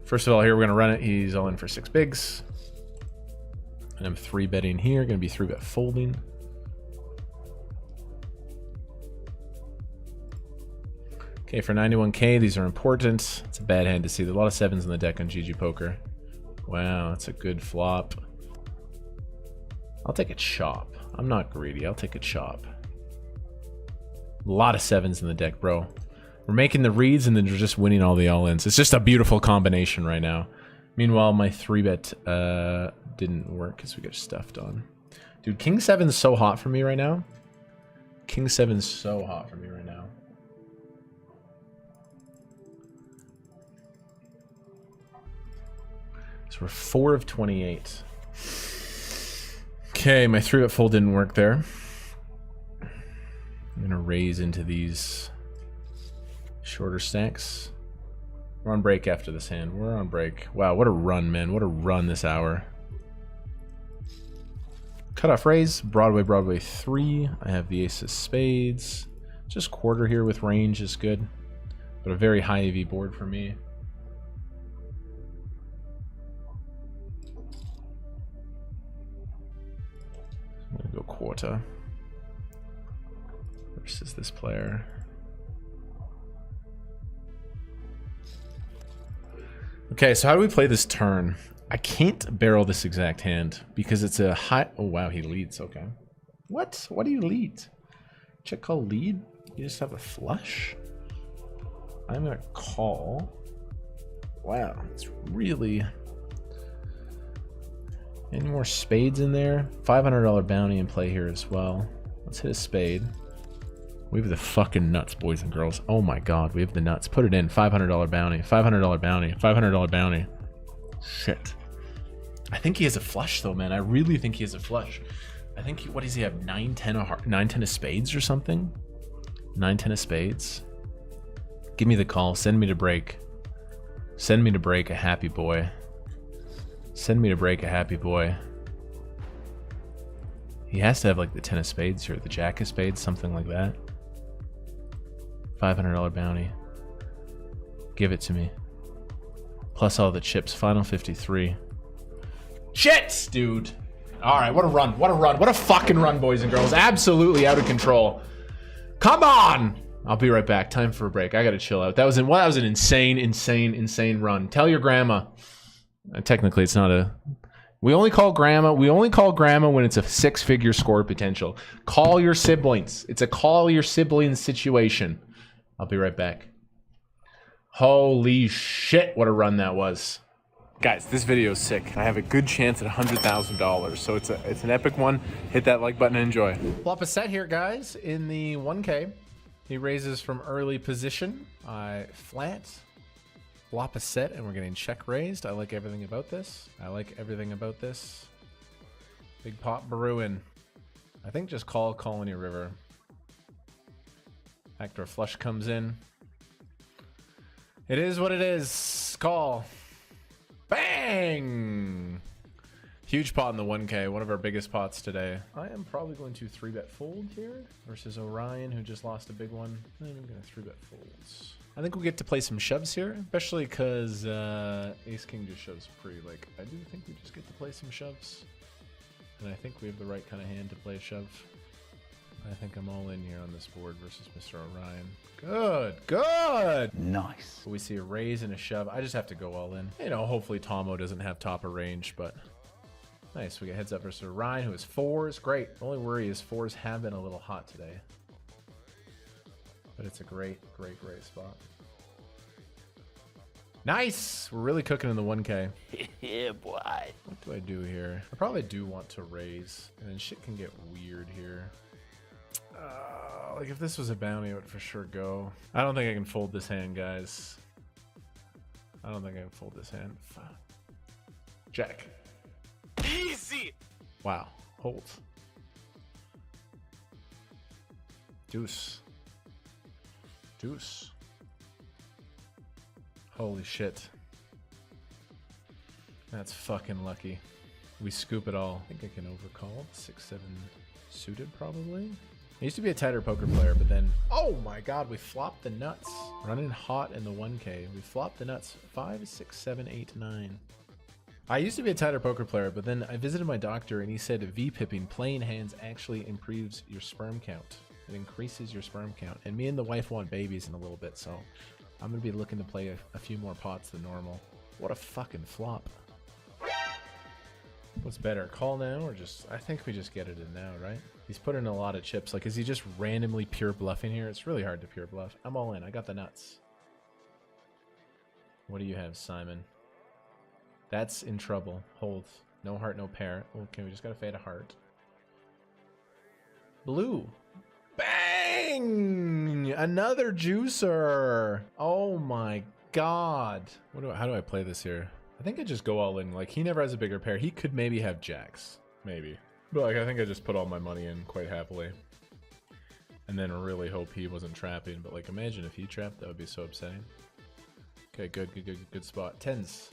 First of all, here we're gonna run it. He's all in for 6 bigs. And I'm 3-betting here, gonna be 3-bet folding. Okay, for 91k, these are important. It's a bad hand to see. There's a lot of 7s in the deck on GG Poker. Wow, that's a good flop. I'll take a chop. I'm not greedy. I'll take a chop. A lot of 7s in the deck, bro. We're making the reads and then we're just winning all the all-ins. It's just a beautiful combination right now. Meanwhile, my 3-bet didn't work because we got stuffed on. Dude, King 7's so hot for me right now. King 7's so hot for me right now. So we're 4 of 28. Okay, my 3-bet fold didn't work there. I'm gonna raise into these shorter stacks. We're on break after this hand. We're on break. Wow, what a run, man. What a run this hour. Cutoff raise, Broadway 3. I have the ace of spades. Just quarter here with range is good. But a very high EV board for me. I'm gonna go quarter versus this player. Okay, so how do we play this turn? I can't barrel this exact hand because it's a high. Oh wow, he leads. Okay, what? What do you lead? Check call lead. You just have a flush. I'm gonna call. Wow, it's really. Any more spades in there? $500 bounty in play here as well. Let's hit a spade. We have the fucking nuts, boys and girls. Oh my god, we have the nuts. Put it in. $500 bounty. $500 bounty. $500 bounty. Shit. I think he has a flush though, man. I really think he has a flush. I think what does he have? 9-10 of spades or something? 9-10 of spades. Give me the call. Send me to break. Send me to break, a happy boy. Send me to break, a happy boy. He has to have like the 10 of spades or the jack of spades, something like that. $500 bounty. Give it to me. Plus all the chips. Final 53. Shit, dude. All right, what a run. What a run. What a fucking run, boys and girls. Absolutely out of control. Come on. I'll be right back. Time for a break. I gotta chill out. That was an insane run. Tell your grandma. Technically, it's not a... We only call grandma when it's a 6-figure score potential. Call your siblings. It's a call your siblings situation. I'll be right back. Holy shit, what a run that was. Guys, this video is sick. I have a good chance at $100,000, so it's an epic one. Hit that like button and enjoy. Flop a set here, guys, in the 1K. He raises from early position. I flat. Flop a set, and we're getting check raised. I like everything about this. Big pot brewing. I think just call Colony River. Backdoor flush comes in. It is what it is. Call. Bang! Huge pot in the 1K, one of our biggest pots today. I am probably going to 3-bet fold here versus Orion, who just lost a big one. I'm going to 3-bet folds. I think we get to play some shoves here, especially because Ace King just shoves free. Like, I do think we just get to play some shoves. And I think we have the right kind of hand to play a shove. I think I'm all in here on this board versus Mr. Orion. Good. Nice. We see a raise and a shove. I just have to go all in. You know, hopefully Tomo doesn't have top of range, but nice. We get heads up versus Orion, who has 4s. Great. The only worry is 4s have been a little hot today. But it's a great spot. Nice! We're really cooking in the 1K. Yeah, boy. What do I do here? I probably do want to raise, and then shit can get weird here. Like if this was a bounty, I would for sure go. I don't think I can fold this hand, guys. I don't think I can fold this hand. Fuck. Jack. Easy. Wow. Hold. Deuce. Holy shit. That's fucking lucky. We scoop it all. I think I can overcall. 6-7 suited probably. I used to be a tighter poker player, but then... Oh my god, we flopped the nuts. Running hot in the 1K. We flopped the nuts. 5, 6, 7, 8, 9. I used to be a tighter poker player, but then I visited my doctor and he said V-pipping, playing hands, actually improves your sperm count. It increases your sperm count. And me and the wife want babies in a little bit, so I'm going to be looking to play a few more pots than normal. What a fucking flop. What's better, call now or just... I think we just get it in now, right? He's put in a lot of chips. Like, is he just randomly pure bluffing here? It's really hard to pure bluff. I'm all in. I got the nuts. What do you have, Simon? That's in trouble. Hold. No heart, no pair. Okay, we just got to fade a heart. Blue. Bang! Another juicer. Oh my god. How do I play this here? I think I just go all in. Like, he never has a bigger pair. He could maybe have jacks. Maybe. But, like, I think I just put all my money in quite happily. And then really hope he wasn't trapping. But, like, imagine if he trapped. That would be so upsetting. Okay, good spot. 10s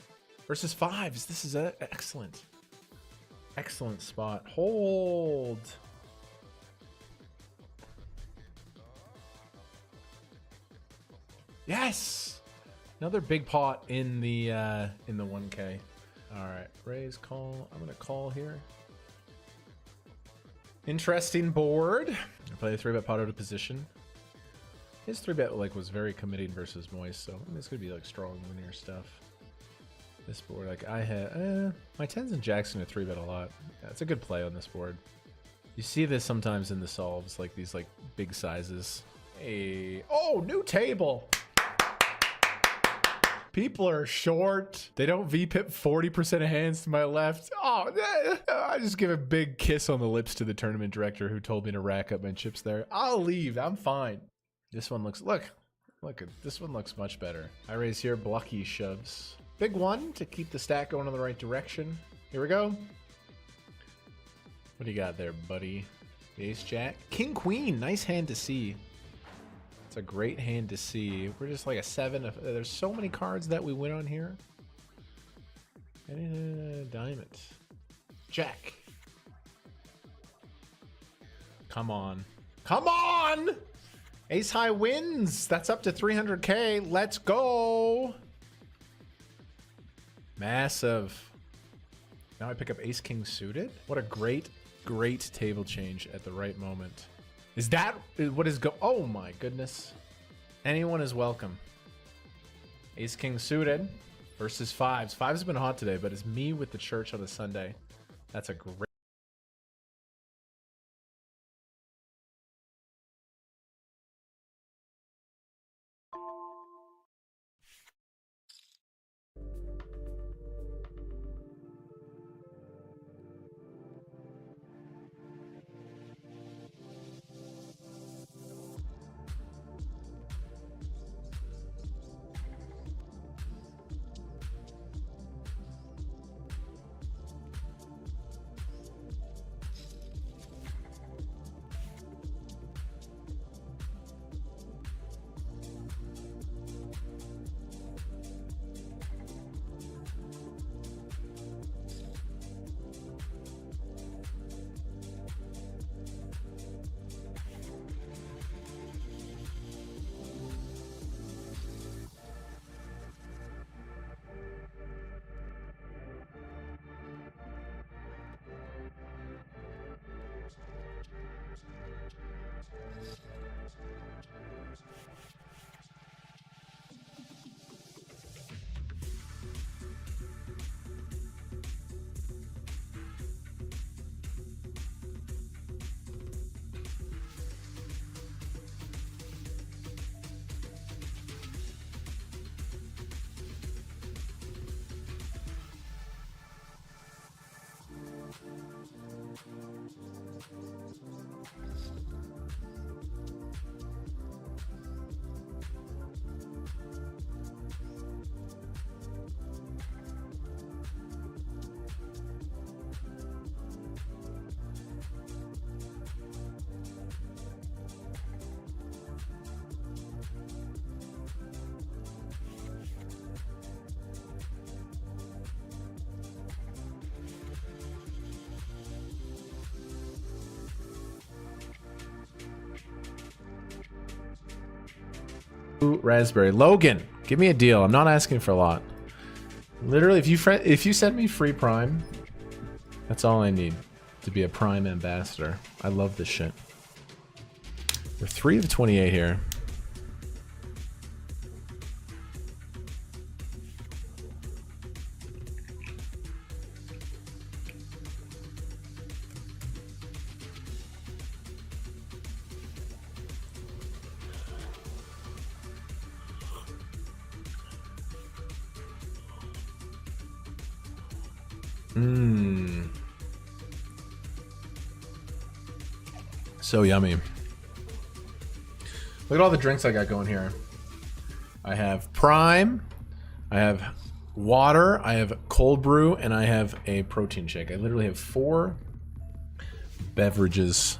versus 5s. This is excellent. Excellent spot. Hold. Yes! Another big pot in the 1K. All right, raise, call. I'm gonna call here. Interesting board. I play a 3-bet pot out of position. His 3-bet like was very committing versus Moist, so it's gonna be like strong linear stuff. This board, like I had my 10s and jacks gonna 3-bet a lot. Yeah, it's a good play on this board. You see this sometimes in the solves, like these like big sizes. Hey, oh, new table. People are short. They don't V-pip 40% of hands to my left. Oh, I just give a big kiss on the lips to the tournament director who told me to rack up my chips there. I'll leave. I'm fine. This one looks... Look. This one looks much better. I raise here. Blocky shoves. Big one to keep the stack going in the right direction. Here we go. What do you got there, buddy? Ace, jack. King, queen. Nice hand to see. It's a great hand to see. We're just like a 7. There's so many cards that we win on here. And a diamond. Jack. Come on. Come on! Ace high wins. That's up to 300K. Let's go. Massive. Now I pick up ace king suited. What a great, great table change at the right moment. Is that what is oh my goodness. Anyone is welcome. Ace king suited versus fives. Fives have been hot today, but it's me with the church on a Sunday. That's a great. Raspberry. Logan, give me a deal. I'm not asking for a lot. Literally, if you send me free Prime, that's all I need to be a Prime ambassador. I love this shit. We're 3 of 28 here. So yummy. Look at all the drinks I got going here. I have Prime, I have water, I have cold brew, and I have a protein shake. I literally have 4 beverages.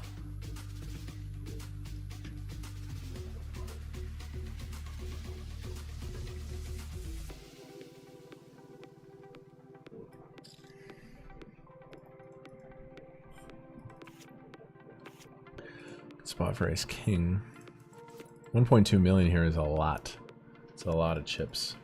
Spot for ace king. 1.2 million here is a lot. It's a lot of chips.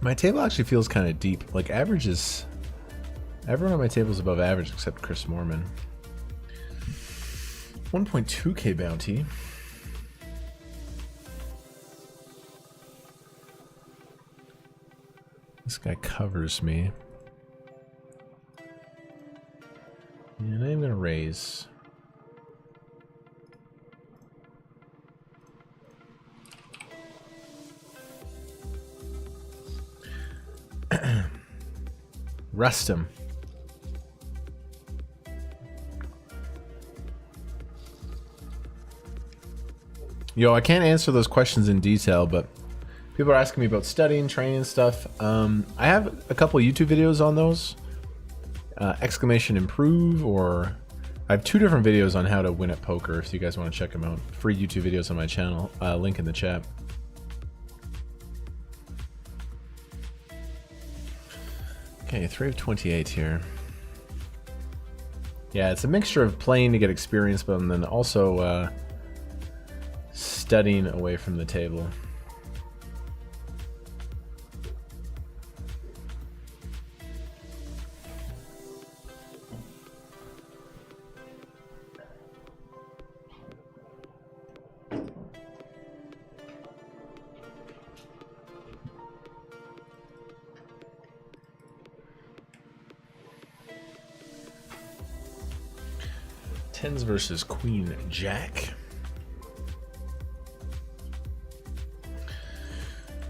My table actually feels kind of deep. Like average is... Everyone on my table is above average except Chris Moorman. 1.2k bounty. This guy covers me. And I'm gonna raise. Rest him. Yo, I can't answer those questions in detail, but People are asking me about studying, training stuff. I have a couple YouTube videos on those. Exclamation improve, or I have 2 different videos on how to win at poker if you guys want to check them out. Free YouTube videos on my channel. Link in the chat. Okay, 3 of 28 here. Yeah, it's a mixture of playing to get experience, but then also studying away from the table. Tens versus Queen Jack.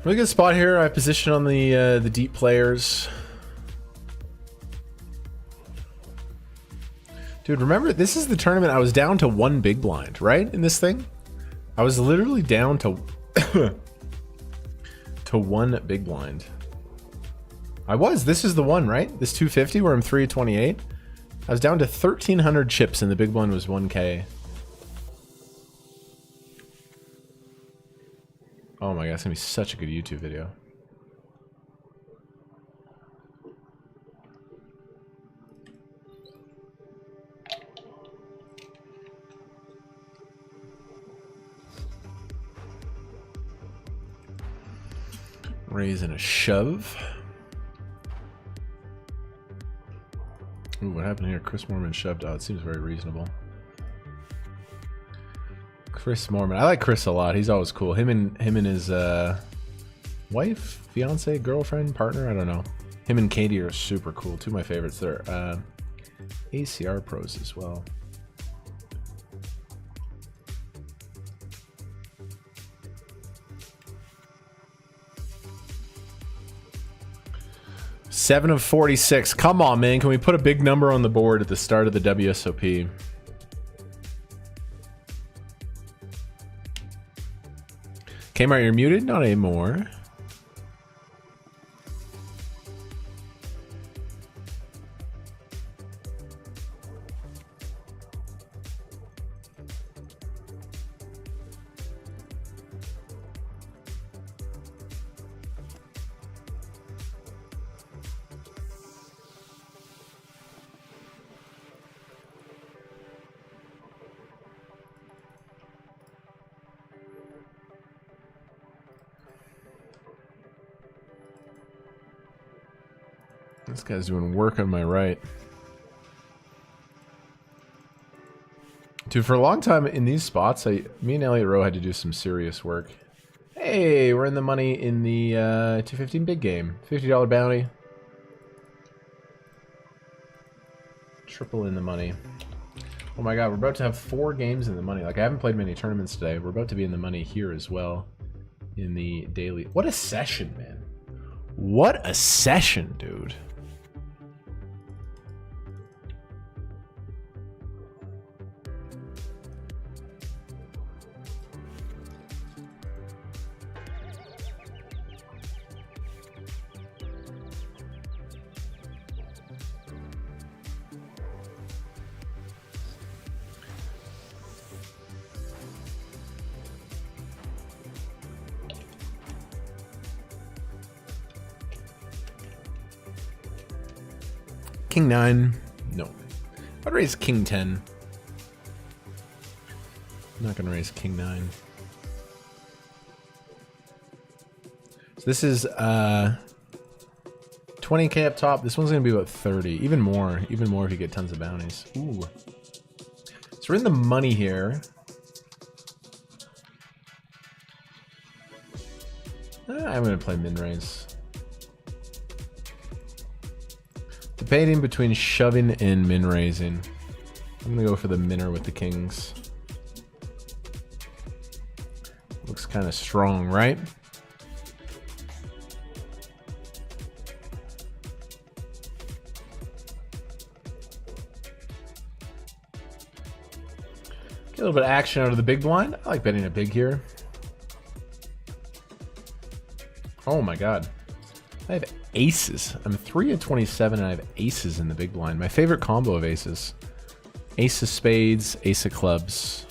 Really good spot here. I position on the deep players. Dude, remember this is the tournament I was down to 1 big blind, right? In this thing, I was literally down to to 1 big blind. This is the one, right? This 250 where I'm 3 of 28. I was down to 1,300 chips and the big blind was 1K. Oh my god, it's gonna be such a good YouTube video. Raise and a shove. Ooh, what happened here? Chris Moorman shoved. Oh, it seems very reasonable. Chris Moorman. I like Chris a lot. He's always cool. Him and his wife, fiance, girlfriend, partner, I don't know. Him and Katie are super cool. 2 of my favorites. They're ACR pros as well. Seven of 46. Come on, man. Can we put a big number on the board at the start of the WSOP? Kmart, you're muted? Not anymore. This guy's doing work on my right. Dude, for a long time in these spots, me and Elliot Rowe had to do some serious work. Hey, we're in the money in the 215 big game. $50 bounty. Triple in the money. Oh my god, we're about to have 4 games in the money. Like, I haven't played many tournaments today. We're about to be in the money here as well. In the daily. What a session, man. What a session, dude. King 9. No. I'd raise King 10. I'm not going to raise King 9. So this is 20k up top. This one's going to be about 30. Even more if you get tons of bounties. Ooh. So we're in the money here. I'm going to play min raise. Debating between shoving and min raising. I'm gonna go for the minner with the kings. Looks kind of strong, right? Get a little bit of action out of the big blind. I like betting a big here. Oh my god. I have aces. I'm 3 of 27 and I have aces in the big blind. My favorite combo of aces. Ace of spades, ace of clubs.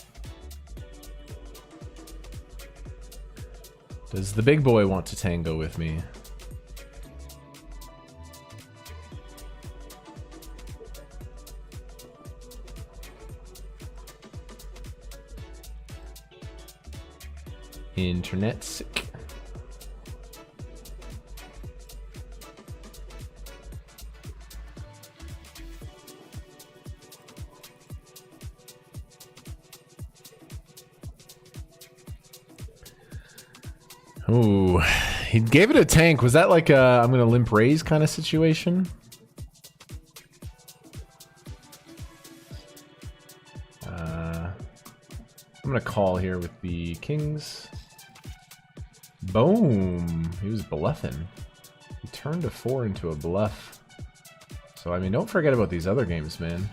Does the big boy want to tango with me? Internet sick. Ooh, he gave it a tank. Was that like a I'm gonna limp raise kind of situation? I'm gonna call here with the kings. Boom! He was bluffing. He turned a 4 into a bluff. So I mean, don't forget about these other games, man.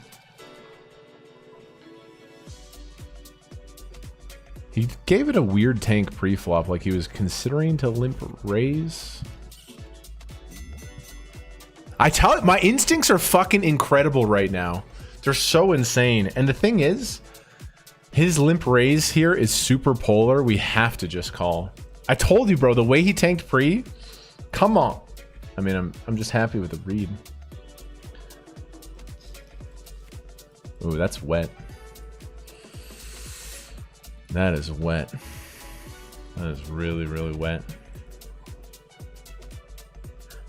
He gave it a weird tank pre-flop, like he was considering to limp raise. I tell it, my instincts are fucking incredible right now. They're so insane. And the thing is, his limp raise here is super polar. We have to just call. I told you, bro, the way he tanked pre, come on. I mean, I'm just happy with the read. Ooh, that's wet. That is wet. That is really, really wet.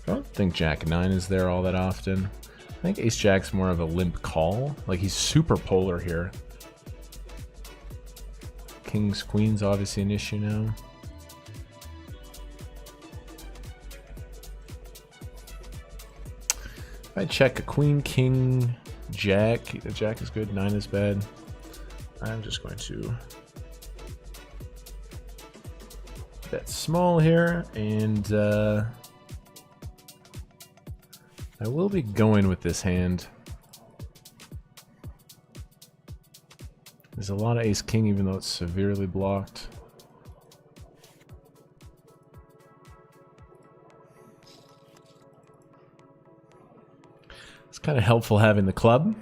I don't think Jack 9 is there all that often. I think Ace Jack's more of a limp call. Like, he's super polar here. Kings, Queens, obviously an issue now. I check a Queen, King, Jack. Jack is good, 9 is bad. I'm just going to bet small here, and I will be going with this hand. There's a lot of ace king, even though it's severely blocked. It's kind of helpful having the club.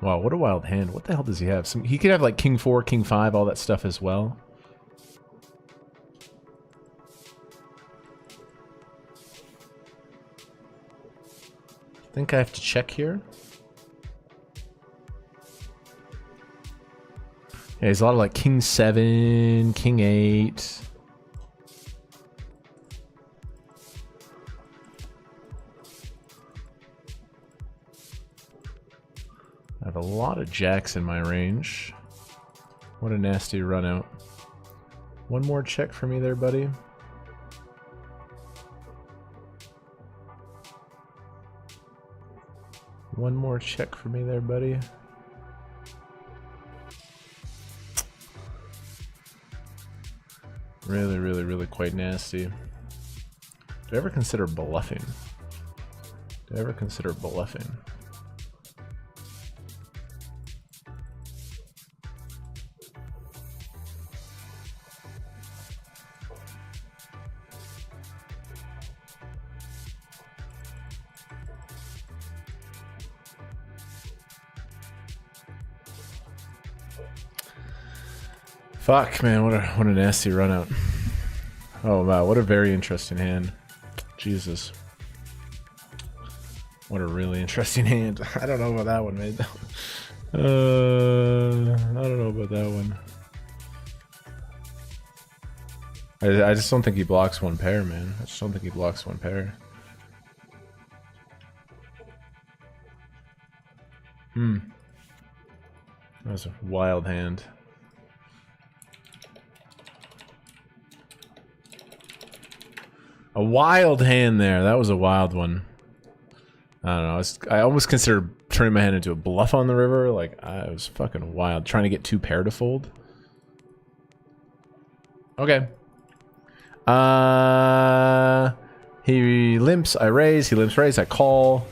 Wow, what a wild hand. What the hell does he have? He could have like king 4, king 5, all that stuff as well. I think I have to check here. Yeah, there's a lot of like king 7, king 8. I have a lot of jacks in my range. What a nasty run out. One more check for me there, buddy. One more check for me there, buddy. Really, really, really quite nasty. Do I ever consider bluffing? Do I ever consider bluffing? Fuck, man, what a nasty run out. Oh wow, what a very interesting hand. Jesus. What a really interesting hand. I don't know about that one, man. I don't know about that one. I just don't think he blocks one pair, man. I just don't think he blocks one pair. That was a wild hand. A wild hand there. That was a wild one. I don't know. I almost considered turning my hand into a bluff on the river. Like, I was fucking wild. Trying to get 2 pair to fold. Okay. He limps. I raise. He limps, raise. I call.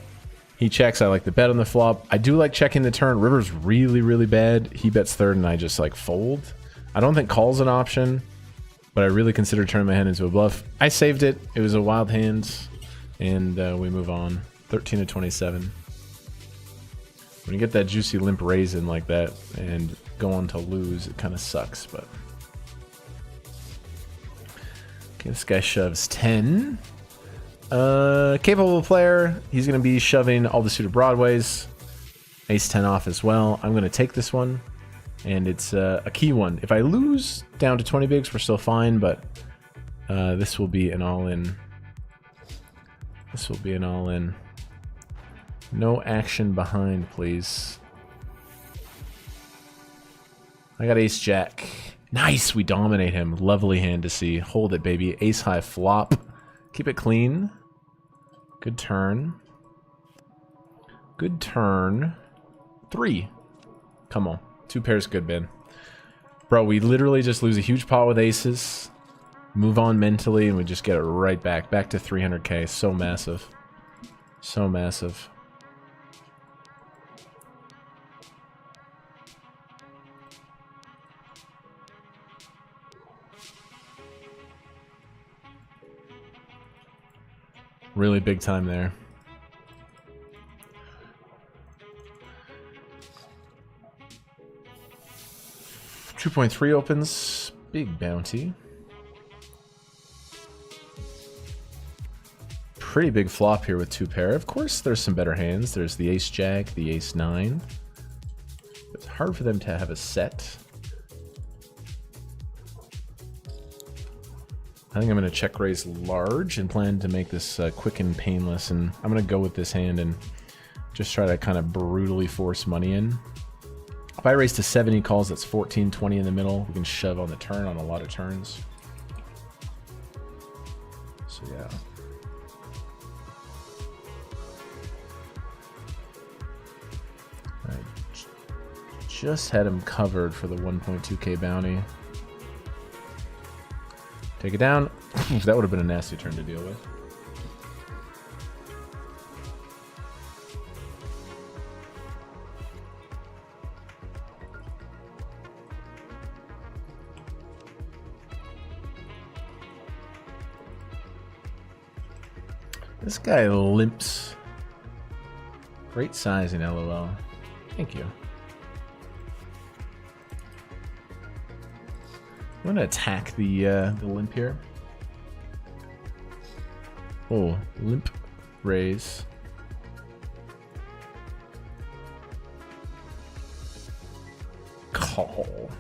He checks. I like the bet on the flop. I do like checking the turn. River's really, really bad. He bets third and I just like fold. I don't think call's an option. but I really considered turning my hand into a bluff. I saved it. It was a wild hand, and we move on. 13 to 27. When you get that juicy limp raise in like that and go on to lose, it kind of sucks, but... Okay, this guy shoves 10. Capable player. He's going to be shoving all the suited broadways. Ace 10 off as well. I'm going to take this one, and it's a key one. If I lose down to 20 bigs, we're still fine, but this will be an all-in. This will be an all-in. No action behind, please. I got ace jack. Nice, we dominate him. Lovely hand to see. Hold it, baby. Ace high flop. Keep it clean. Good turn. Good turn. 3. Come on. 2 pairs good, man. Bro, we literally just lose a huge pot with aces. Move on mentally, and we just get it right back. Back to 300k. So massive. So massive. Really big time there. 2.3 opens. Big bounty. Pretty big flop here with 2 pair. Of course, there's some better hands. There's the ace jack, the ace 9. It's hard for them to have a set. I think I'm going to check raise large and plan to make this quick and painless, and I'm going to go with this hand and just try to kind of brutally force money in. If I raise to 70 calls, that's 14, 20 in the middle. We can shove on the turn on a lot of turns. So yeah. I just had him covered for the 1.2k bounty. Take it down. That would have been a nasty turn to deal with. This guy limps. Great sizing, LOL. Thank you. I'm gonna attack the limp here. Oh, limp raise. Call.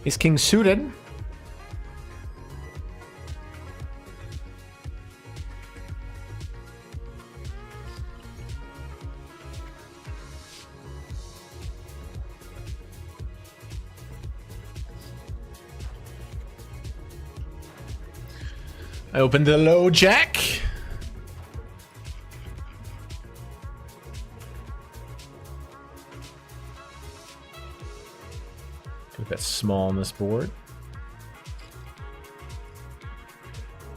Ace king suited. I opened the low jack. That's small on this board.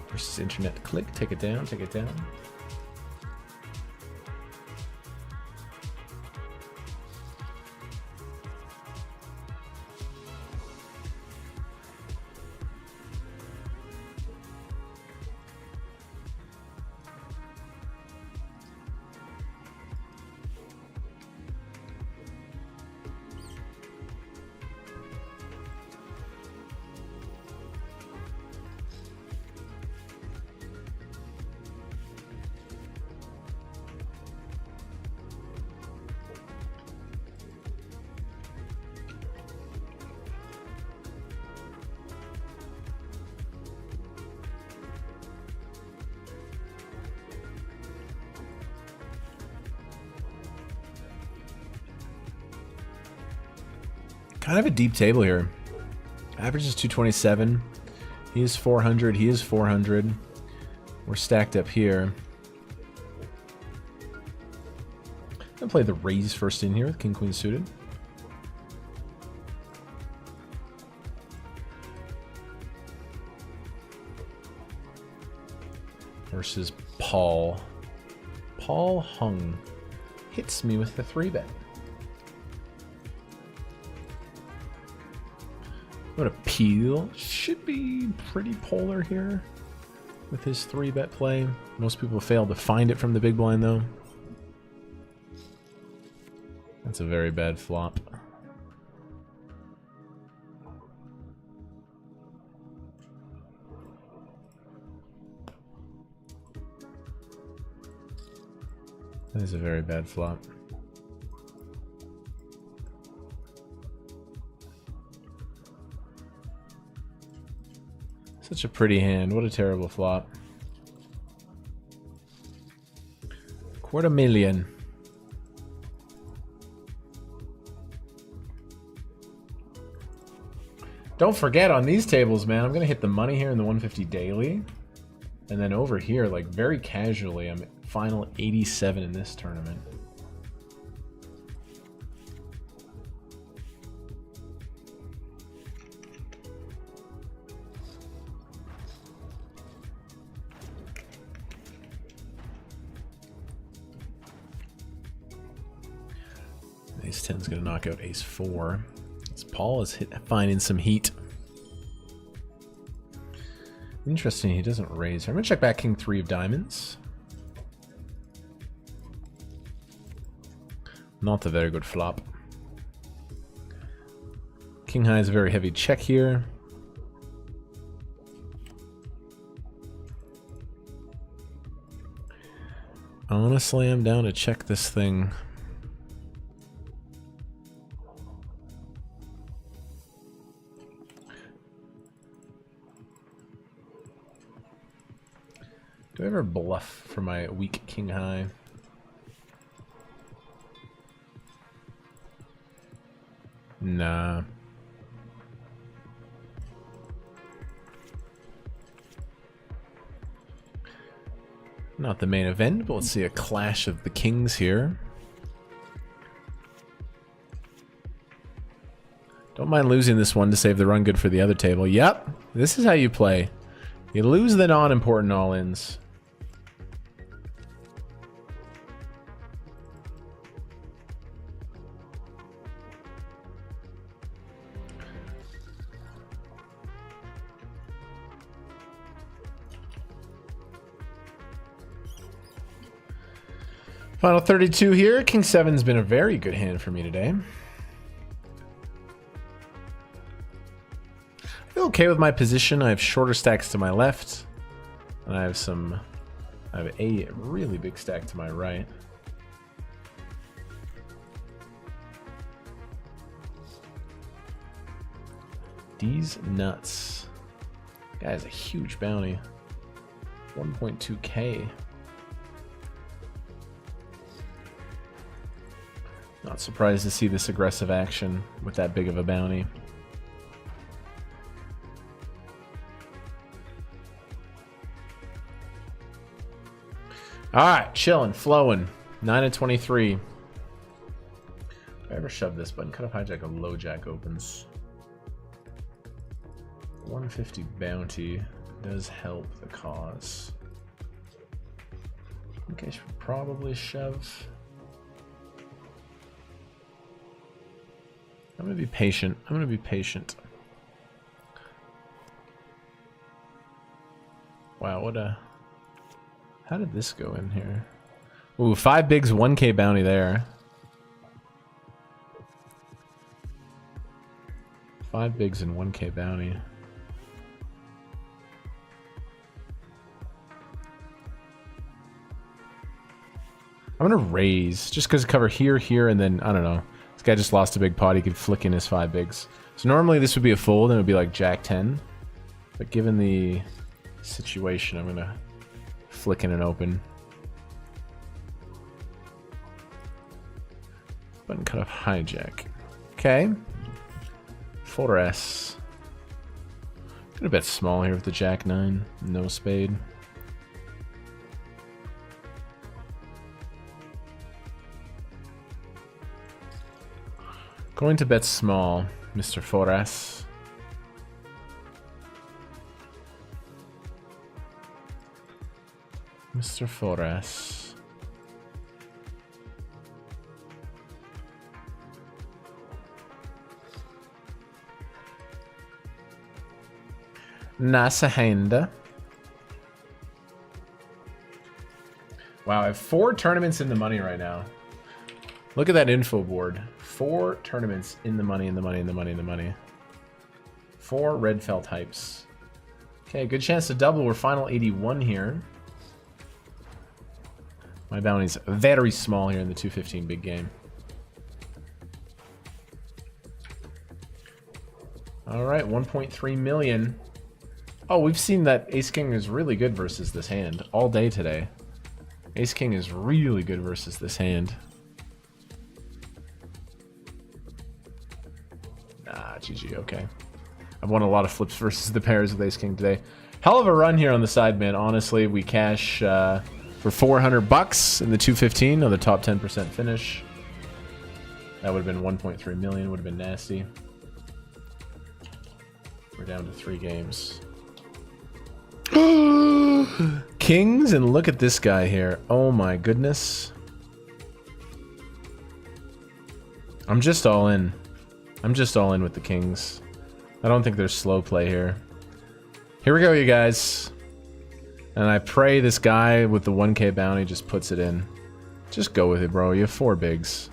Versus internet click. Take it down, take it down. Kind of a deep table here. Average is 227. He is 400. He is 400. We're stacked up here. I'm gonna play the raise first in here with king queen suited. versus Paul. Paul Hung hits me with the 3-bet. What a Peel. Should be pretty polar here with his 3-bet play. Most people fail to find it from the big blind, though. That's a very bad flop. That is a very bad flop. Such a pretty hand. What a terrible flop. $250,000. Don't forget on these tables, man, I'm going to hit the money here in the 150 daily. And then over here, like very casually, I'm at final 87 in this tournament. Ace 10 is going to knock out Ace 4. As Paul is finding some heat. Interesting, he doesn't raise here. I'm going to check back King 3 of diamonds. Not a very good flop. King high is a very heavy check here. Honestly, I'm down to check this thing. Do I ever bluff for my weak king high? Nah. Not the main event, but let's see a clash of the kings here. Don't mind losing this one to save the run good for the other table. Yep, this is how you play. You lose the non-important all-ins. Final 32 here. King 7's been a very good hand for me today. I feel okay with my position. I have shorter stacks to my left. And I have a really big stack to my right. These nuts. Guy has a huge bounty. 1.2k. Not surprised to see this aggressive action with that big of a bounty. Alright, chilling, flowing. 9 of 23. If I ever shove this button, cut off hijack, a low jack opens. 150 bounty does help the cause. I think I should probably shove. I'm gonna be patient. I'm gonna be patient. Wow, what a... How did this go in here? Ooh, 5 bigs, 1k bounty there. 5 bigs and 1k bounty. I'm gonna raise, just because cover here, here, and then, I don't know. This guy just lost a big pot, he could flick in his 5 bigs. So normally this would be a fold, and it would be like Jack 10. But given the situation, I'm gonna flick in and open. Button cut off hijack. Okay. 4S. Gonna bet small here with the Jack 9. No spade. Going to bet small, Mr. 4S. Mr. Flores. Nasa Henda. Wow, I have 4 tournaments in the money right now. Look at that info board. 4 tournaments in the money, in the money, in the money, in the money. 4 red felt hypes. Okay, good chance to double. We're final 81 here. My bounty's very small here in the 215 big game. All right, 1.3 million. Oh, we've seen that Ace King is really good versus this hand all day today. Ace King is really good versus this hand. Nah, GG, okay. I've won a lot of flips versus the pairs with Ace King today. Hell of a run here on the side, man. Honestly, we cash for 400 bucks in the 215 on the top 10% finish. That would have been 1.3 million, would have been nasty. We're down to 3 games. Kings, and look at this guy here. Oh my goodness. I'm just all in. I'm just all in with the Kings. I don't think there's slow play here. Here we go, you guys. And I pray this guy with the 1k bounty just puts it in. Just go with it, bro. You have 4 bigs.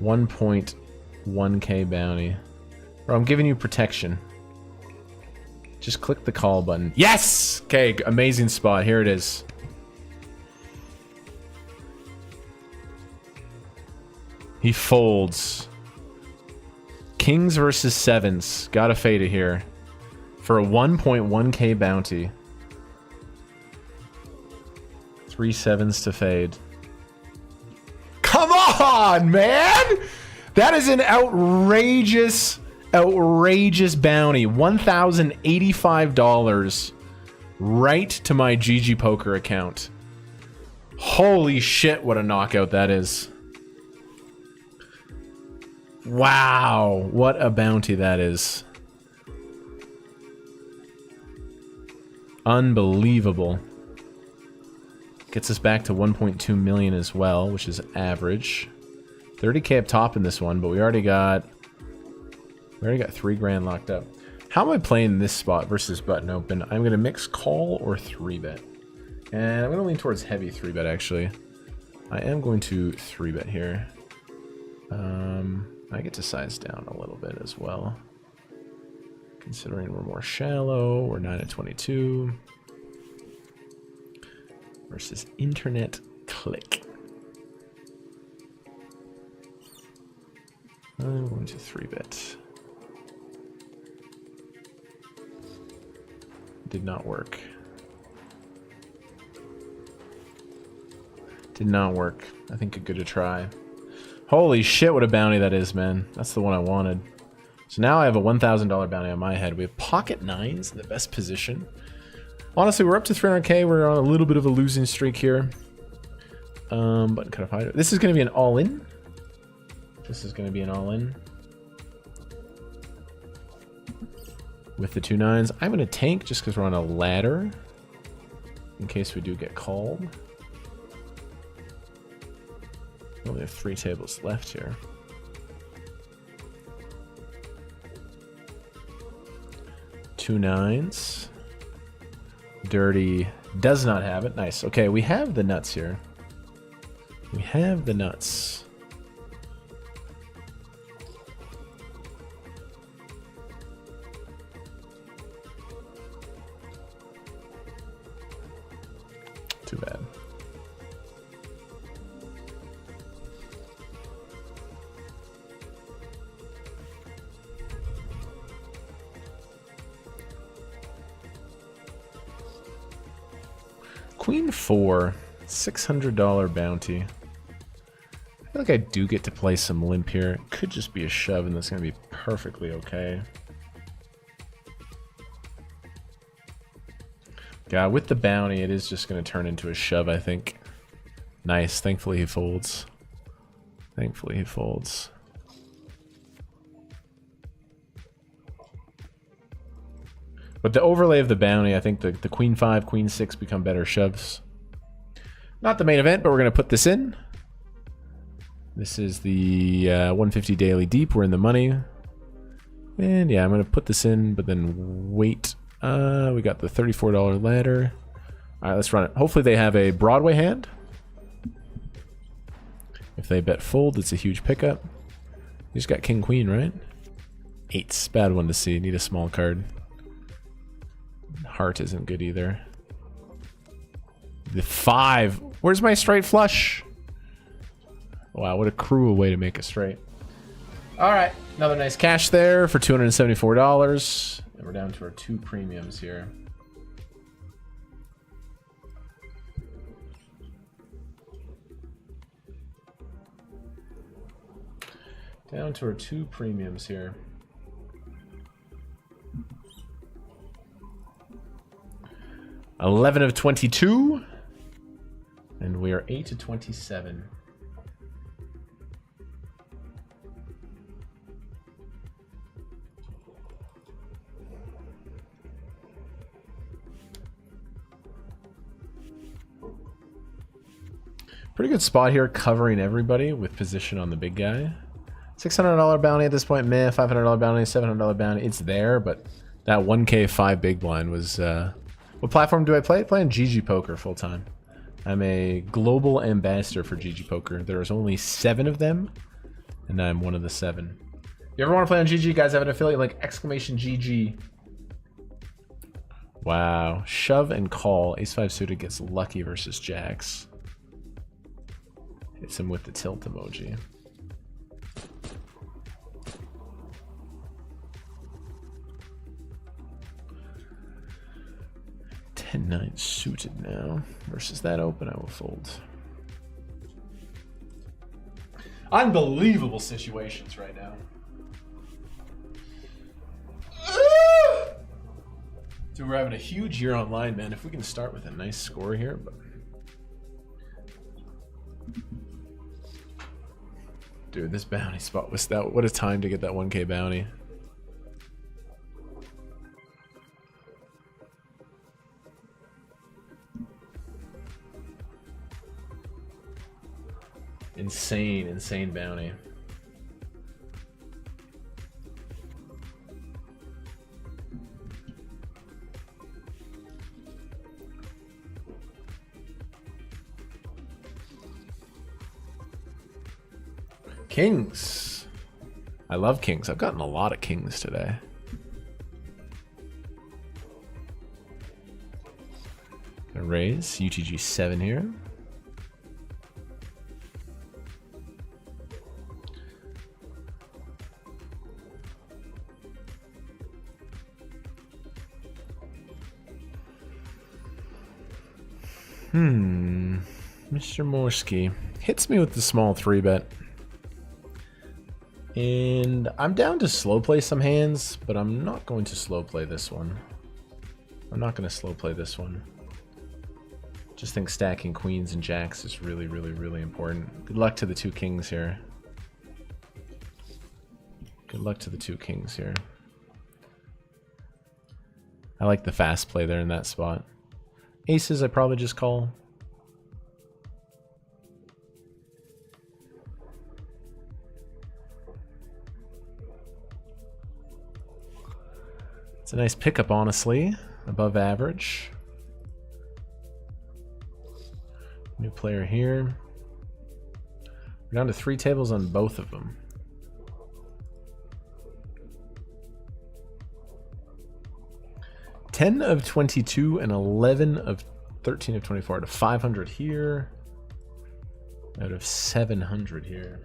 1.1k bounty. Bro, I'm giving you protection. Just click the call button. Yes! Okay, amazing spot. Here it is. He folds. Kings versus 7s. Gotta fade it here. For a 1.1k bounty. 3 7s to fade. Come on, man! That is an outrageous bounty. $1,085 right to my GG Poker account. Holy shit, what a knockout that is. Wow, what a bounty that is. Unbelievable. Gets us back to 1.2 million as well, which is average. 30k up top in this one, but we already got 3 grand locked up. How am I playing this spot versus button open? I'm going to mix call or 3-bet. And I'm going to lean towards heavy 3-bet, actually. I am going to 3-bet here. I get to size down a little bit as well. Considering we're more shallow, we're 9 at 22. Versus internet click. I'm going to 3-bet. Did not work. Did not work. I think a good to try. Holy shit, what a bounty that is, man. That's the one I wanted. So now I have a $1,000 bounty on my head. We have pocket 9s in the best position. Honestly, we're up to 300k. We're on a little bit of a losing streak here. Button cut off hider. This is going to be an all-in. This is going to be an all-in. With the 2 9s. I'm going to tank just because we're on a ladder. In case we do get called. We only have 3 tables left here. Two 9s. Dirty does not have it. Nice. Okay, we have the nuts here. We have the nuts. Too bad. Queen 4, $600 bounty. I feel like I do get to play some limp here. It could just be a shove and that's going to be perfectly okay. Yeah, with the bounty, it is just going to turn into a shove, I think. Nice. Thankfully, he folds. Thankfully, he folds. But the overlay of the bounty, I think the Queen 5, Queen 6 become better shoves. Not the main event, but we're going to put this in. This is the 150 daily deep. We're in the money. And yeah, I'm going to put this in, but then wait. We got the $34 ladder. All right, let's run it. Hopefully they have a Broadway hand. If they bet fold, it's a huge pickup. You just got King Queen, right? 8's bad one to see. Need a small card. Heart isn't good either. The 5. Where's my straight flush? Wow, what a cruel way to make a straight. All right, another nice cash there for $274. And we're down to our 2 premiums here. Down to our 2 premiums here. $11 of 22. And we are 8 to 27. Pretty good spot here, covering everybody with position on the big guy. $600 bounty at this point, meh. $500 bounty, $700 bounty. It's there, but that 1K 5 big blind was... What platform do I play? I play on GG Poker full time. I'm a global ambassador for GG Poker. There's only 7 of them, and I'm one of the 7. You ever want to play on GG? Guys, have an affiliate link, !GG. Wow. Shove and call. Ace-5 suited gets lucky versus jacks. Hits him with the tilt emoji. 10-9 suited now. Versus that open, I will fold. Unbelievable situations right now. Dude, we're having a huge year online, man. If we can start with a nice score here, but... Dude, this bounty spot was that. What a time to get that 1K bounty. Insane bounty. Kings. I love kings. I've gotten a lot of kings today. A raise. UTG 7 here. Mr. Morsky hits me with the small 3-bet. And I'm down to slow play some hands, but I'm not going to slow play this one. I'm not going to slow play this one. Just think stacking queens and jacks is really, really, really important. Good luck to the 2 kings here. Good luck to the 2 kings here. I like the fast play there in that spot. Aces, I probably just call. It's a nice pickup, honestly. Above average. New player here. We're down to 3 tables on both of them. $10 of 22 and 11 of 13 of 24 out of 500 here. Out of 700 here.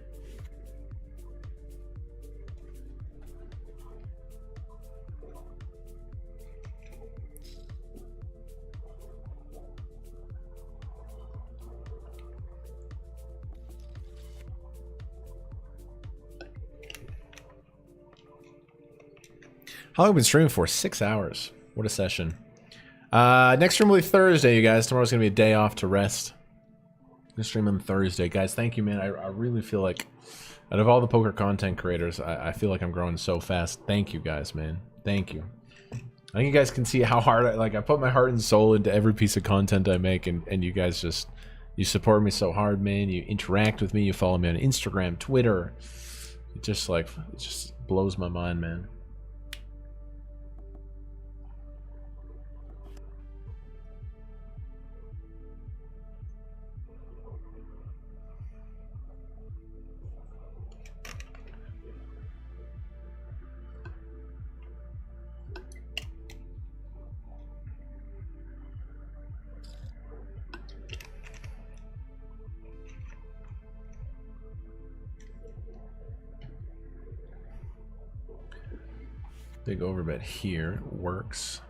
How long have we been streaming for? 6 hours. What a session. Next stream will be Thursday, you guys. Tomorrow's going to be a day off to rest. I'm gonna stream on Thursday. Guys, thank you, man. I really feel like, out of all the poker content creators, I feel like I'm growing so fast. Thank you, guys, man. Thank you. I think you guys can see how hard I put my heart and soul into every piece of content I make, and you guys just, you support me so hard, man. You interact with me, you follow me on Instagram, Twitter. It just blows my mind, man. Big overbet here works.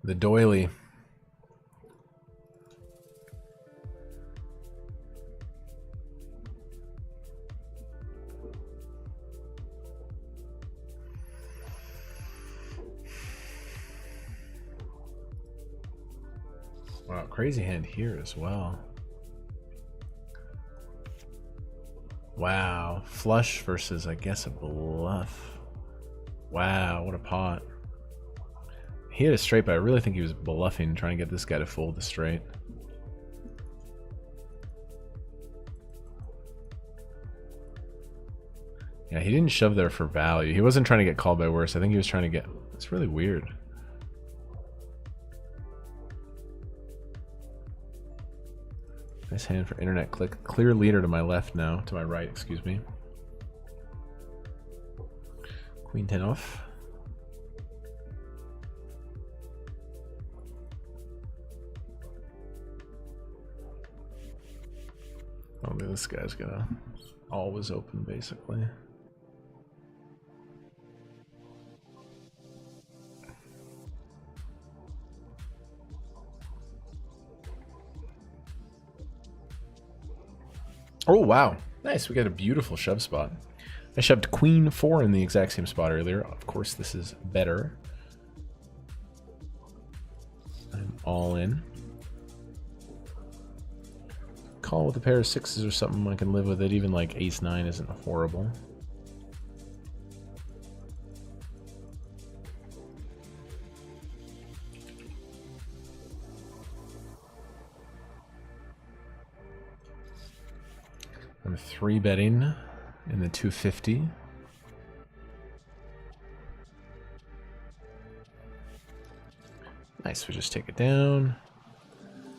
The doily. Wow, crazy hand here as well. Wow, flush versus, I guess, a bluff. Wow, what a pot. He had a straight, but I really think he was bluffing, trying to get this guy to fold the straight. Yeah, he didn't shove there for value. He wasn't trying to get called by worse. I think he was trying to get... It's really weird. Nice hand for internet click. Clear leader to my left now. To my right, excuse me. Queen 10 off. Oh, this guy's gonna always open, basically. Oh, wow. Nice. We got a beautiful shove spot. I shoved queen 4 in the exact same spot earlier. Of course, this is better. I'm all in. Call with a pair of 6s or something. I can live with it. Even like ace 9 isn't horrible. I'm 3-betting in the 250. Nice, we just take it down.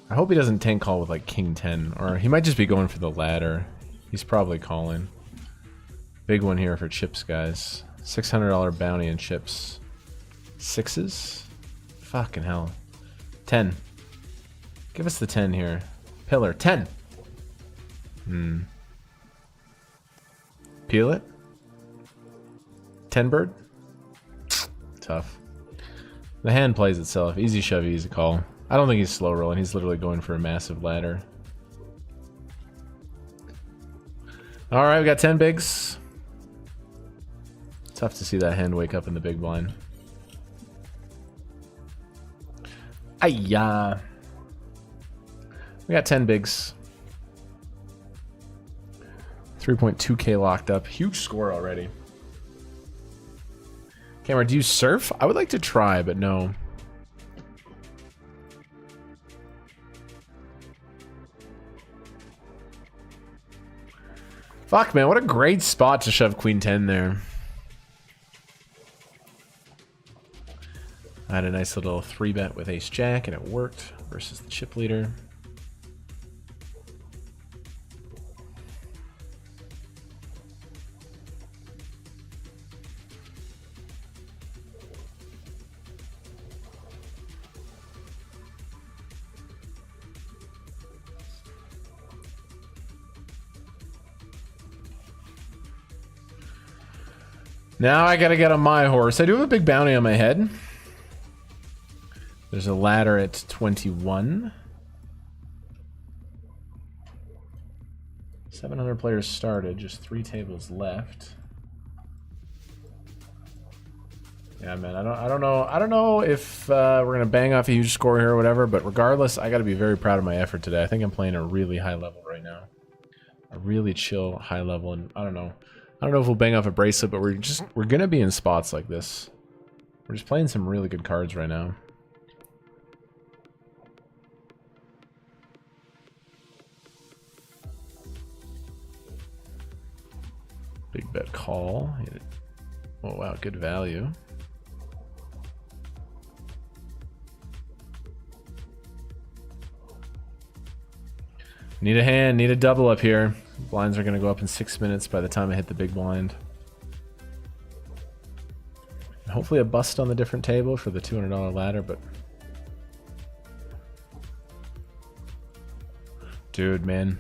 I hope he doesn't tank call with like king 10, or he might just be going for the ladder. He's probably calling. Big one here for chips, guys. $600 bounty in chips. 6s? Fucking hell. 10. Give us the 10 here. Pillar, 10! Peel it. 10 bird. Tough. The hand plays itself. Easy shove, easy call. I don't think he's slow rolling. He's literally going for a massive ladder. All right, we got 10 bigs. Tough to see that hand wake up in the big blind. Ayya. We got 10 bigs. 3.2k locked up. Huge score already. Camera, do you surf? I would like to try, but no. Fuck, man. What a great spot to shove queen 10 there. I had a nice little 3-bet with ace jack, and it worked versus the chip leader. Now I gotta get on my horse. I do have a big bounty on my head. There's a ladder at 21. 700 players started, just 3 tables left. Yeah, man, I don't know if we're gonna bang off a huge score here or whatever, but regardless, I gotta be very proud of my effort today. I think I'm playing a really high level right now. A really chill high level, and I don't know. I don't know if we'll bang off a bracelet, but we're gonna be in spots like this. We're just playing some really good cards right now. Big bet call. Oh wow, good value. Need a hand, need a double up here. Blinds are going to go up in 6 minutes by the time I hit the big blind. And hopefully a bust on the different table for the $200 ladder, but... Dude, man.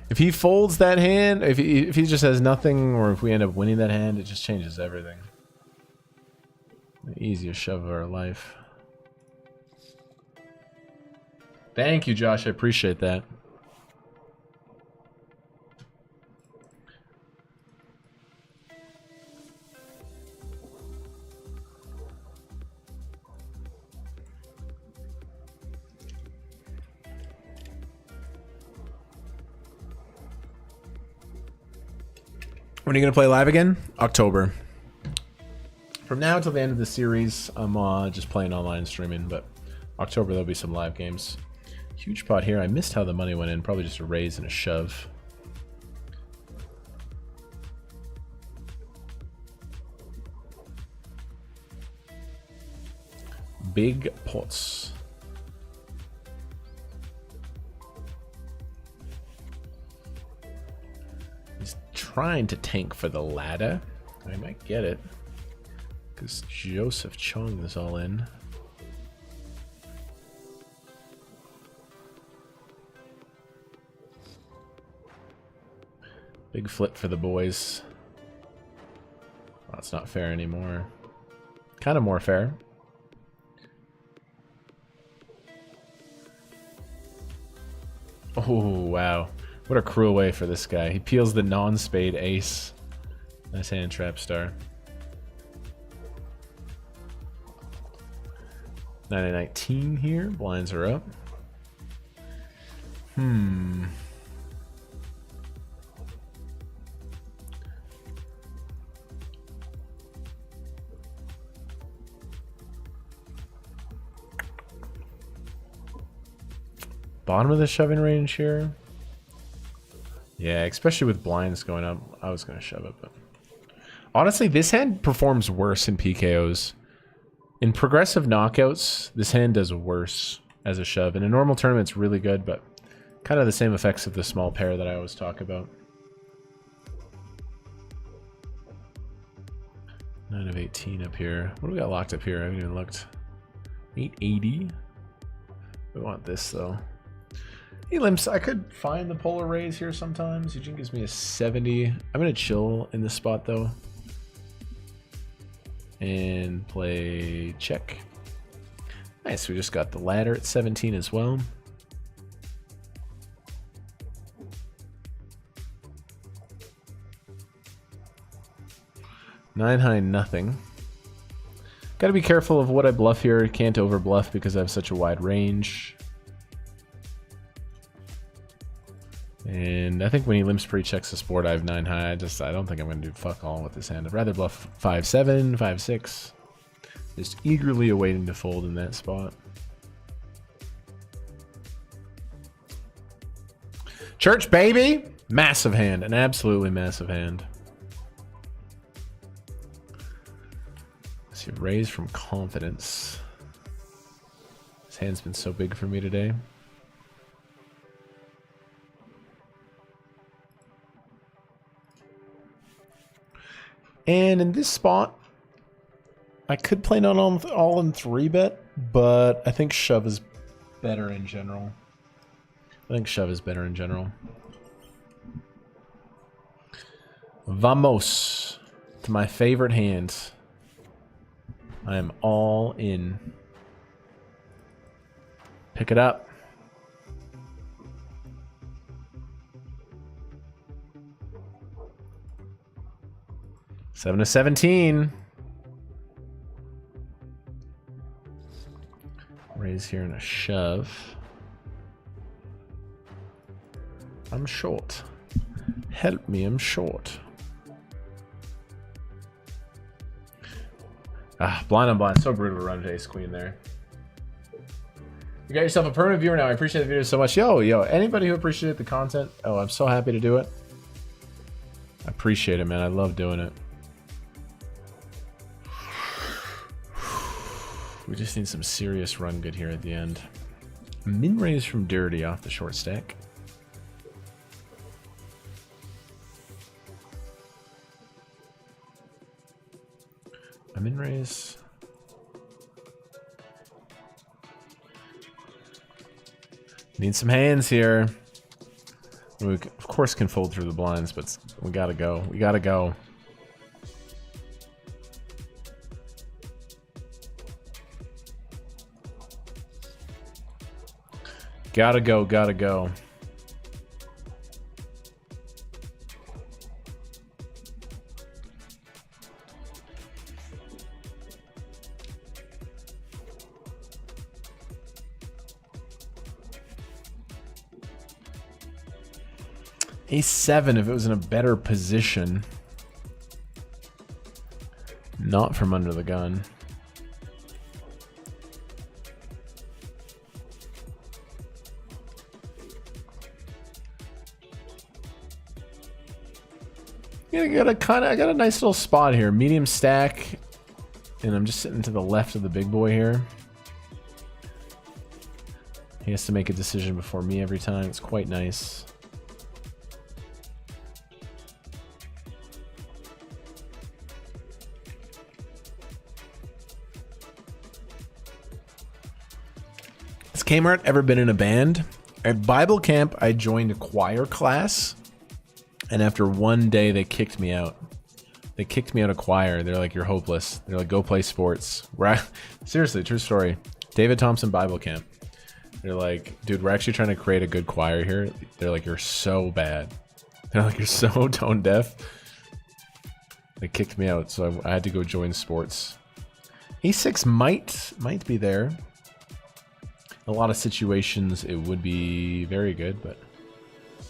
If he folds that hand, if he just has nothing, or if we end up winning that hand, it just changes everything. The easiest shove of our life. Thank you, Josh. I appreciate that. When are you going to play live again? October. From now until the end of the series, I'm just playing online streaming, but October there'll be some live games. Huge pot here. I missed how the money went in. Probably just a raise and a shove. Big pots. Trying to tank for the ladder. I might get it because Joseph Chung is all in. Big flip for the boys. Oh, it's not fair anymore. Kind of more fair. Oh, wow. What a cruel way for this guy. He peels the non-spade ace. Nice hand, trap star. 9-19 here. Blinds are up. Bottom of the shoving range here. Yeah, especially with blinds going up, I was going to shove it, but... Honestly, this hand performs worse in PKOs. In progressive knockouts, this hand does worse as a shove. In a normal tournament, it's really good, but kind of the same effects of the small pair that I always talk about. 9 of 18 up here. What do we got locked up here? I haven't even looked. 880. We want this, though. Hey, Limps, I could find the polar raise here sometimes. Eugene gives me a 70. I'm going to chill in this spot, though. And play check. Nice, we just got the ladder at 17 as well. Nine high, nothing. Got to be careful of what I bluff here. Can't over bluff because I have such a wide range. And I think when he limps pre-checks the sport, I have 9 high. I don't think I'm going to do fuck all with this hand. I'd rather bluff 5-7, 5-6. Just eagerly awaiting to fold in that spot. Church, baby! Massive hand. An absolutely massive hand. Let's see, raise from confidence. This hand's been so big for me today. And in this spot, I could play not all in 3-bet, but I think shove is better in general. Vamos to my favorite hand. I am all in. Pick it up. Seven to 17. Raise here and a shove. I'm short. Help me, I'm short. Blind on blind. So brutal to run to ace queen there. You got yourself a permanent viewer now. I appreciate the video so much. Yo, anybody who appreciated the content, oh, I'm so happy to do it. I appreciate it, man. I love doing it. We just need some serious run good here at the end. Min raise from Dirty off the short stack. I'm in raise. Need some hands here. We, of course, can fold through the blinds, but we gotta go. We gotta go. Gotta go, gotta go. A7 if it was in a better position. Not from under the gun. Yeah, I got a nice little spot here. Medium stack. And I'm just sitting to the left of the big boy here. He has to make a decision before me every time. It's quite nice. Has Kmart ever been in a band? At Bible camp, I joined a choir class. And after one day, they kicked me out. They kicked me out of choir. They're like, you're hopeless. They're like, go play sports. Seriously, true story. David Thompson Bible Camp. They're like, dude, we're actually trying to create a good choir here. They're like, you're so bad. They're like, you're so tone deaf. They kicked me out, so I had to go join sports. E6 might be there. In a lot of situations, it would be very good, but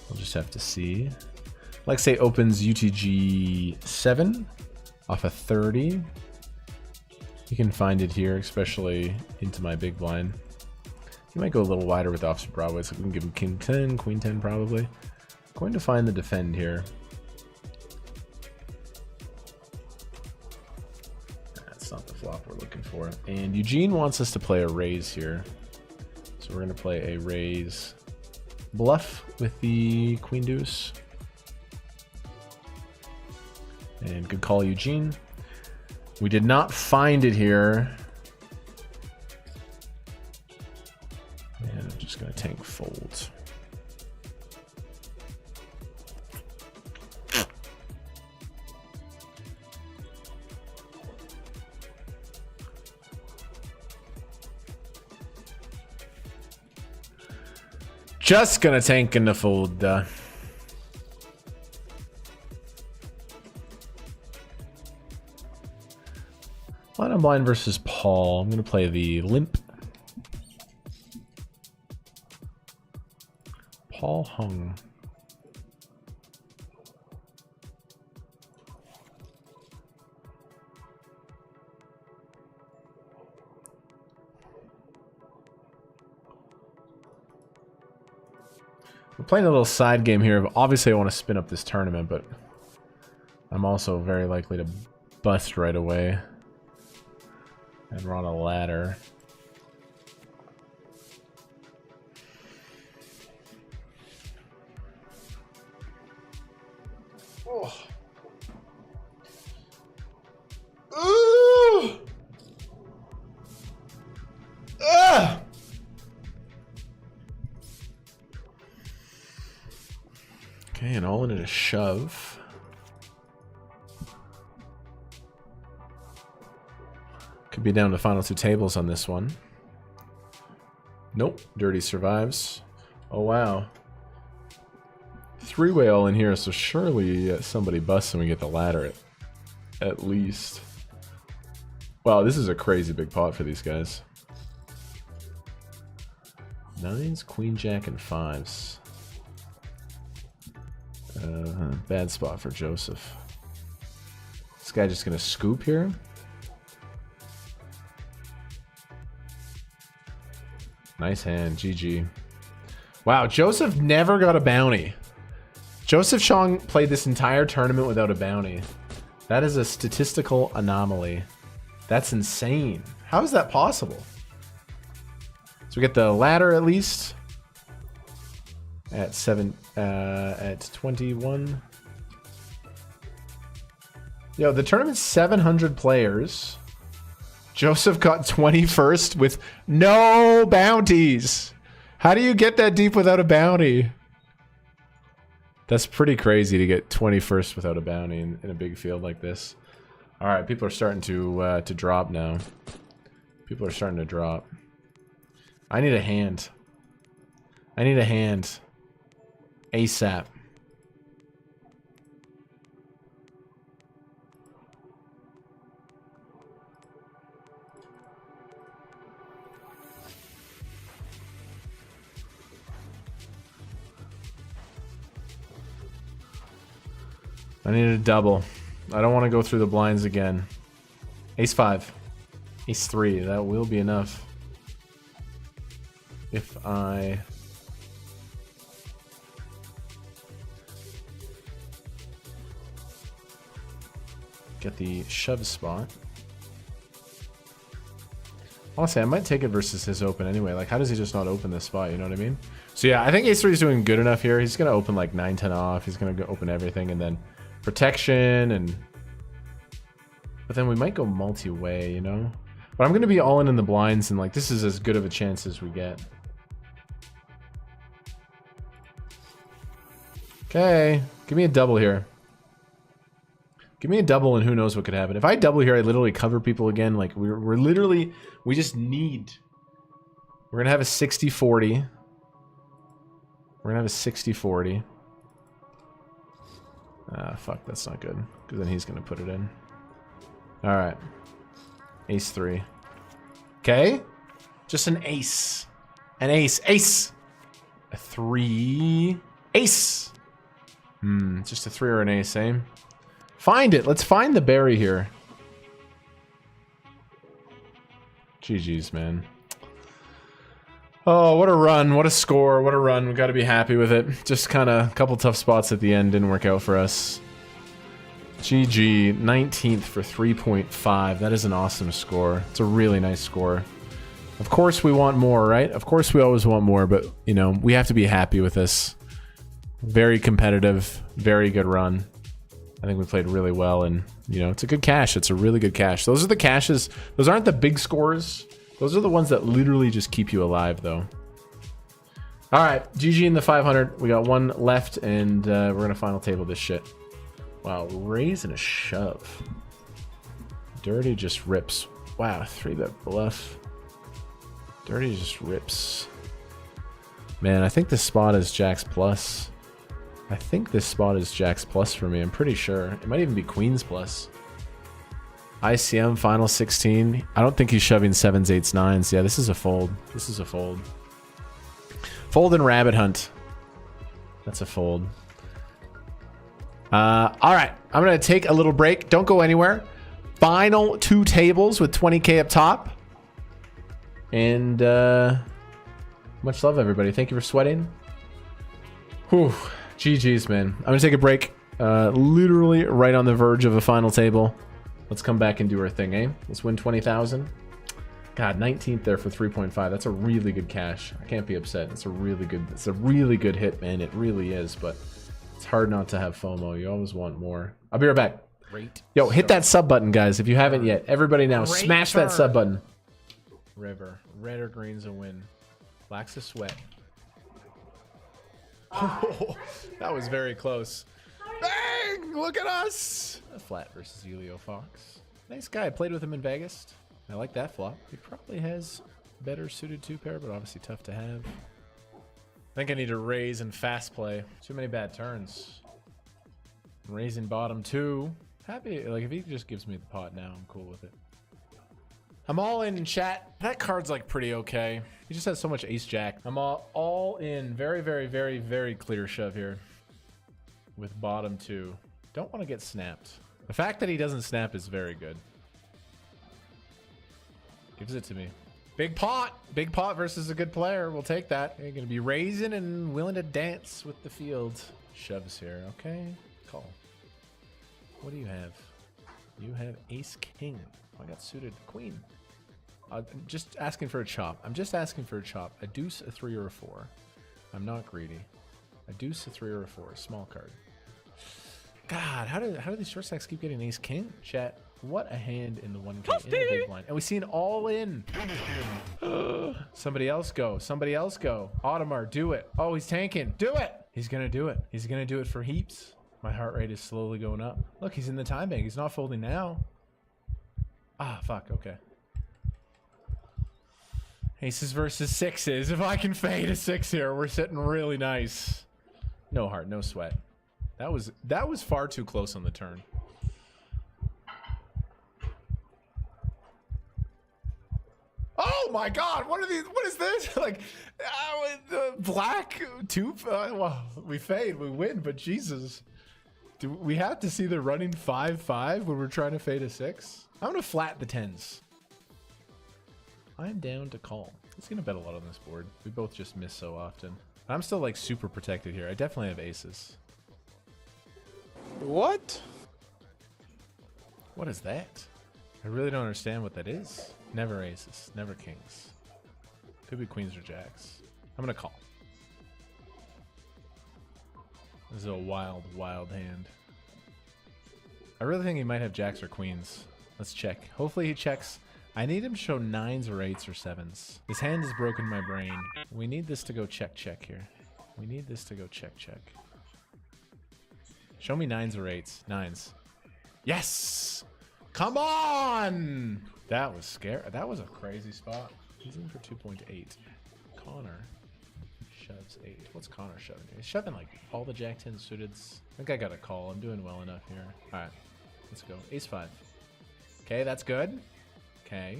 we'll just have to see. Alexei opens UTG 7 off a 30. You can find it here, especially into my big blind. You might go a little wider with offsuit Broadway, so we can give him king 10, queen 10 probably. Going to find the defend here. That's not the flop we're looking for. And Eugene wants us to play a raise here. So we're going to play a raise bluff with the queen deuce. And good call, Eugene. We did not find it here. And I'm just going to tank fold. Just going to tank in the fold. Blind on blind versus Paul. I'm going to play the limp. Paul hung. We're playing a little side game here. Obviously, I want to spin up this tournament, but I'm also very likely to bust right away. And we're on a ladder. Oh. Ooh. Ah. Okay, and all in a shove. Could be down to final two tables on this one. Nope, Dirty survives. Oh wow. Three-way all in here, so surely somebody busts and we get the ladder at least. Wow, this is a crazy big pot for these guys. Nines, queen, jack, and fives. Bad spot for Joseph. This guy just gonna scoop here. Nice hand. GG. Wow, Joseph never got a bounty. Joseph Chong played this entire tournament without a bounty. That is a statistical anomaly. That's insane. How is that possible? So we get the ladder at least at 21. Yo, the tournament's 700 players. Joseph got 21st with no bounties. How do you get that deep without a bounty? That's pretty crazy to get 21st without a bounty in a big field like this. All right, people are starting to drop now. People are starting to drop. I need a hand. I need a hand. ASAP. I need a double. I don't want to go through the blinds again. Ace 5. Ace 3. That will be enough. If I... get the shove spot. Honestly, I might take it versus his open anyway. Like, how does he just not open this spot? You know what I mean? So yeah, I think Ace 3 is doing good enough here. He's going to open like 9-10 off. He's going to go open everything and then protection and... But then we might go multi-way, you know? But I'm going to be all in the blinds and like, this is as good of a chance as we get. Okay, give me a double here. Give me a double and who knows what could happen. If I double here, I literally cover people again. Like, we're literally... We just need... We're going to have a 60-40. We're going to have a 60-40. Ah, fuck, that's not good. Because then he's going to put it in. Alright. Ace 3. Okay. Just an ace. An ace. Ace! A 3. Ace! Just a 3 or an ace, eh? Find it. Let's find the berry here. GG's, man. Oh, what a run. What a score. What a run. We got to be happy with it. Just kind of a couple tough spots at the end. Didn't work out for us. GG. 19th for 3.5. That is an awesome score. It's a really nice score. Of course we want more, right? Of course we always want more, but, you know, we have to be happy with this. Very competitive. Very good run. I think we played really well, and, you know, it's a good cash. It's a really good cash. Those are the cashes. Those aren't the big scores. Those are the ones that literally just keep you alive, though. All right, GG in the 500. We got one left, and we're going to final table this shit. Wow, raise and a shove. Dirty just rips. Wow, 3-bet bluff. Dirty just rips. Man, I think this spot is Jack's plus. I think this spot is Jack's plus for me. I'm pretty sure. It might even be Queen's plus. ICM final 16. I don't think he's shoving 7s, 8s, 9s. Yeah, this is a fold. This is a fold. Fold and rabbit hunt. That's a fold. All right. I'm going to take a little break. Don't go anywhere. Final 2 tables with 20K up top. And much love, everybody. Thank you for sweating. Whew. GG's, man. I'm going to take a break. Literally right on the verge of a final table. Let's come back and do our thing, eh? Let's win 20,000. God, 19th there for 3.5. That's a really good cash. I can't be upset. It's a really good hit, man. It really is, but it's hard not to have FOMO. You always want more. I'll be right back. Yo, hit that sub button, guys, if you haven't yet. Everybody now, smash that sub button. River. Red or green's a win. Black's a sweat. Oh, that was very close. Bang! Look at us! Flat versus Elio Fox. Nice guy. I played with him in Vegas. I like that flop. He probably has better suited 2-pair, but obviously tough to have. I think I need to raise and fast play. Too many bad turns. Raising bottom 2. Happy, like, if he just gives me the pot now, I'm cool with it. I'm all in chat. That card's like pretty okay. He just has so much ace jack. I'm all in. Very, very, very, very clear shove here. With bottom 2. Don't want to get snapped. The fact that he doesn't snap is very good. Gives it to me. Big pot versus a good player. We'll take that. You're going to be raising and willing to dance with the field. Shoves here. Okay. Call. What do you have? You have ace king. Oh, I got suited queen. I'm just asking for a chop. I'm just asking for a chop. A deuce, a 3, or a 4. I'm not greedy. A deuce, a 3, or a 4. Small card. God, how do these short stacks keep getting ace king? Chat. What a hand in the 1K in the big blind. And we see an all in. Somebody else go. Somebody else go. Audemars, do it. Oh, he's tanking. Do it. He's going to do it. He's going to do it for heaps. My heart rate is slowly going up. Look, he's in the time bank. He's not folding now. Ah, fuck. Okay. Aces versus 6s. If I can fade a 6 here, we're sitting really nice. No heart, no sweat. That was far too close on the turn. Oh my God! What are these? What is this? Like, black two. Well, we fade, we win, but Jesus, do we have to see the running 5-5 when we're trying to fade a 6? I'm gonna flat the 10s. I'm down to call. He's gonna bet a lot on this board. We both just miss so often. I'm still like super protected here. I definitely have aces. What? What is that? I really don't understand what that is. Never aces, never kings. Could be queens or jacks. I'm gonna call. This is a wild, wild hand. I really think he might have jacks or queens. Let's check. Hopefully he checks. I need him to show 9s or 8s or 7s. This hand has broken my brain. We need this to go check, check here. We need this to go check, check. Show me 9s or 8s. 9s. Yes! Come on! That was scary. That was a crazy spot. He's in for 2.8. Connor shoves 8. What's Connor shoving? He's shoving like all the jack 10 suiteds. I think I got a call. I'm doing well enough here. Alright, let's go. Ace 5. Okay, that's good. Okay.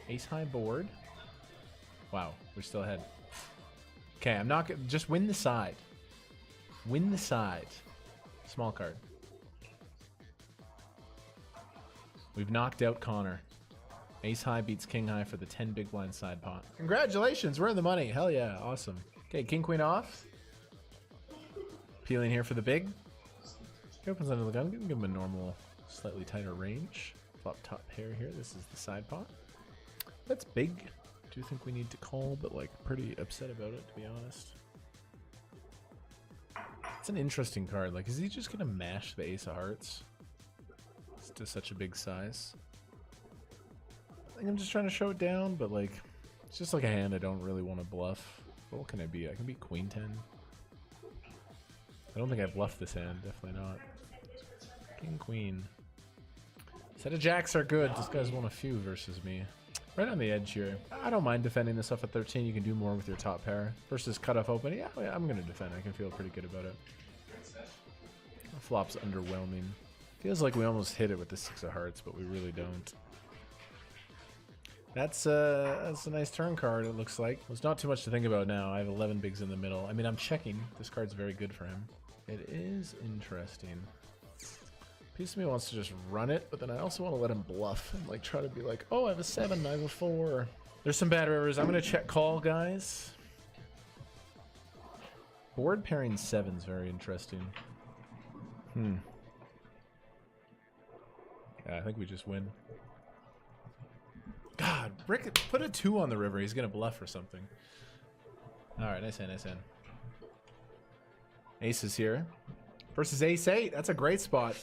Ace high board. Wow, we're still ahead. Okay, I'm not gonna just win the side. Win the side. Small card. We've knocked out Connor. Ace high beats king high for the 10 big blind side pot. Congratulations, we're in the money. Hell yeah, awesome. Okay, king queen off. Peeling here for the big. He opens under the gun. Give him a normal, slightly tighter range. Flop top pair here. This is the side pot. That's big. Do think we need to call, but like pretty upset about it, to be honest. It's an interesting card. Like, is he just gonna mash the ace of hearts? It's to such a big size. I think I'm just trying to show it down, but like, it's just like a hand I don't really want to bluff. But what can I be? I can be queen 10. I don't think I bluffed this hand. Definitely not. King queen. Set of jacks are good. This guy's won a few versus me. Right on the edge here. I don't mind defending this off at 13. You can do more with your top pair. Versus cutoff open. Yeah, I'm going to defend. I can feel pretty good about it. Flop's underwhelming. Feels like we almost hit it with the 6 of hearts, but we really don't. That's a nice turn card, it looks like. There's not too much to think about now. I have 11 bigs in the middle. I mean, I'm checking. This card's very good for him. It is interesting. Piece of me wants to just run it, but then I also want to let him bluff and like try to be like, oh, I have a 7, I have a 4. There's some bad rivers. I'm going to check call, guys. Board pairing 7's very interesting. Yeah, I think we just win. God, Rick, put a 2 on the river. He's going to bluff or something. All right, nice hand, nice hand. Ace is here. Versus ace 8. That's a great spot.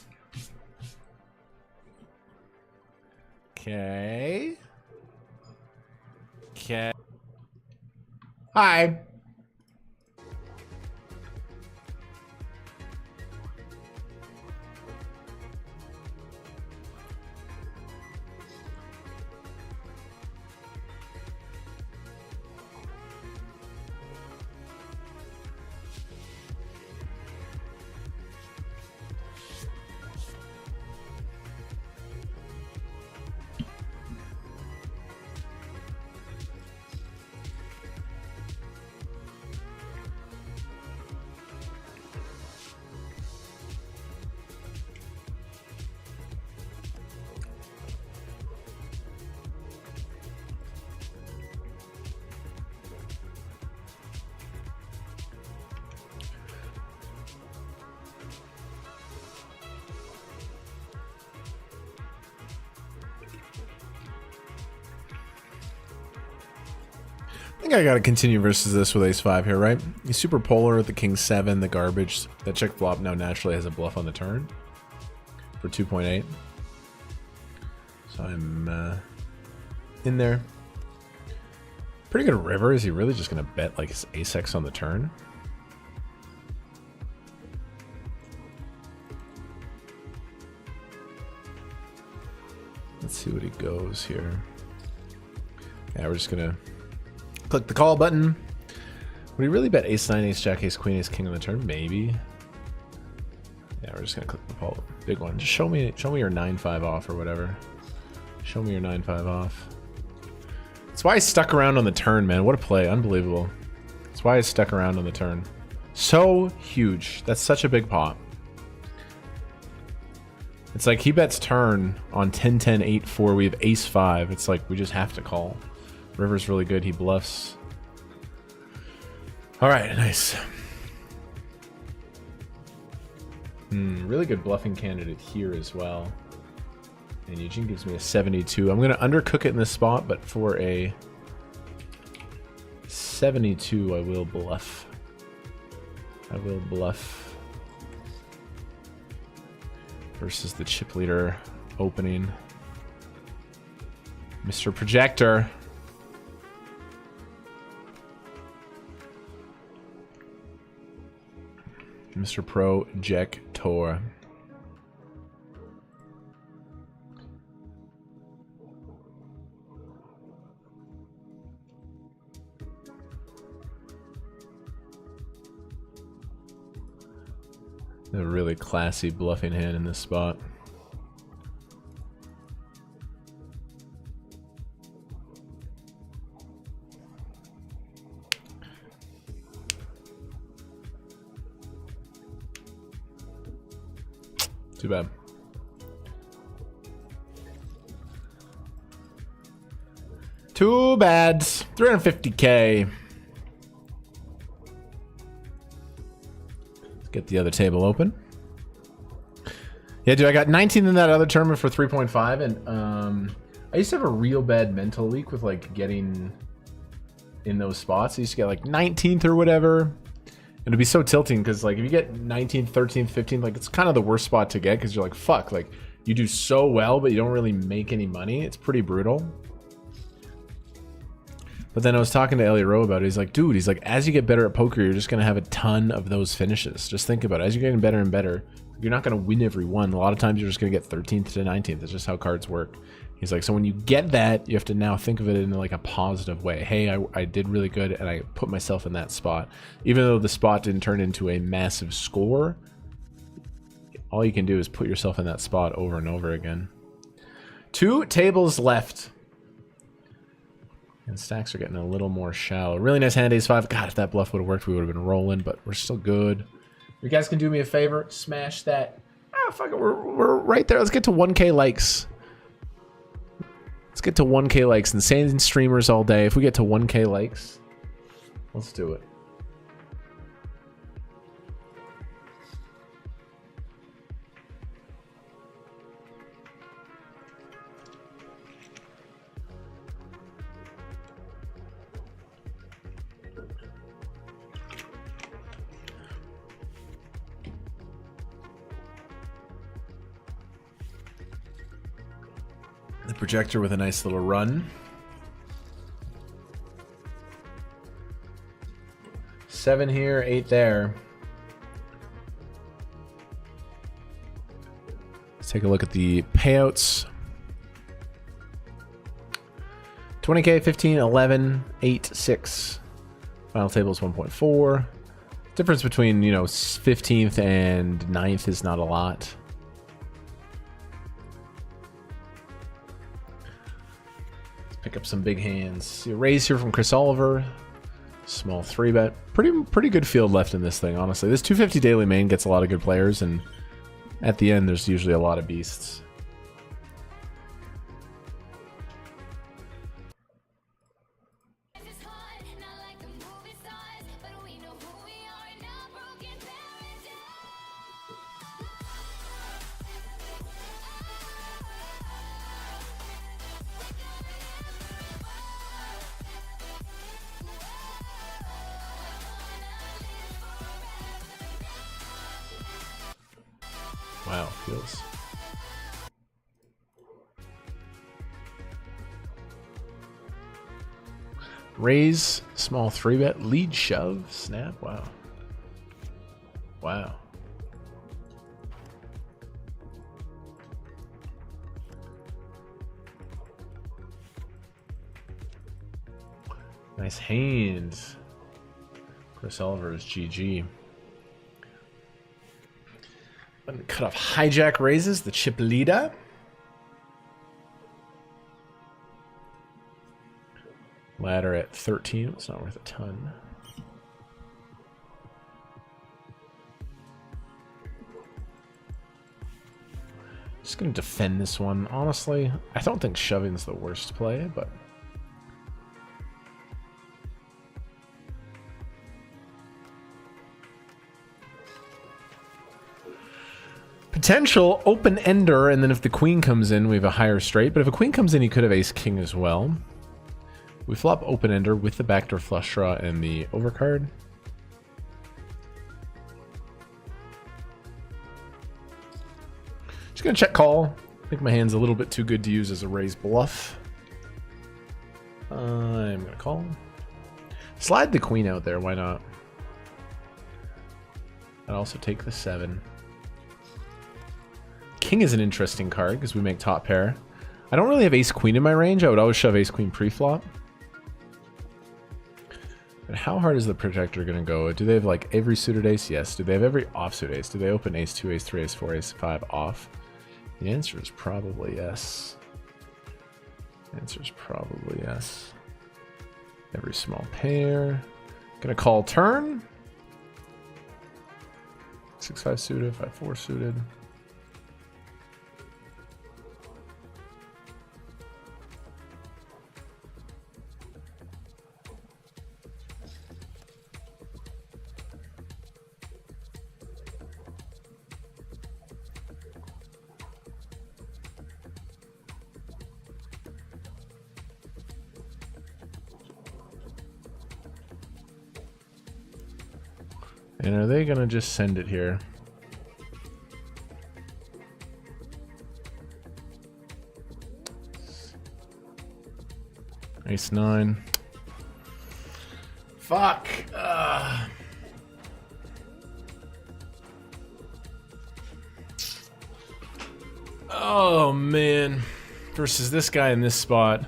Okay. Okay. Hi. I think I gotta continue versus this with ace-5 here, right? He's super polar with the king-7, the garbage. That check flop now naturally has a bluff on the turn for 2.8. So I'm in there. Pretty good river. Is he really just gonna bet like his ace-x on the turn? Let's see what he goes here. Yeah, we're just gonna click the call button. Would he really bet ace-9, ace-jack, ace-queen, ace-king on the turn? Maybe. Yeah, we're just gonna click the call. Big one. Just show me your 9-5 off or whatever. Show me your 9-5 off. That's why I stuck around on the turn, man. What a play. Unbelievable. That's why I stuck around on the turn. So huge. That's such a big pot. It's like he bets turn on 10-10, 8-4. We have ace-5. It's like we just have to call. River's really good. He bluffs. All right, nice. Really good bluffing candidate here as well. And Eugene gives me a 72. I'm going to undercook it in this spot, but for a 72, I will bluff. I will bluff. Versus the chip leader opening. Mr. Projector. Mr. Projector. A really classy bluffing hand in this spot. Too bad. Too bad. 350K. Get the other table open. Yeah, dude, I got 19 in that other tournament for 3.5, and I used to have a real bad mental week with like getting in those spots. I used to get like 19th or whatever, and it'd be so tilting because like if you get 19th, 13th, 15th, like it's kind of the worst spot to get because you're like, fuck, like you do so well, but you don't really make any money. It's pretty brutal. But then I was talking to Elliot Rowe about it. He's like, dude, he's like, as you get better at poker, you're just going to have a ton of those finishes. Just think about it. As you're getting better and better, you're not going to win every one. A lot of times you're just going to get 13th to 19th. That's just how cards work. He's like, so when you get that, you have to now think of it in like a positive way. Hey, I did really good and I put myself in that spot. Even though the spot didn't turn into a massive score, all you can do is put yourself in that spot over and over again. 2 tables left. And stacks are getting a little more shallow. Really nice hand, ace-5. God, if that bluff would have worked, we would have been rolling, but we're still good. You guys can do me a favor, smash that. Ah, fuck it, we're right there. Let's get to 1K likes. Let's get to 1K likes. Insane streamers all day. If we get to 1K likes, let's do it. The projector with a nice little run. 7 here, 8 there. Let's take a look at the payouts. 20K, 15, 11, 8, 6. Final table is 1.4. Difference between, you know, 15th and 9th is not a lot. Pick up some big hands. Raise here from Chris Oliver. Small 3-bet. Pretty good field left in this thing, honestly. This 250 daily main gets a lot of good players, and at the end, there's usually a lot of beasts. Wow, feels. Raise, small 3-bet, lead shove, snap, wow. Wow. Nice hands. Chris Oliver is GG. Cut off hijack raises, the chip leader. Ladder at 13, it's not worth a ton. Just gonna defend this one. Honestly, I don't think shoving's the worst play, but potential open ender, and then if the queen comes in, we have a higher straight. But if a queen comes in, he could have ace king as well. We flop open ender with the backdoor flush draw and the overcard. Just gonna check call. I think my hand's a little bit too good to use as a raise bluff. I'm gonna call. Slide the queen out there, why not? I'd also take the 7. King is an interesting card because we make top pair. I don't really have ace queen in my range. I would always shove ace queen pre-flop. But how hard is the protector going to go? Do they have like every suited ace? Yes. Do they have every offsuit ace? Do they open ace 2, ace 3, ace 4, ace 5 off? The answer is probably yes. The answer is probably yes. Every small pair. Gonna call turn. 6-5 suited, 5-4 suited. And are they gonna just send it here? Ace 9. Fuck. Oh man. Versus this guy in this spot.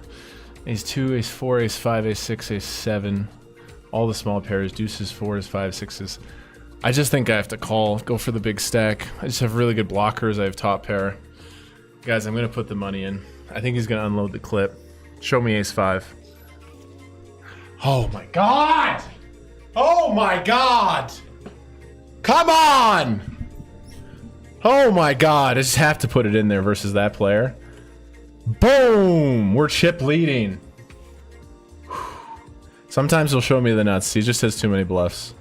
Ace 2, ace 4, ace 5, ace 6, ace 7. All the small pairs, deuces, 4s, 5s, 6s. I just think I have to call, go for the big stack. I just have really good blockers. I have top pair. Guys, I'm going to put the money in. I think he's going to unload the clip. Show me ace 5. Oh my god! Oh my god! Come on! Oh my god, I just have to put it in there versus that player. Boom! We're chip leading. Sometimes he'll show me the nuts. He just has too many bluffs.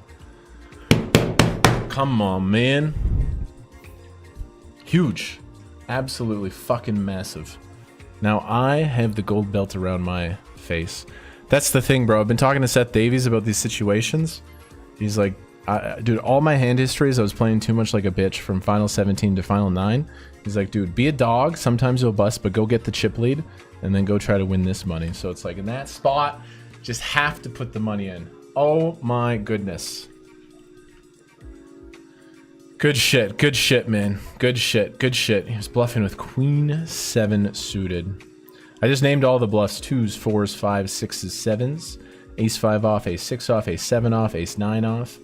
Come on, man. Huge. Absolutely fucking massive. Now I have the gold belt around my face. That's the thing, bro. I've been talking to Seth Davies about these situations. He's like, dude, all my hand histories, I was playing too much like a bitch from Final 17 to Final 9. He's like, dude, be a dog. Sometimes you'll bust, but go get the chip lead and then go try to win this money. So it's like in that spot, just have to put the money in. Oh my goodness. Good shit, man. Good shit. He was bluffing with queen 7 suited. I just named all the bluffs: 2s, 4s, 5s, 6s, 7s. Ace 5 off, ace 6 off, ace 7 off, ace 9 off.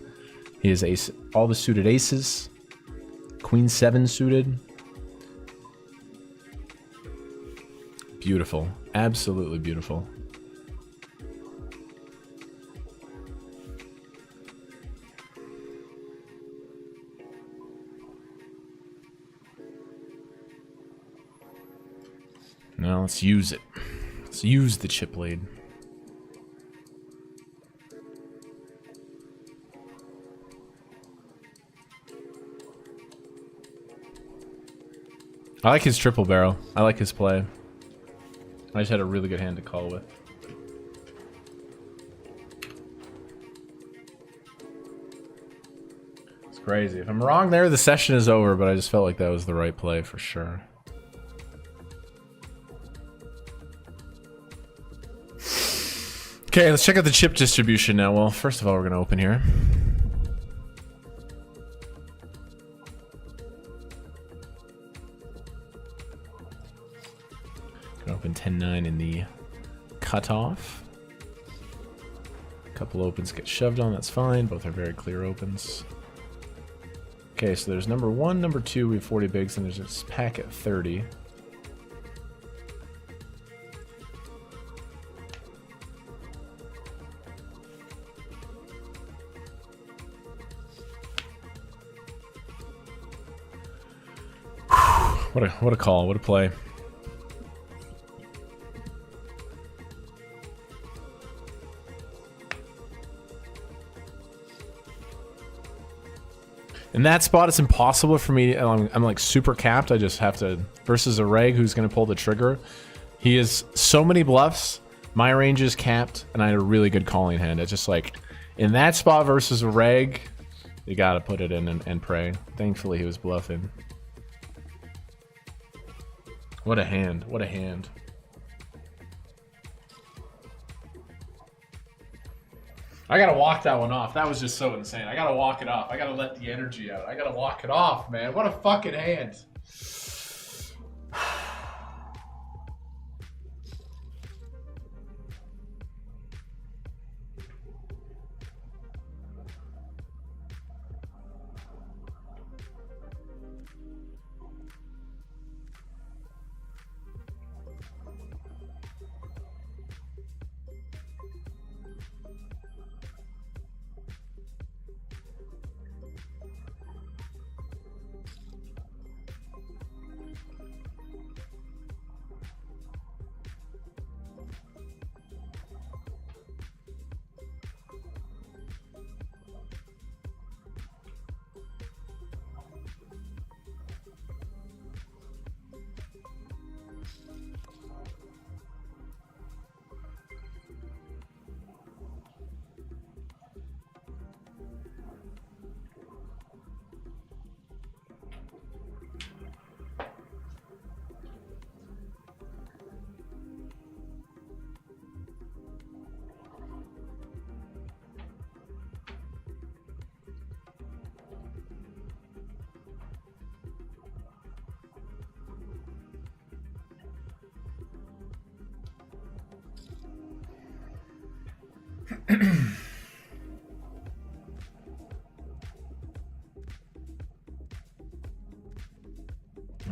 He has ace, all the suited aces. Queen 7 suited. Beautiful. Absolutely beautiful. Now let's use it. Let's use the chip lead. I like his triple barrel. I like his play. I just had a really good hand to call with. Let's crazy. If I'm wrong there, the session is over, but I just felt like that was the right play for sure. Okay, let's check out the chip distribution now. Well, first of all, we're going to open here. Gonna open 10-9 in the cutoff. A couple opens get shoved on, that's fine. Both are very clear opens. Okay, so there's number 1, number 2, we have 40 bigs, and there's this pack at 30. What a call, what a play. In that spot, it's impossible for me. I'm like super capped. I just have to versus a reg who's going to pull the trigger. He has so many bluffs. My range is capped, and I had a really good calling hand. It's just like in that spot versus a reg, you got to put it in and pray. Thankfully, he was bluffing. What a hand! What a hand! I gotta walk that one off. That was just so insane. I gotta walk it off. I gotta let the energy out. I gotta walk it off, man. What a fucking hand.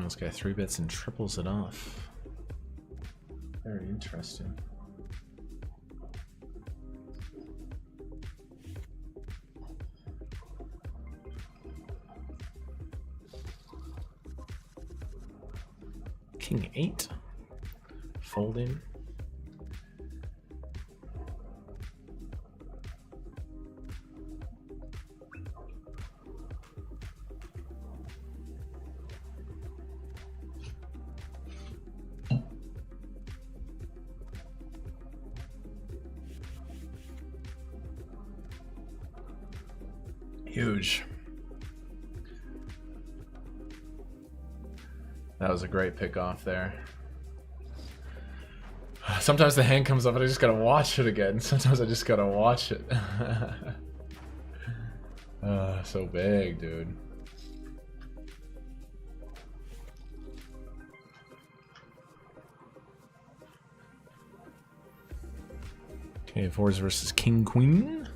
This guy 3-bets and triples it off. Very interesting. King 8. Folding. Huge. That was a great pick off there. Sometimes the hand comes up and I just gotta watch it again. Sometimes I just gotta watch it. So big, dude. Okay, 4s versus King Queen.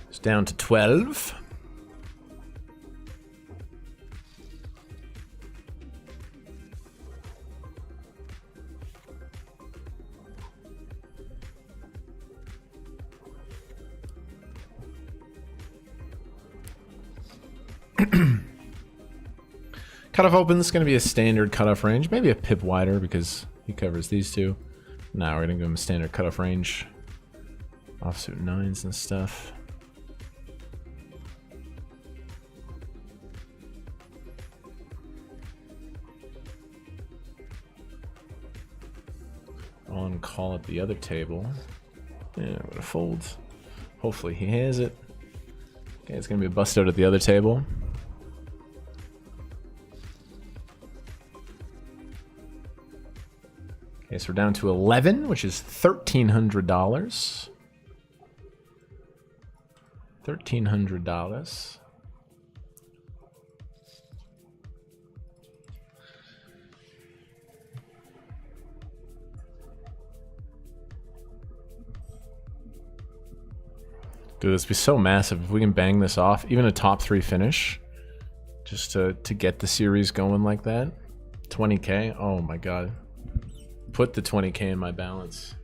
It's down to 12. Cutoff open, this is going to be a standard cutoff range. Maybe a pip wider because he covers these two. Now we're going to give him a standard cutoff range. Offsuit 9s and stuff. on call at the other table. Yeah, I'm gonna fold. Hopefully he has it. Okay, it's gonna be a bust out at the other table. Okay, so we're down to 11, which is $1,300. $1,300. Dude, this would be so massive if we can bang this off. Even a top 3 finish. Just to get the series going like that. 20k. Oh my god. Put the 20k in my balance.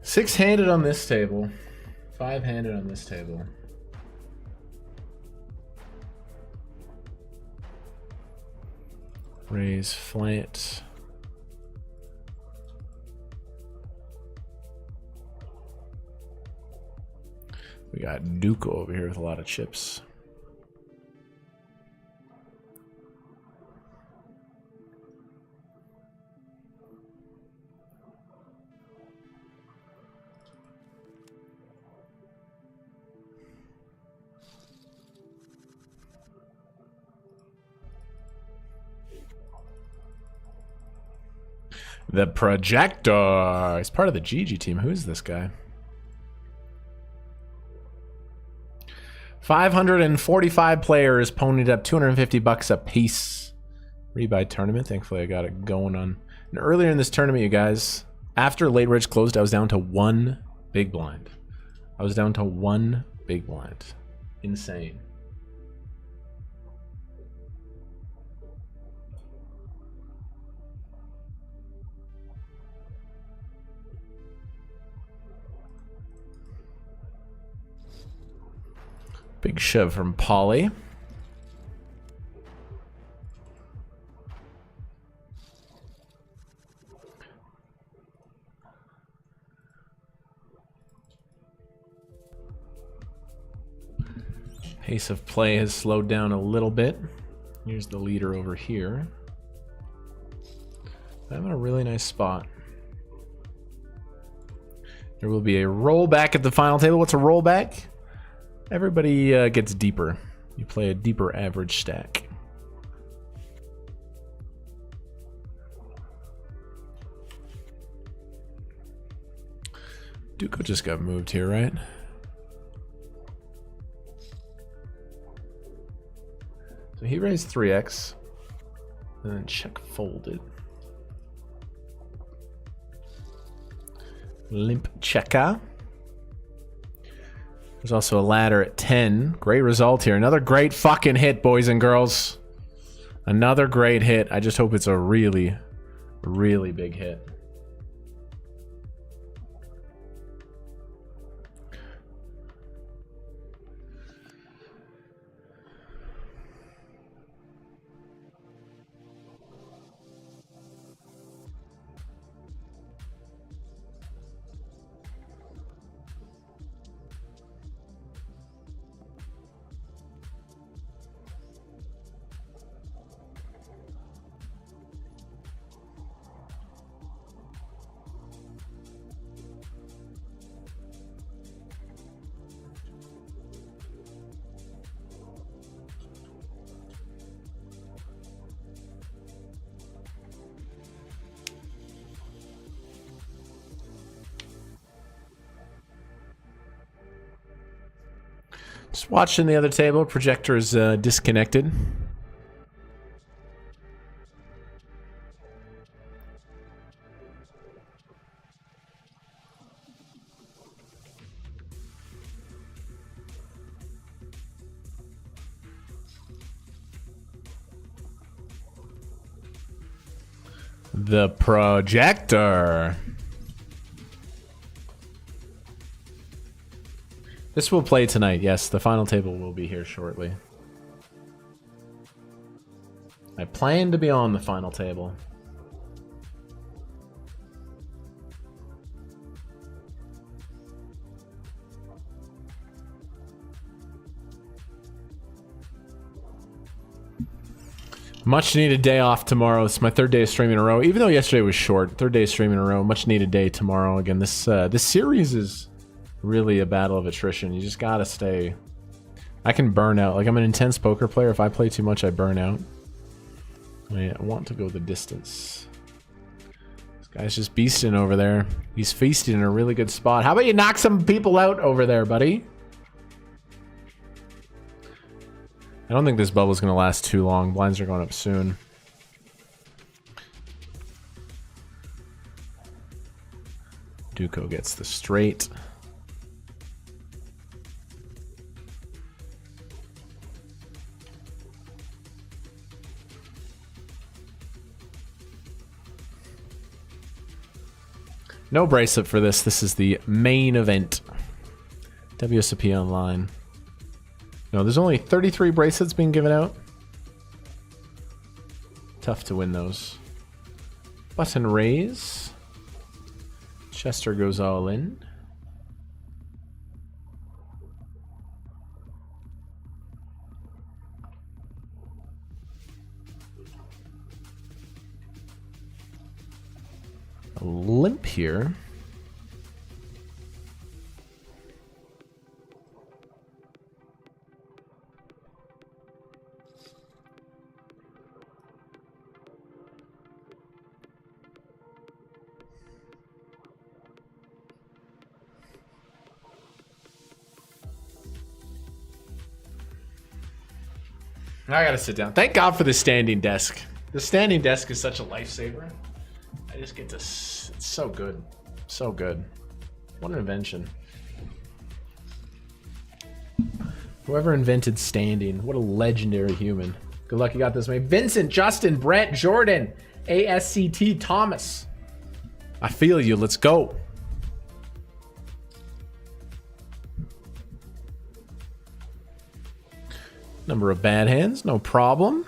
Six-handed on this table. Five-handed on this table. Raise flat. We got Duco over here with a lot of chips. The Projector. He's part of the GG team. Who is this guy? 545 players ponied up $250 a piece. Rebuy tournament. Thankfully, I got it going on. And earlier in this tournament, you guys, after Late Ridge closed, I was down to 1 big blind. I was down to 1 big blind. Insane. Big shove from Polly. Pace of play has slowed down a little bit. Here's the leader over here. I'm in a really nice spot. There will be a rollback at the final table. What's a rollback? Everybody gets deeper. You play a deeper average stack. Duco just got moved here, right? So he raised 3x, and then check folded. Limp checker. There's also a ladder at 10. Great result here. Another great fucking hit, boys and girls. Another great hit. I just hope it's a really, really big hit. Just watching the other table. Projector is disconnected. The Projector. This will play tonight. Yes, the final table will be here shortly. I plan to be on the final table. Much needed day off tomorrow. It's my 3rd day of streaming in a row. Even though yesterday was short, 3rd day of streaming in a row. Much needed day tomorrow. Again, this series is really a battle of attrition. You just gotta stay. I can burn out. Like, I'm an intense poker player. If I play too much, I burn out. I want to go the distance. This guy's just beasting over there. He's feasting in a really good spot. How about you knock some people out over there, buddy? I don't think this bubble's going to last too long. Blinds are going up soon. Duco gets the straight. No bracelet for this. This is the main event. WSOP Online. No, there's only 33 bracelets being given out. Tough to win those. Button raise. Chester goes all in. A limp here. I gotta sit down. Thank God for the standing desk. The standing desk is such a lifesaver. I just get to... It's so good. So good. What an invention. Whoever invented standing, what a legendary human. Good luck, you got this, mate. Vincent, Justin, Brent, Jordan, ASCT, Thomas. I feel you. Let's go. Number of bad hands, no problem.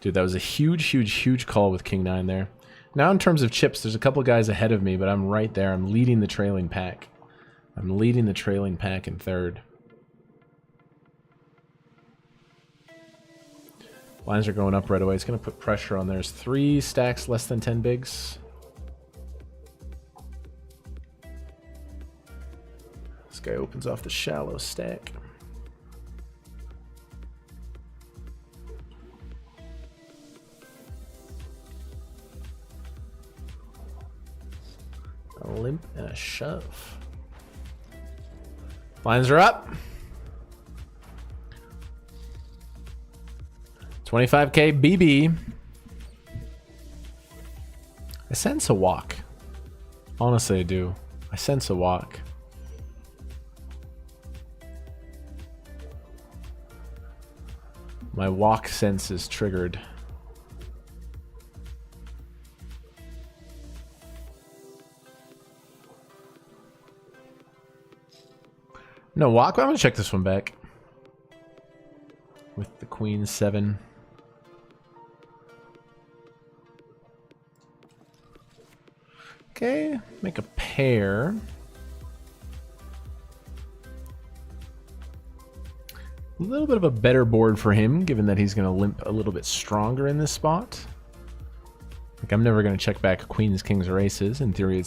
Dude, that was a huge call with King 9 there. Now in terms of chips, there's a couple guys ahead of me, but I'm right there. I'm leading the trailing pack. I'm leading the trailing pack in third. Lines are going up right away. It's going to put pressure on. There's 3 stacks less than 10 bigs. This guy opens off the shallow stack. A limp and a shove. Lines are up. 25k BB. I sense a walk. Honestly, I do. I sense a walk. My walk sense is triggered. No walk. I'm gonna check this one back. With the Queen 7. Okay, make a pair. A little bit of a better board for him, given that he's going to limp a little bit stronger in this spot. Like, I'm never going to check back queens, kings, or aces. In theory,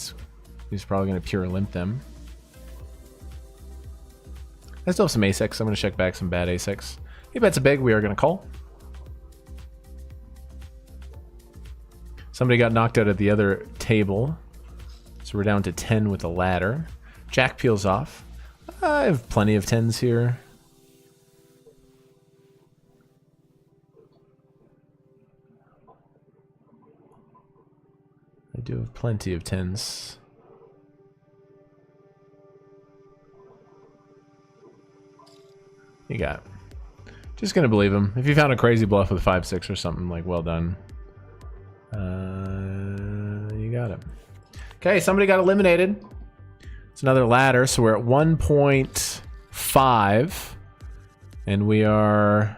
he's probably going to pure limp them. I still have some ace-x. I'm going to check back some bad ace-x. He bets a big. We are going to call. Somebody got knocked out at the other table. So we're down to 10 with a ladder. Jack peels off. I have plenty of 10s here. I do have plenty of 10s. You got it. Just gonna believe him. If you found a crazy bluff with 5-6 or something, like, well done. You got it. Okay, somebody got eliminated. It's another ladder, so we're at 1.5. And we are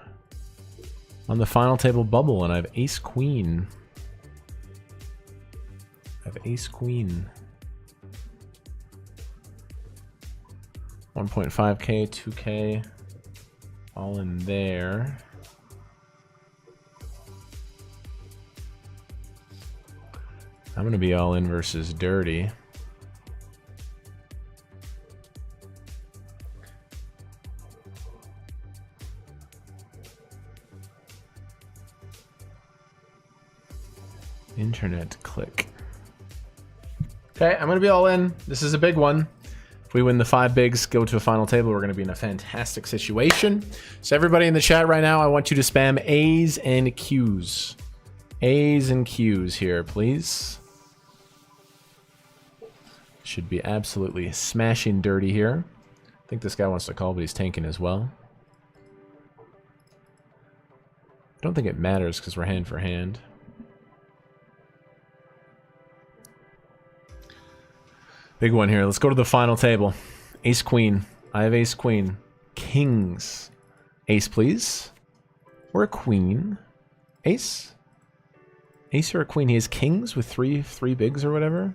on the final table bubble, and I have ace-queen. I have ace-queen. 1.5k, 2k. All in there. I'm gonna be all in versus dirty. Internet click. Okay, I'm gonna be all in. This is a big one. If we win the 5 bigs, go to a final table, we're gonna be in a fantastic situation. So everybody in the chat right now, I want you to spam A's and Q's. A's and Q's here, please. Should be absolutely smashing dirty here. I think this guy wants to call, but he's tanking as well. I don't think it matters because we're hand for hand. Big one here. Let's go to the final table. Ace queen. I have ace queen. Kings. Ace, please. Or a queen. Ace. Ace or a queen. He has kings with three bigs or whatever.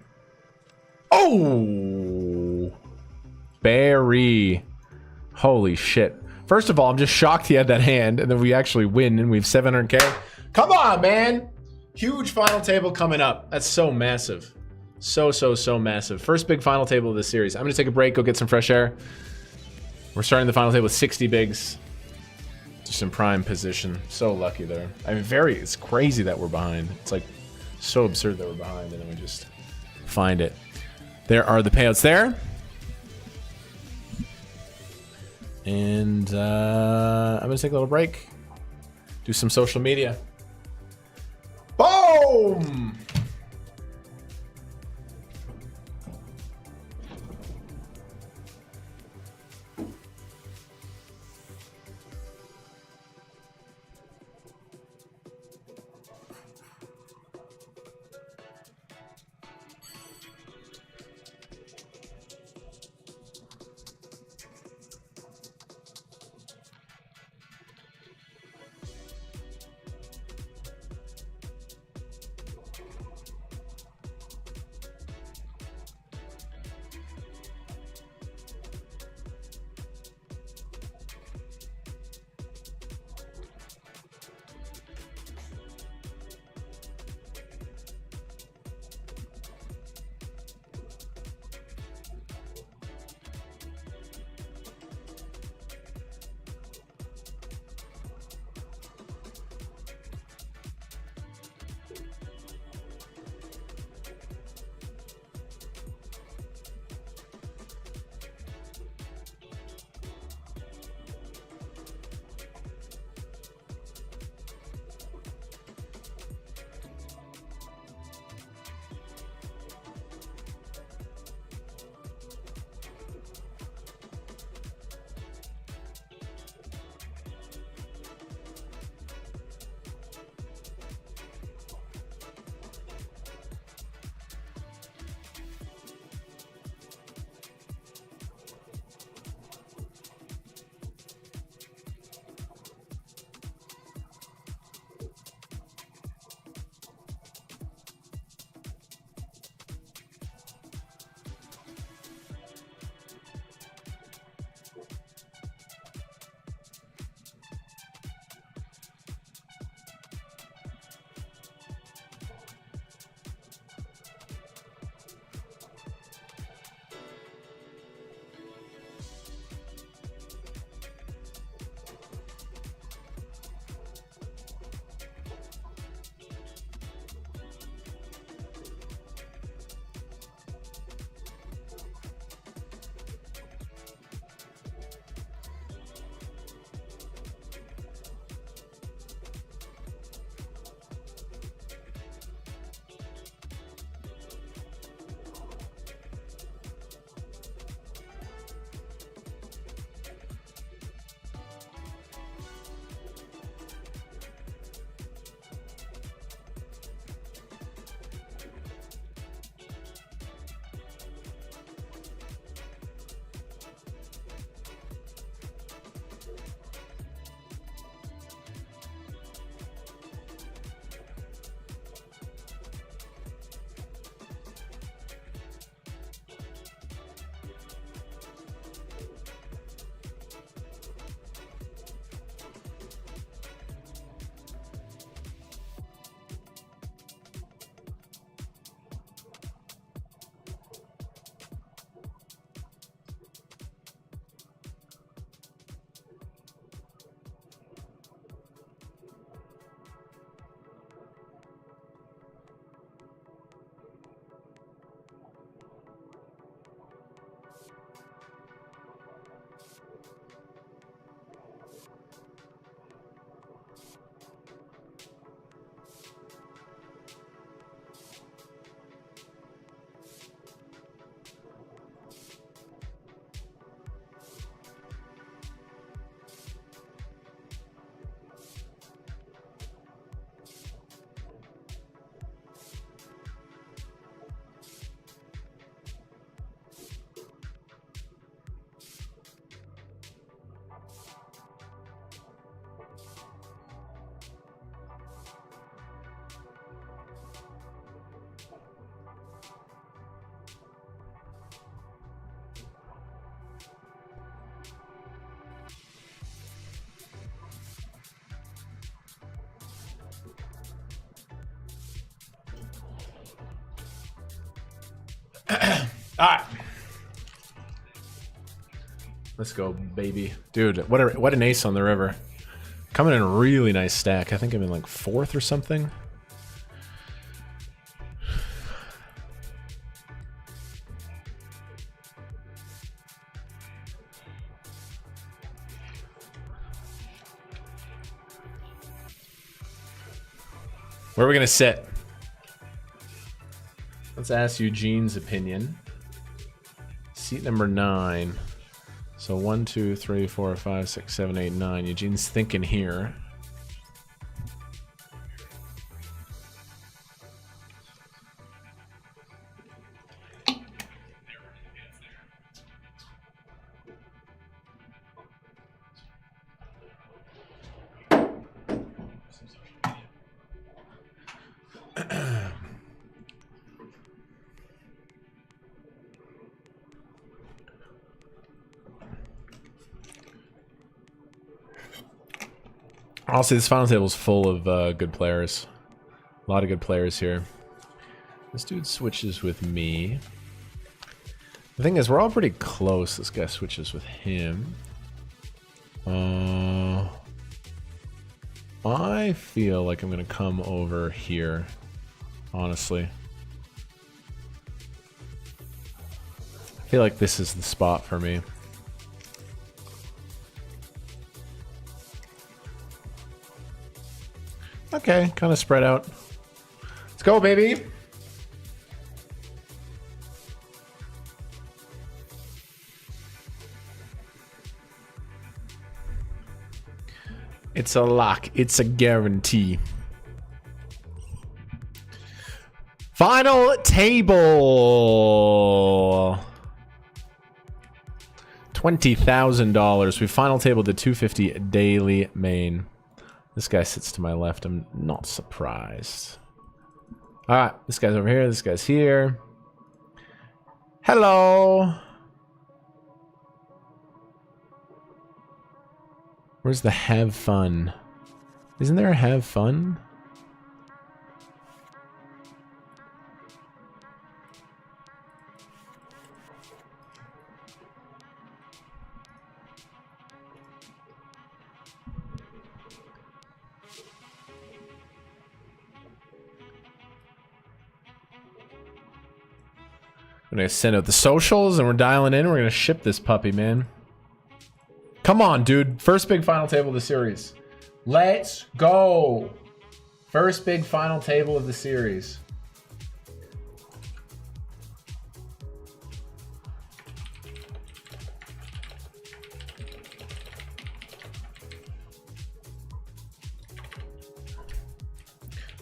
Oh! Barry. Holy shit. First of all, I'm just shocked he had that hand, and then we actually win, and we have 700k. Come on, man! Huge final table coming up. That's so massive. So massive. First big final table of this series. I'm going to take a break, go get some fresh air. We're starting the final table with 60 bigs. Just in prime position. So lucky there. I mean, it's crazy that we're behind. It's like so absurd that we're behind, and then we just find it. There are the payouts there. And I'm going to take a little break. Do some social media. Boom! All right. Let's go, baby. Dude, what an ace on the river. Coming in a really nice stack. I think I'm in like 4th or something. Where are we going to sit? Let's ask Eugene's opinion. Seat number 9. So 1, 2, 3, 4, 5, 6, 7, 8, 9. Eugene's thinking here. Honestly, this final table is full of good players. A lot of good players here. This dude switches with me. The thing is, we're all pretty close. This guy switches with him. I feel like I'm going to come over here, honestly. I feel like this is the spot for me. Okay, kind of spread out. Let's go, baby. It's a lock. It's a guarantee. Final table. $20,000. We final tabled the 250 daily main. This guy sits to my left. I'm not surprised. All right, this guy's over here. This guy's here. Hello. Where's the have fun? Isn't there a have fun? I'm gonna send out the socials and we're dialing in. We're gonna ship this puppy, man. Come on, dude. First big final table of the series. Let's go. First big final table of the series.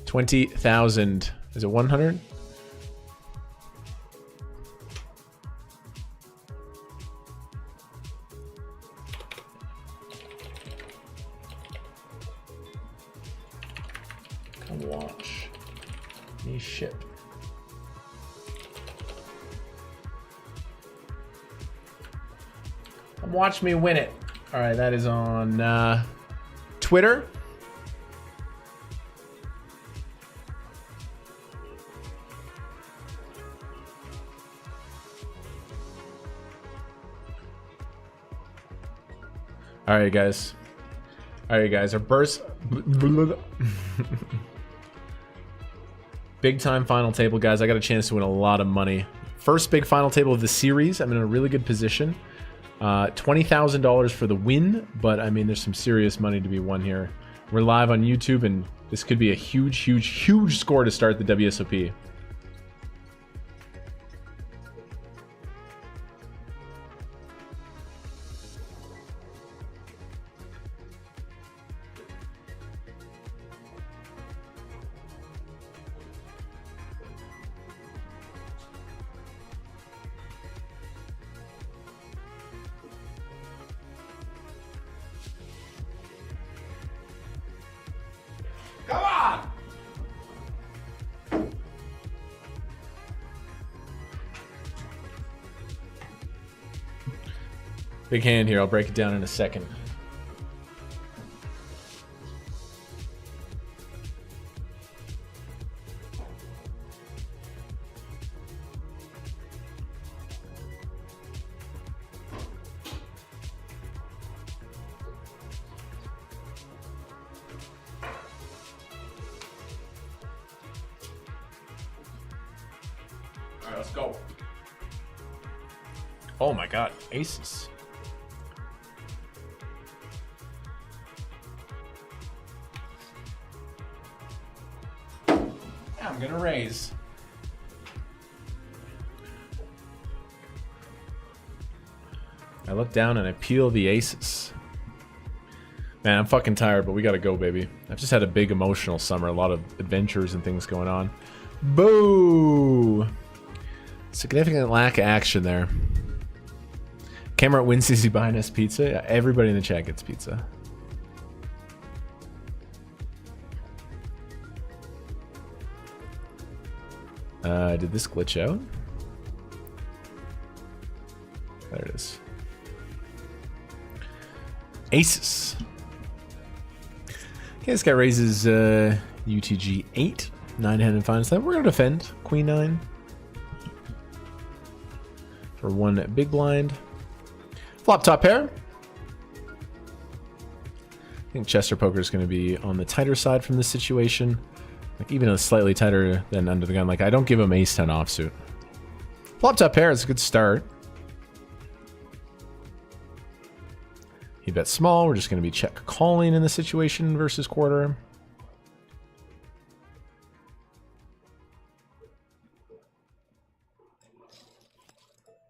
$20,000. Is it 100? Watch me ship. Come watch me win it. All right, that is on Twitter. All right, guys. All right, guys. Our burst. Big time final table, guys. I got a chance to win a lot of money. First big final table of the series. I'm in a really good position. $20,000 for the win, but I mean, there's some serious money to be won here. We're live on YouTube, and this could be a huge, huge, huge score to start the WSOP. Come on! Big hand here. I'll break it down in a second. Let's go. Oh my god, aces. I'm gonna raise. I look down and I peel the aces. Man, I'm fucking tired, but we gotta go, baby. I've just had a big emotional summer, a lot of adventures and things going on. Boo! Significant lack of action there. Cameron wins. Is he buying us pizza? Yeah, everybody in the chat gets pizza. Did this glitch out? There it is. Aces. Okay, this guy raises UTG 8. 9-handed finest. We're going to defend. Queen 9. For one big blind. Flop top pair. I think Chester Poker is going to be on the tighter side from this situation. Like even a slightly tighter than under the gun. Like I don't give him ace 10 offsuit. Flop top pair is a good start. He bets small. We're just going to be check calling in the situation versus quarter.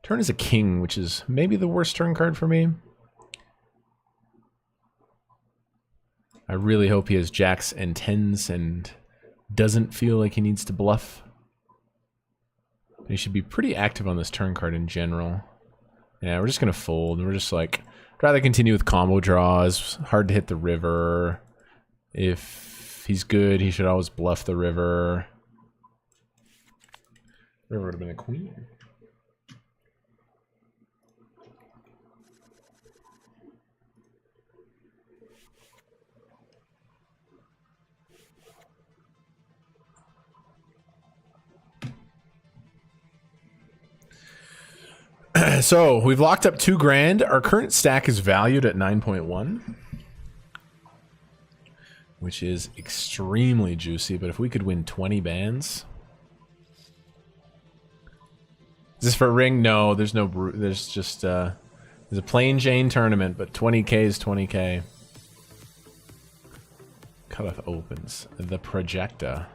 Turn is a king, which is maybe the worst turn card for me. I really hope he has jacks and tens and doesn't feel like he needs to bluff. He should be pretty active on this turn card in general. Yeah, we're just going to fold. We're just like, I'd rather continue with combo draws. Hard to hit the river. If he's good, he should always bluff the river. River would have been a queen. So we've locked up $2,000. Our current stack is valued at 9.1, which is extremely juicy. But if we could win 20 bands, is this for a ring? No, there's no. There's just there's a plain Jane tournament, but 20k is 20k. Cutoff opens the projecta.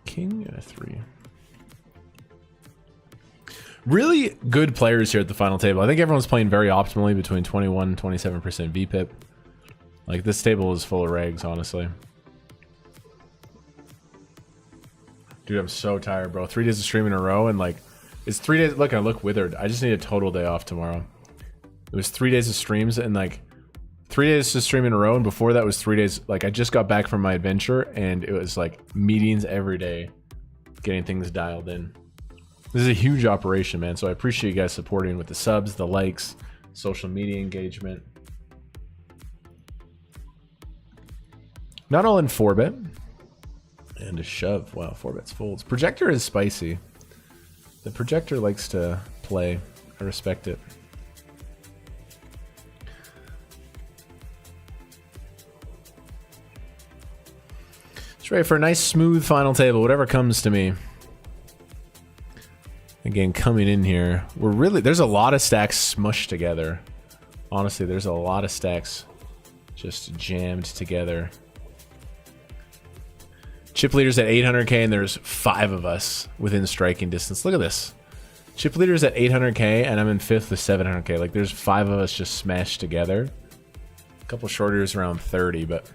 King and a 3. Really good players here at the final table. I think everyone's playing very optimally between 21 and 27% VPIP. Like this table is full of regs, honestly. Dude, I'm so tired, bro. 3 days of stream in a row and like it's 3 days. Look, I look withered. I just need a total day off tomorrow. It was 3 days of streams and like 3 days to stream in a row, and before that was 3 days. Like I just got back from my adventure, and it was like meetings every day, getting things dialed in. This is a huge operation, man. So I appreciate you guys supporting with the subs, the likes, social media engagement. Not all in 4-bet, and a shove. Wow, 4-bet's folds. Projector is spicy. The projector likes to play. I respect it. Just ready for a nice smooth final table, whatever comes to me. Again, coming in here, there's a lot of stacks smushed together. Honestly, there's a lot of stacks just jammed together. Chip leaders at 800k, and there's 5 of us within striking distance. Look at this. Chip leaders at 800k, and I'm in 5th with 700k. Like, there's 5 of us just smashed together. A couple shorters around 30, but...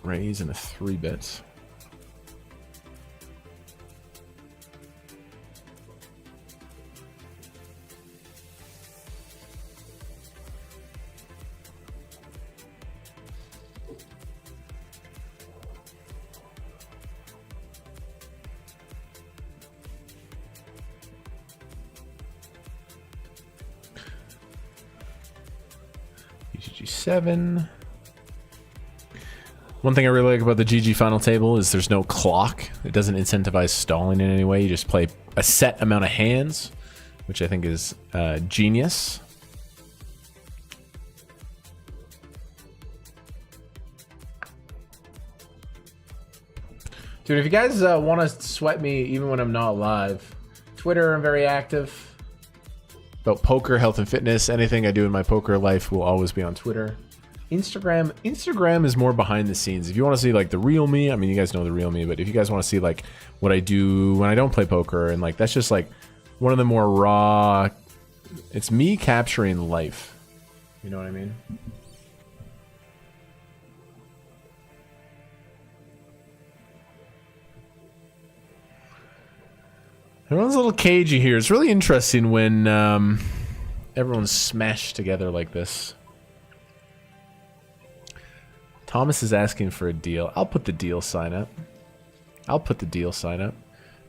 raise and a 3-bet. UTG 7. One thing I really like about the GG final table is there's no clock. It doesn't incentivize stalling in any way. You just play a set amount of hands, which I think is genius. Dude, if you guys want to sweat me even when I'm not live, Twitter, I'm very active. About poker, health and fitness, anything I do in my poker life will always be on Twitter. Instagram is more behind the scenes. If you want to see like the real me, I mean, you guys know the real me, but if you guys want to see like what I do when I don't play poker, and like that's just like one of the more raw, it's me capturing life. You know what I mean? Everyone's a little cagey here. It's really interesting when everyone's smashed together like this. Thomas is asking for a deal. I'll put the deal sign up.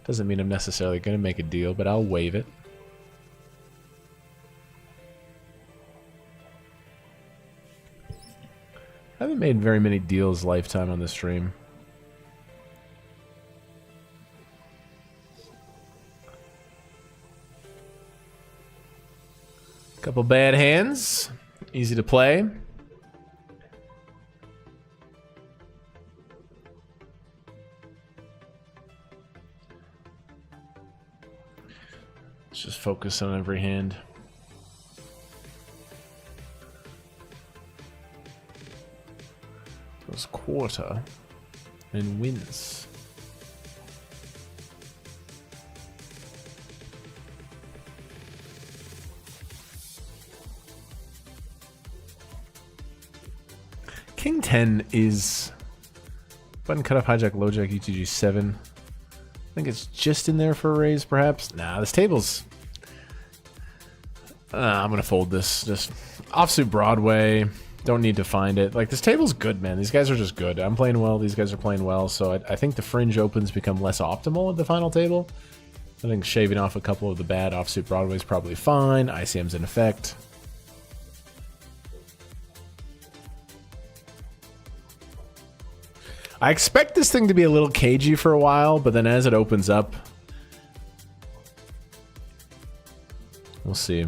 Doesn't mean I'm necessarily going to make a deal, but I'll waive it. I haven't made very many deals lifetime on this stream. Couple bad hands. Easy to play. Let's just focus on every hand. Goes quarter and wins. King 10 is button cut off, hijack, lowjack, UTG 7. I think it's just in there for a raise, perhaps. Nah, this table's. I'm gonna fold this. Just offsuit Broadway. Don't need to find it. Like, this table's good, man. These guys are just good. I'm playing well. These guys are playing well. So I think the fringe opens become less optimal at the final table. I think shaving off a couple of the bad offsuit Broadway is probably fine. ICM's in effect. I expect this thing to be a little cagey for a while, but then as it opens up, we'll see.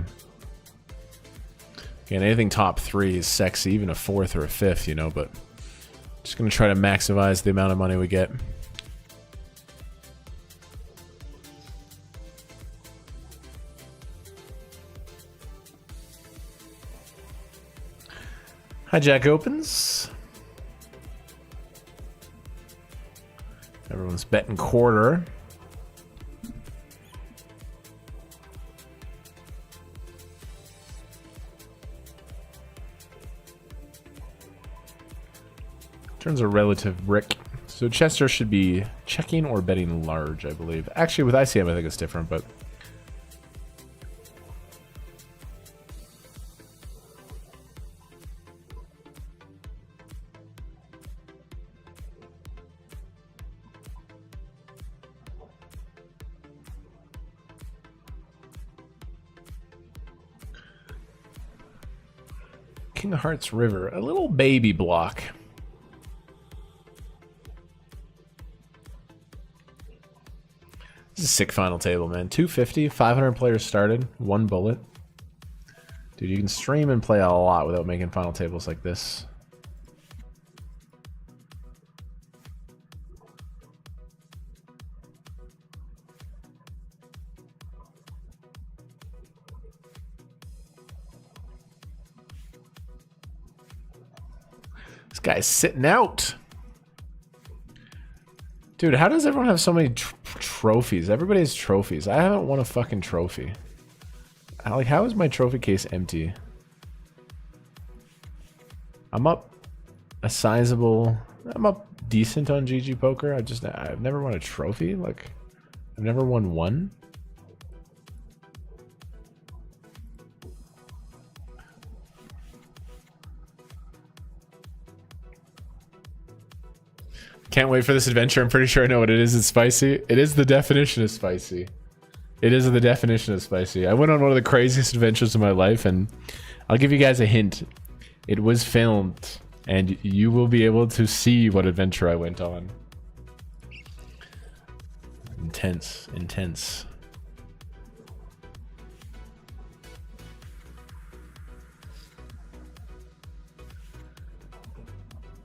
Again, anything top 3 is sexy, even a 4th or a 5th, you know, but just going to try to maximize the amount of money we get. Hijack opens. Everyone's betting quarter. Turns a relative brick. So Chester should be checking or betting large, I believe. Actually, with ICM, I think it's different, but... King of Hearts River, a little baby block. This is a sick final table, man. 250, 500 players started, 1 bullet. Dude, you can stream and play a lot without making final tables like this. This guy's sitting out. Dude, how does everyone have so many trophies? Everybody has trophies. I haven't won a fucking trophy. Like, how is my trophy case empty? I'm up a sizable... I'm up decent on GG Poker. I've never won a trophy. Like, I've never won one. Can't wait for this adventure. I'm pretty sure I know what it is. It's spicy. It is the definition of spicy. It is the definition of spicy. I went on one of the craziest adventures of my life, and I'll give you guys a hint. It was filmed And you will be able to see what adventure I went on. Intense, intense.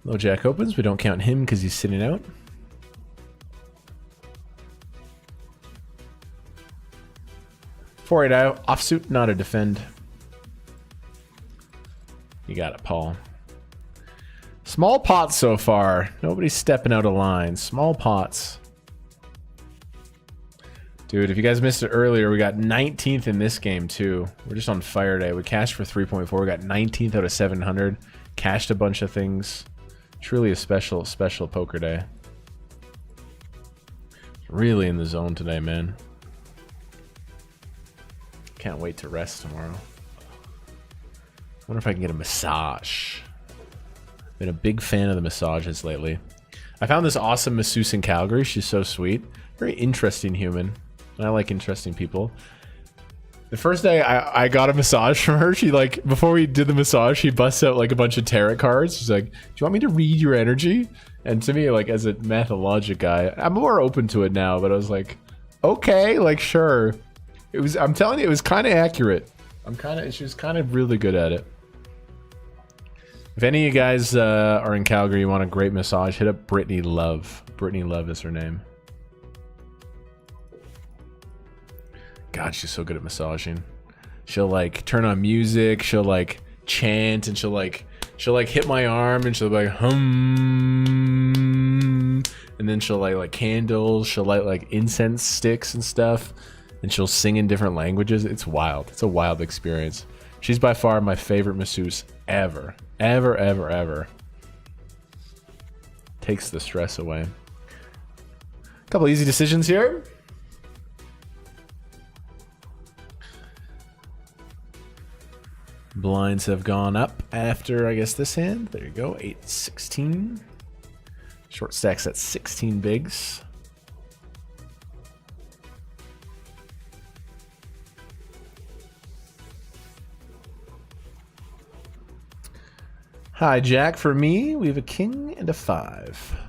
Low jack opens. We don't count him because he's sitting out. Four-eight out. Offsuit, not a defend. You got it, Paul. Small pots so far. Nobody's stepping out of line. Small pots. Dude, if you guys missed it earlier, we got 19th in this game, too. We're just on fire day. We cashed for 3.4. We got 19th out of 700. Cashed a bunch of things. Truly a special, special poker day. Really in the zone today, man. Can't wait to rest tomorrow. Wonder if I can get a massage. Been a big fan of the massages lately. I found this awesome masseuse in Calgary. She's so sweet. Very interesting human. I like interesting people. The first day I got a massage from her, she like, before we did the massage, she busts out like a bunch of tarot cards. She's like, do you want me to read your energy? And to me, like, as a mathologic guy, I'm more open to it now, but I was like, okay, like, sure. It was, I'm telling you, it was kind of accurate. She was kind of really good at it. If any of you guys are in Calgary, you want a great massage, hit up Brittany Love. Brittany Love is her name. God, she's so good at massaging. She'll like turn on music, she'll like chant, and she'll like hit my arm, and she'll be like hum, and then she'll light like candles, she'll light like incense sticks and stuff, and she'll sing in different languages. It's wild. It's a wild experience. She's by far my favorite masseuse ever. Ever. Takes the stress away. A couple easy decisions here. Blinds have gone up after, I guess, this hand. There you go, 8-16. Short stacks at 16 bigs. Hi, Jack. For me, we have a king and a 5.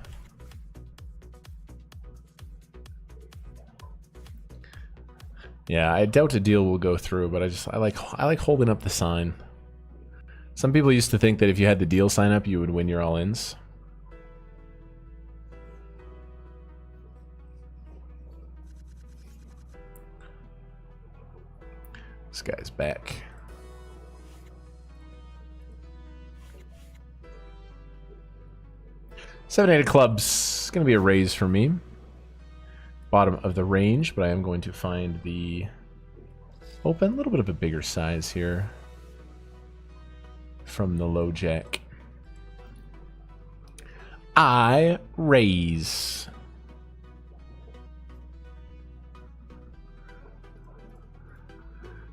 Yeah, I doubt a deal will go through, but I like holding up the sign. Some people used to think that if you had the deal sign up, you would win your all-ins. This guy's back. Seven, 8 of clubs. It's going to be a raise for me. Bottom of the range, but I am going to find the open. A little bit of a bigger size here from the low jack. I raise.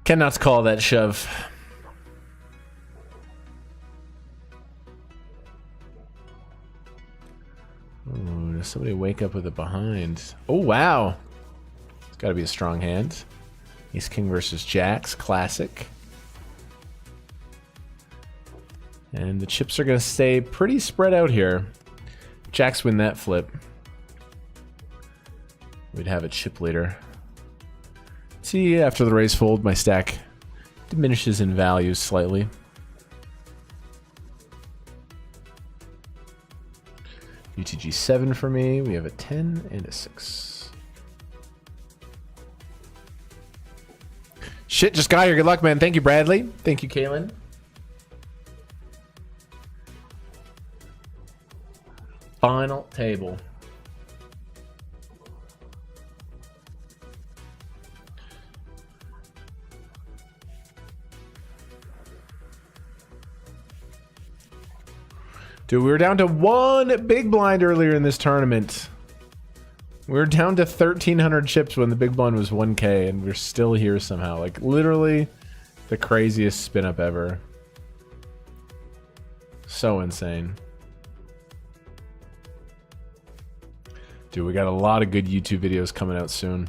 Cannot call that shove. Ooh, does somebody wake up with a behind? Oh, wow. It's got to be a strong hand. Ace King versus Jacks. Classic. And the chips are going to stay pretty spread out here. Jacks win that flip. We'd have a chip leader. See, after the raise fold, my stack diminishes in value slightly. UTG 7 for me. We have a 10 and a 6. Shit, just got here. Good luck, man. Thank you, Bradley. Thank you, Kaylin. Final table. Dude, we were down to one big blind earlier in this tournament. We were down to 1,300 chips when the big blind was 1K, and we're still here somehow. Like, literally the craziest spin up ever. So insane. Dude, we got a lot of good YouTube videos coming out soon.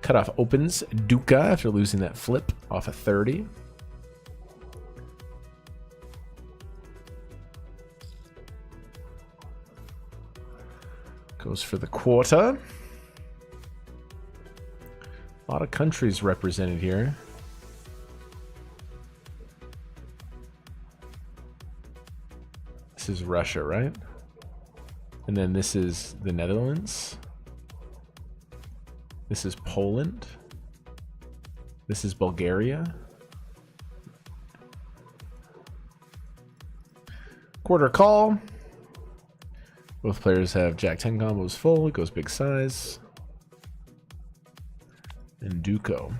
Cutoff opens Duca after losing that flip off a 30. Goes for the quarter. A lot of countries represented here. This is Russia, right? And then this is the Netherlands. This is Poland. This is Bulgaria. Quarter call. Both players have Jack 10 combos full. It goes big size. And Duco.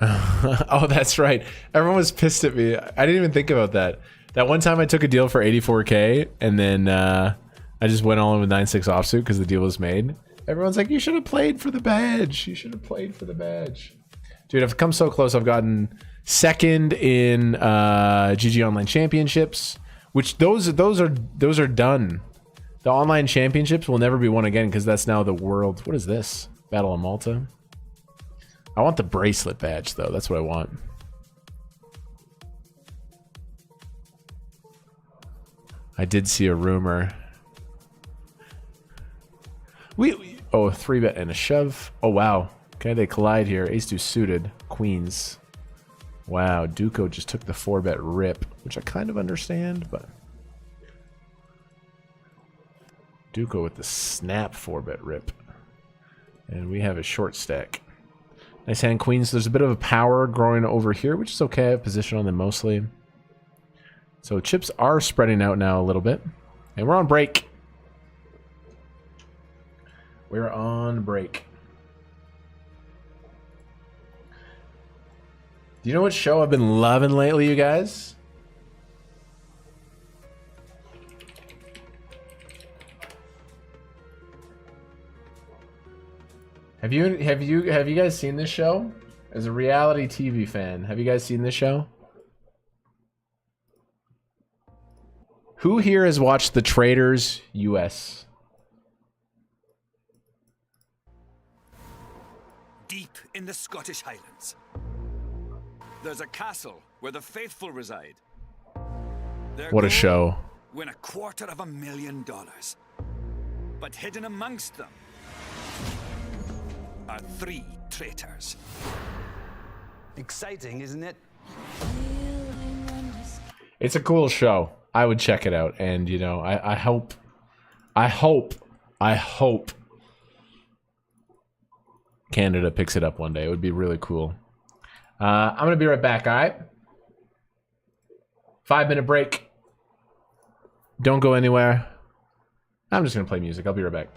Oh, that's right. Everyone was pissed at me. I didn't even think about that. That one time I took a deal for 84K and then I just went all in with 9-6 offsuit because the deal was made. Everyone's like, you should have played for the badge. You should have played for the badge. Dude, I've come so close. I've gotten second in GG Online Championships, which those are done. The online championships will never be won again because that's now the world. What is this? Battle of Malta. I want the bracelet badge though. That's what I want. I did see a rumor. Oh, a 3-bet and a shove. Oh wow. Okay, they collide here. Ace-2 suited. Queens. Wow, Duco just took the 4-bet rip, which I kind of understand, but Duco with the snap 4-bet rip. And we have a short stack. Nice hand, Queens. There's a bit of a power growing over here, which is okay. I have position on them mostly. So chips are spreading out now a little bit. And we're on break. We're on break. Do you know what show I've been loving lately, you guys? Have you guys seen this show? As a reality TV fan, have you guys seen this show? Who here has watched The Traitors US? Deep in the Scottish Highlands, there's a castle where the faithful reside. What a show. Win $250,000. But hidden amongst them are 3 traitors. Exciting, isn't it? It's a cool show. I would check it out. And, you know, I hope Canada picks it up one day. It would be really cool. I'm going to be right back, all right? 5-minute break. Don't go anywhere. I'm just going to play music. I'll be right back.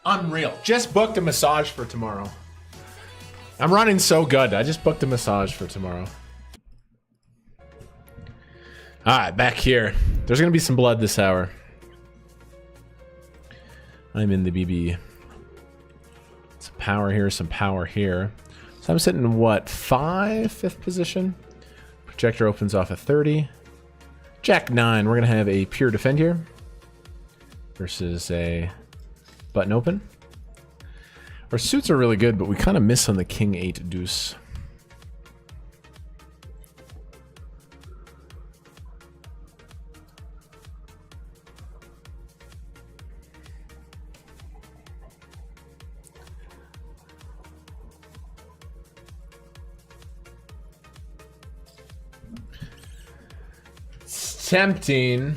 Unreal. Just booked a massage for tomorrow. I'm running so good. I just booked a massage for tomorrow. Alright, back here. There's gonna be some blood this hour. I'm in the BB. Some power here, some power here. So I'm sitting in what, 5th position? Projector opens off at 30. Jack 9. We're gonna have a pure defend here versus a button open. Our suits are really good, but we kind of miss on the King 8 deuce. It's tempting.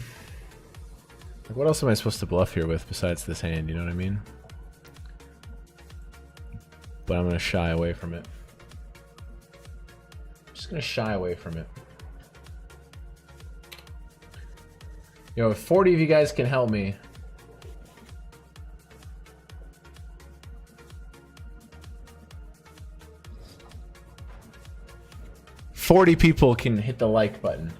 Like, what else am I supposed to bluff here with besides this hand? You know what I mean? But I'm gonna shy away from it. I'm just gonna shy away from it. Yo, if 40 of you guys can help me. "40 people can hit the like button.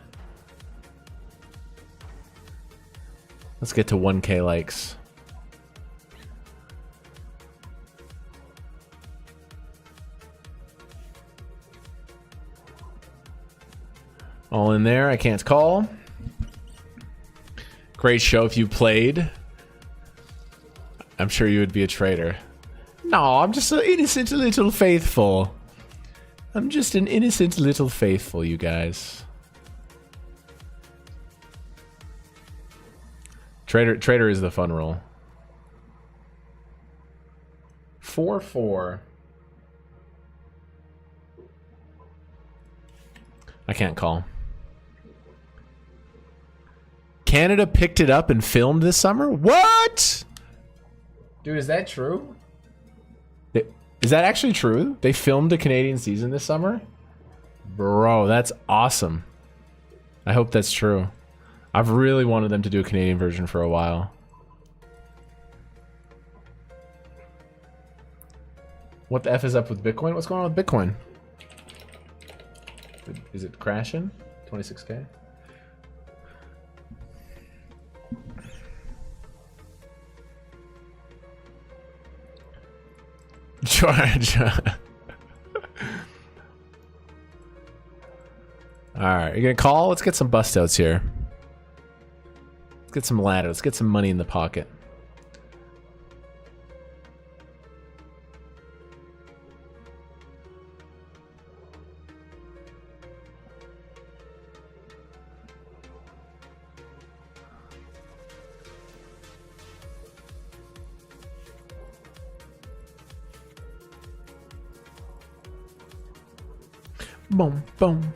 Let's get to 1K likes. All in there. I can't call. Great show if you played. I'm sure you would be a traitor. No, I'm just an innocent little faithful. I'm just an innocent little faithful, you guys. Traitor is the fun roll. 4-4. I can't call. Canada picked it up and filmed this summer? What? Dude, is that true? Is that actually true? They filmed a Canadian season this summer? Bro, that's awesome. I hope that's true. I've really wanted them to do a Canadian version for a while. What the F is up with Bitcoin? What's going on with Bitcoin? Is it crashing? 26K? Georgia. Alright, you gonna call? Let's get some bust outs here. Let's get some ladder. Let's get some money in the pocket. Boom, boom.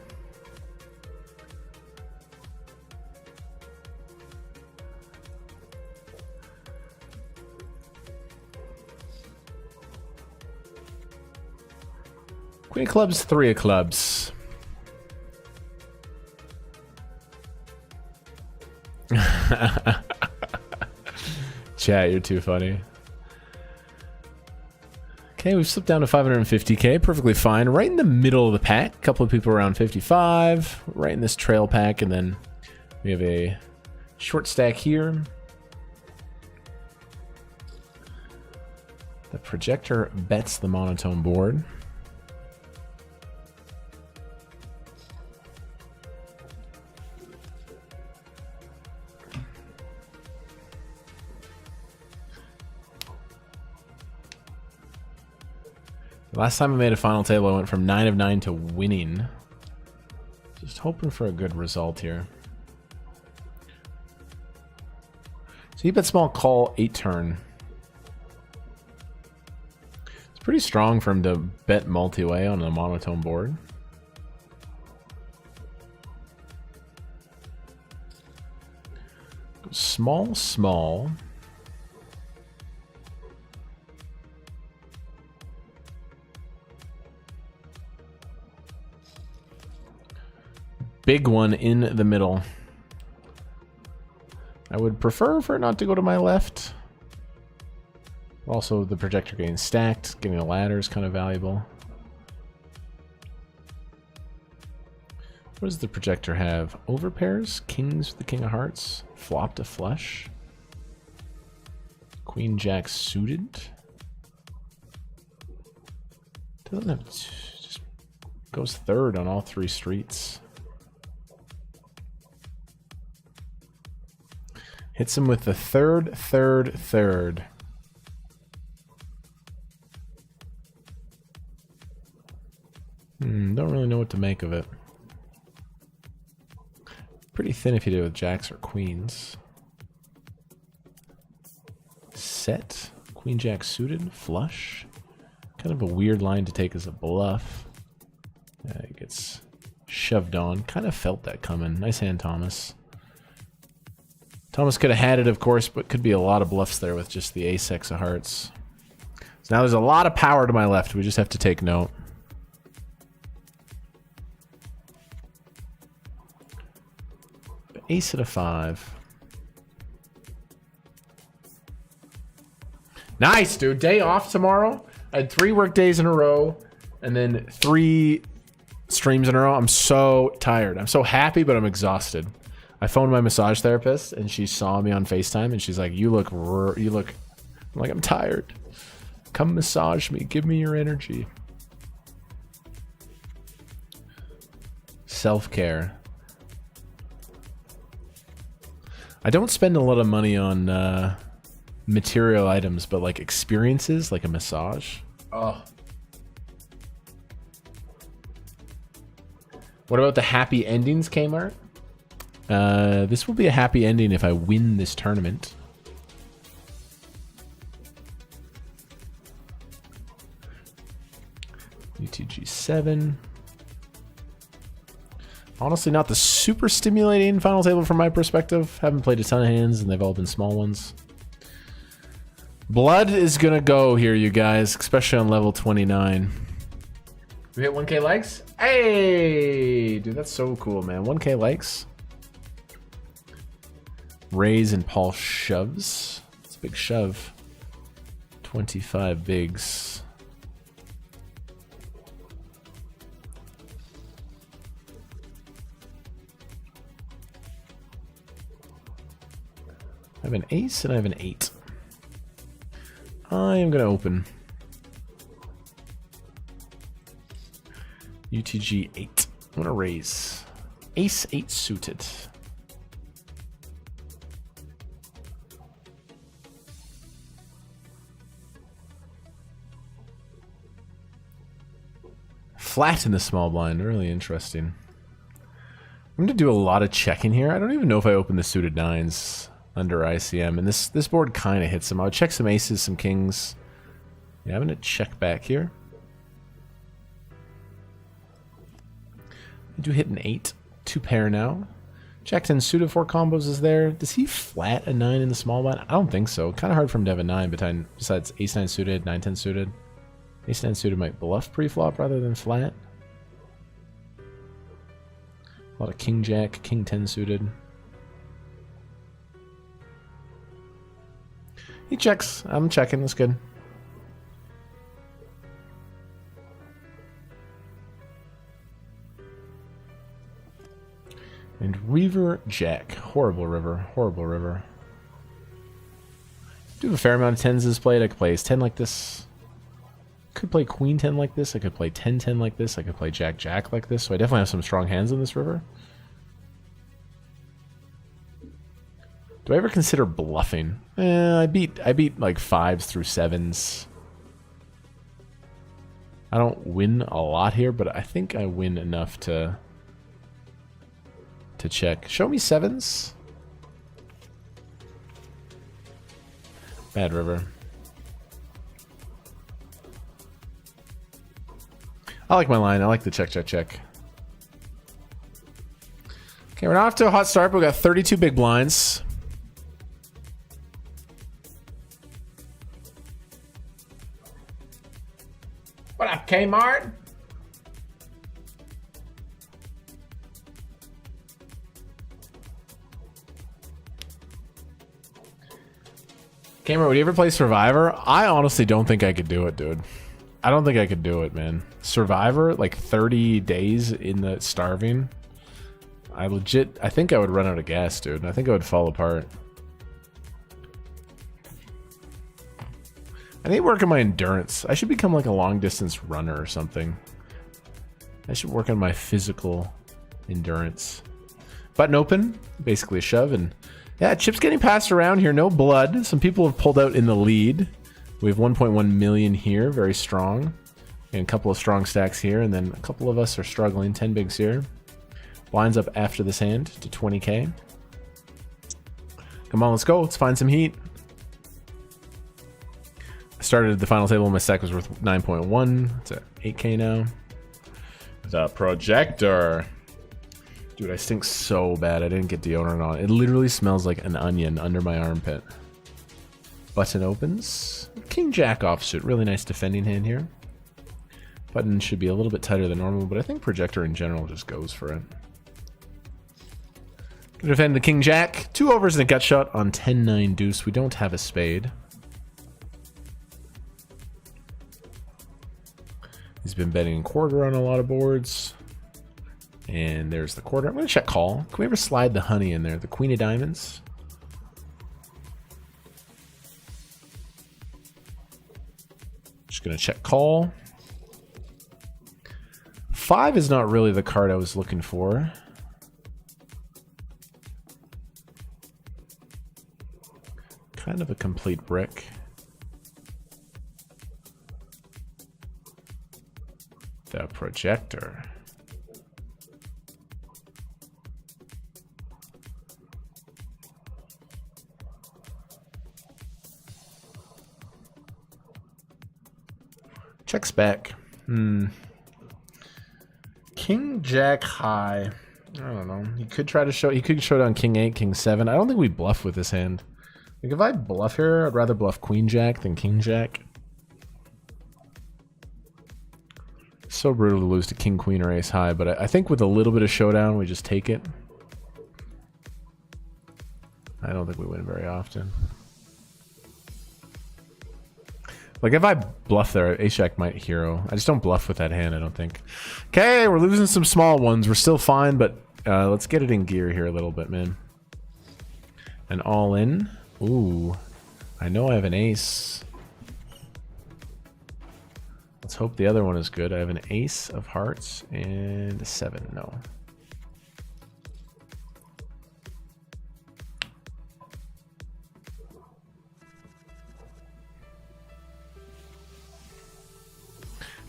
Queen of clubs, 3 of clubs. Chat, you're too funny. Okay, we've slipped down to 550k, perfectly fine. Right in the middle of the pack. A couple of people around 55. Right in this trail pack, and then we have a short stack here. The projector bets the monotone board. Last time I made a final table, I went from 9 of 9 to winning. Just hoping for a good result here. So he bet small, call 8 turn. It's pretty strong for him to bet multi-way on a monotone board. Small, small. Big one in the middle. I would prefer for it not to go to my left. Also, the projector getting stacked, getting a ladder is kind of valuable. What does the projector have? Overpairs? Kings with the King of Hearts? Flop to flush? Queen Jack suited? Doesn't have... Just goes third on all three streets. Hits him with the third. Don't really know what to make of it. Pretty thin if you do it with jacks or queens. Set. Queen jack suited. Flush. Kind of a weird line to take as a bluff. It gets shoved on. Kind of felt that coming. Nice hand, Thomas. Thomas could have had it, of course, but could be a lot of bluffs there with just the ace-X of hearts. So now there's a lot of power to my left. We just have to take note. Ace at a 5. Nice, dude. Day off tomorrow. I had 3 work days in a row and then 3 streams in a row. I'm so tired. I'm so happy, but I'm exhausted. I phoned my massage therapist and she saw me on FaceTime and she's like, you look. I'm like, I'm tired. Come massage me. Give me your energy. Self-care. I don't spend a lot of money on material items, but like experiences, like a massage. Oh. What about the happy endings, Kmart? This will be a happy ending if I win this tournament. UTG7. Honestly, not the super stimulating final table from my perspective. Haven't played a ton of hands, and they've all been small ones. Blood is going to go here, you guys, especially on level 29. We hit 1K likes? Hey! Dude, that's so cool, man. 1K likes. Raise and Paul shoves. It's a big shove. 25 bigs. I have an ace and I have an 8. I am going to open. UTG 8. I'm going to raise. Ace 8 suited. Flat in the small blind. Really interesting. I'm going to do a lot of checking here. I don't even know if I open the suited 9s under ICM. And this board kind of hits them. I would check some aces, some kings. Yeah, I'm going to check back here. I do hit an 8. 2 pair now. Jack 10 suited 4 combos is there. Does he flat a 9 in the small blind? I don't think so. Kind of hard for him to have a 9 besides ace 9 suited, 9 10 suited. Ace 9 suited might bluff pre-flop rather than flat. A lot of king jack, king 10 suited. He checks. I'm checking. That's good. And river jack. Horrible river. Horrible river. Do have a fair amount of 10s is played. I could play ace 10 like this. Could play queen 10 like this. I could play 10 10 like this. I could play jack jack like this. So I definitely have some strong hands in this river. Do I ever consider bluffing? I beat like 5s through 7s. I don't win a lot here, but I think I win enough to check. Show me 7s. Bad river. I like my line. I like the check, check, check. Okay, we're not off to a hot start, but we got 32 big blinds. What up, Kmart? Cameron, would you ever play Survivor? I honestly don't think I could do it, dude. I don't think I could do it, man. Survivor, like 30 days in the starving. I think I would run out of gas, dude. I think I would fall apart. I need to work on my endurance. I should become like a long distance runner or something. I should work on my physical endurance. Button open, basically a shove, and yeah, chips getting passed around here. No blood. Some people have pulled out in the lead. We have 1.1 million here, very strong. And a couple of strong stacks here, and then a couple of us are struggling. 10 bigs here. Blinds up after this hand to 20k. Come on, let's go. Let's find some heat. I started at the final table. My stack was worth 9.1. It's at 8k now. The projector. Dude, I stink so bad. I didn't get deodorant on. It literally smells like an onion under my armpit. Button opens. King Jack offsuit. Really nice defending hand here. Button should be a little bit tighter than normal, but I think projector in general just goes for it. Gonna defend the King Jack. 2 overs and a gut shot on 10-9 deuce. We don't have a spade. He's been betting quarter on a lot of boards. And there's the quarter. I'm going to check call. Can we ever slide the honey in there? The Queen of Diamonds. Just going to check call. 5 is not really the card I was looking for. Kind of a complete brick. The projector. Check spec. King Jack high. I don't know. He could try to show. He could show down King 8, King 7. I don't think we bluff with this hand. Like if I bluff here, I'd rather bluff Queen Jack than King Jack. So brutal to lose to King Queen or Ace High, but I think with a little bit of showdown, we just take it. I don't think we win very often. Like if I bluff there, Ace Jack might hero. I just don't bluff with that hand, I don't think. Okay, we're losing some small ones. We're still fine, but let's get it in gear here a little bit, man. And all in. Ooh, I know I have an ace. Let's hope the other one is good. I have an ace of hearts and a 7. No.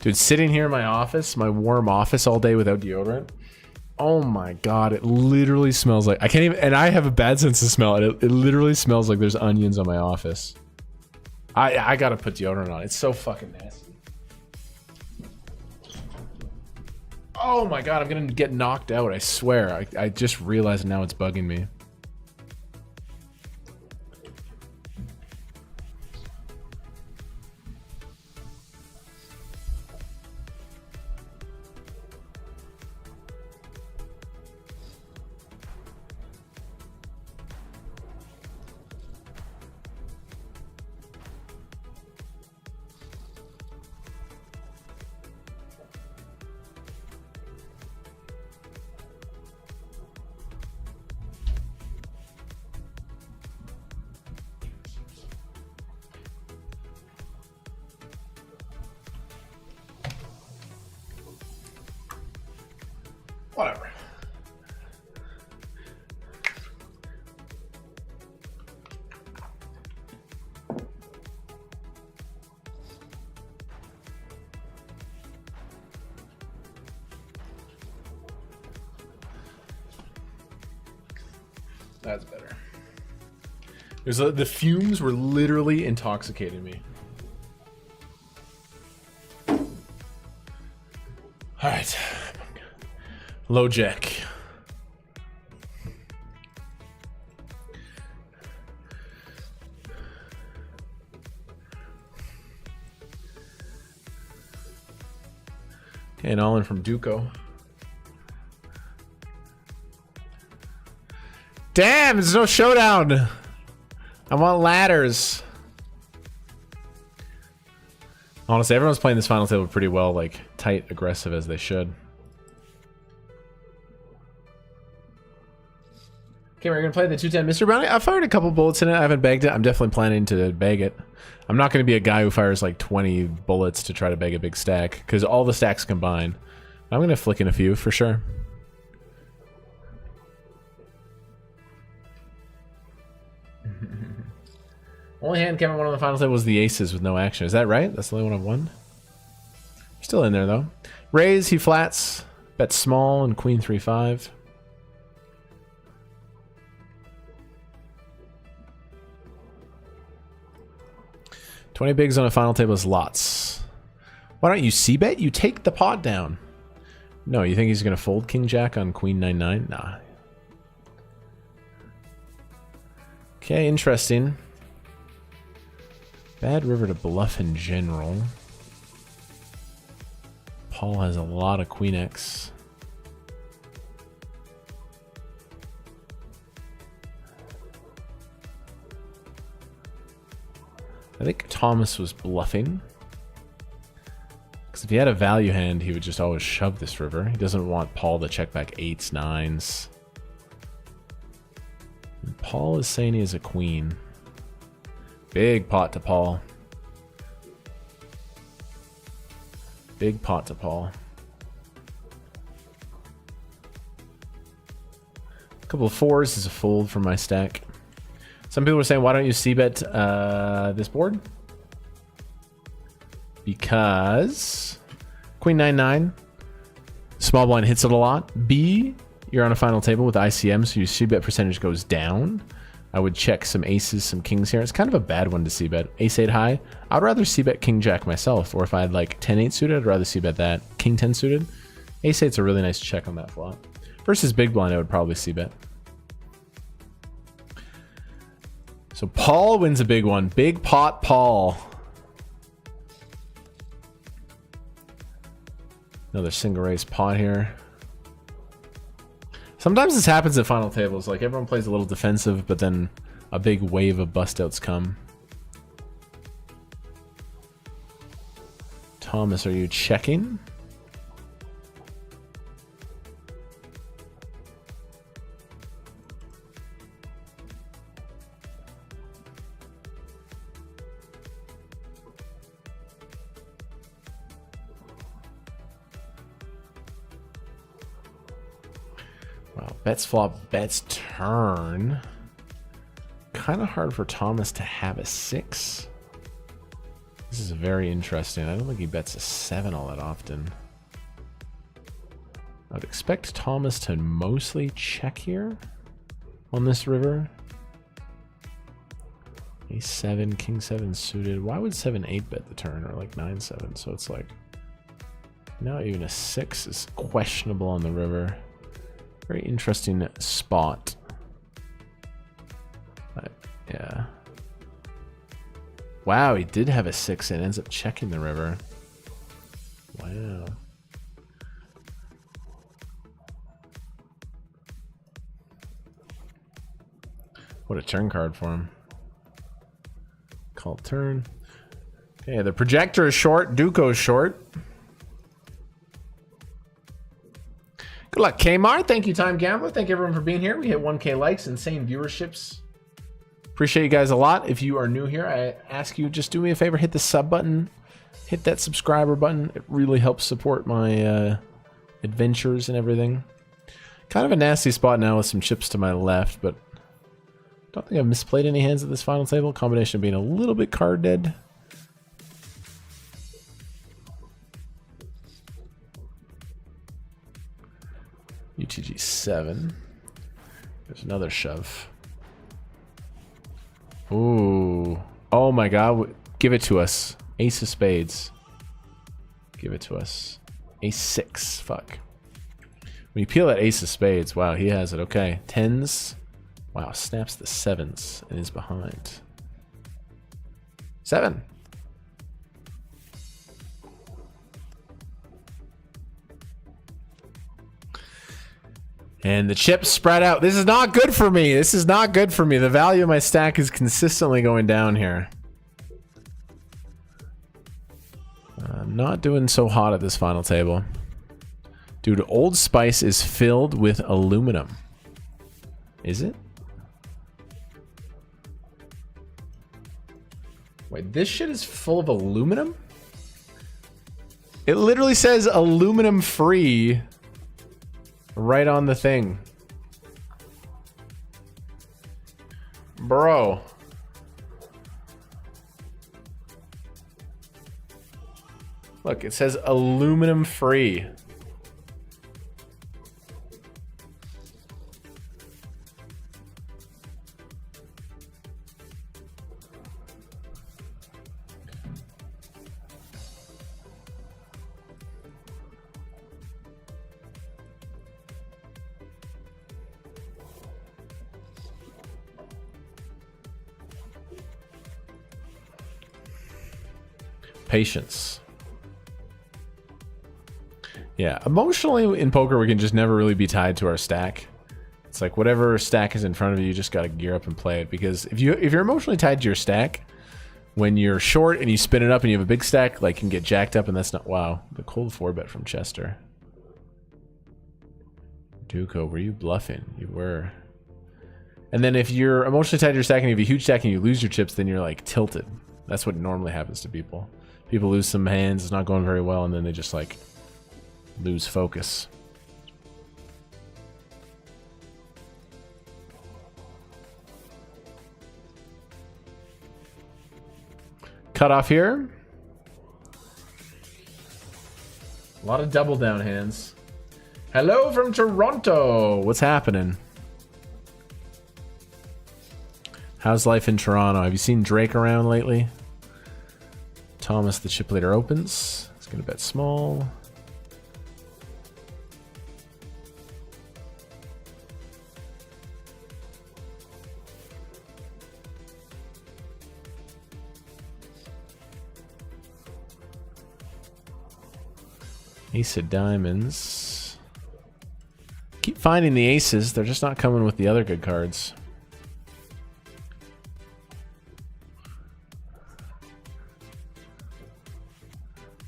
Dude, sitting here in my office, my warm office all day without deodorant. Oh my god, it literally smells like... I can't even... And I have a bad sense of smell. It literally smells like there's onions on my office. I gotta put deodorant on. It's so fucking nasty. Oh my god, I'm gonna get knocked out, I swear. I just realized now it's bugging me. Whatever. That's better. The fumes were literally intoxicating me. All right. Low jack. Okay, and all in from Duco. Damn, there's no showdown. I want ladders. Honestly, everyone's playing this final table pretty well, like tight, aggressive as they should. Okay, we're gonna play the 210 Mystery Bounty. I fired a couple bullets in it. I haven't bagged it. I'm definitely planning to bag it. I'm not gonna be a guy who fires like 20 bullets to try to bag a big stack, because all the stacks combine. I'm gonna flick in a few for sure. Only hand Kevin won on the final table was the aces with no action. Is that right? That's the only one I've won? Still in there though. Raise, he flats. Bet small and queen 3-5. $20 bigs on a final table is lots. Why don't you c-bet? You take the pot down. No, you think he's going to fold king jack on queen 9-9? Nah. Okay, interesting. Bad river to bluff in general. Paul has a lot of queen X. I think Thomas was bluffing. Because if he had a value hand, he would just always shove this river. He doesn't want Paul to check back 8s, 9s. And Paul is saying he has a queen. Big pot to Paul. Big pot to Paul. A couple of 4s is a fold for my stack. Some people are saying, why don't you c-bet this board? Because queen 9-9, small blind hits it a lot. B, you're on a final table with ICM, so your c-bet percentage goes down. I would check some aces, some kings here. It's kind of a bad one to c-bet. Ace 8 high. I would rather c-bet king jack myself, or if I had like 10-8 suited, I'd rather c-bet that. King 10 suited. Ace 8's a really nice check on that flop. Versus big blind, I would probably c-bet. So Paul wins a big one. Big pot Paul. Another single raise pot here. Sometimes this happens at final tables. Like everyone plays a little defensive, but then a big wave of bust outs come. Thomas, are you checking? Wow, bets flop, bets turn. Kind of hard for Thomas to have a 6. This is very interesting. I don't think he bets a 7 all that often. I would expect Thomas to mostly check here on this river. Ace 7, king 7 suited. Why would 7-8 bet the turn, or like 9-7? So it's like now even a 6 is questionable on the river. Very interesting spot. Yeah. Wow, he did have a 6 and ends up checking the river. Wow. What a turn card for him. Call turn. Okay, the projector is short. Duco's short. Good luck, Kmart. Thank you, Time Gambler. Thank you, everyone, for being here. We hit 1K likes, insane viewerships. Appreciate you guys a lot. If you are new here, I ask you, just do me a favor, hit the sub button, hit that subscriber button. It really helps support my adventures and everything. Kind of a nasty spot now with some chips to my left, but I don't think I've misplayed any hands at this final table. Combination of being a little bit card dead. UTG 7. There's another shove. Ooh. Oh my god. Give it to us. Ace of spades. Give it to us. Ace 6. Fuck. When you peel that ace of spades, wow, he has it. Okay. 10s. Wow, snaps the 7s and is behind. 7. And the chips spread out. This is not good for me. This is not good for me. The value of my stack is consistently going down here. not doing so hot at this final table. Dude, Old Spice is filled with aluminum. Is it? Wait, this shit is full of aluminum? It literally says aluminum free right on the thing. Bro. Look, it says aluminum free. Patience. Yeah, emotionally in poker, we can just never really be tied to our stack. It's like whatever stack is in front of you, you just gotta gear up and play it. Because if you're emotionally tied to your stack, when you're short and you spin it up and you have a big stack, like, you can get jacked up, and that's not... Wow, the cold 4-bet from Chester. Duco, were you bluffing? You were. And then if you're emotionally tied to your stack and you have a huge stack and you lose your chips, then you're like tilted. That's what normally happens to people. People lose some hands, it's not going very well, and then they just like lose focus. Cut off here. A lot of double down hands. Hello from Toronto. What's happening? How's life in Toronto? Have you seen Drake around lately? Thomas, the chip leader, opens. He's gonna bet small. Ace of diamonds. Keep finding the aces. They're just not coming with the other good cards.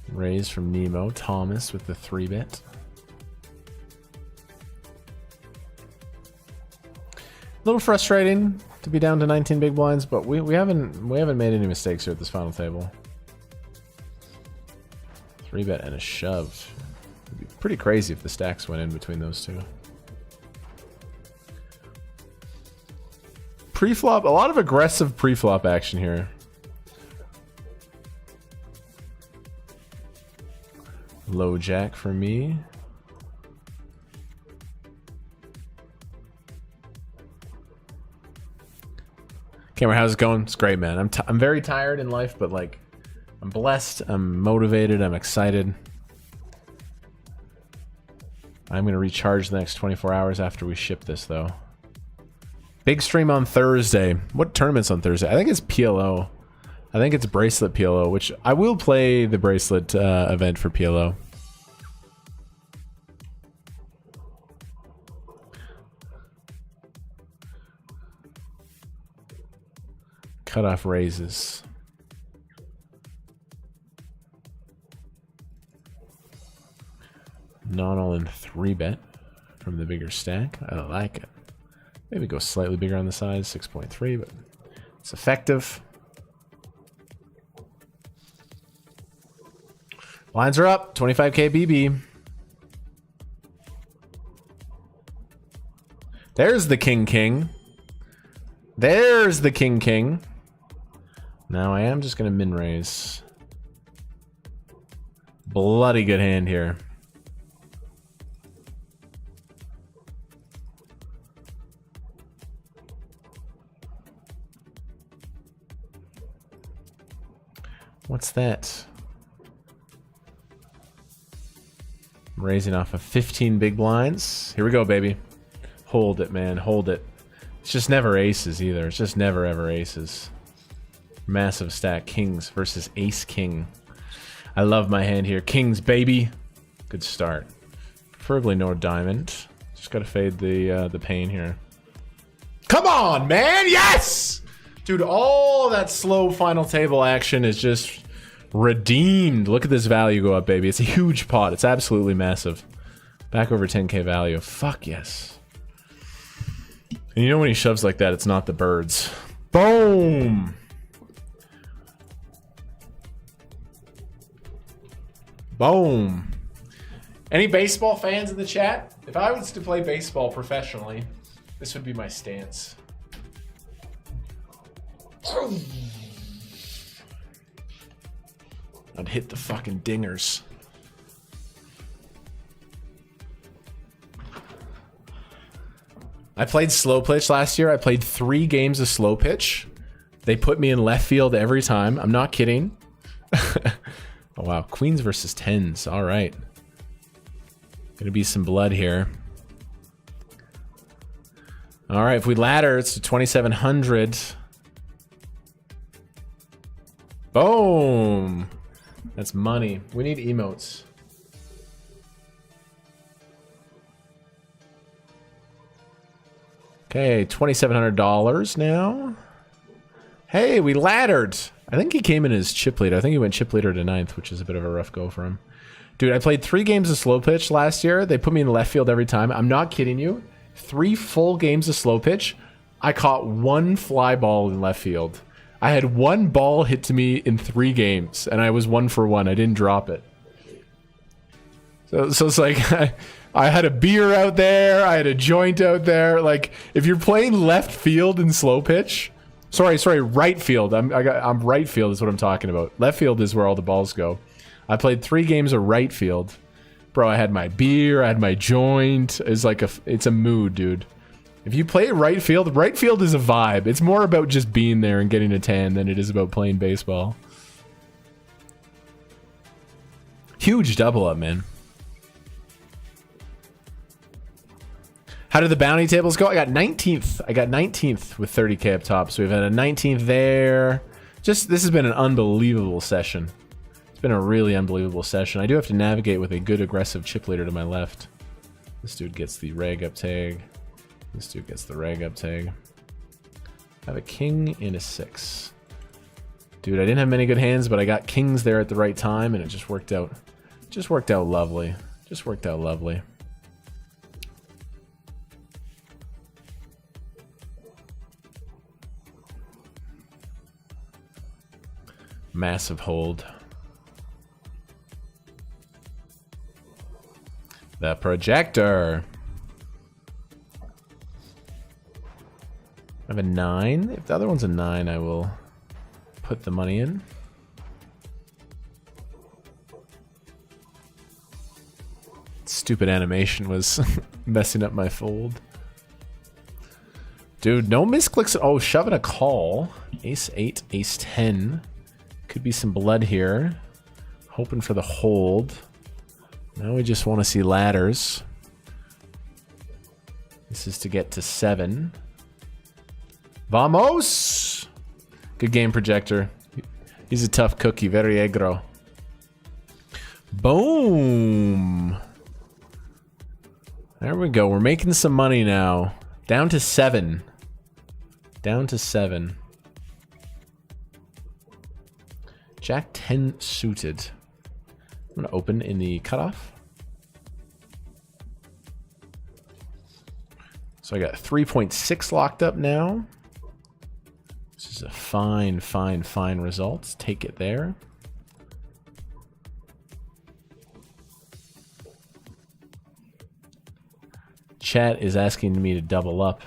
Raise from Nemo. Thomas with the 3-bet. A little frustrating to be down to 19 big blinds, but we haven't made any mistakes here at this final table. 3-bet and a shove. It'd be pretty crazy if the stacks went in between those two. Pre-flop, a lot of aggressive pre-flop action here. Low jack for me. Cameron, how's it going? It's great, man. I'm very tired in life, but like, I'm blessed, I'm motivated, I'm excited. I'm gonna recharge the next 24 hours after we ship this, though. Big stream on Thursday. What tournament's on Thursday? I think it's PLO. I think it's Bracelet PLO, which I will play the Bracelet event for PLO. Cutoff raises. Not all in 3-bet from the bigger stack. I like it. Maybe go slightly bigger on the size, 6.3, but it's effective. Lines are up, 25k BB. There's the king. There's the king. Now I am just gonna min raise. Bloody good hand here. What's that? I'm raising off of 15 big blinds. Here we go, baby. Hold it, man. Hold it. It's just never aces either. It's just never ever aces. Massive stack. Kings versus ace king. I love my hand here. Kings, baby. Good start. Preferably no diamond. Just gotta fade the pain here. Come on, man! Yes! Dude, all that slow final table action is just Redeemed. Look at this value go up, baby. It's a huge pot. It's absolutely massive. Back over 10k value. Fuck yes. And you know when he shoves like that, it's not the birds. Boom! Boom. Any baseball fans in the chat? If I was to play baseball professionally, this would be my stance. I'd hit the fucking dingers. I played slow pitch last year. I played 3 games of slow pitch. They put me in left field every time. I'm not kidding. Oh, wow. Queens versus 10s. All right. Gonna be some blood here. All right. If we ladder, it's to 2,700. Boom. That's money. We need emotes. Okay, $2,700 now. Hey, we laddered. I think he came in as chip leader. I think he went chip leader to 9th, which is a bit of a rough go for him. Dude, I played 3 games of slow pitch last year. They put me in left field every time. I'm not kidding you. 3 full games of slow pitch. I caught 1 fly ball in left field. I had 1 ball hit to me in 3 games, and I was 1 for 1. I didn't drop it. So it's like I had a beer out there. I had a joint out there. Like, if you're playing left field in slow pitch, sorry, right field. I'm right field is what I'm talking about. Left field is where all the balls go. I played 3 games of right field, bro. I had my beer. I had my joint. It's a mood, dude. If you play right field is a vibe. It's more about just being there and getting a tan than it is about playing baseball. Huge double up, man. How did the bounty tables go? I got 19th. I got 19th with 30k up top. So we've had a 19th there. This has been an unbelievable session. It's been a really unbelievable session. I do have to navigate with a good aggressive chip leader to my left. This dude gets the rag up tag. This dude gets the rag up tag. I have a king and a 6. Dude, I didn't have many good hands, but I got kings there at the right time, and it just worked out. Just worked out lovely. Just worked out lovely. Massive hold. The projector. I have a 9. If the other one's a 9, I will put the money in. Stupid animation was messing up my fold. Dude, no misclicks. Oh, shoving a call. Ace 8, ace 10. Could be some blood here. Hoping for the hold. Now we just want to see ladders. This is to get to 7. Vamos! Good game, projector. He's a tough cookie. Very aggro. Boom! There we go. We're making some money now. Down to 7. Down to 7. Jack 10 suited. I'm going to open in the cutoff. So I got 3.6 locked up now. This is a fine, fine, fine result. Take it there. Chat is asking me to double up.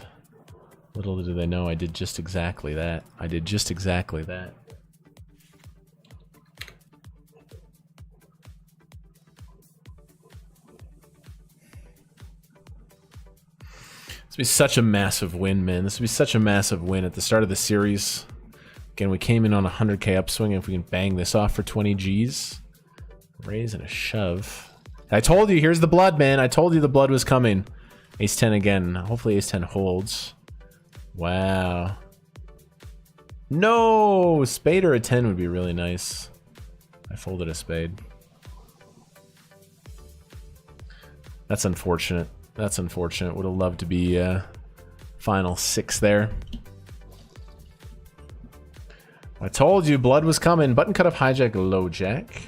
Little do they know I did just exactly that. I did just exactly that. This would be such a massive win, man. This would be such a massive win at the start of the series. Again, we came in on a 100k upswing. If we can bang this off for 20 Gs. Raise and a shove. I told you, here's the blood, man. I told you the blood was coming. Ace 10 again. Hopefully ace 10 holds. Wow. No! Spade or a 10 would be really nice. I folded a spade. That's unfortunate. That's unfortunate. Would have loved to be final 6 there. I told you blood was coming. Button cut off hijack, low jack.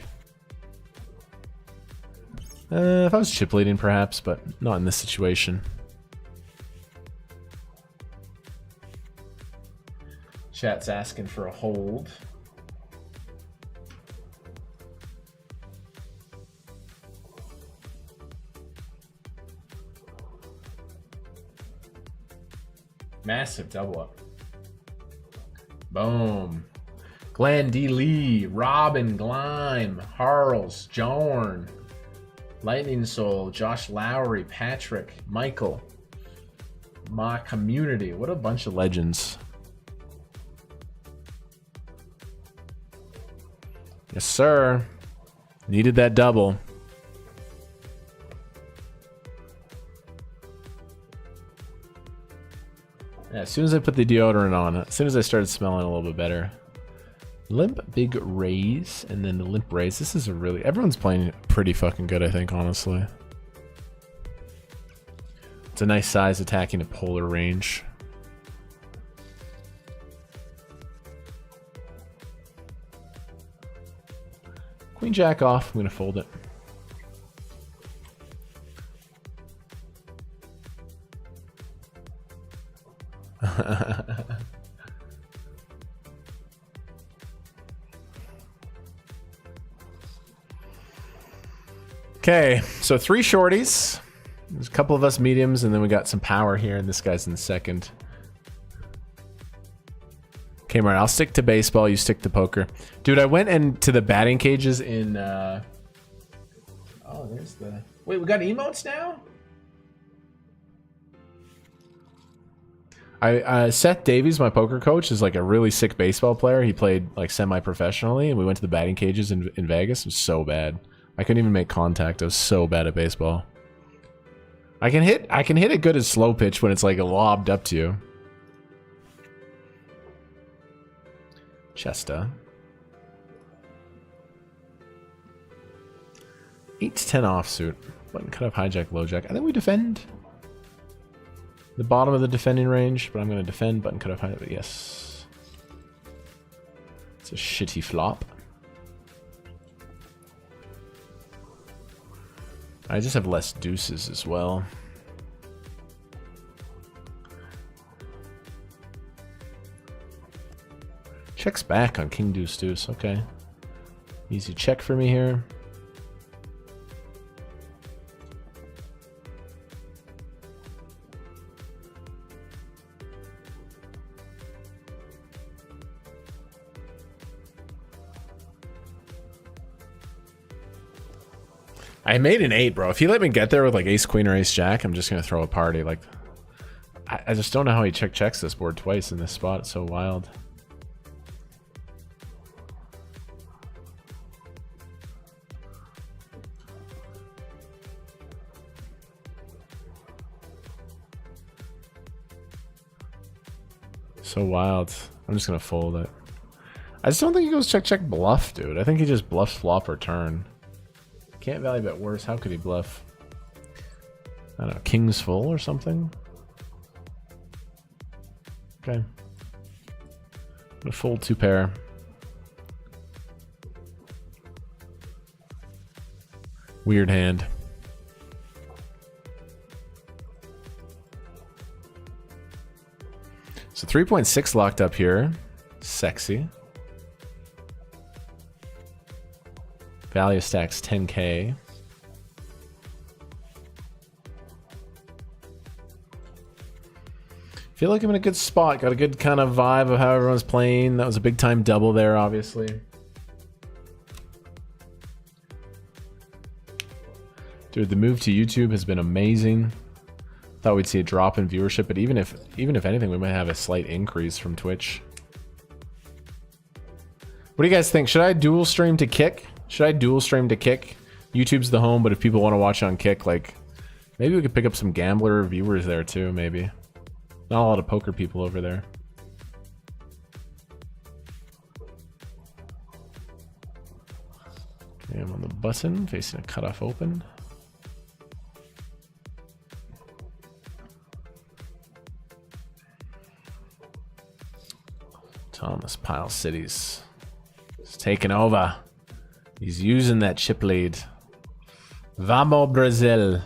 If I was chip leading, perhaps, but not in this situation. Chat's asking for a hold. Massive double up. Boom. Glenn D. Lee, Robin Glime, Harles, Jorn, Lightning Soul, Josh Lowry, Patrick, Michael. My community. What a bunch of legends. Yes, sir. Needed that double. Yeah, as soon as I put the deodorant on, as soon as I started smelling a little bit better. Limp Big Raise, and then the Limp Raise. This is a really... Everyone's playing pretty fucking good, I think, honestly. It's a nice size attacking a polar range. Queen Jack off. I'm going to fold it. Okay, so 3 shorties. There's a couple of us mediums, and then we got some power here, and this guy's in second. Okay, Martin, I'll stick to baseball, you stick to poker. Dude, I went into the batting cages in... Oh, there's the... Wait, we got emotes now? Seth Davies, my poker coach, is like a really sick baseball player. He played like semi-professionally, and we went to the batting cages in Vegas. It was so bad. I couldn't even make contact. I was so bad at baseball. I can hit it good as slow pitch when it's like lobbed up to you. Chesta. 8 to 10 offsuit. Button cut off hijack, low jack. I think we defend. The bottom of the defending range, but I'm going to defend. Button cut off hijack. Yes. It's a shitty flop. I just have less deuces as well. Checks back on king deuce deuce. Okay. Easy check for me here. I made an 8, bro. If he let me get there with like ace queen or ace jack, I'm just gonna throw a party. Like, I just don't know how he checks this board twice in this spot. It's so wild. So wild. I'm just gonna fold it. I just don't think he goes check bluff, dude. I think he just bluffs flop or turn. Can't value bet worse. How could he bluff? I don't know, king's full or something? Okay. I'm gonna fold 2 pair. Weird hand. So 3.6 locked up here. Sexy. Value stacks 10k. Feel like I'm in a good spot. Got a good kind of vibe of how everyone's playing. That was a big time double there, obviously. Dude, the move to YouTube has been amazing. Thought we'd see a drop in viewership, but even if anything, we might have a slight increase from Twitch. What do you guys think? Should I dual stream to Kick? Should I dual stream to Kick? YouTube's the home, but if people want to watch on Kick, like, maybe we could pick up some gambler viewers there too, maybe. Not a lot of poker people over there. Okay, I'm on the button, facing a cutoff open. Thomas Pile Cities. He's taking over. He's using that chip lead. Vamos Brazil.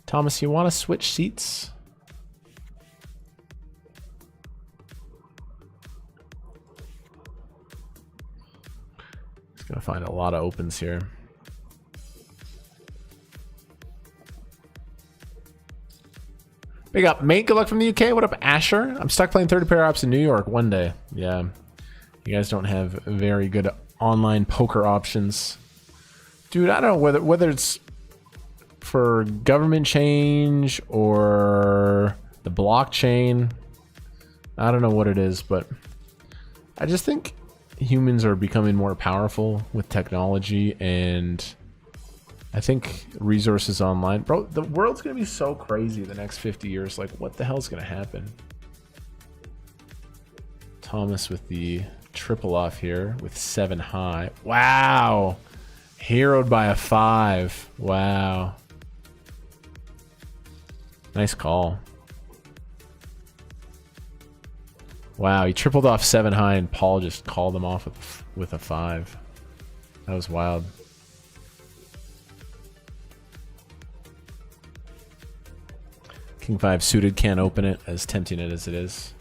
Thomas, you want to switch seats? He's going to find a lot of opens here. Big up, mate. Good luck from the UK. What up, Asher? I'm stuck playing 30 pair ops in New York one day. Yeah. You guys don't have very good online poker options. Dude, I don't know whether it's for government change or the blockchain. I don't know what it is, but I just think humans are becoming more powerful with technology, and I think resources online. Bro, the world's going to be so crazy the next 50 years. Like, what the hell's going to happen? Thomas with the triple off here with 7 high. Wow. Heroed by a 5. Wow. Nice call. Wow, he tripled off 7 high and Paul just called him off with a 5. That was wild. King 5 suited, can't open it, as tempting it as it is.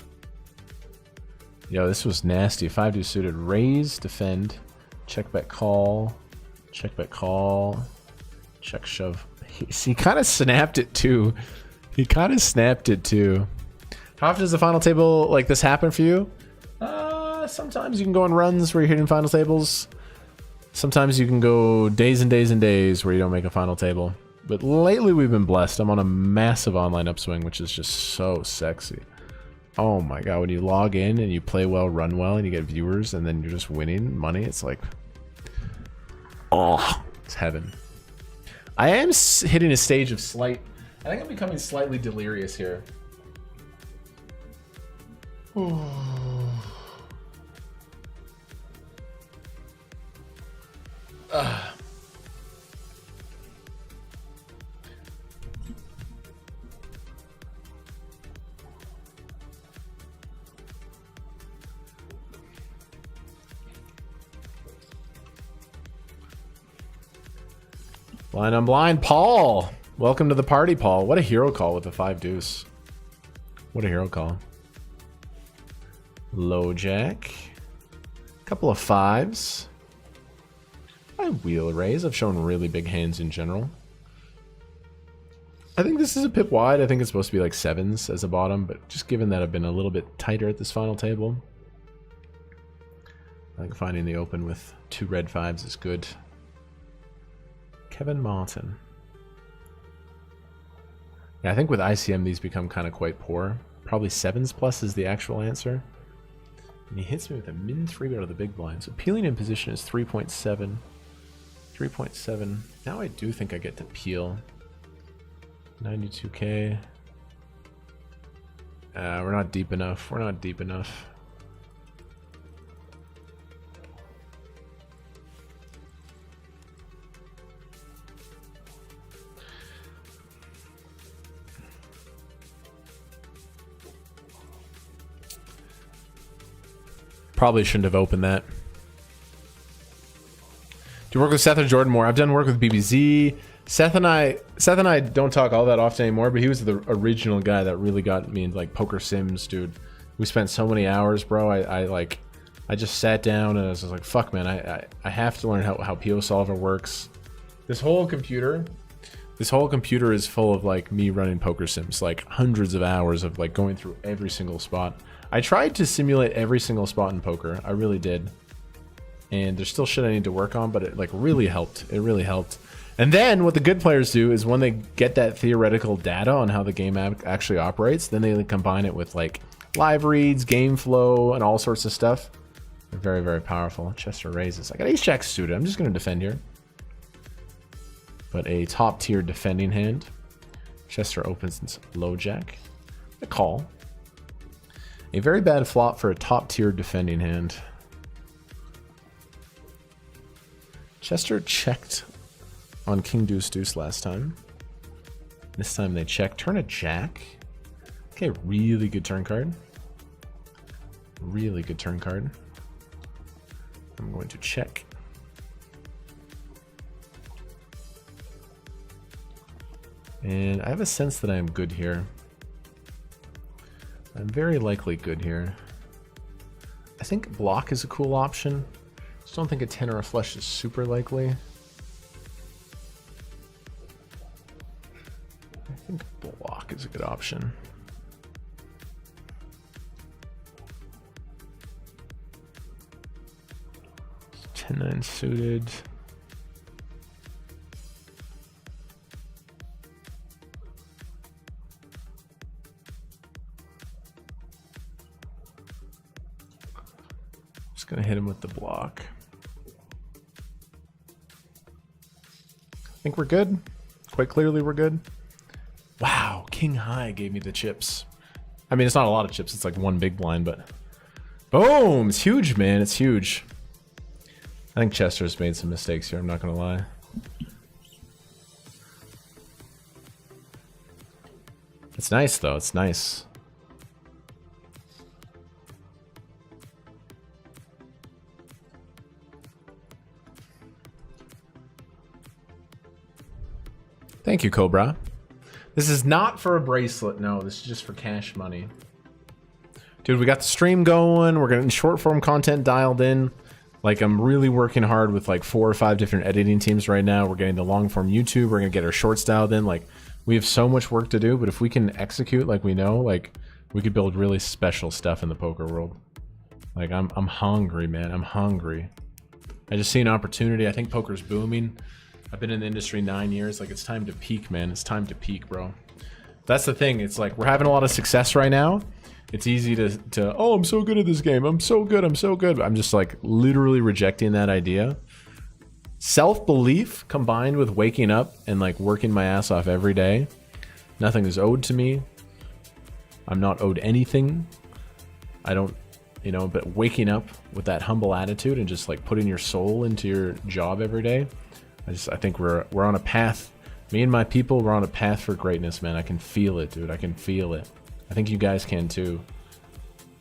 Yo, this was nasty. 5-2 suited, raise, defend, check bet call, check bet call, check shove. He kind of snapped it too. He kind of snapped it too. How often does the final table like this happen for you? Sometimes you can go on runs where you're hitting final tables. Sometimes you can go days and days and days where you don't make a final table. But lately we've been blessed. I'm on a massive online upswing, which is just so sexy. Oh my god, when you log in and you play well, run well, and you get viewers, and then you're just winning money, it's like, oh, it's heaven. I am hitting a stage of I think I'm becoming slightly delirious here. Blind on blind, Paul. Welcome to the party, Paul. What a hero call with the 5 deuce. What a hero call. Low jack. Couple of 5s. I wheel raise. I've shown really big hands in general. I think this is a pip wide. I think it's supposed to be like 7s as a bottom, but just given that I've been a little bit tighter at this final table, I think finding the open with 2 red 5s is good. Kevin Martin. Yeah, I think with ICM these become kind of quite poor. Probably 7s plus is the actual answer. And he hits me with a min 3 out of the big blind. So peeling in position is 3.7. 3.7. Now I do think I get to peel. 92k. We're not deep enough. We're not deep enough. Probably shouldn't have opened that. Do you work with Seth or Jordan more? I've done work with BBZ. Seth and I don't talk all that often anymore, but he was the original guy that really got me into like poker sims, dude. We spent so many hours, bro. I just sat down and I was just like, fuck, man, I have to learn how PO Solver works. This whole computer is full of like me running poker sims, like hundreds of hours of like going through every single spot. I tried to simulate every single spot in poker. I really did. And there's still shit I need to work on, but it like really helped. It really helped. And then what the good players do is when they get that theoretical data on how the game actually operates, then they combine it with like live reads, game flow, and all sorts of stuff. They're very, very powerful. Chester raises. I got ace jack suited. I'm just going to defend here. But a top tier defending hand. Chester opens low jack. A call. A very bad flop for a top tier defending hand. Chester checked on King Deuce Deuce last time. This time they check. Turn a jack. Okay, really good turn card. Really good turn card. I'm going to check. And I have a sense that I am good here. I'm very likely good here. I think block is a cool option. Just don't think a 10 or a flush is super likely. I think block is a good option. Ten nine suited. Just gonna hit him with the block. I think we're good. Quite clearly we're good. Wow, King High gave me the chips. I mean, it's not a lot of chips. It's like one big blind, but boom! It's huge, man. It's huge. I think Chester's made some mistakes here. I'm not gonna lie. It's nice though. It's nice. Thank you, Cobra. This is not for a bracelet. No, this is just for cash money. Dude, we got the stream going. We're getting short form content dialed in. Like, I'm really working hard with like 4 or 5 different editing teams right now. We're getting the long form YouTube. We're going to get our shorts dialed in. Like, we have so much work to do, but if we can execute like we know, like, we could build really special stuff in the poker world. Like, I'm hungry, man. I'm hungry. I just see an opportunity. I think poker's booming. I've been in the industry 9 years. Like, it's time to peak, man. It's time to peak, bro. That's the thing. It's like, we're having a lot of success right now. It's easy to oh, I'm so good at this game. I'm so good. I'm so good. I'm just like literally rejecting that idea. Self-belief combined with waking up and like working my ass off every day. Nothing is owed to me. I'm not owed anything. I don't, you know, but waking up with that humble attitude and just like putting your soul into your job every day. I think we're on a path. Me and my people, we're on a path for greatness, man. I can feel it, dude. I can feel it. I think you guys can too.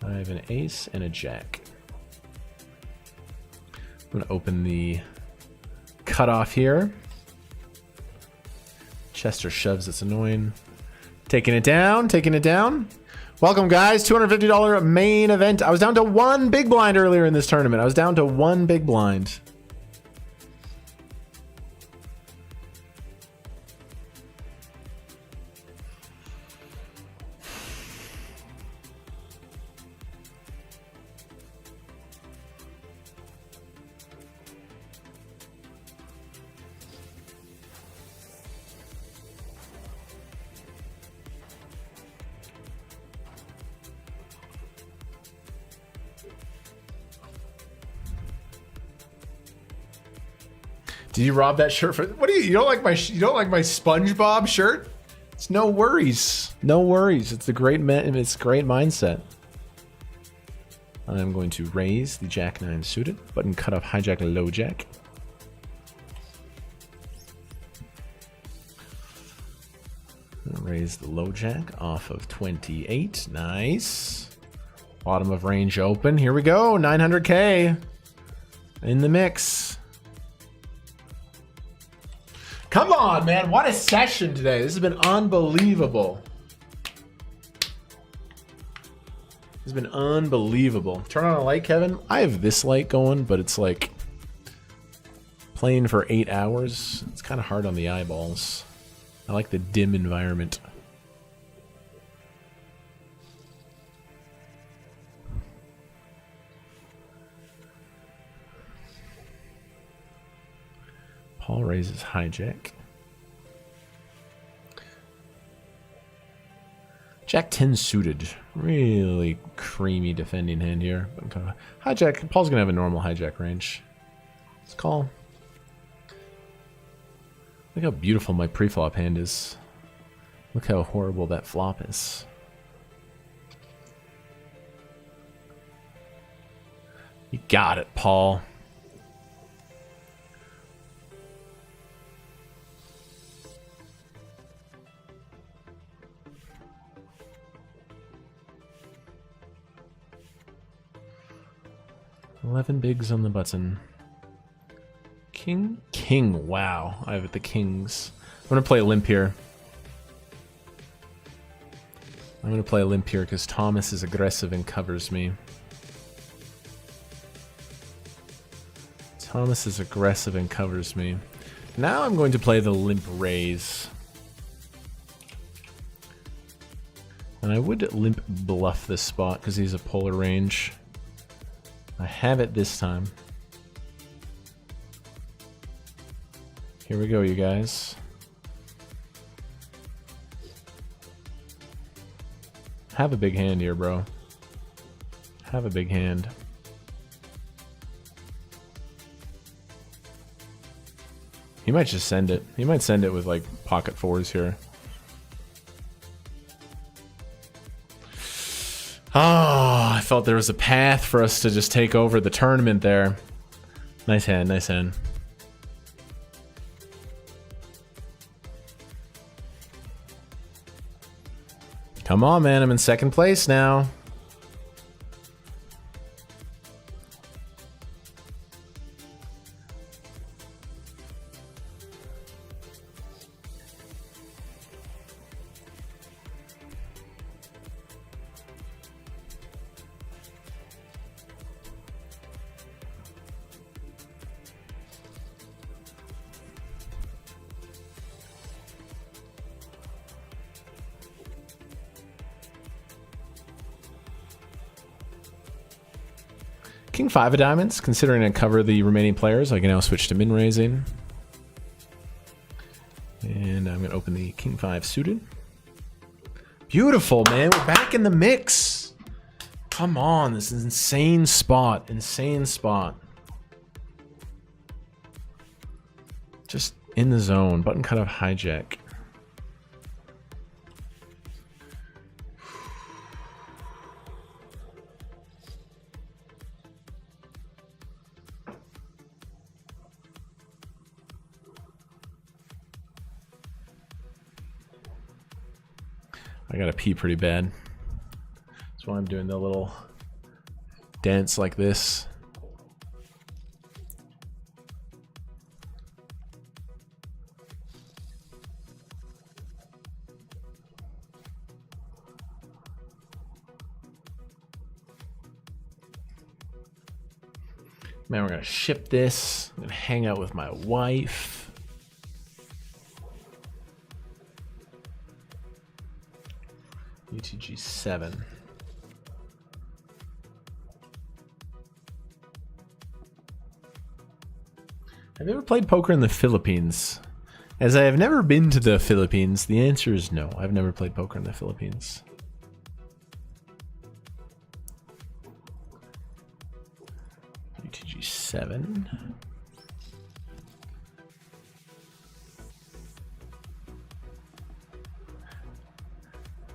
I have an ace and a jack. I'm gonna open the cutoff here. Chester shoves, it's annoying. Taking it down, taking it down. Welcome, guys. $250 main event. I was down to 1 big blind earlier in this tournament. I was down to 1 big blind. Did you rob that shirt for? What do you don't like my SpongeBob shirt? It's no worries, no worries. It's a great it's a great mindset. I'm going to raise the Jack 9 suited button, cut off hijack low jack. Raise the low jack off of 28. Nice. Bottom of range open. Here we go. 900K in the mix. Come on, man. What a session today. This has been unbelievable. This has been unbelievable. Turn on a light, Kevin. I have this light going, but it's like playing for 8 hours. It's kind of hard on the eyeballs. I like the dim environment. Paul raises hijack. Jack 10 suited. Really creamy defending hand here. Hijack. Paul's gonna have a normal hijack range. Let's call. Look how beautiful my pre-flop hand is. Look how horrible that flop is. You got it, Paul. 11 bigs on the button. King? King, wow. I have the kings. I'm going to play limp here. I'm going to play limp here because Thomas is aggressive and covers me. Thomas is aggressive and covers me. Now I'm going to play the limp raise. And I would limp bluff this spot because he's a polar range. I have it this time. Here we go, you guys. Have a big hand here, bro. Have a big hand. He might just send it. He might send it with like pocket fours here. Oh, I felt there was a path for us to just take over the tournament there. Nice hand, nice hand. Come on, man. I'm in second place now. King 5 of diamonds. Considering I cover the remaining players, I can now switch to min raising. And I'm going to open the King 5 suited. Beautiful, man. We're back in the mix. Come on. This is insane spot. Insane spot. Just in the zone. Button cut off hijack. I gotta pee pretty bad. That's why I'm doing the little dance like this. Man, we're gonna ship this. I'm gonna hang out with my wife. UTG 7. Have you ever played poker in the Philippines? As I have never been to the Philippines, the answer is no. I've never played poker in the Philippines. UTG 7.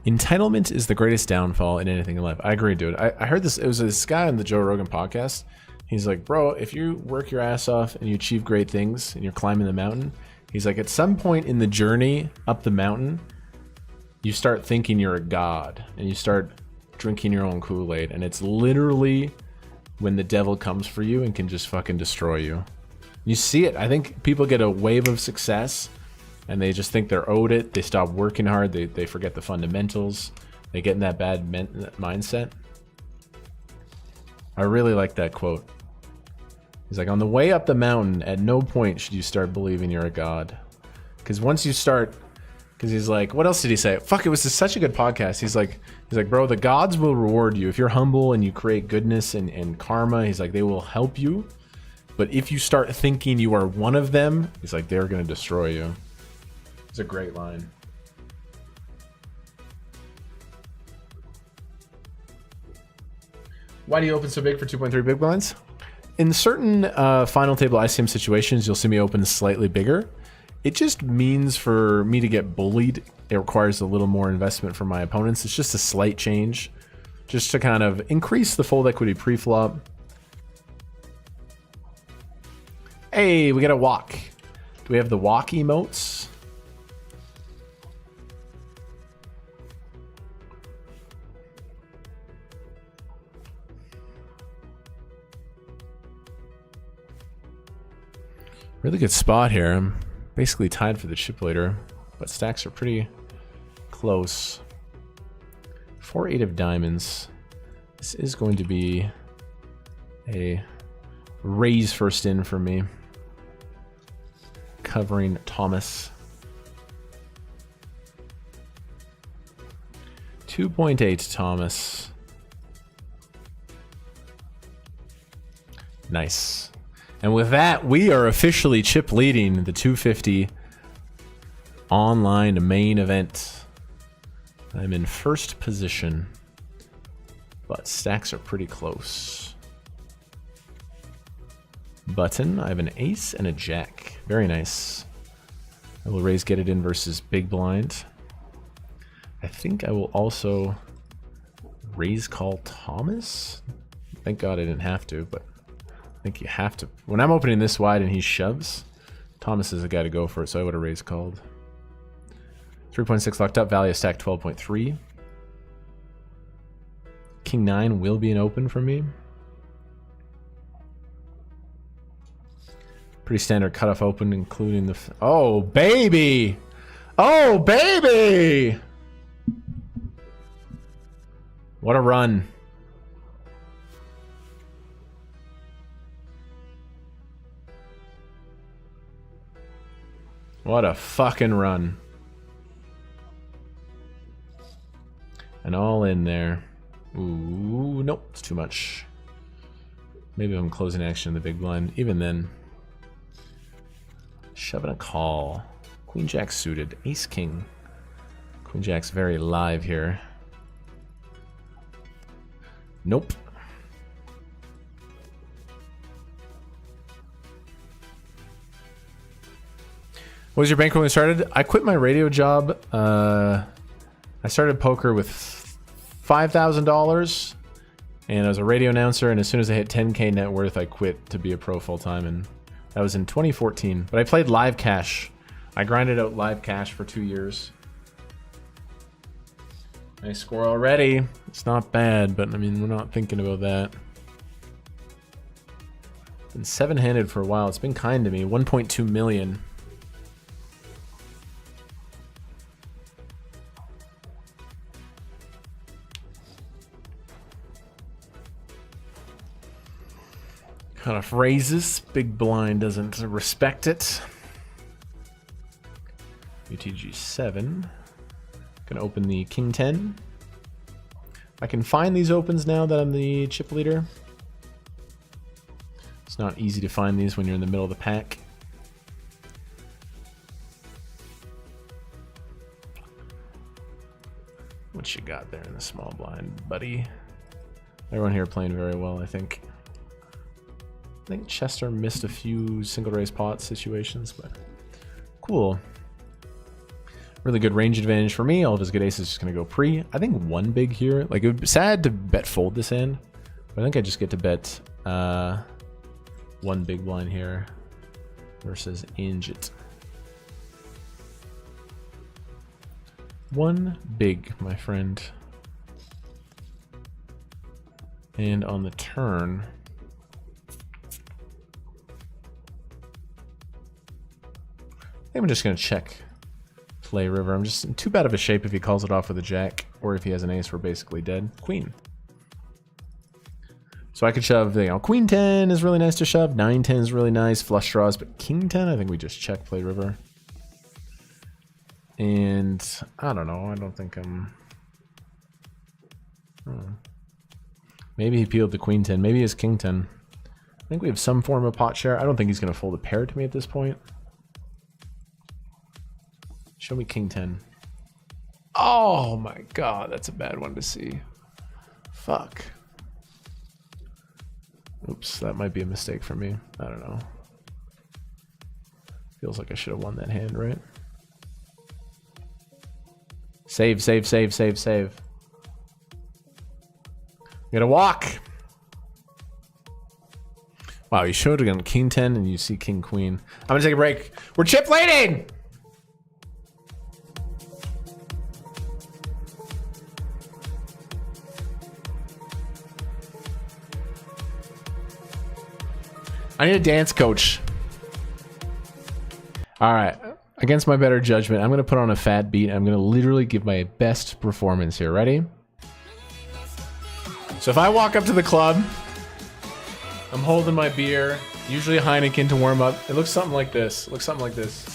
Entitlement is the greatest downfall in anything in life. I agree, dude. I heard this. It was this guy on the Joe Rogan podcast. He's like, bro, if you work your ass off and you achieve great things and you're climbing the mountain, he's like, at some point in the journey up the mountain, you start thinking you're a god and you start drinking your own Kool-Aid. And it's literally when the devil comes for you and can just fucking destroy you. You see it. I think people get a wave of success and they just think they're owed it. They stop working hard. They forget the fundamentals. They get in that bad mindset. I really like that quote. He's like, on the way up the mountain, at no point should you start believing you're a god. Because once you start, because he's like, what else did he say? Fuck, it was just such a good podcast. He's like, bro, the gods will reward you. If you're humble and you create goodness and karma, he's like, they will help you. But if you start thinking you are one of them, he's like, they're going to destroy you. It's a great line. Why do you open so big for 2.3 big blinds? In certain final table ICM situations, you'll see me open slightly bigger. It just means for me to get bullied, it requires a little more investment from my opponents. It's just a slight change, just to kind of increase the fold equity pre-flop. Hey, we got a walk. Do we have the walk emotes? Really good spot here. I'm basically tied for the chip leader, but stacks are pretty close. 4-8 of diamonds. This is going to be a raise first in for me. Covering Thomas. 2.8 Thomas. Nice. And with that, we are officially chip leading the 250 online main event. I'm in first position, but stacks are pretty close. Button, I have an ace and a jack. Very nice. I will raise get it in versus big blind. I think I will also raise call Thomas. Thank God I didn't have to, but I think you have to. When I'm opening this wide and he shoves, Thomas is the guy to go for it, so I would have raised called. 3.6 locked up, value of stack 12.3. King 9 will be an open for me. Pretty standard cutoff open, including the... Oh, baby! Oh, baby! What a run. What a fucking run. And all in there. Ooh, nope, it's too much. Maybe I'm closing action in the big blind. Even then. Shoving a call. Queen Jack suited. Ace King. Queen Jack's very live here. Nope. What was your bankroll when you started? I quit my radio job. I started poker with $5,000, and I was a radio announcer, and as soon as I hit 10K net worth, I quit to be a pro full-time, and that was in 2014. But I played live cash. I grinded out live cash for 2 years. Nice score already. It's not bad, but I mean, we're not thinking about that. Been seven-handed for a while. It's been kind to me. 1.2 million. Cutoff raises. Big blind doesn't respect it. UTG 7. Gonna open the King 10. I can find these opens now that I'm the chip leader. It's not easy to find these when you're in the middle of the pack. What you got there in the small blind, buddy? Everyone here playing very well, I think. I think Chester missed a few single raise pot situations, but cool. Really good range advantage for me. All of his good aces is just going to go pre. I think one big here. Like, it would be sad to bet fold this hand, but I think I just get to bet one big blind here versus Injit. One big, my friend. And on the turn... I'm just going to check play river. I'm just in too bad of a shape if he calls it off with a jack, or if he has an ace, we're basically dead. Queen. So I could shove, you know, Queen 10 is really nice to shove, 9-10 is really nice, flush draws, but King 10, I think we just check play river. And I don't know, I don't think I'm... Maybe he peeled the Queen 10, maybe he has King 10. I think we have some form of pot share. I don't think he's going to fold a pair to me at this point. Show me King 10. Oh my god, that's a bad one to see. Fuck. Oops, that might be a mistake for me. I don't know. Feels like I should have won that hand, right? Save, save, save, save, save. I'm gonna walk. Wow, you showed again King 10 and you see King Queen. I'm gonna take a break. We're chip leading! I need a dance coach. All right. Against my better judgment, I'm going to put on a fat beat. I'm going to literally give my best performance here. Ready? So if I walk up to the club, I'm holding my beer, usually a Heineken to warm up. It looks something like this. It looks something like this.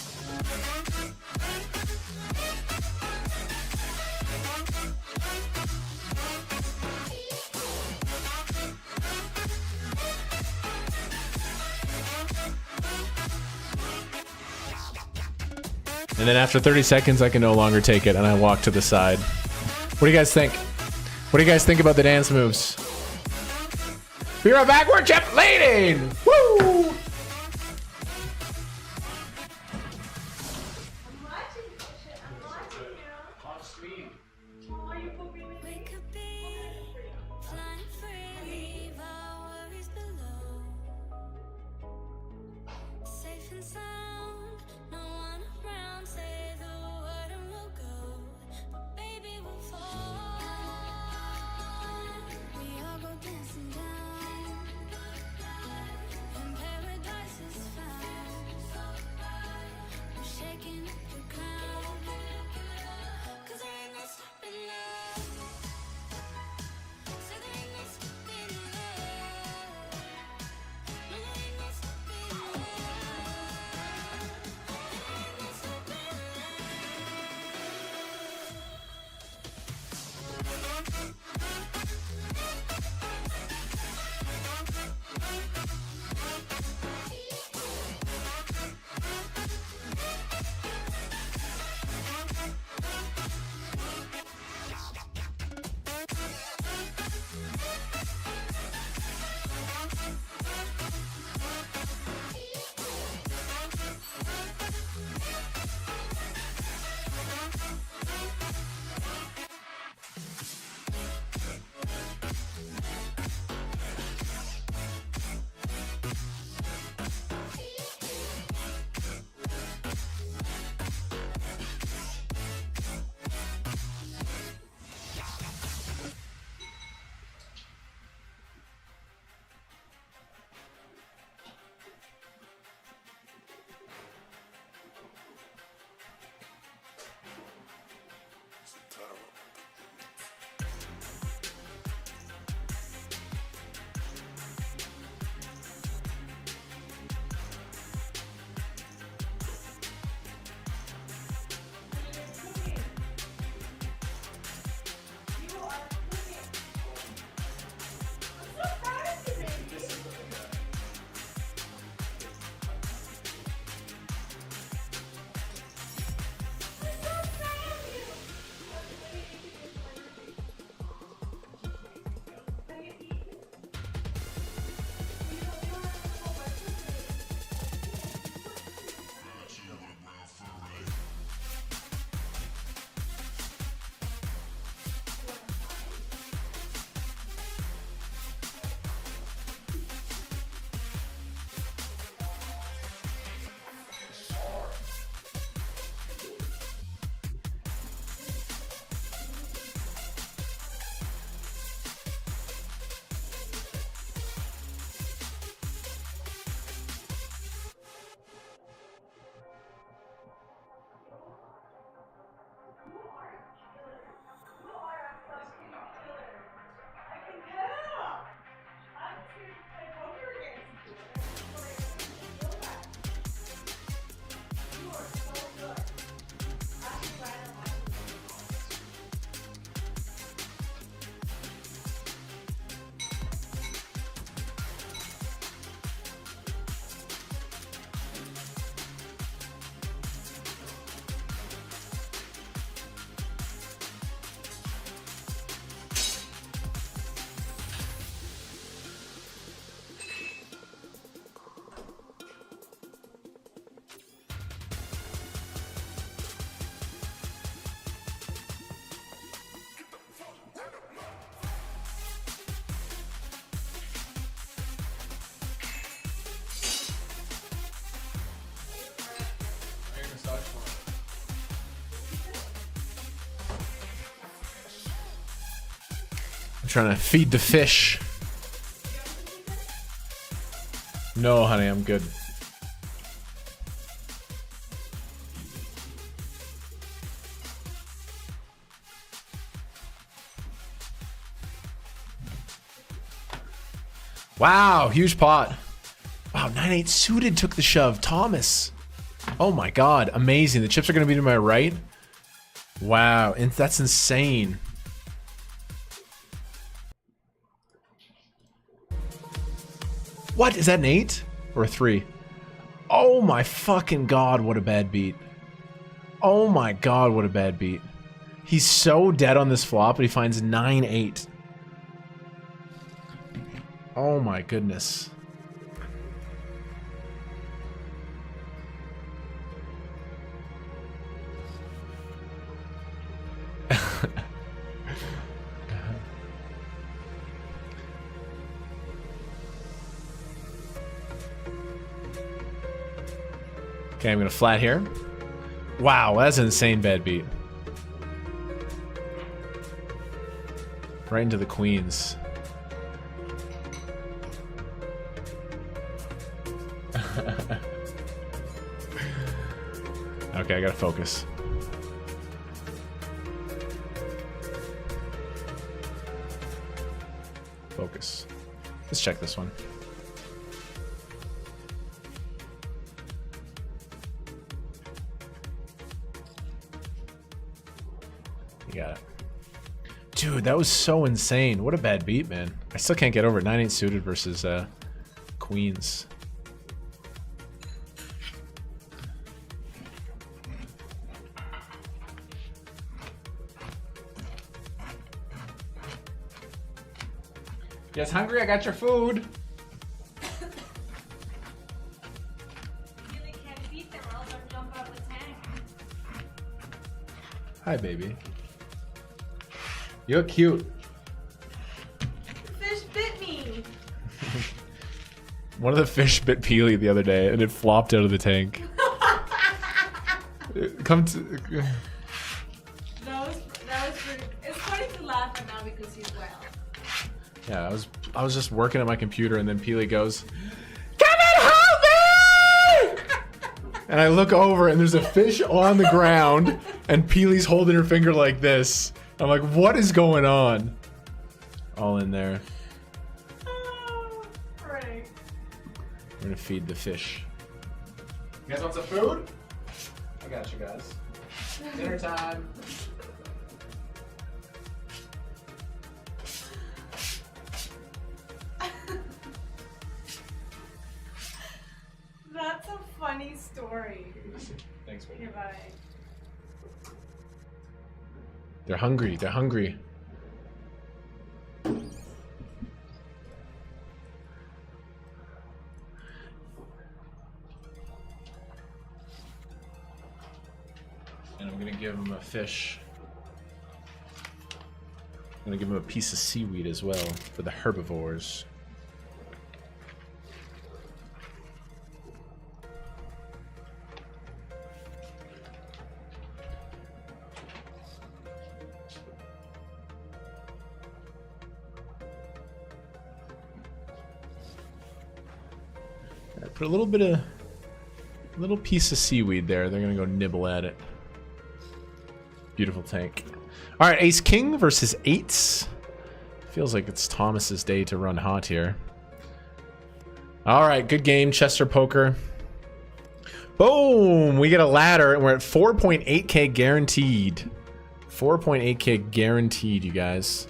And then after 30 seconds, I can no longer take it, and I walk to the side. What do you guys think? What do you guys think about the dance moves? Be right back. We're Jeff leading. Woo! We could be flying free, leave our worries below. Safe and sound, no one around. Say the word and we'll go. But baby, we'll fall. We all go dancing down, and paradise is found. We're shaking up the ground, 'cause there ain't no stopping us. Say there ain't no stopping us. No, there ain't no stopping us. There ain't no stopping Trying to feed the fish. No, honey, I'm good. Wow, huge pot. Wow, 9-8 suited took the shove. Thomas. Oh my god, amazing. The chips are going to be to my right. Wow, and that's insane. What? Is that an 8 or a 3? Oh my fucking god, what a bad beat. Oh my god, what a bad beat. He's so dead on this flop, but he finds 9-8. Oh my goodness. Okay, I'm gonna flat here. Wow, that's an insane bad beat. Right into the queens. Okay, I gotta focus. Focus. Let's check this one. You got it. Dude, that was so insane. What a bad beat, man. I still can't get over it. 9-8 suited versus queens. You guys hungry? I got your food. Hi, baby. You look cute. Fish bit me. One of the fish bit Peely the other day, and it flopped out of the tank. Come to. That was pretty. It's funny to laugh at now because he's well. Yeah, I was just working at my computer, and then Peely goes, "Come and help me!" And I look over, and there's a fish on the ground, and Peely's holding her finger like this. I'm like, what is going on? All in there. Oh, right. We're gonna feed the fish. You guys want some food? I got you guys. Dinner time. That's a funny story. Thanks, baby. Okay, bye. They're hungry. They're hungry. And I'm gonna give them a fish. I'm gonna give them a piece of seaweed as well for the herbivores. Put a little piece of seaweed there. They're gonna go nibble at it. Beautiful tank. All right, Ace King versus eights. Feels like it's Thomas's day to run hot here. All right, good game, Chester Poker. Boom! We get a ladder, and we're at 4.8k guaranteed. 4.8k guaranteed, you guys.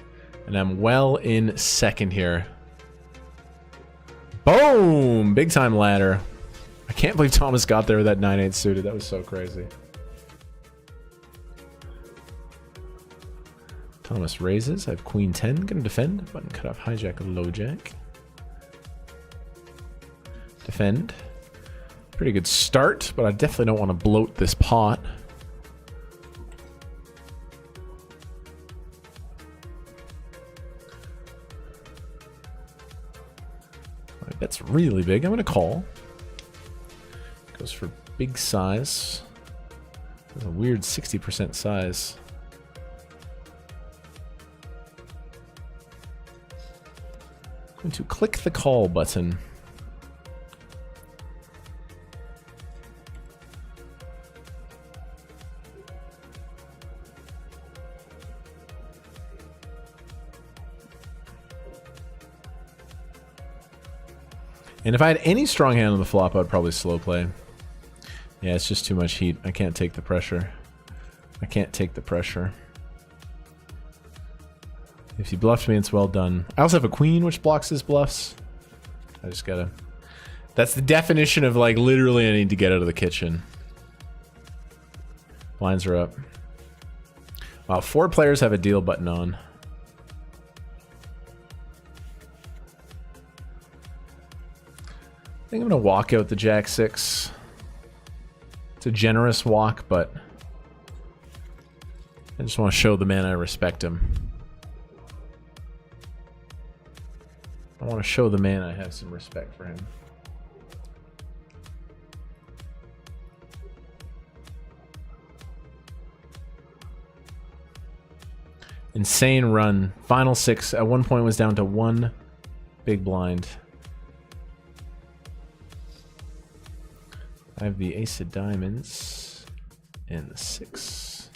And I'm well in second here. Boom! Big time ladder. I can't believe Thomas got there with that 9-8 suited. That was so crazy. Thomas raises. I have queen 10. Gonna defend. Button cut off hijack low jack. Defend. Pretty good start, but I definitely don't want to bloat this pot. That's really big. I'm going to call. Goes for big size. That's a weird 60% size. I'm going to click the call button. And if I had any strong hand on the flop, I would probably slow play. Yeah, it's just too much heat. I can't take the pressure. I can't take the pressure. If you bluffed me, it's well done. I also have a queen, which blocks his bluffs. I just gotta... That's the definition of, like, literally I need to get out of the kitchen. Blinds are up. Wow, 4 players have a deal button on. I think I'm gonna walk out the Jack-6. It's a generous walk, but I just want to show the man I respect him. I want to show the man I have some respect for him. Insane run. Final 6 at one point was down to 1 big blind. I have the ace of diamonds and the 6.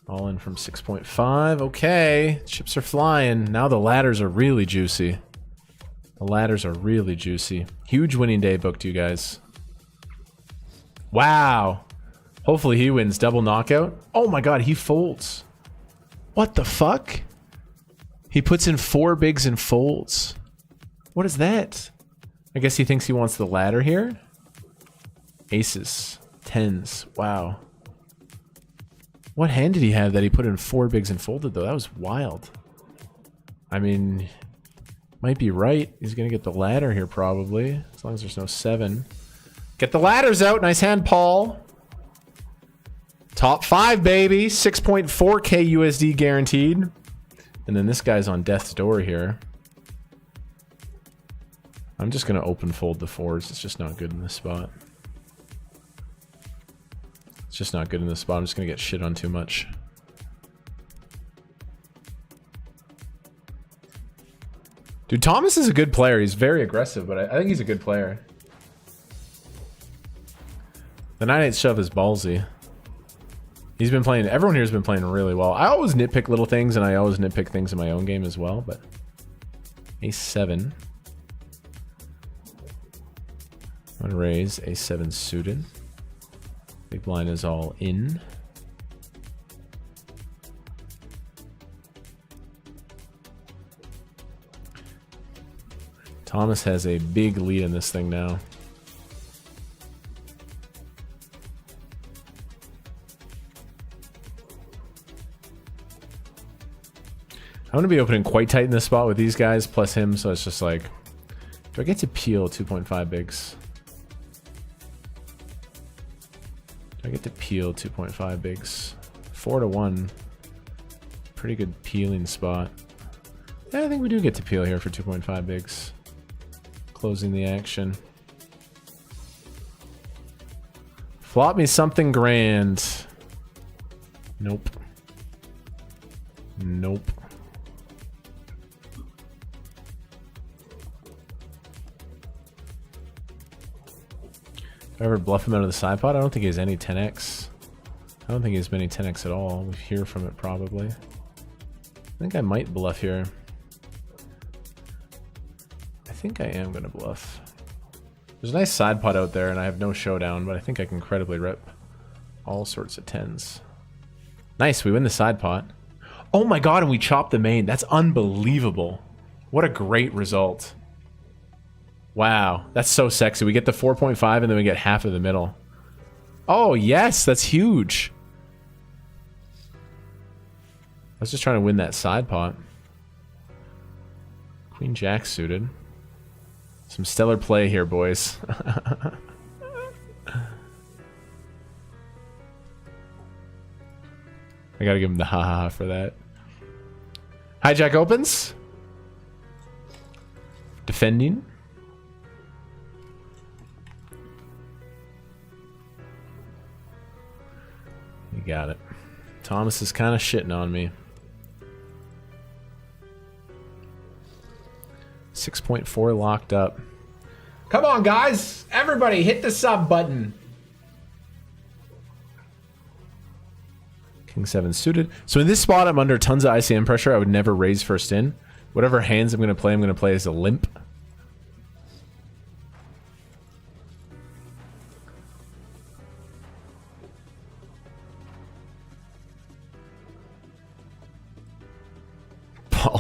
All in from 6.5. Okay, chips are flying. Now the ladders are really juicy. The ladders are really juicy. Huge winning day booked, you guys. Wow. Hopefully he wins. Double knockout. Oh my god, he folds. What the fuck? He puts in 4 bigs and folds. What is that? I guess he thinks he wants the ladder here. Aces. 10s. Wow. What hand did he have that he put in 4 bigs and folded, though? That was wild. I mean, might be right. He's going to get the ladder here, probably. As long as there's no 7. Get the ladders out. Nice hand, Paul. Top 5, baby. 6.4k USD guaranteed. And then this guy's on death's door here. I'm just going to open fold the 4s. It's just not good in this spot. It's just not good in this spot. I'm just going to get shit on too much. Dude, Thomas is a good player. He's very aggressive, but I think he's a good player. The 9-8 shove is ballsy. He's been playing... Everyone here has been playing really well. I always nitpick little things, and I always nitpick things in my own game as well, but... Ace 7. I'm gonna raise Ace 7 suited. Big blind is all in. Thomas has a big lead in this thing now. I'm gonna be opening quite tight in this spot with these guys plus him, so it's just like, do I get to peel 2.5 bigs? I get to peel 2.5 bigs. 4-1. Pretty good peeling spot. Yeah, I think we do get to peel here for 2.5 bigs. Closing the action. Flop me something grand. Nope. Nope. If I ever bluff him out of the side pot, I don't think he has any 10x. I don't think he has many 10x at all. We hear from it probably. I think I might bluff here. I think I am going to bluff. There's a nice side pot out there and I have no showdown, but I think I can credibly rip all sorts of 10s. Nice, we win the side pot. Oh my god, and we chop the main. That's unbelievable. What a great result. Wow, that's so sexy. We get the 4.5 and then we get half of the middle. Oh, yes, that's huge. I was just trying to win that side pot. Queen Jack suited. Some stellar play here, boys. I gotta give him the ha-ha for that. Hijack opens. Defending. You got it. Thomas is kind of shitting on me. 6.4 locked up. Come on, guys! Everybody, hit the sub button. King 7 suited. So in this spot, I'm under tons of ICM pressure. I would never raise first in. Whatever hands I'm going to play as a limp.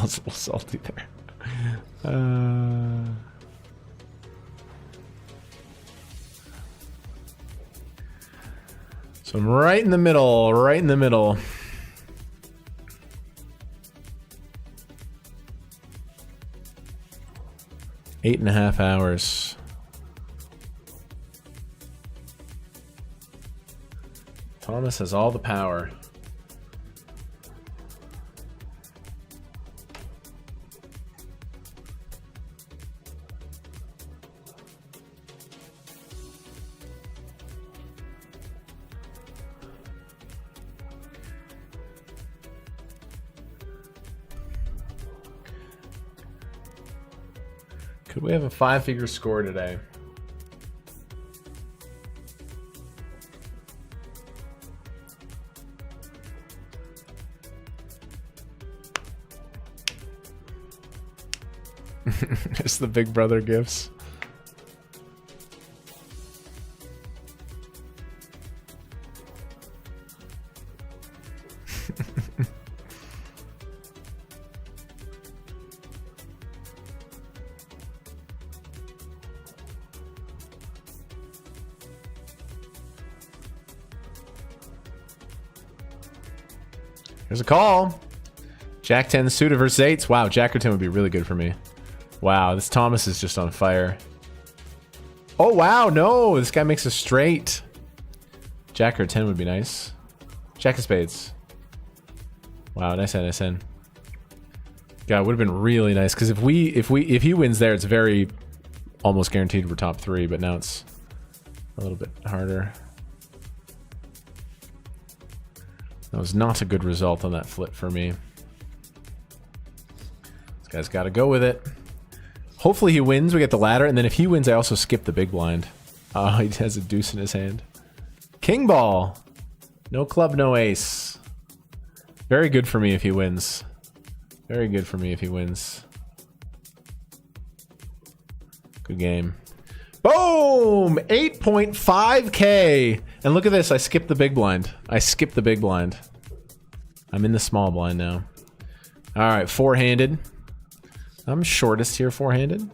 was a little salty there. So I'm right in the middle, right in the middle. Eight and a half hours. Thomas has all the power. Could we have a 5-figure score today? It's the Big Brother gifts. Here's a call. Jack 10 suited versus 8s. Wow, Jack or 10 would be really good for me. Wow, this Thomas is just on fire. Oh, wow, no. This guy makes a straight. Jack or 10 would be nice. Jack of spades. Wow, nice hand, nice hand. God, it would have been really nice because if he wins there, it's very almost guaranteed we're top 3, but now it's a little bit harder. That was not a good result on that flip for me. This guy's got to go with it. Hopefully he wins, we get the ladder, and then if he wins, I also skip the big blind. Oh, he has a deuce in his hand. King ball. No club, no ace. Very good for me if he wins. Very good for me if he wins. Good game. Boom! 8.5K. And look at this, I skipped the big blind. I skipped the big blind. I'm in the small blind now. All right, four-handed. I'm shortest here, four-handed.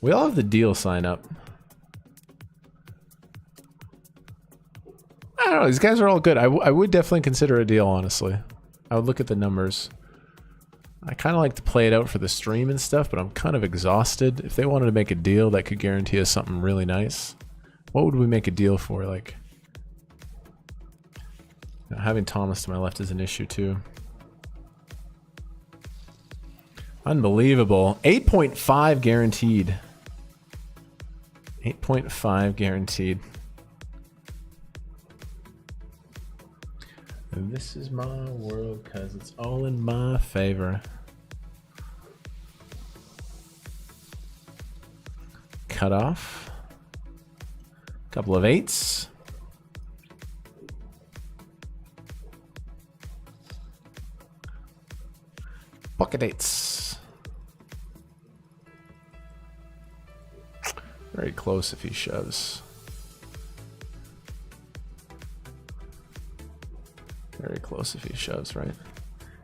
We all have the deal sign up. I don't know, these guys are all good. I would definitely consider a deal, honestly. I would look at the numbers. I kind of like to play it out for the stream and stuff, but I'm kind of exhausted. If they wanted to make a deal that could guarantee us something really nice, what would we make a deal for? Like, having Thomas to my left is an issue too. Unbelievable. 8.5 guaranteed. 8.5 guaranteed. And this is my world because it's all in my favor. Cut off. Couple of 8s. Pocket 8s. Very close if he shoves. Very close if he shoves, right?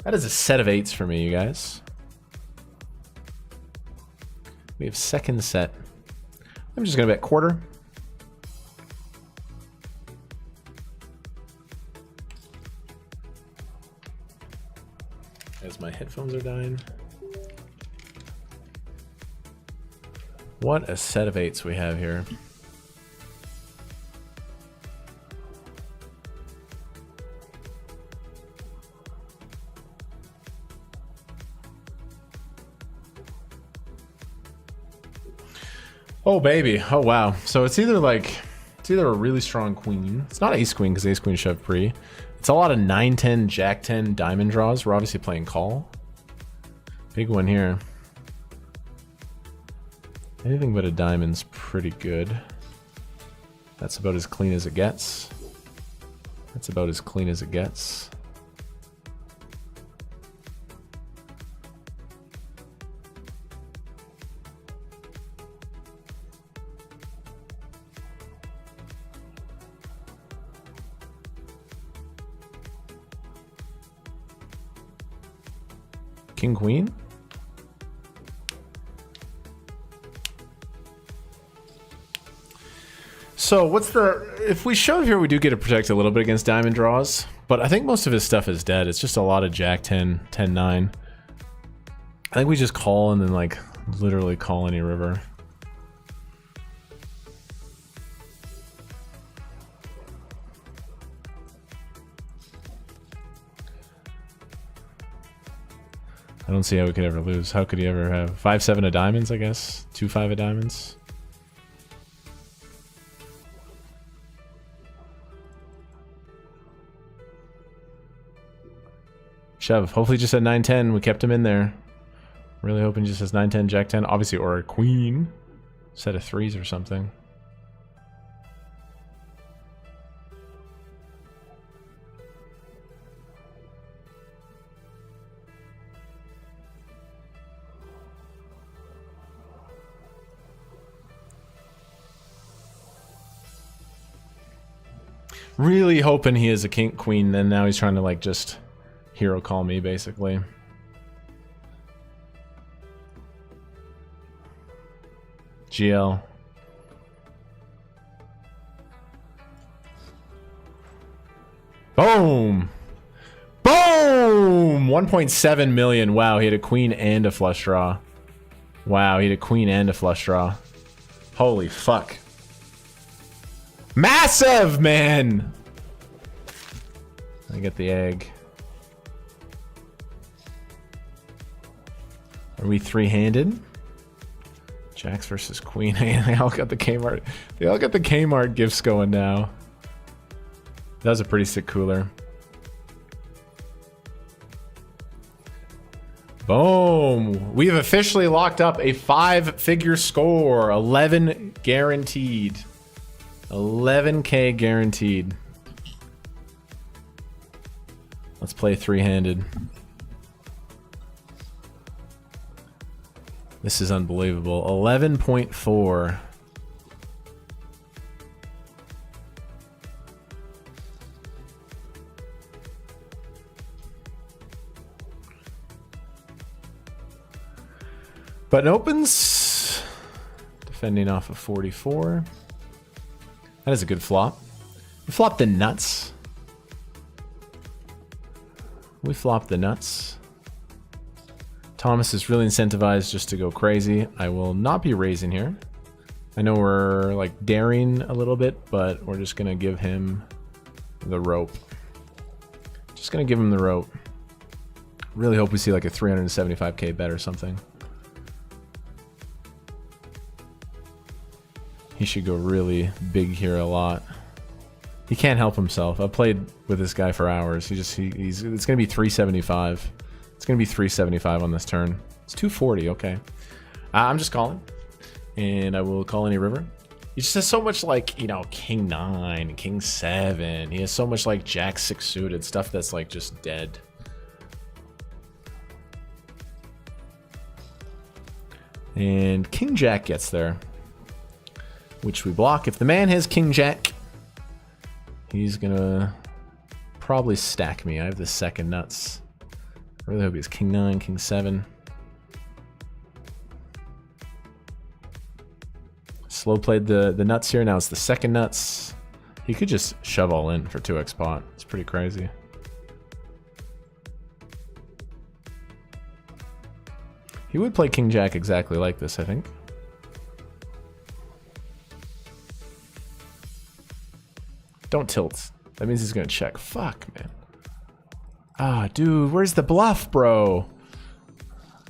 That is a set of 8s for me, you guys. We have second set. I'm just gonna bet quarter. As my headphones are dying. What a set of 8s we have here. Oh baby, oh wow. So it's either a really strong queen. It's not ace queen because ace queen shove pre. It's a lot of 9-10, jack 10 diamond draws. We're obviously playing call. Big one here. Anything but a diamond's pretty good. That's about as clean as it gets. That's about as clean as it gets. king queen. So what's the... If we shove here, we do get to protect a little bit against diamond draws. But I think most of his stuff is dead. It's just a lot of jack 10, 10, 9. I think we just call and then, like, literally call any river. I don't see how we could ever lose. How could he ever have 5-7 of diamonds, I guess? 2-5 of diamonds? Shove. Hopefully just at 9-10. We kept him in there. Really hoping just has 9-10, jack 10. Obviously, or a queen. Set of 3s or something. Really hoping he is a king queen, then now he's trying to like just hero call me basically. GL. Boom! Boom! 1.7 million. Wow, he had a queen and a flush draw. Wow, he had a queen and a flush draw. Holy fuck. Massive, man! I get the egg. Are we three-handed? Jacks versus queen. They all got the Kmart. They all got the Kmart gifts going now. That was a pretty sick cooler. Boom! We have officially locked up a 5-figure score. 11 guaranteed. 11K guaranteed. Let's play three-handed. This is unbelievable. 11.4. Button opens. Defending off of 44. That is a good flop. We flopped the nuts. We flopped the nuts. Thomas is really incentivized just to go crazy. I will not be raising here. I know we're like daring a little bit, but we're just gonna give him the rope. Just gonna give him the rope. Really hope we see like a 375k bet or something. He should go really big here a lot. He can't help himself. I've played with this guy for hours. He's it's gonna be 375. It's gonna be 375 on this turn. It's 240. Okay, I'm just calling, and I will call any river. He just has so much like, you know, king 9, king 7. He has so much like jack 6 suited stuff that's like just dead. And king jack gets there, which we block. If the man has king jack, he's gonna probably stack me. I have the second nuts. I really hope he has king 9, king 7. Slow played the nuts here. Now it's the second nuts. He could just shove all in for 2x pot. It's pretty crazy. He would play king jack exactly like this, I think. Don't tilt. That means he's gonna check. Fuck, man. Ah, dude, where's the bluff, bro?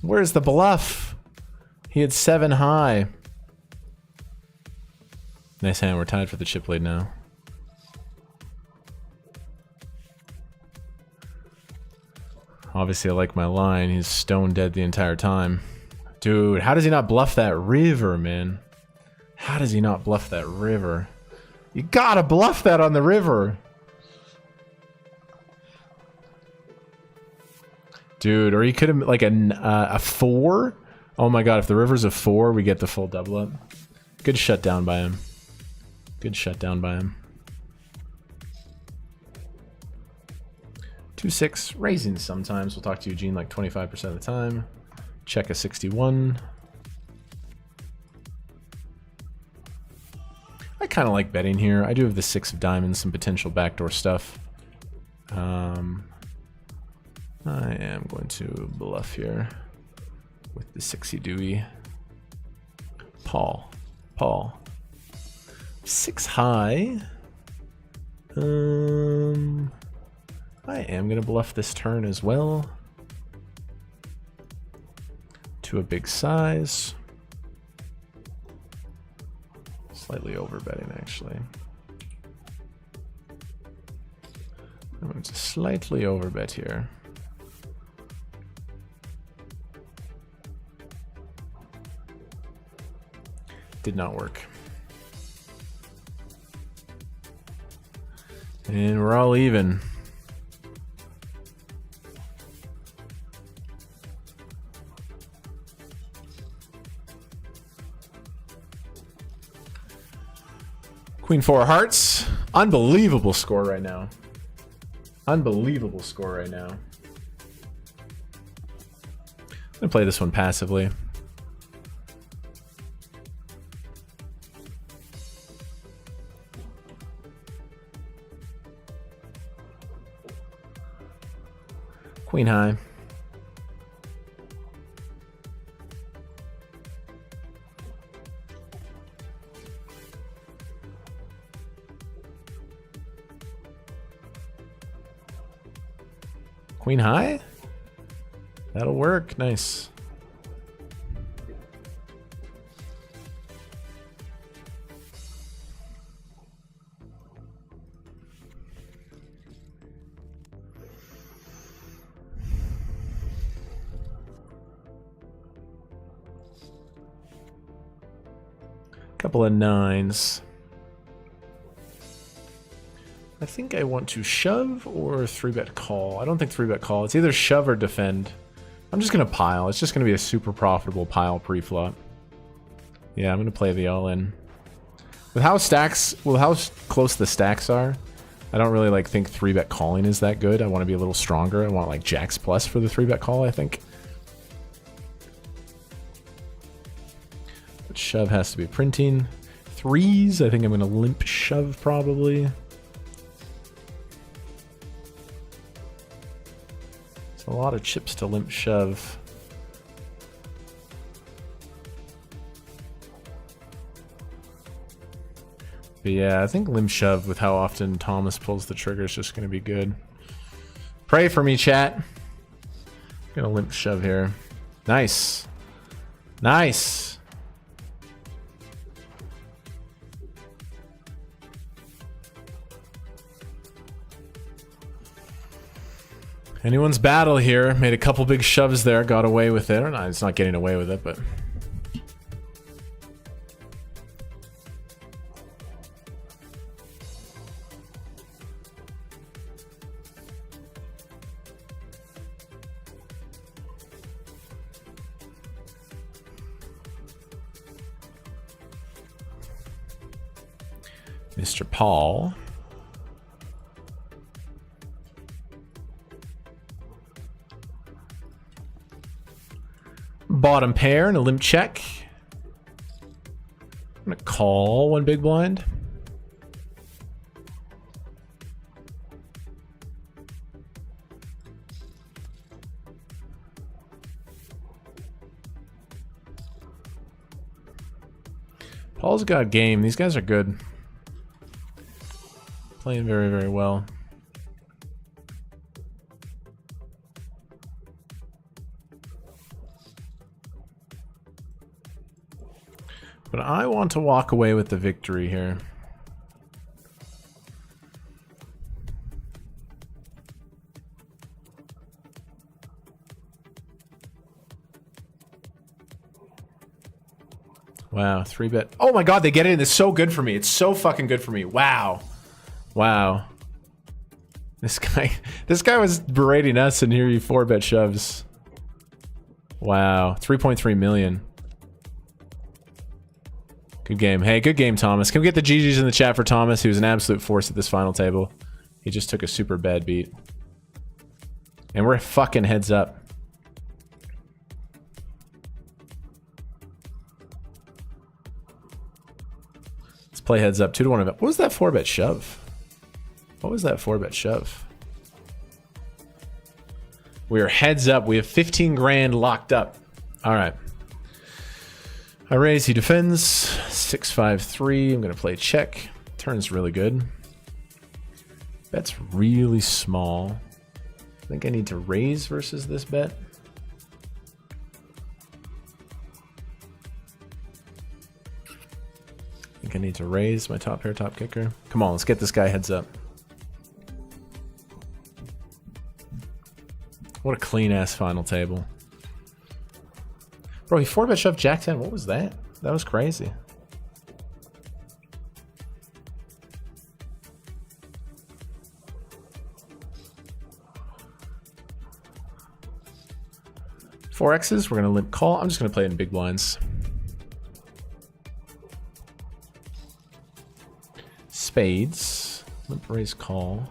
Where's the bluff? He had 7 high. Nice hand. We're tied for the chip lead now. Obviously, I like my line. He's stone dead the entire time. Dude, how does he not bluff that river, man? How does he not bluff that river? You gotta bluff that on the river. Dude, or he could have like a 4. Oh my god, if the river's a 4, we get the full double up. Good shutdown by him. Good shutdown by him. 2-6, raising sometimes. We'll talk to Eugene like 25% of the time. Check a 61. I kind of like betting here. I do have the 6 of diamonds, some potential backdoor stuff. I am going to bluff here with the 6y Dewey. Paul. 6 high. I am going to bluff this turn as well. To a big size. Slightly over betting, actually. I'm going to slightly over bet here. Did not work. And we're all even. Queen 4 of hearts. Unbelievable score right now. Unbelievable score right now. I'm gonna play this one passively. Queen high. Queen high? That'll work. Nice. Couple of 9s. I think I want to shove or 3-bet call. I don't think 3-bet call. It's either shove or defend. I'm just going to pile. It's just going to be a super profitable pile pre-flop. Yeah, I'm going to play the all-in. With how close the stacks are, I don't really think 3-bet calling is that good. I want to be a little stronger. I want like jacks plus for the 3-bet call, I think. But shove has to be printing. 3s, I think I'm going to limp shove probably. A lot of chips to limp shove. But yeah, I think limp shove with how often Thomas pulls the trigger is just going to be good. Pray for me, chat. I'm going to limp shove here. Nice. Nice. Anyone's battle here. Made a couple big shoves there. Got away with it. Or not, it's not getting away with it, but... Mr. Paul. Bottom pair and a limp check. I'm gonna call one big blind. Paul's got game. These guys are good. Playing very, very well. But I want to walk away with the victory here. Wow, 3-bet. Oh my god, they get it in. It's so good for me. It's so fucking good for me. Wow. Wow. This guy was berating us, and here he 4-bet shoves. Wow, 3.3 million. Good game. Hey, good game, Thomas. Can we get the GGs in the chat for Thomas? He was an absolute force at this final table. He just took a super bad beat. And we're fucking heads up. Let's play heads up. 2-1. What was that 4-bet shove? What was that 4-bet shove? We are heads up. We have 15 grand locked up. All right. I raise, he defends. 6-5-3. I'm going to play check. Turn's really good. Bet's really small. I think I need to raise versus this bet. I think I need to raise my top pair, top kicker. Come on, let's get this guy heads up. What a clean ass final table. Bro, he 4-bet shoved Jack 10. What was that? That was crazy. Four X's, we're gonna limp call. I'm just gonna play it in big blinds. Spades, limp raise call.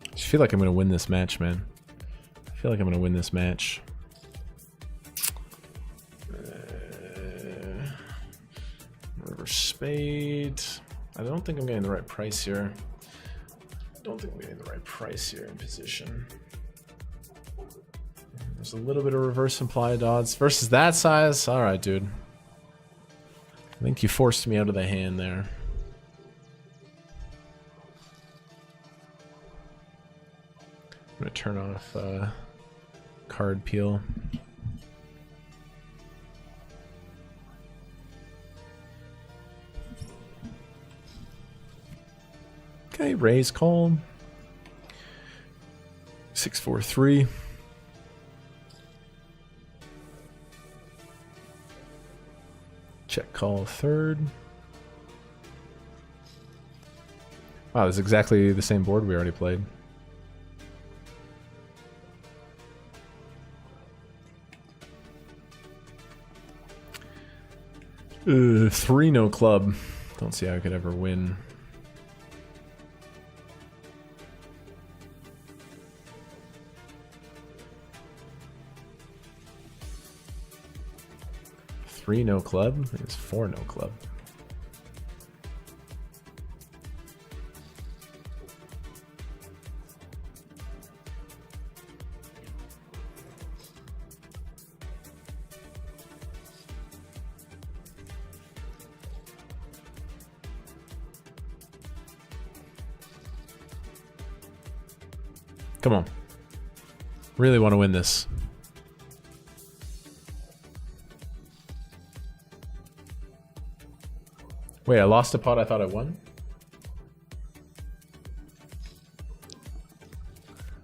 I just feel like I'm gonna win this match, man. I feel like I'm gonna win this match. River spade. I don't think I'm getting the right price here. I don't think I'm getting the right price here in position. There's a little bit of reverse implied odds versus that size. All right, dude. I think you forced me out of the hand there. I'm gonna turn off card peel. Okay, raise call. 6-4-3. Check call third. Wow, this is exactly the same board we already played. Three no club. Don't see how I could ever win. Three no club? I think it's four no club. Come on. Really want to win this. Wait, I lost a pot I thought I won?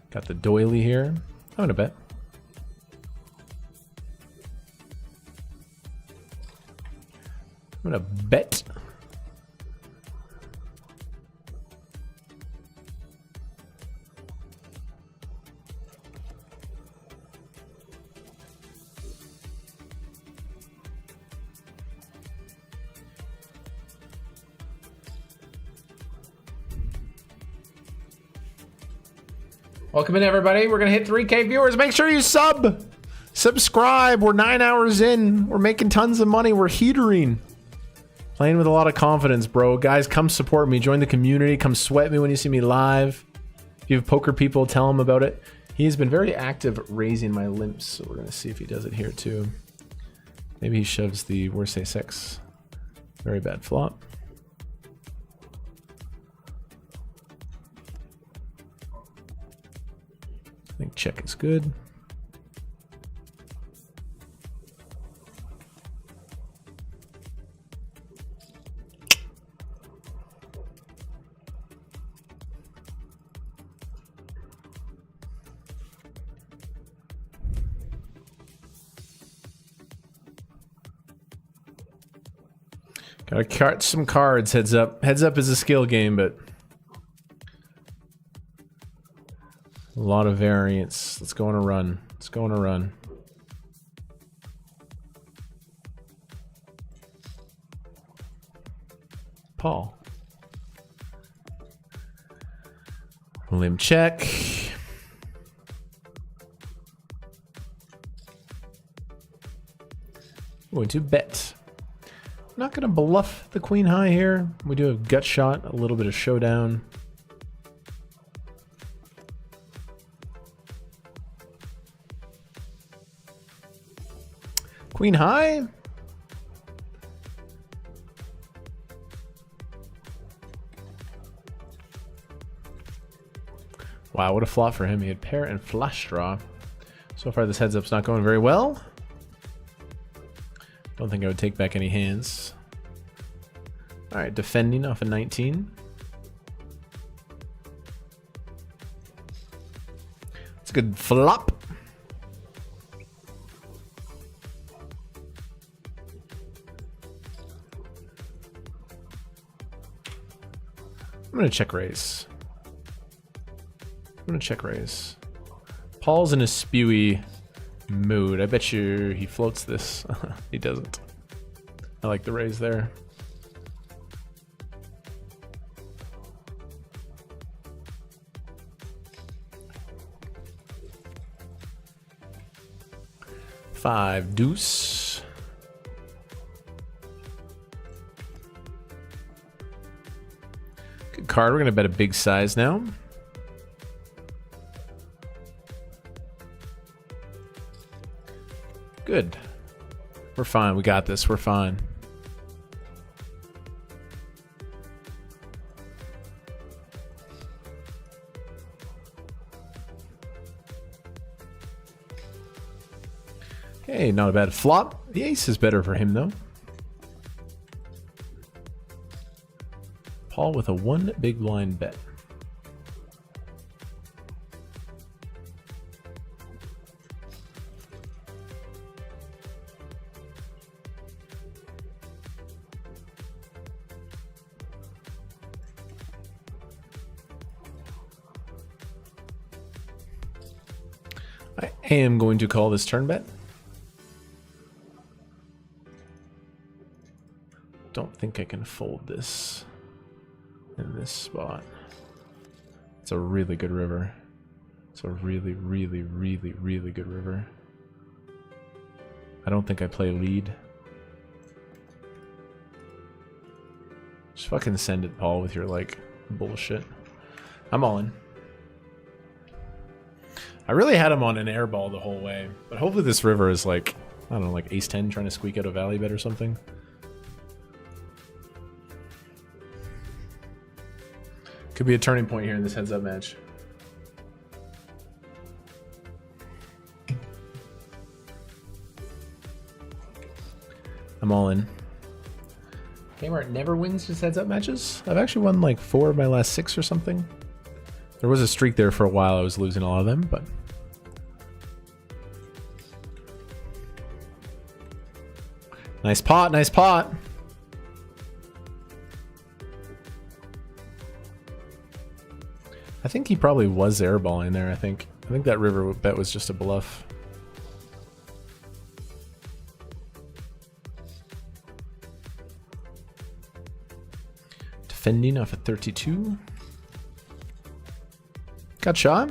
Got the doily here. I'm gonna bet. I'm gonna bet. Welcome in, everybody. We're gonna hit 3K viewers. Make sure you subscribe. We're 9 hours in. We're making tons of money. We're heatering. Playing with a lot of confidence, bro. Guys, come support me. Join the community. Come sweat me when you see me live. If you have poker people, tell them about it. He has been very active raising my limps, so we're gonna see if he does it here too. Maybe he shoves the worst ace-6. Very bad flop. I think check is good. Gotta cut some cards. Heads up. Heads up is a skill game, but a lot of variance. Let's go on a run. Let's go on a run. Paul. Limb check. Going to bet. Not going to bluff the queen high here. We do have gut shot, a little bit of showdown. Queen high. Wow, what a flop for him. He had pair and flush draw. So far this heads up's not going very well. Don't think I would take back any hands. Alright, defending off a 19. It's a good flop. I'm gonna check raise. I'm gonna check raise. Paul's in a spewy mood. I bet you he floats this. He doesn't. I like the raise there. Five deuce. Good card. We're gonna bet a big size now. Good. We're fine. We got this. We're fine. Okay, not a bad flop. The ace is better for him, though. Paul with a one big blind bet. I am going to call this turn bet. Don't think I can fold this in this spot. It's a really good river. It's a really, really, really, really good river. I don't think I play lead. Just fucking send it, Paul, with your, like, bullshit. I'm all in. I really had him on an air ball the whole way, but hopefully this river is like, I don't know, like ace 10 trying to squeak out a valley bet or something. Could be a turning point here in this heads up match. I'm all in. Kmart never wins just heads up matches. I've actually won like 4 of my last 6 or something. There was a streak there for a while. I was losing a lot of them, but nice pot, nice pot. I think he probably was airballing there. I think that river bet was just a bluff. Defending off a 32. Got shot.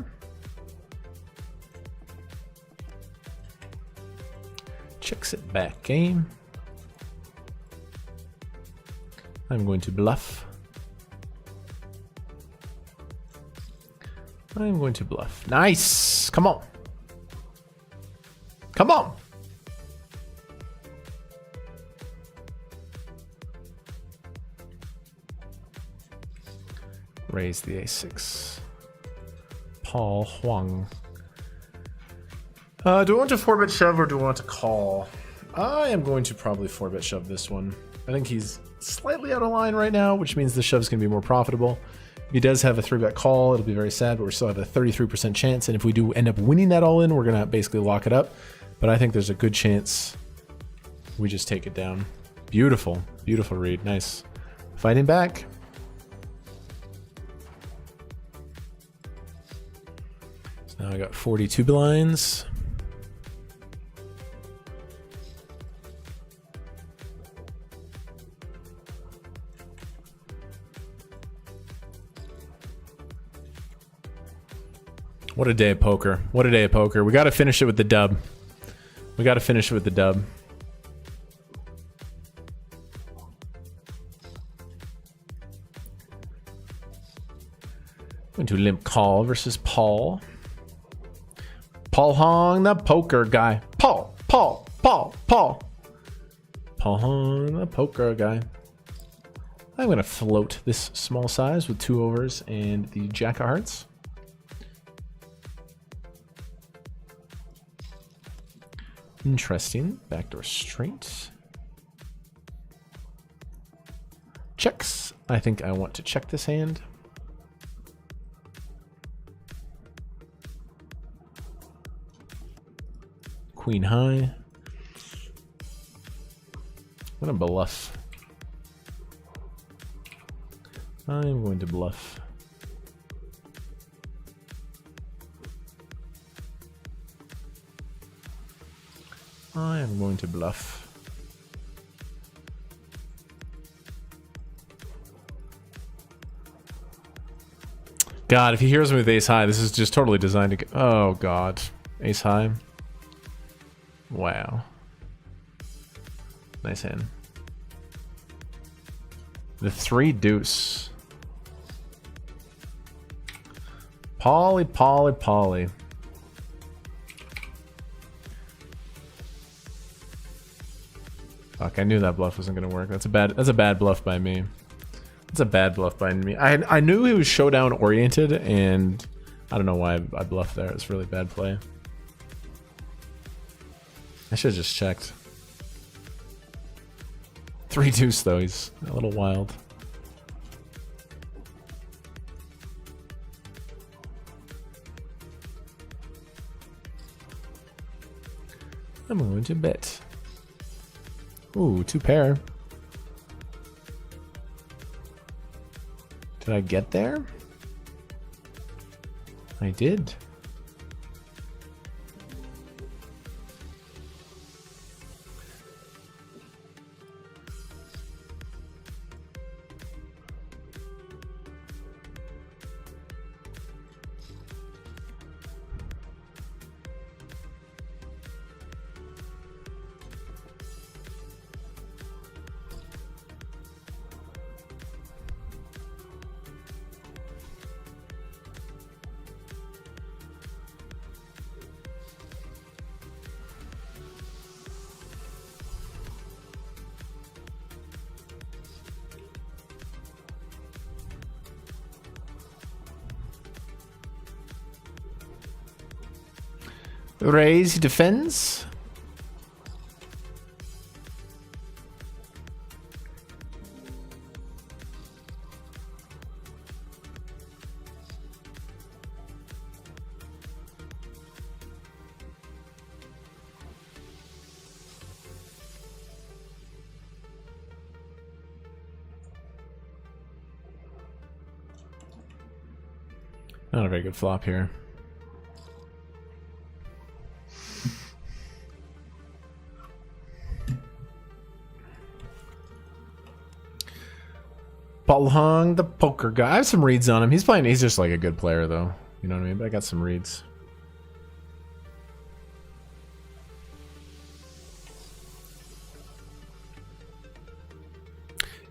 Checks it back game. I'm going to bluff. I'm going to bluff. Nice! Come on. Come on! Raise the a6. Paul Huang. Do I want to 4-bet shove or do I want to call? I am going to probably 4-bet shove this one. I think he's slightly out of line right now, which means the shove's going to be more profitable. If he does have a 3-bet call, it'll be very sad, but we still have a 33% chance. And if we do end up winning that all in, we're going to basically lock it up. But I think there's a good chance we just take it down. Beautiful. Beautiful read. Nice. Fighting back. So now I got 42 blinds. What a day of poker. What a day of poker. We got to finish it with the dub. We got to finish it with the dub. Going to Limp Call versus Paul. Paul Hong, the poker guy. Paul Hong, the poker guy. I'm going to float this small size with 2 overs and the Jack of Hearts. Interesting. Backdoor straight. Checks. I think I want to check this hand. Queen high. I'm going to bluff. I'm going to bluff. I am going to bluff. God, if he hears me with ace high, this is just totally designed to get... Oh, God. Ace high. Wow. Nice hand. The 3 deuce. Polly. Fuck, I knew that bluff wasn't gonna work. That's a bad bluff by me. That's a bad bluff by me. I knew he was showdown oriented, and I don't know why I bluffed there. It's really bad play. I should have just checked. 3 deuce though, he's a little wild. I'm going to bet. Ooh, 2 pair. Did I get there? I did. Raise, he defends. Not a very good flop here. Paul Hong, the poker guy. I have some reads on him. He's just like a good player though. You know what I mean? But I got some reads.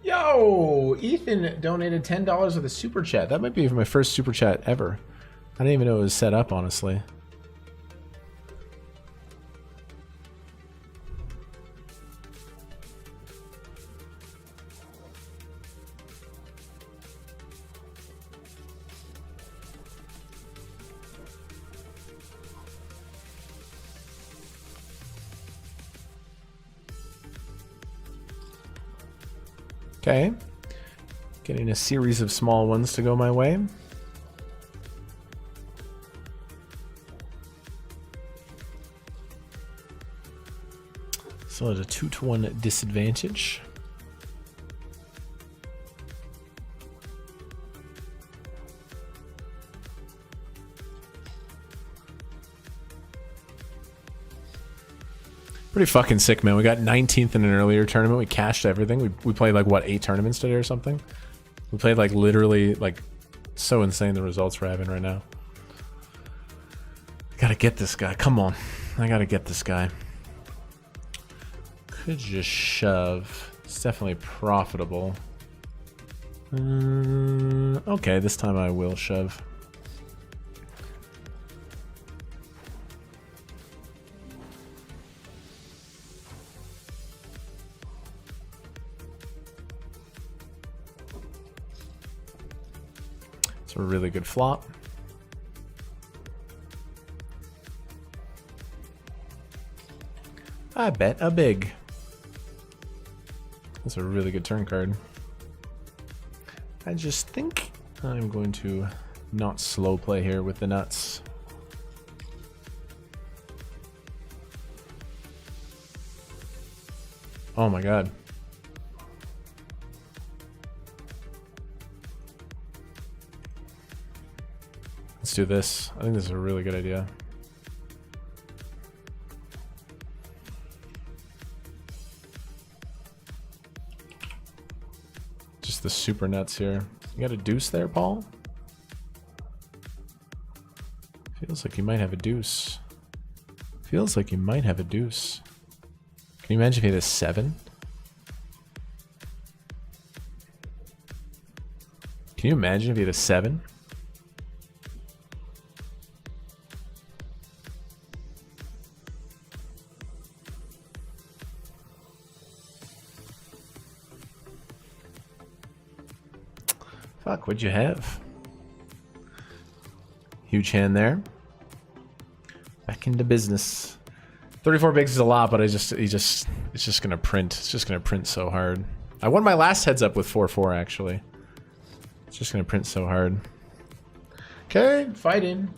Yo, Ethan donated $10 with a super chat. That might be my first super chat ever. I didn't even know it was set up, honestly. Okay, getting a series of small ones to go my way. So at a 2-to-1 disadvantage. Pretty fucking sick, man. We got 19th in an earlier tournament. We cashed everything. We played like, what, 8 tournaments today or something? We played like literally, like, so insane the results we're having right now. get this guy. Come on. I gotta get this guy. Could just shove. It's definitely profitable. Okay, this time I will shove. It's a really good flop. I bet a big. That's a really good turn card. I just think I'm going to not slow play here with the nuts. Oh my god. Let's do this. I think this is a really good idea. Just the super nuts here. You got a deuce there, Paul? Feels like you might have a deuce. Feels like you might have a deuce. Can you imagine if you had a 7? Can you imagine if you had a 7? Fuck, what'd you have? Huge hand there. Back into business. 34 bigs is a lot, but it's just gonna print. It's just gonna print so hard. I won my last heads up with 4-4 actually. It's just gonna print so hard. Okay, fighting.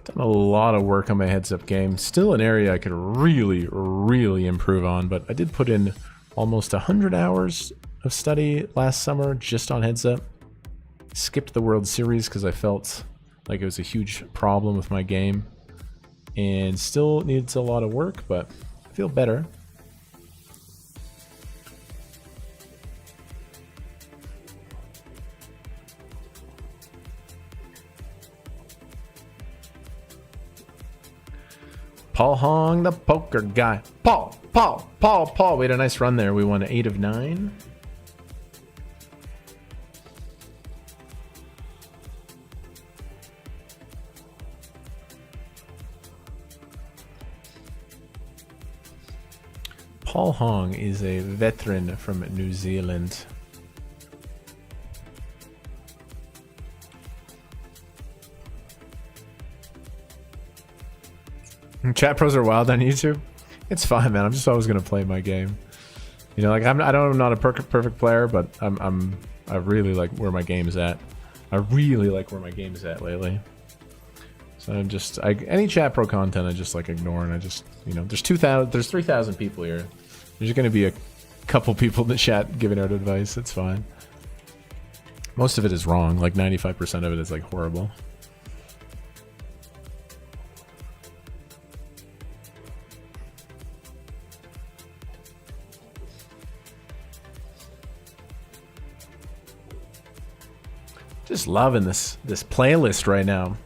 Done a lot of work on my heads-up game. Still an area I could really, really improve on, but I did put in almost 100 hours of study last summer just on heads-up. Skipped the World Series because I felt like it was a huge problem with my game. And still needs a lot of work, but I feel better. Paul Hong, the poker guy. Paul. We had a nice run there. We won 8 of 9. Paul Hong is a veteran from New Zealand. Chat pros are wild on YouTube. It's fine, man. I'm just always gonna play my game. You know, like I'm not a perfect player, but I really like where my game is at. I really like where my game is at lately. So I'm just any chat pro content I just like ignore, and I just, you know, there's 3,000 people here. There's gonna be a couple people in the chat giving out advice. It's fine. Most of it is wrong. Like 95% of it is like horrible. Just loving this playlist right now.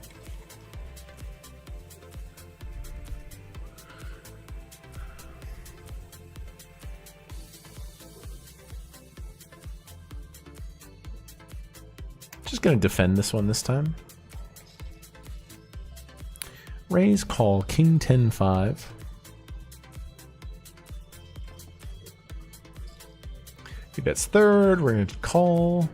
Just gonna defend this one this time. Raise, call, king 10-5. He bets third. We're gonna call.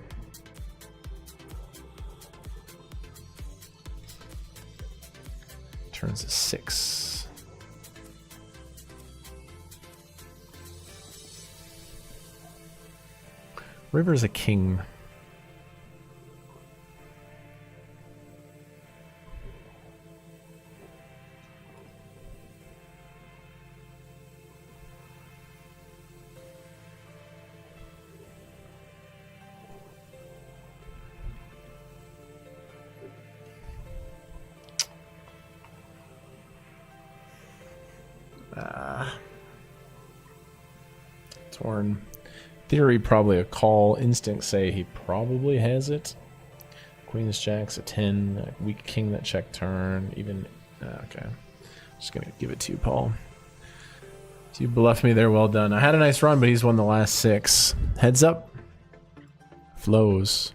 Turns a 6. River's a king. Torn. Theory, probably a call. Instinct say he probably has it. Queen's Jack's a 10. Weak king that check turn. Even. Okay. Just gonna give it to you, Paul. You bluffed me there. Well done. I had a nice run, but he's won the last 6. Heads up. Flows.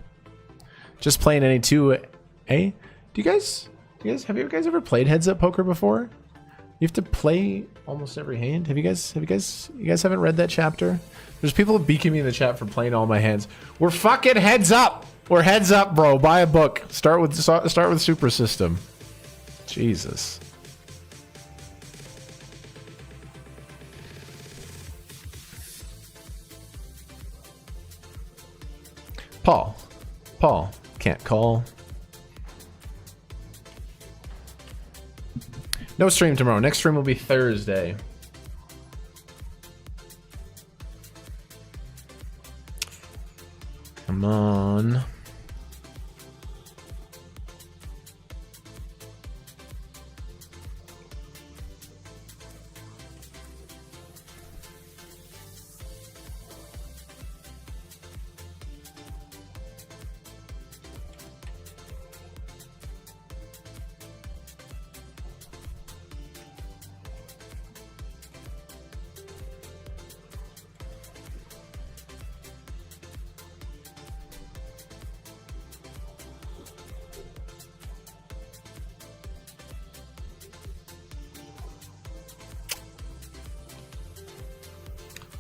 Just playing any 2A. Do you guys have you guys ever played heads up poker before? You have to play almost every hand. You guys haven't read that chapter? There's people beaking me in the chat for playing all my hands. We're fucking heads up. We're heads up, bro. Buy a book. Start with Super System. Jesus. Paul, can't call. No stream tomorrow. Next stream will be Thursday. Come on.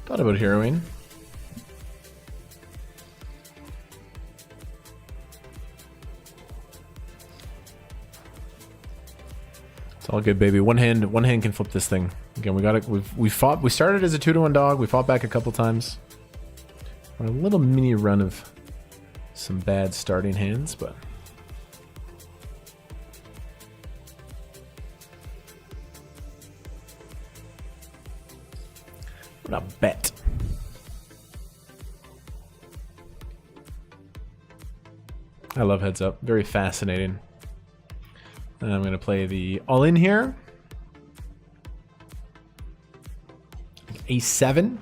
Thought about heroing. It's all good, baby. One hand can flip this thing. Again, we got it. We fought. We started as a 2-1 dog. We fought back a couple times. On a little mini run of some bad starting hands, but what a bet. I love heads up. Very fascinating. And I'm going to play the all in here. A7.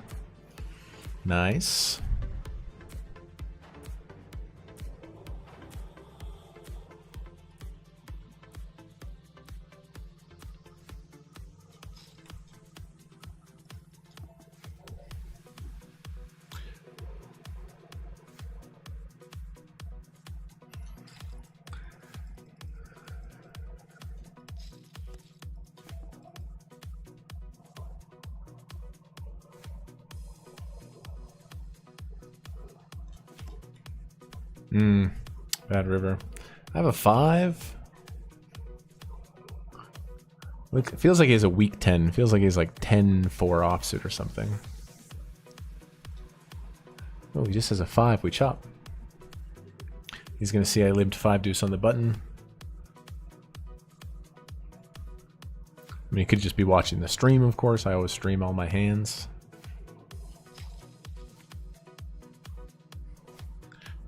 Nice. Bad river. I have a 5. Look, it feels like he has a weak 10. It feels like he's like 10-4 offsuit or something. Oh, he just has a 5. We chop. He's gonna see I limped 5 deuce on the button. I mean, he could just be watching the stream, of course. I always stream all my hands.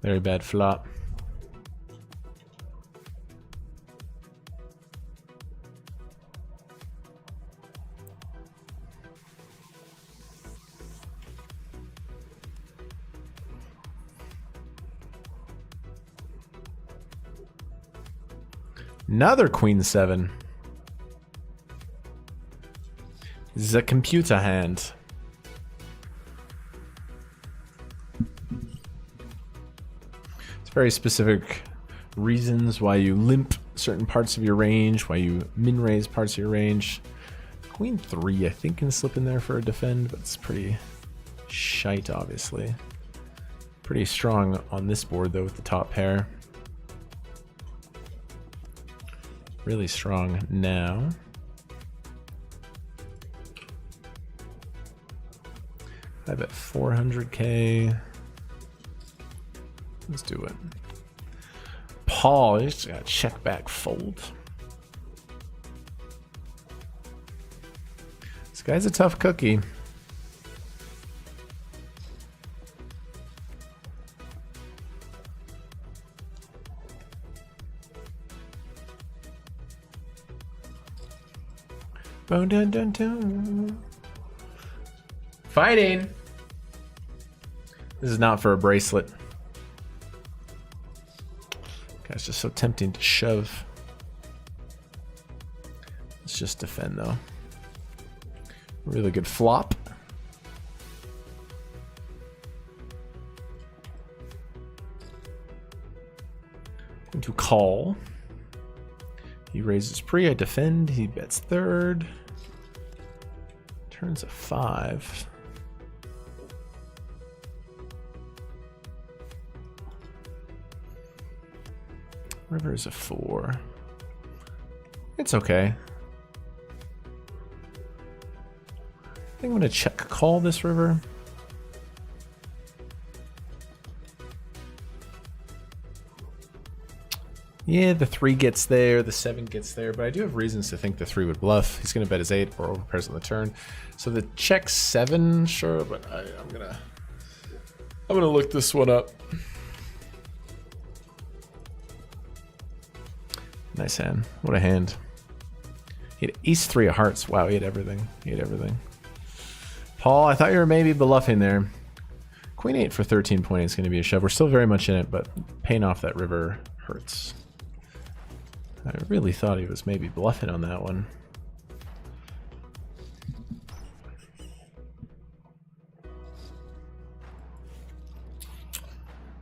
Very bad flop. Another queen 7. This is a computer hand. It's very specific reasons why you limp certain parts of your range, why you min-raise parts of your range. Queen 3, I think, can slip in there for a defend, but it's pretty shite, obviously. Pretty strong on this board, though, with the top pair. Really strong now. I bet 400k. Let's do it. Paul, you just got check back fold. This guy's a tough cookie. Dun, dun, dun, dun. Fighting. This is not for a bracelet. Guy's just so tempting to shove. Let's just defend though. Really good flop. Going to call. He raises pre, I defend, he bets third. Turns a 5. River is a 4. It's okay. I think I'm gonna check call this river. Yeah, the 3 gets there, the 7 gets there, but I do have reasons to think the 3 would bluff. He's gonna bet his 8 or overpairs on the turn. So the check 7, sure, but I'm gonna look this one up. Nice hand. What a hand. He had ace 3 of hearts. Wow, he had everything. He had everything. Paul, I thought you were maybe bluffing there. Queen 8 for 13.8 is going to be a shove. We're still very much in it, but paying off that river hurts. I really thought he was maybe bluffing on that one.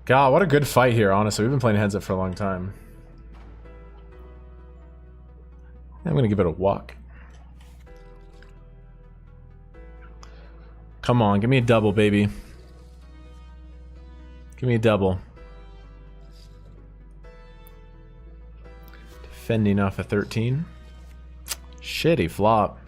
God, what a good fight here, honestly. We've been playing heads up for a long time. I'm going to give it a walk. Come on, give me a double, baby. Give me a double. Defending off a 13. Shitty flop.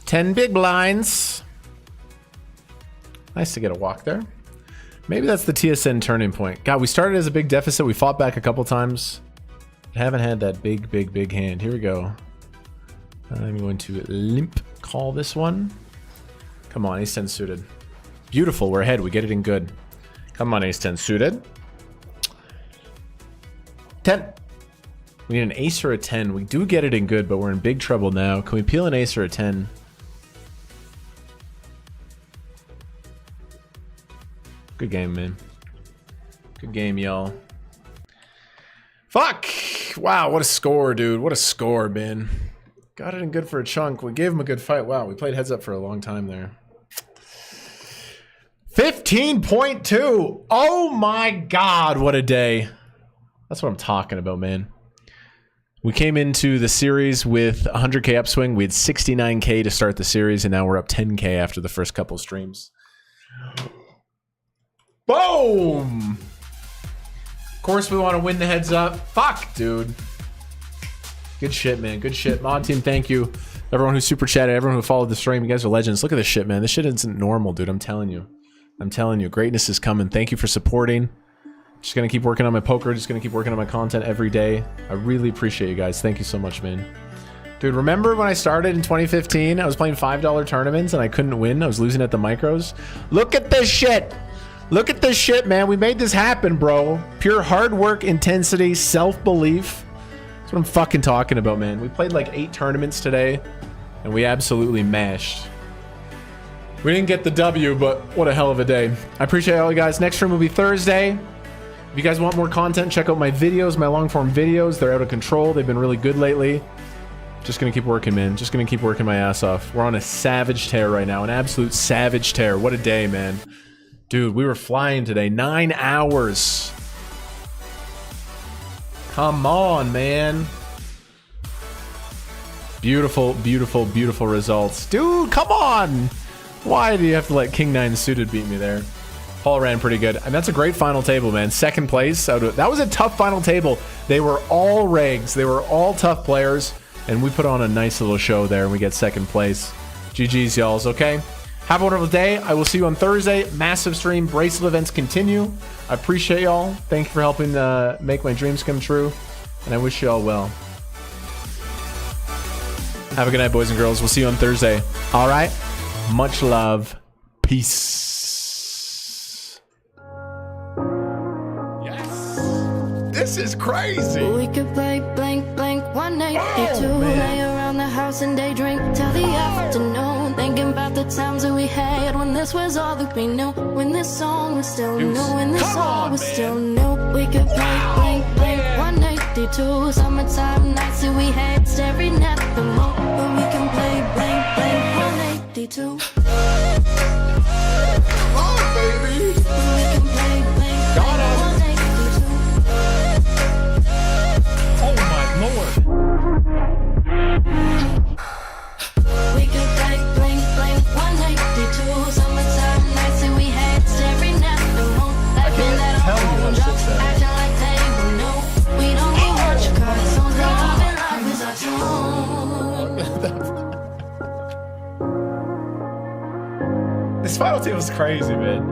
Ten big blinds. Nice to get a walk there. Maybe that's the TSN turning point. God, we started as a big deficit. We fought back a couple times. Haven't had that big hand. Here we go. I'm going to limp call this one. Come on, ace 10 suited. Beautiful, we're ahead. We get it in good. Come on, ace 10 suited. 10. We need an ace or a 10. We do get it in good, but we're in big trouble now. Can we peel an ace or a 10? Good game, man. Good game, y'all. Fuck! Wow, what a score, dude. What a score, man. Got it in good for a chunk. We gave him a good fight. Wow, we played heads up for a long time there. 15.2! Oh my god, what a day. That's what I'm talking about, man. We came into the series with 100k upswing. We had 69k to start the series, and now we're up 10k after the first couple streams. Boom! Of course we want to win the heads up. Fuck, dude. Good shit, man. Good shit. Mod team, thank you. Everyone who super chatted, everyone who followed the stream, you guys are legends. Look at this shit, man. This shit isn't normal, dude. I'm telling you. I'm telling you. Greatness is coming. Thank you for supporting. Just gonna keep working on my poker. Just gonna keep working on my content every day. I really appreciate you guys. Thank you so much, man. Dude, remember when I started in 2015? I was playing $5 tournaments and I couldn't win. I was losing at the micros. Look at this shit. Look at this shit, man. We made this happen, bro. Pure hard work, intensity, self-belief. That's what I'm fucking talking about, man. We played like 8 tournaments today, and we absolutely mashed. We didn't get the W, but what a hell of a day. I appreciate all you guys. Next stream will be Thursday. If you guys want more content, check out my videos, my long-form videos. They're out of control. They've been really good lately. Just gonna keep working, man. Just gonna keep working my ass off. We're on a savage tear right now. An absolute savage tear. What a day, man. Dude, we were flying today. 9 hours. Come on, man. Beautiful, beautiful, beautiful results. Dude, come on. Why do you have to let King 9 suited beat me there? Paul ran pretty good. And that's a great final table, man. Second place. That was a tough final table. They were all regs. They were all tough players. and we put on a nice little show there, and we get second place. GG's, y'alls. Okay. Have a wonderful day. I will see you on Thursday. Massive stream. Bracelet events continue. I appreciate y'all. Thank you for helping make my dreams come true. And I wish y'all well. Have a good night, boys and girls. We'll see you on Thursday. All right. Much love. Peace. Yes. This is crazy. We could play blank, blank, 182. Lay around the house and daydream till the afternoon. Thinking about the times that we had when this was all that we knew. When this song was still new. When this song was still new. We could play blank, blank, 182. Summertime nights that we had staring at the moon. But we can play blank, blank, 182. Oh, baby. We can play blank, blank, 182. Oh, my Lord. We could play blank, blank, 182. Summertime nights that we had staring at the moon. Like in that old drop, acting like they would know. We don't go watch cards, songs that I'm in love is our tune. This final team was crazy, man.